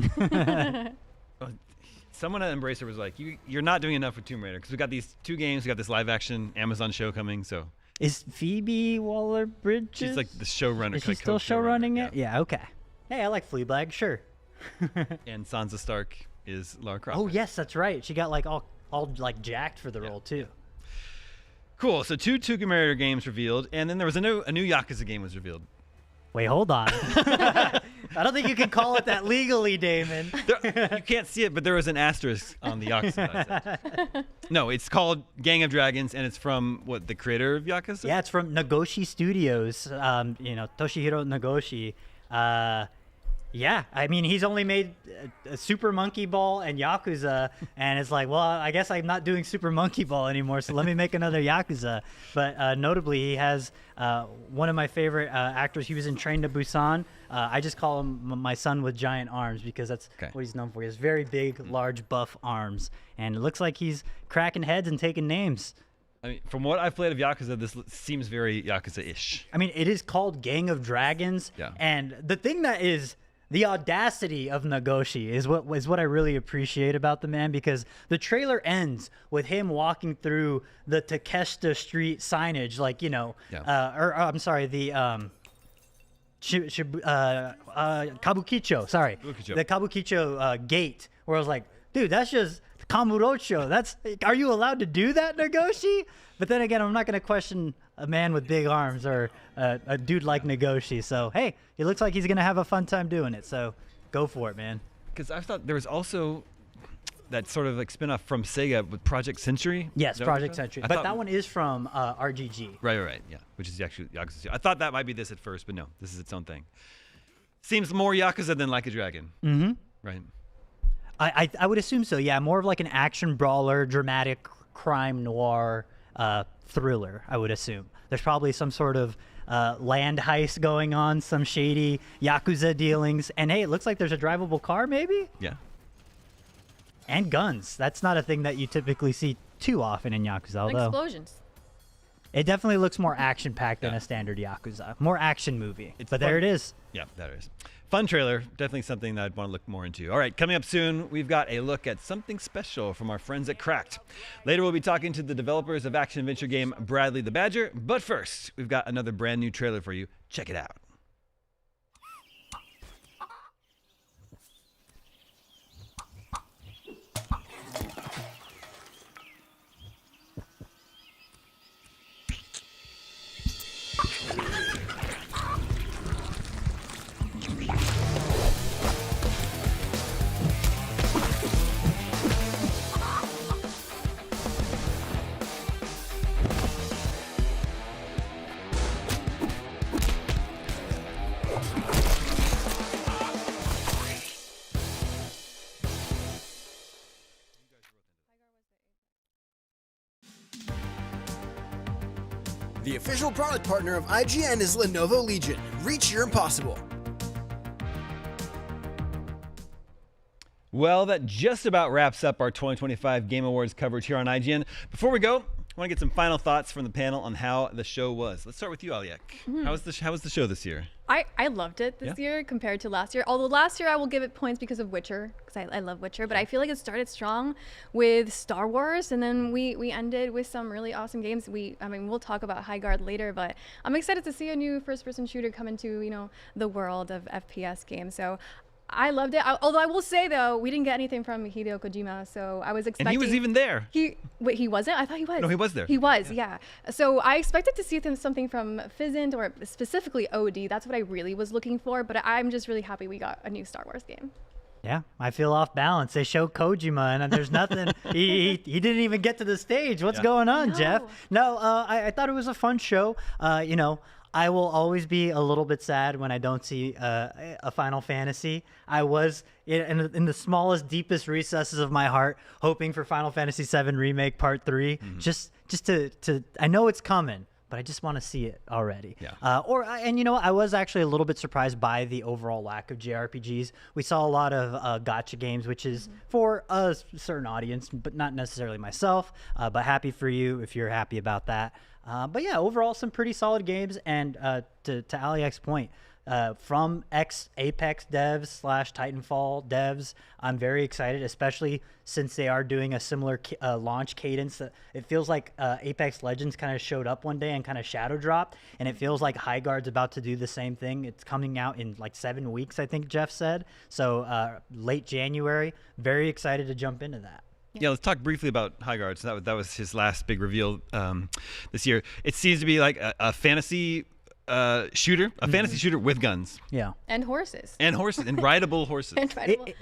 Someone at Embracer was like, "You're not doing enough with Tomb Raider because we got these 2 games, we got this live-action Amazon show coming." So Is Phoebe Waller-Bridges? she's like the showrunner. Is she still showrunning it? Yeah. Okay. Hey, I like Fleabag. Sure. And Sansa Stark. is Lara Croft. Oh yes, that's right. She got like all like jacked for the role too. Cool. So 2 Tomb Raider games revealed, and then there was a new Yakuza game was revealed. Wait, hold on. I don't think you can call it that legally, Damon. You can't see it, but there was an asterisk on the Yakuza. No, it's called Gang of Dragons, and it's from the creator of Yakuza? Yeah, it's from Nagoshi Studios. Toshihiro Nagoshi. Yeah, I mean, he's only made a Super Monkey Ball and Yakuza, and it's like, well, I guess I'm not doing Super Monkey Ball anymore, so let me make another Yakuza. But notably, he has one of my favorite actors. He was in Train to Busan. I just call him my son with giant arms because that's what he's known for. He has very big, large, buff arms, and it looks like he's cracking heads and taking names. I mean, from what I've played of Yakuza, this seems very Yakuza-ish. I mean, it is called Gang of Dragons, and the thing that is... The audacity of Nagoshi is what I really appreciate about the man, because the trailer ends with him walking through the Takeshita Street signage, like, I'm sorry, the Kabukicho, sorry, the Kabukicho gate, where I was like, dude, that's just Kamurocho. Are you allowed to do that, Nagoshi? But then again, I'm not going to question a man with big arms or a dude like Nagoshi. So, hey, he looks like he's going to have a fun time doing it. So go for it, man. Because I thought there was also that sort of like spinoff from Sega with Project Century. Yes, Project Century. But that one is from RGG. Right, yeah. Which is actually Yakuza 2. I thought that might be this at first, but no, this is its own thing. Seems more Yakuza than Like a Dragon. Mm-hmm. Right. I would assume so, yeah. More of like an action brawler, dramatic crime noir thriller, I would assume. There's probably some sort of land heist going on, some shady Yakuza dealings. And hey, it looks like there's a drivable car, maybe? Yeah. And guns. That's not a thing that you typically see too often in Yakuza, although... Explosions. It definitely looks more action-packed than a standard Yakuza. More action movie. But there it is. Yeah, that is. Fun trailer. Definitely something that I'd want to look more into. All right, coming up soon, we've got a look at something special from our friends at Cracked. Later, we'll be talking to the developers of action-adventure game Bradley the Badger. But first, we've got another brand new trailer for you. Check it out. The official product partner of IGN is Lenovo Legion. Reach your impossible. Well, that just about wraps up our 2025 Game Awards coverage here on IGN. Before we go, I want to get some final thoughts from the panel on how the show was. Let's start with you, Aliek. How was the show this year? I loved it this year compared to last year. Although last year I will give it points because of Witcher, because I love Witcher. But I feel like it started strong with Star Wars, and then we ended with some really awesome games. I mean, we'll talk about High Guard later, but I'm excited to see a new first-person shooter come into the world of FPS games. So I loved it. Although I will say though, we didn't get anything from Hideo Kojima, so I was expecting. And he was even there. He wasn't? I thought he was. No, he was there. He was, yeah. So I expected to see something from Fizzent or specifically OD. That's what I really was looking for. But I'm just really happy we got a new Star Wars game. Yeah, I feel off balance. They show Kojima and there's nothing. he didn't even get to the stage. What's going on, Jeff? No, I thought it was a fun show. I will always be a little bit sad when I don't see a Final Fantasy. I was in the smallest, deepest recesses of my heart hoping for Final Fantasy VII Remake Part 3. Just to I know it's coming, but I just want to see it already. Yeah. I was actually a little bit surprised by the overall lack of JRPGs. We saw a lot of gacha games, which is for a certain audience, but not necessarily myself. But happy for you if you're happy about that. But yeah, overall, some pretty solid games. And to Aliek's point, from ex-Apex devs / Titanfall devs. I'm very excited, especially since they are doing a similar launch cadence. It feels like Apex Legends kind of showed up one day and kind of shadow dropped, and it feels like Highguard's about to do the same thing. It's coming out in like 7 weeks, I think Geoff said. So late January. Very excited to jump into that. Yeah, let's talk briefly about Highguard. So that was his last big reveal this year. It seems to be like a fantasy shooter, fantasy shooter with guns. Yeah. And horses. And rideable horses.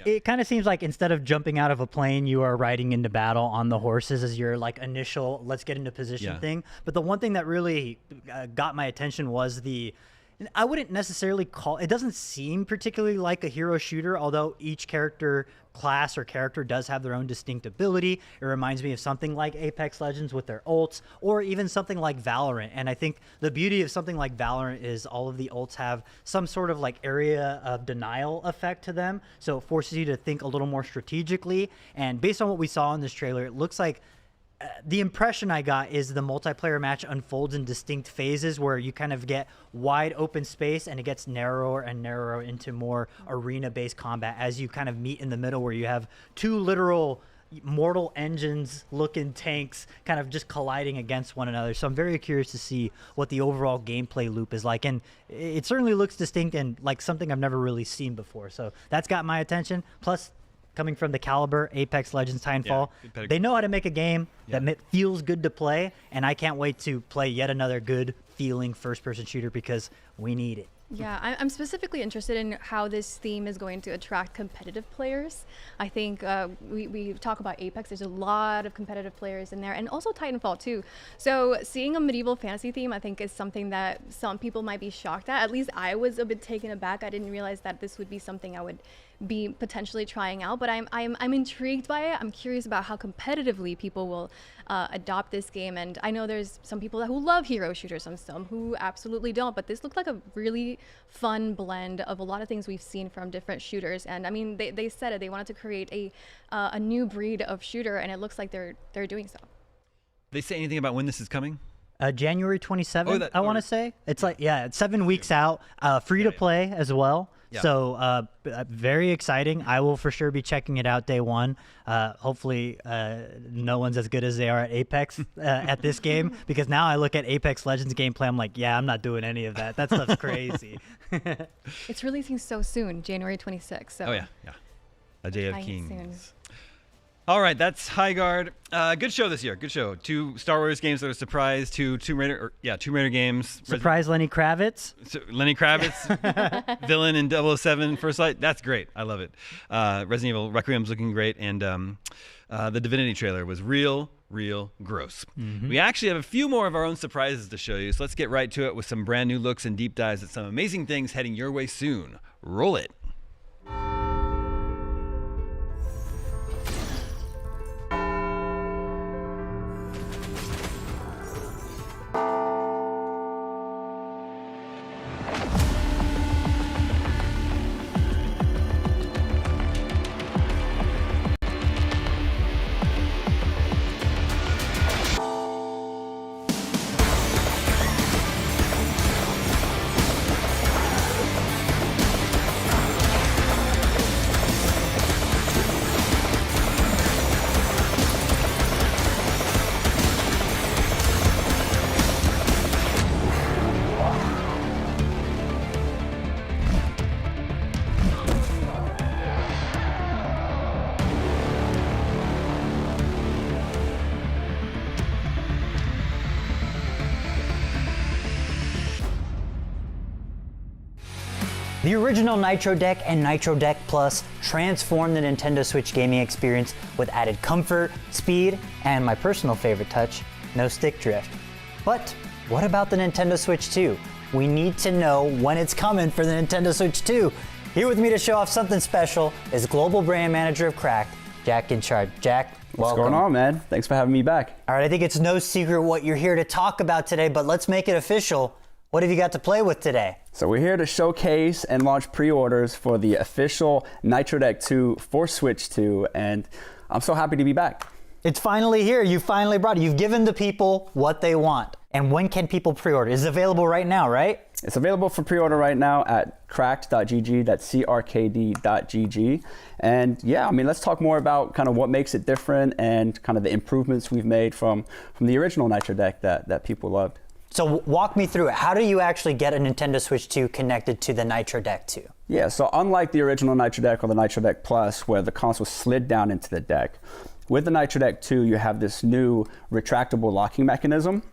It kind of seems like instead of jumping out of a plane, you are riding into battle on the horses as your like initial let's get into position thing. But the one thing that really got my attention was I wouldn't necessarily call it doesn't seem particularly like a hero shooter, although each class or character does have their own distinct ability. It reminds me of something like Apex Legends with their ults, or even something like Valorant. And I think the beauty of something like Valorant is all of the ults have some sort of like area of denial effect to them. So it forces you to think a little more strategically. And based on what we saw in this trailer, it looks like the impression I got is the multiplayer match unfolds in distinct phases where you kind of get wide open space and it gets narrower and narrower into more arena-based combat as you kind of meet in the middle where you have two literal Mortal Engines looking tanks kind of just colliding against one another. So I'm very curious to see what the overall gameplay loop is like. And it certainly looks distinct and like something I've never really seen before. So that's got my attention. Plus, coming from the caliber, Apex Legends, Titanfall, they know how to make a game that feels good to play, and I can't wait to play yet another good feeling first-person shooter because we need it. Yeah, I'm specifically interested in how this theme is going to attract competitive players. I think we talk about Apex, there's a lot of competitive players in there, and also Titanfall too. So seeing a medieval fantasy theme, I think, is something that some people might be shocked at. At least I was a bit taken aback. I didn't realize that this would be something I would be potentially trying out, but I'm intrigued by it. I'm curious about how competitively people will adopt this game, and I know there's some people who love hero shooters and some who absolutely don't, but this looked like a really fun blend of a lot of things we've seen from different shooters. And I mean, they said it, they wanted to create a new breed of shooter, and it looks like they're doing so. They say anything about when this is coming? January 27th, I want to say. It's like, it's 7 weeks out, free to play as well. Yeah. So very exciting. I will for sure be checking it out day one. Hopefully no one's as good as they are at Apex at this game, because now I look at Apex Legends gameplay, I'm like, I'm not doing any of that. That stuff's crazy. It's releasing so soon, January 26th. So. Oh, yeah. A Day of Kings. Soon. All right, that's Highguard. Good show this year. Good show. 2 Star Wars games that are a surprise. 2 Tomb Raider games. Surprise Lenny Kravitz. Lenny Kravitz, villain in 007 First Light. That's great. I love it. Resident Evil Requiem's looking great, and the Divinity trailer was real gross. Mm-hmm. We actually have a few more of our own surprises to show you, so let's get right to it with some brand new looks and deep dives at some amazing things heading your way soon. Roll it. The original Nitro Deck and Nitro Deck Plus transformed the Nintendo Switch gaming experience with added comfort, speed, and my personal favorite touch, no stick drift. But what about the Nintendo Switch 2? We need to know when it's coming for the Nintendo Switch 2. Here with me to show off something special is Global Brand Manager of Cracked, Jack Inchard. Jack, welcome. What's going on, man? Thanks for having me back. All right, I think it's no secret what you're here to talk about today, but let's make it official. What have you got to play with today? So we're here to showcase and launch pre-orders for the official Nitro Deck 2 for Switch 2, and I'm so happy to be back. It's finally here. You finally brought it. You've given the people what they want. And when can people pre-order? It's available right now, right? It's available for pre-order right now at cracked.gg, that's crkd.gg. And yeah, I mean, let's talk more about kind of what makes it different and kind of the improvements we've made from the original Nitro Deck that people loved. So walk me through it. How do you actually get a Nintendo Switch 2 connected to the Nitro Deck 2? Yeah, so unlike the original Nitro Deck or the Nitro Deck Plus, where the console slid down into the deck, with the Nitro Deck 2, you have this new retractable locking mechanism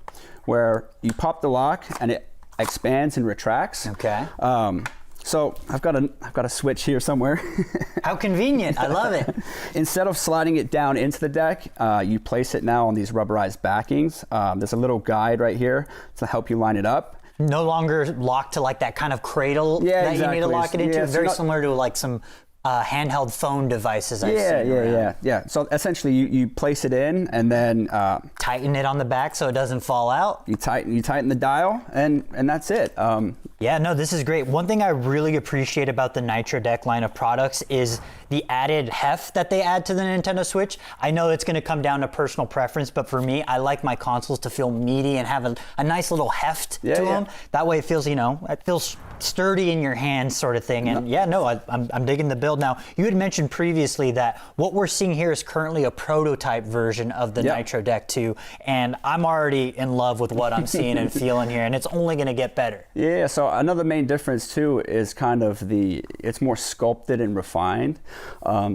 where you pop the lock and it expands and retracts. Okay. So I've got a switch here somewhere. How convenient! I love it. Instead of sliding it down into the deck, you place it now on these rubberized backings. There's a little guide right here to help you line it up. No longer locked to like that kind of cradle that you need to lock it into. Yeah, Very similar to like some handheld phone devices I've seen around. Yeah. So essentially, you place it in and then tighten it on the back so it doesn't fall out. You tighten the dial, and that's it. Yeah, no, this is great. One thing I really appreciate about the Nitro Deck line of products is the added heft that they add to the Nintendo Switch. I know it's going to come down to personal preference, but for me, I like my consoles to feel meaty and have a nice little heft to them. That way it feels, it feels sturdy in your hands sort of thing. And I'm digging the build. Now, you had mentioned previously that what we're seeing here is currently a prototype version of the Nitro Deck 2, and I'm already in love with what I'm seeing and feeling here, and it's only going to get better. Yeah, so another main difference too is kind of it's more sculpted and refined.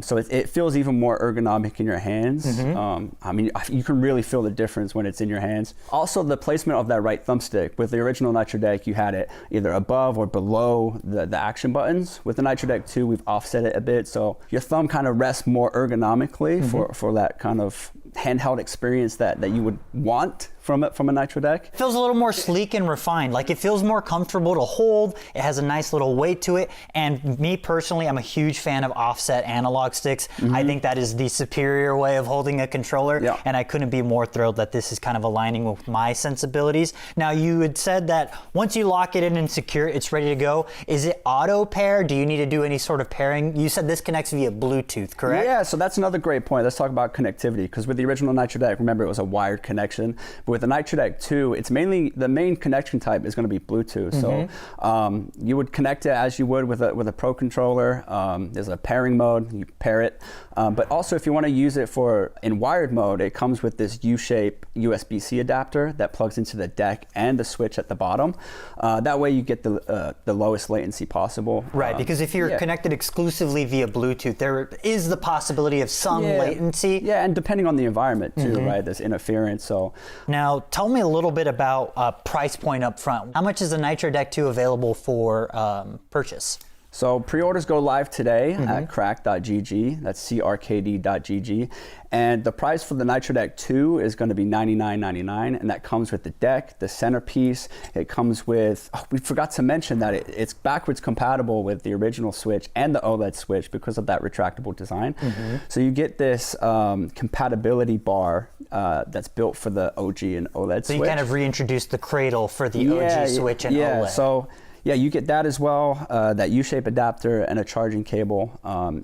So it feels even more ergonomic in your hands. I mean, you can really feel the difference when it's in your hands. Also, the placement of that right thumbstick. With the original Nitro Deck, you had it either above or below the action buttons. With the Nitro Deck 2, we've offset it a bit, so your thumb kind of rests more ergonomically for that kind of handheld experience that you would want from a Nitro Deck. It feels a little more sleek and refined. Like, it feels more comfortable to hold. It has a nice little weight to it. And me personally, I'm a huge fan of offset analog sticks. I think that is the superior way of holding a controller. And I couldn't be more thrilled that this is kind of aligning with my sensibilities. Now, you had said that once you lock it in and secure it, it's ready to go. Is it auto pair? Do you need to do any sort of pairing? You said this connects via Bluetooth, correct? Yeah, so that's another great point. Let's talk about connectivity, because with the original Nitro Deck, remember, it was a wired connection. But with the Nitro Deck 2, it's mainly, the main connection type is going to be Bluetooth. So you would connect it as you would with a Pro controller. There's a pairing mode, you pair it. But also, if you want to use it in wired mode, it comes with this U-shape USB-C adapter that plugs into the deck and the Switch at the bottom. That way you get the lowest latency possible. Right, because if you're connected exclusively via Bluetooth, there is the possibility of some latency. Yeah, and depending on the environment too, right? There's interference. So now, tell me a little bit about price point up front. How much is the Nitro Deck 2 available for purchase? So pre-orders go live today at crack.gg, that's crkd.gg, and the price for the Nitro Deck 2 is going to be $99.99, and that comes with the deck, the centerpiece. It comes with, we forgot to mention that it's backwards compatible with the original Switch and the OLED Switch because of that retractable design. So you get this compatibility bar that's built for the OG and OLED Switch. So you kind of reintroduced the cradle for the OG Switch and OLED. So yeah, you get that as well, that U-shape adapter and a charging cable.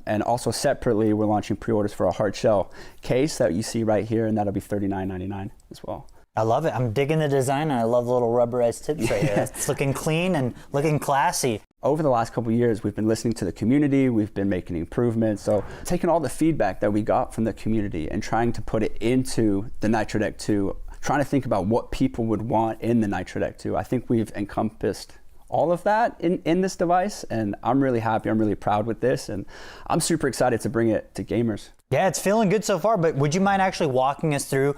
And also separately, we're launching pre-orders for a hard shell case that you see right here, and that'll be $39.99 as well. I love it. I'm digging the design, and I love the little rubberized tips right here. It's looking clean and looking classy. Over the last couple of years, we've been listening to the community, we've been making improvements. So taking all the feedback that we got from the community and trying to put it into the Nitro Deck 2, trying to think about what people would want in the Nitro Deck 2. I think we've encompassed all of that in this device, and I'm really happy, I'm really proud with this, and I'm super excited to bring it to gamers. Yeah, it's feeling good so far, but would you mind actually walking us through,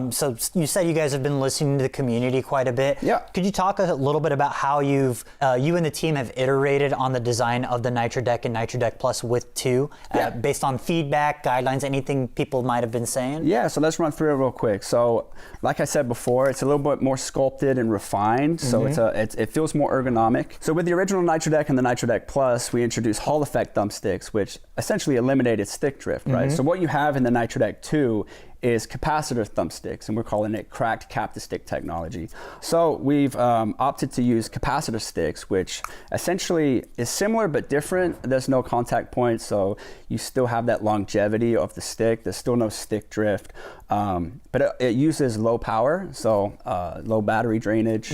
so you said you guys have been listening to the community quite a bit. Yeah. Could you talk a little bit about how you and the team have iterated on the design of the Nitro Deck and Nitro Deck Plus with 2, based on feedback, guidelines, anything people might have been saying? Yeah, so let's run through it real quick. So, like I said before, it's a little bit more sculpted and refined, so it feels more ergonomic. So with the original Nitro Deck and the Nitro Deck Plus, we introduced Hall Effect thumbsticks, which essentially eliminated stick drift, right? So what you have in the Nitro Deck 2 is capacitor thumbsticks, and we're calling it cracked Captastick technology. So we've opted to use capacitor sticks, which essentially is similar but different. There's no contact point, so you still have that longevity of the stick. There's still no stick drift, but it uses low power, so low battery drainage.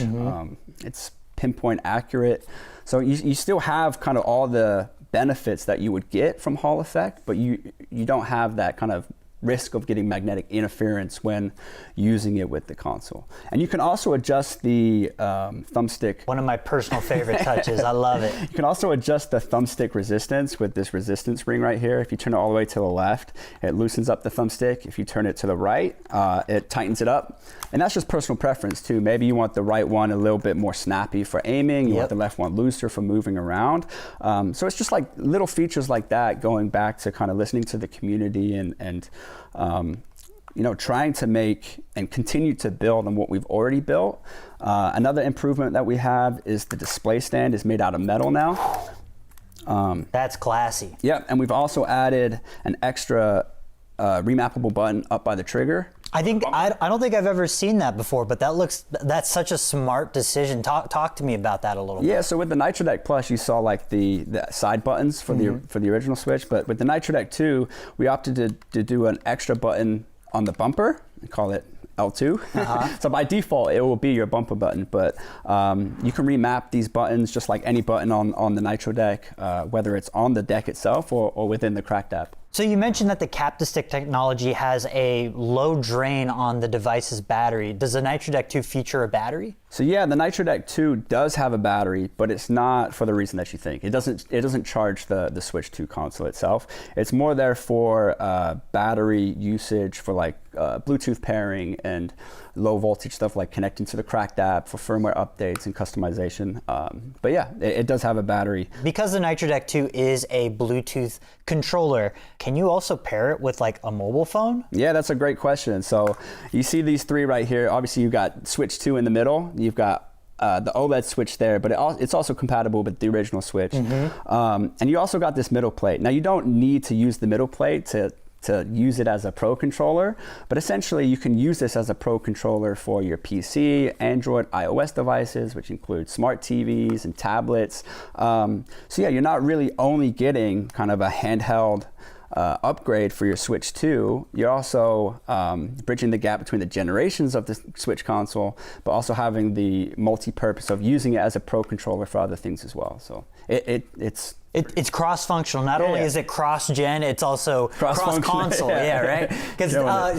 It's pinpoint accurate. So you still have kind of all the benefits that you would get from Hall effect, but you don't have that kind of risk of getting magnetic interference when using it with the console. And you can also adjust the thumbstick. One of my personal favorite touches. I love it. You can also adjust the thumbstick resistance with this resistance ring right here. If you turn it all the way to the left, it loosens up the thumbstick. If you turn it to the right, it tightens it up. And that's just personal preference too. Maybe you want the right one a little bit more snappy for aiming. You want the left one looser for moving around. So it's just like little features like that, going back to kind of listening to the community and you know, trying to make and continue to build on what we've already built. Another improvement that we have is the display stand is made out of metal now. That's classy. Yep, and we've also added an extra remappable button up by the trigger. I don't think I've ever seen that before, but that's such a smart decision. Talk to me about that a little bit. Yeah, so with the Nitro Deck Plus, you saw like the side buttons for the original Switch, but with the Nitro Deck 2, we opted to do an extra button on the bumper. We call it L2. So by default, it will be your bumper button, but you can remap these buttons just like any button on the Nitro Deck, whether it's on the deck itself or within the Cracked app. So you mentioned that the Captastick technology has a low drain on the device's battery. Does the Nitro Deck 2 feature a battery? So yeah, the Nitro Deck 2 does have a battery, but it's not for the reason that you think. It doesn't charge the Switch 2 console itself. It's more there for battery usage for like Bluetooth pairing and low voltage stuff like connecting to the Cracked app for firmware updates and customization. But yeah, it does have a battery. Because the Nitro Deck 2 is a Bluetooth controller, can you also pair it with like a mobile phone? Yeah, that's a great question. So you see these three right here. Obviously you've got Switch 2 in the middle. You've got the OLED Switch there, but it's also compatible with the original Switch. And you also got this middle plate. Now you don't need to use the middle plate to use it as a Pro controller, but essentially you can use this as a Pro controller for your PC, Android, iOS devices, which include smart TVs and tablets. So yeah, you're not really only getting kind of a handheld upgrade for your Switch 2, you're also bridging the gap between the generations of the Switch console, but also having the multi-purpose of using it as a Pro controller for other things as well. So it's cross-functional. Not only is it cross-gen, it's also cross-console. Right? Because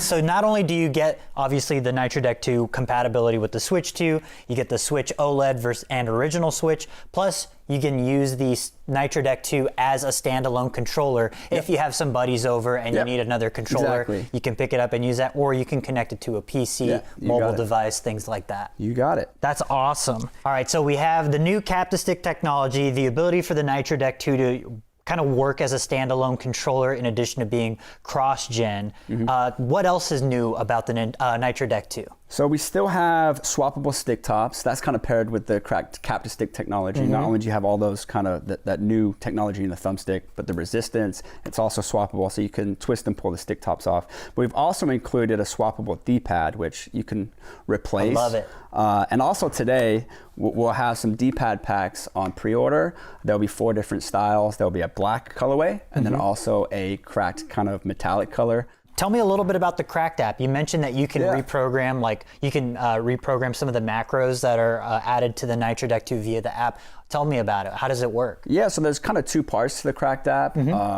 so not only do you get obviously the Nitro Deck 2 compatibility with the Switch 2, you get the Switch OLED and original Switch, plus you can use the Nitro Deck 2 as a standalone controller. If you have some buddies over and you need another controller, you can pick it up and use that, or you can connect it to a PC, mobile device, things like that. You got it. That's awesome. All right, so we have the new Captastick technology, the ability for the Nitro Deck 2 to kind of work as a standalone controller in addition to being cross-gen. What else is new about the Nitro Deck 2? So we still have swappable stick tops. That's kind of paired with the cracked Captastick technology. Not only do you have all those kind of that new technology in the thumbstick, but the resistance, it's also swappable, so you can twist and pull the stick tops off. But we've also included a swappable D-pad, which you can replace. I love it. And also today, we'll have some D-pad packs on pre-order. There'll be 4 different styles. There'll be a black colorway, and then also a cracked kind of metallic color. Tell me a little bit about the Cracked app. You mentioned that you can reprogram, reprogram some of the macros that are added to the Nitro Deck 2 via the app. Tell me about it. How does it work? Yeah, so there's kind of 2 parts to the Cracked app.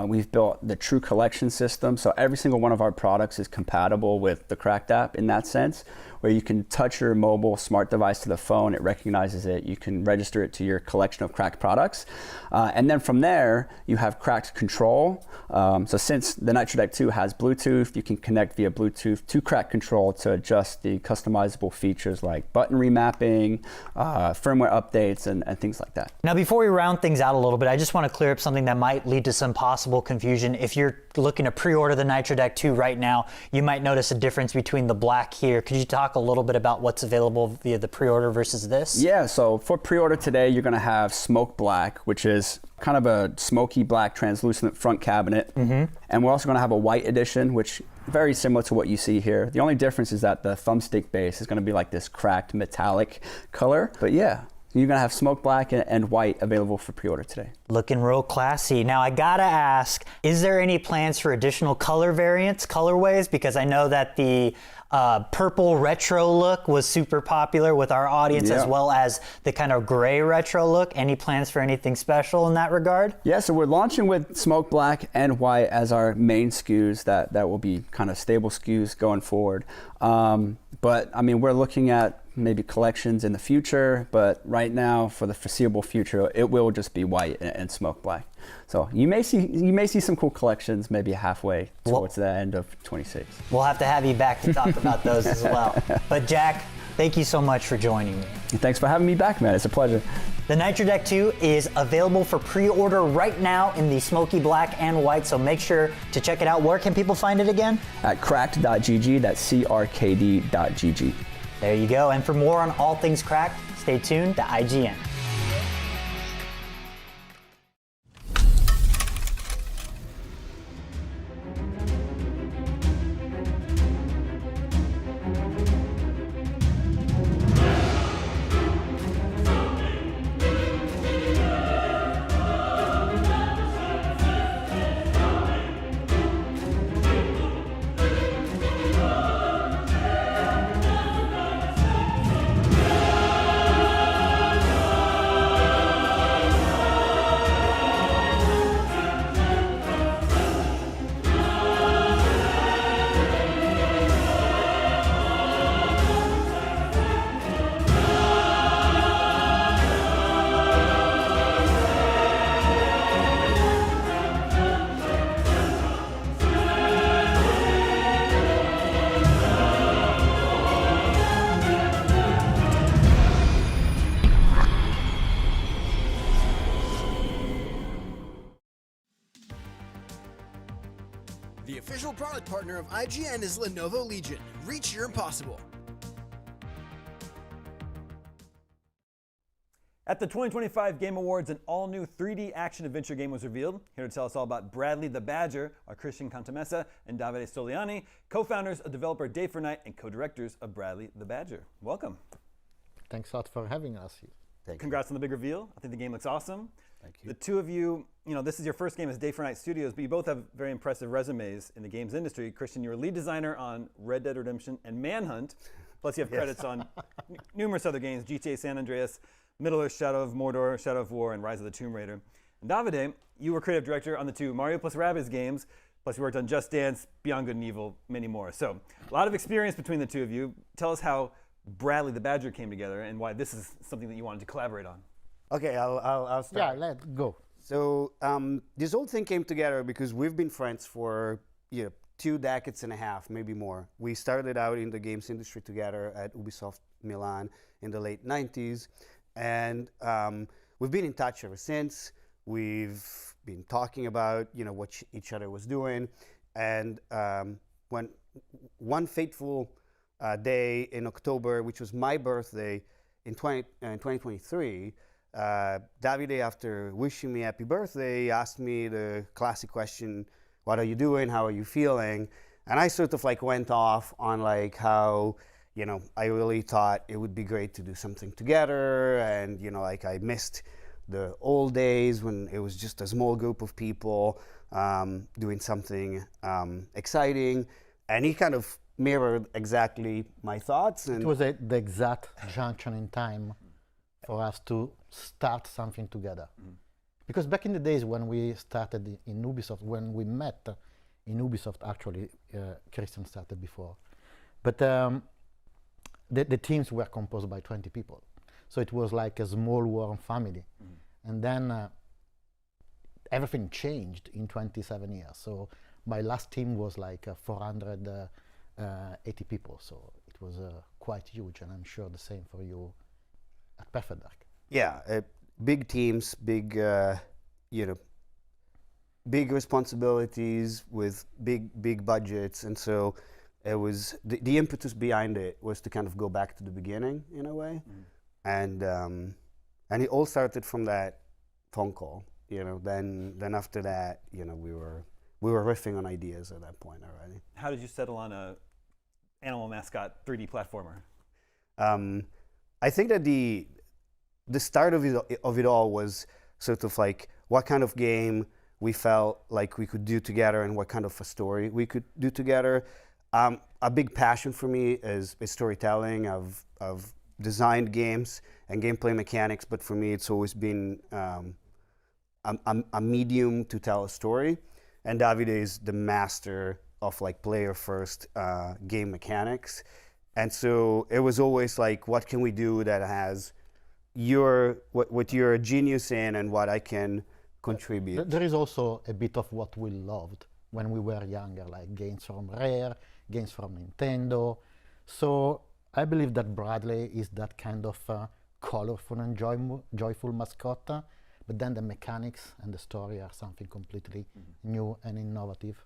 We've built the True Collection system, so every single one of our products is compatible with the Cracked app in that sense, where you can touch your mobile smart device to the phone, it recognizes it, you can register it to your collection of Cracked products. And then from there, you have Cracked Control. So since the Nitro Deck 2 has Bluetooth, you can connect via Bluetooth to Cracked Control to adjust the customizable features like button remapping, firmware updates, and things like that. Now, before we round things out a little bit, I just want to clear up something that might lead to some possible confusion. If you're looking to pre-order the Nitro Deck 2 right now, you might notice a difference between the black here. Could you talk a little bit about what's available via the pre-order versus this? Yeah, so for pre-order today, you're going to have Smoke Black, which is kind of a smoky black translucent front cabinet. And we're also going to have a white edition, which very similar to what you see here. The only difference is that the thumbstick base is going to be like this cracked metallic color. But yeah, you're going to have smoke black and white available for pre-order today. Looking real classy. Now I gotta ask, is there any plans for additional color variants, colorways? Because I know that the purple retro look was super popular with our audience, as well as the kind of gray retro look. Any plans for anything special in that regard? Yeah, so we're launching with smoke black and white as our main SKUs that will be kind of stable SKUs going forward. But I mean, we're looking at maybe collections in the future, but right now, for the foreseeable future, it will just be white and smoke black. So you may see some cool collections maybe halfway towards the end of 26. We'll have to have you back to talk about those as well. But Jack, thank you so much for joining me. Thanks for having me back, man. It's a pleasure. The Nitro Deck 2 is available for pre-order right now in the smoky black and white, so make sure to check it out. Where can people find it again? At cracked.gg, that's crkd.gg. There you go. And for more on all things Cracked, stay tuned to IGN. The official product partner of IGN is Lenovo Legion. Reach your impossible. At the 2025 Game Awards, an all-new 3D action-adventure game was revealed. Here to tell us all about Bradley the Badger are Christian Cantamessa and Davide Stoliani, co-founders of developer Day for Night and co-directors of Bradley the Badger. Welcome. Thanks a lot for having us here. Congrats on the big reveal. I think the game looks awesome. Thank you. The two of you, this is your first game as Day for Night Studios, but you both have very impressive resumes in the games industry. Christian, you were lead designer on Red Dead Redemption and Manhunt, plus you have credits on numerous other games, GTA San Andreas, Middle-earth, Shadow of Mordor, Shadow of War, and Rise of the Tomb Raider. And Davide, you were creative director on the two Mario plus Rabbids games, plus you worked on Just Dance, Beyond Good and Evil, many more. So a lot of experience between the two of you. Tell us how Bradley the Badger came together and why this is something that you wanted to collaborate on. Okay, I'll start. Yeah, let's go. So this whole thing came together because we've been friends for 2 decades and a half, maybe more. We started out in the games industry together at Ubisoft Milan in the late 90s. And we've been in touch ever since. We've been talking about what each other was doing. And when one fateful day in October, which was my birthday in 2023, Davide, after wishing me happy birthday, asked me the classic question, what are you doing? How are you feeling? And I sort of went off on how I really thought it would be great to do something together, and I missed the old days when it was just a small group of people doing something exciting, and he kind of mirrored exactly my thoughts. And it was the exact junction in time for us to start something together. Because back in the days when we started in Ubisoft, when we met in Ubisoft, actually, Christian started before, but the teams were composed by 20 people. So it was like a small warm family. And then everything changed in 27 years. So my last team was 480 people. So it was quite huge, and I'm sure the same for you at Perfect Dark. Yeah, big teams, big responsibilities with big budgets, and so it was the impetus behind it was to kind of go back to the beginning in a way, and it all started from that phone call. Then after that, we we were riffing on ideas at that point already. How did you settle on a animal mascot 3D platformer? I think that the start of it all was sort of like what kind of game we felt like we could do together and what kind of a story we could do together. A big passion for me is storytelling. I've designed games and gameplay mechanics, but for me it's always been a medium to tell a story. And Davide is the master of like player first game mechanics. And so it was always like, what can we do that has what you're a genius in and what I can contribute. There is also a bit of what we loved when we were younger, like games from Rare, games from Nintendo. So I believe that Bradley is that kind of colorful and joyful mascot, but then the mechanics and the story are something completely new and innovative.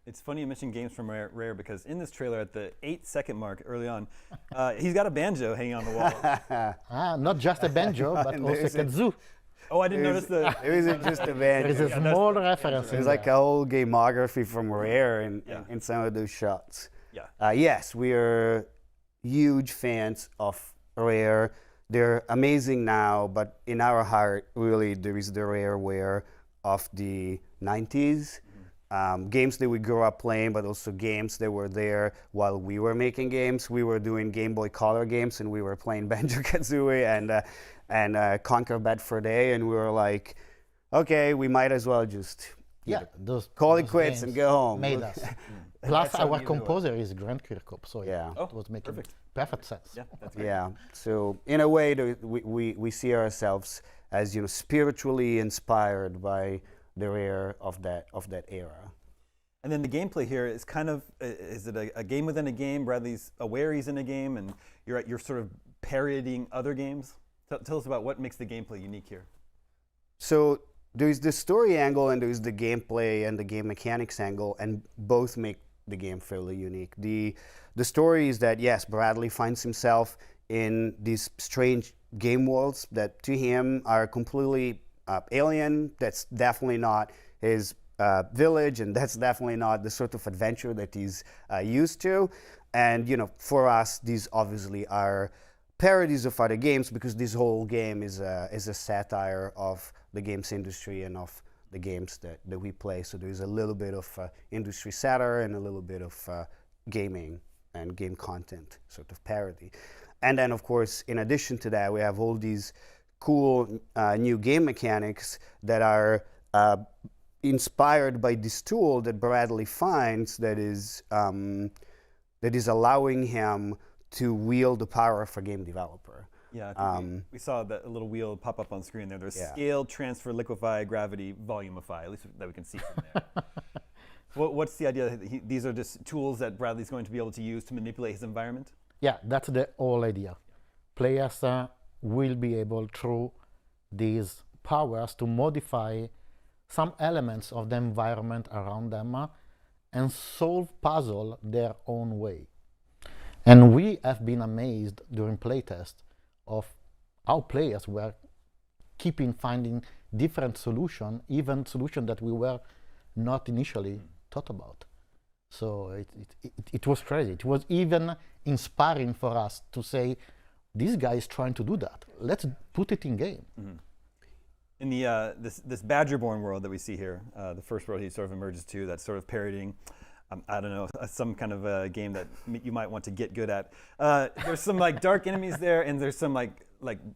It's funny you mentioned games from Rare because in this trailer at the 8-second mark early on, he's got a banjo hanging on the wall. Not just a banjo, but also a kazoo. Oh, I didn't notice the... It wasn't just a banjo. There is a small reference. There's like a whole gamography from Rare in some of those shots. Yeah. Yes, we are huge fans of Rare. They're amazing now, but in our heart, really, there is the Rareware of the 90s. Games that we grew up playing, but also games that were there while we were making games. We were doing Game Boy Color games, and we were playing Banjo-Kazooie and Conquer Bad Fur Day, and we were like, okay, we might as well just call it quits and go home. Made us. Plus, our composer is Grant Kirkhope, so it was making perfect sense. Yeah, that's great. Yeah. So in a way, we see ourselves as spiritually inspired by the Rare of that era. And then the gameplay here is kind of, is it a game within a game? Bradley's aware he's in a game, and you're sort of parodying other games. Tell us about what makes the gameplay unique here. So there's the story angle and there's the gameplay and the game mechanics angle, and both make the game fairly unique. The story is that, yes, Bradley finds himself in these strange game worlds that to him are completely alien. That's definitely not his village, and that's definitely not the sort of adventure that he's used to. And for us, these obviously are parodies of other games because this whole game is a satire of the games industry and of the games that we play. So there's a little bit of industry satire and a little bit of gaming and game content sort of parody. And then, of course, in addition to that, we have all these cool new game mechanics that are inspired by this tool that Bradley finds that is allowing him to wield the power of a game developer. Yeah, I think we saw that little wheel pop up on screen there. There's scale, transfer, liquefy, gravity, volumify, at least that we can see from there. What's the idea? These are just tools that Bradley's going to be able to use to manipulate his environment? Yeah, that's the whole idea. Players will be able, through these powers, to modify some elements of the environment around them and solve puzzles their own way. And we have been amazed during playtest of how players were finding different solutions, even solutions that we were not initially thought about. So it was crazy. It was even inspiring for us to say, this guy is trying to do that. Let's put it in game. Mm-hmm. In the this Badgerborn world that we see here, the first world he sort of emerges to, that's sort of parodying, I don't know, some kind of a game that you might want to get good at. There's some like dark enemies there, and there's some like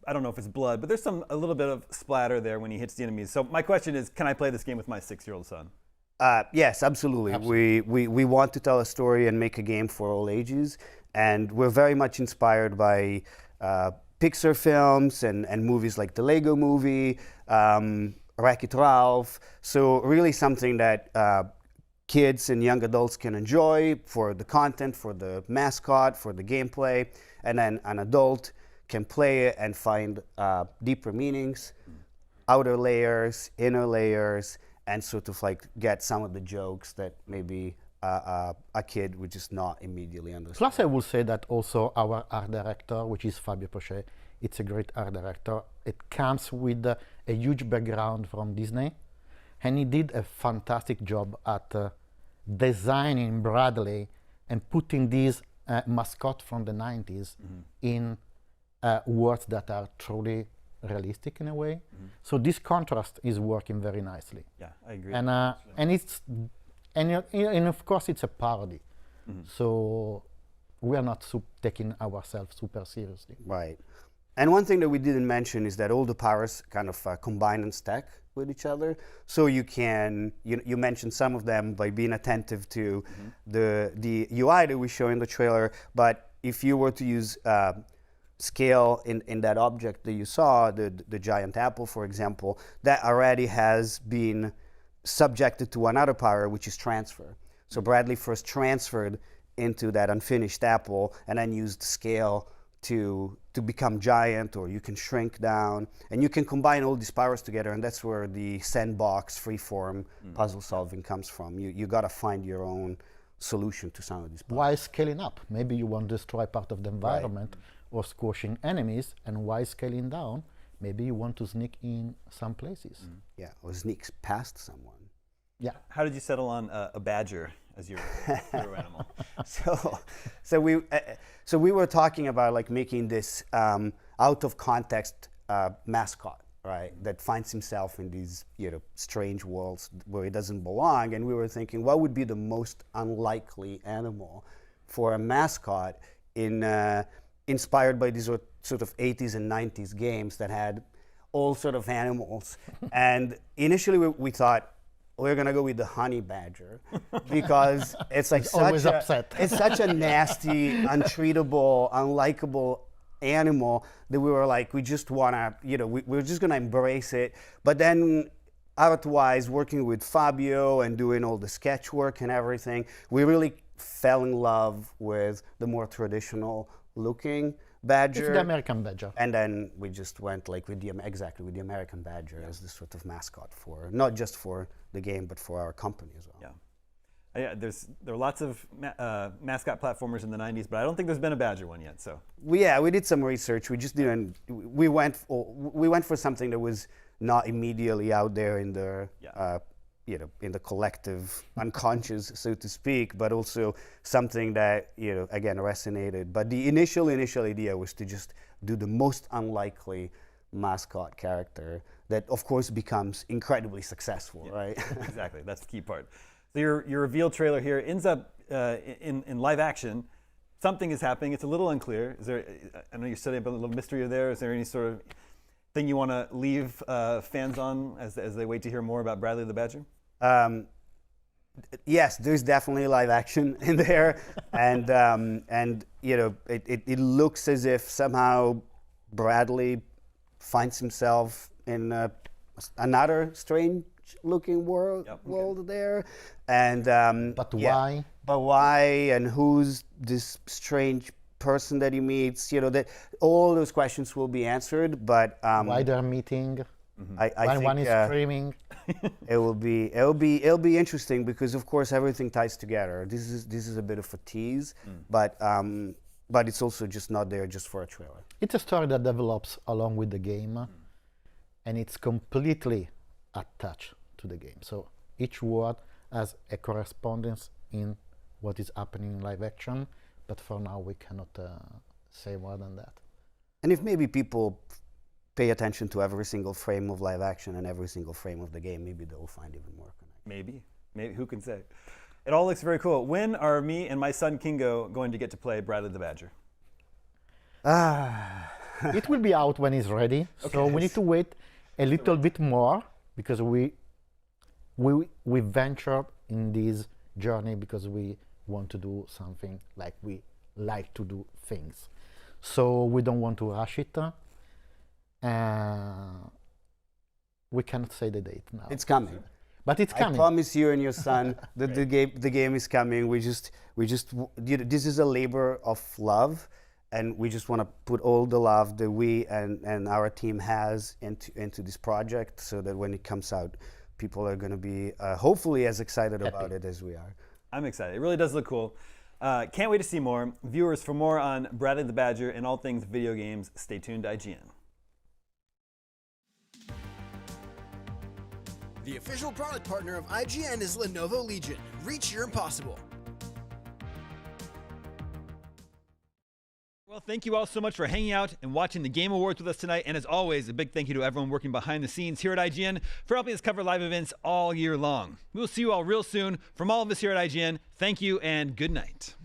I don't know if it's blood, but there's a little bit of splatter there when he hits the enemies. So my question is, can I play this game with my 6-year-old son? Yes, absolutely. We want to tell a story and make a game for all ages, and we're very much inspired by Pixar films and movies like the Lego Movie, Wreck-It Ralph. So really something that kids and young adults can enjoy for the content, for the mascot, for the gameplay, and then an adult can play it and find deeper meanings, outer layers, inner layers, and sort of like get some of the jokes that maybe a kid would just not immediately understand. Plus, I will say that also our art director, which is Fabio Pochet, it's a great art director. It comes with a huge background from Disney. and he did a fantastic job at designing Bradley and putting these mascot from the 90s in words that are truly realistic in a way. So this contrast is working very nicely. Yeah, I agree. And of course it's a parody. So we are not taking ourselves super seriously. Right. And one thing that we didn't mention is that all the powers kind of combine and stack with each other. So you can, you mentioned some of them by being attentive to the UI that we show in the trailer, but if you were to use scale in that object that you saw, the giant apple, for example, that already has been subjected to another power, which is transfer. So Bradley first transferred into that unfinished apple and then used scale to become giant, or you can shrink down, and you can combine all these powers together, and that's where the sandbox freeform puzzle solving comes from. You got to find your own solution to some of these powers. Why scaling up? Maybe you want to destroy part of the environment or squashing enemies, and why scaling down? Maybe you want to sneak in some places. Yeah, or sneak past someone. Yeah. How did you settle on a badger as your hero animal? So we were talking about like making this out of context mascot, right? That finds himself in these strange worlds where he doesn't belong, and we were thinking, what would be the most unlikely animal for a mascot inspired by these sort of 80s and 90s games that had all sort of animals. And initially we thought, we're gonna go with the honey badger because it's like it's such a nasty, untreatable, unlikable animal that we were like, we just wanna, we're just gonna embrace it. But then artwise, working with Fabio and doing all the sketch work and everything, we really fell in love with the more traditional looking badger. It's the American badger. And then we just went like with the American badger as the sort of mascot for, not just for the game, but for our company as well. Yeah, there were lots of mascot platformers in the 90s, but I don't think there's been a badger one yet. So we did some research. We just didn't. We went for something that was not immediately out there in the in the collective unconscious, so to speak, but also something that again resonated. But the initial idea was to just do the most unlikely mascot character that of course becomes incredibly successful, right? Exactly, that's the key part. So your reveal trailer here ends up in live action. Something is happening, it's a little unclear. Is there, I know you're setting up a little mystery there. Is there any sort of thing you want to leave fans on as they wait to hear more about Bradley the Badger? Yes, there's definitely live action in there, and it looks as if somehow Bradley finds himself in another strange-looking world there, and but why? But why? And who's this strange person that he meets? That all those questions will be answered. But why they're meeting? I think one is screaming. It'll be interesting because of course everything ties together. This is a bit of a tease, but it's also just not there just for a trailer. It's a story that develops along with the game, and it's completely attached to the game. So each word has a correspondence in what is happening in live action, but for now we cannot say more than that. And if maybe people pay attention to every single frame of live action and every single frame of the game, maybe they'll find even more connection. Maybe, who can say? It all looks very cool. When are me and my son Kingo going to get to play Bradley the Badger? It will be out when it's ready. Okay. So we need to wait a little bit more because we ventured in this journey because we want to do something like we like to do things. So we don't want to rush it. We cannot say the date now. It's coming. But it's coming. I promise you and your son that the game is coming. We just this is a labor of love, and we just want to put all the love that we and our team has into this project, so that when it comes out, people are going to be hopefully as excited about it as we are. I'm excited. It really does look cool. Can't wait to see more. Viewers, for more on Bradley the Badger and all things video games, stay tuned to IGN. The official product partner of IGN is Lenovo Legion. Reach your impossible. Well, thank you all so much for hanging out and watching the Game Awards with us tonight. And as always, a big thank you to everyone working behind the scenes here at IGN for helping us cover live events all year long. We will see you all real soon. From all of us here at IGN, thank you and good night.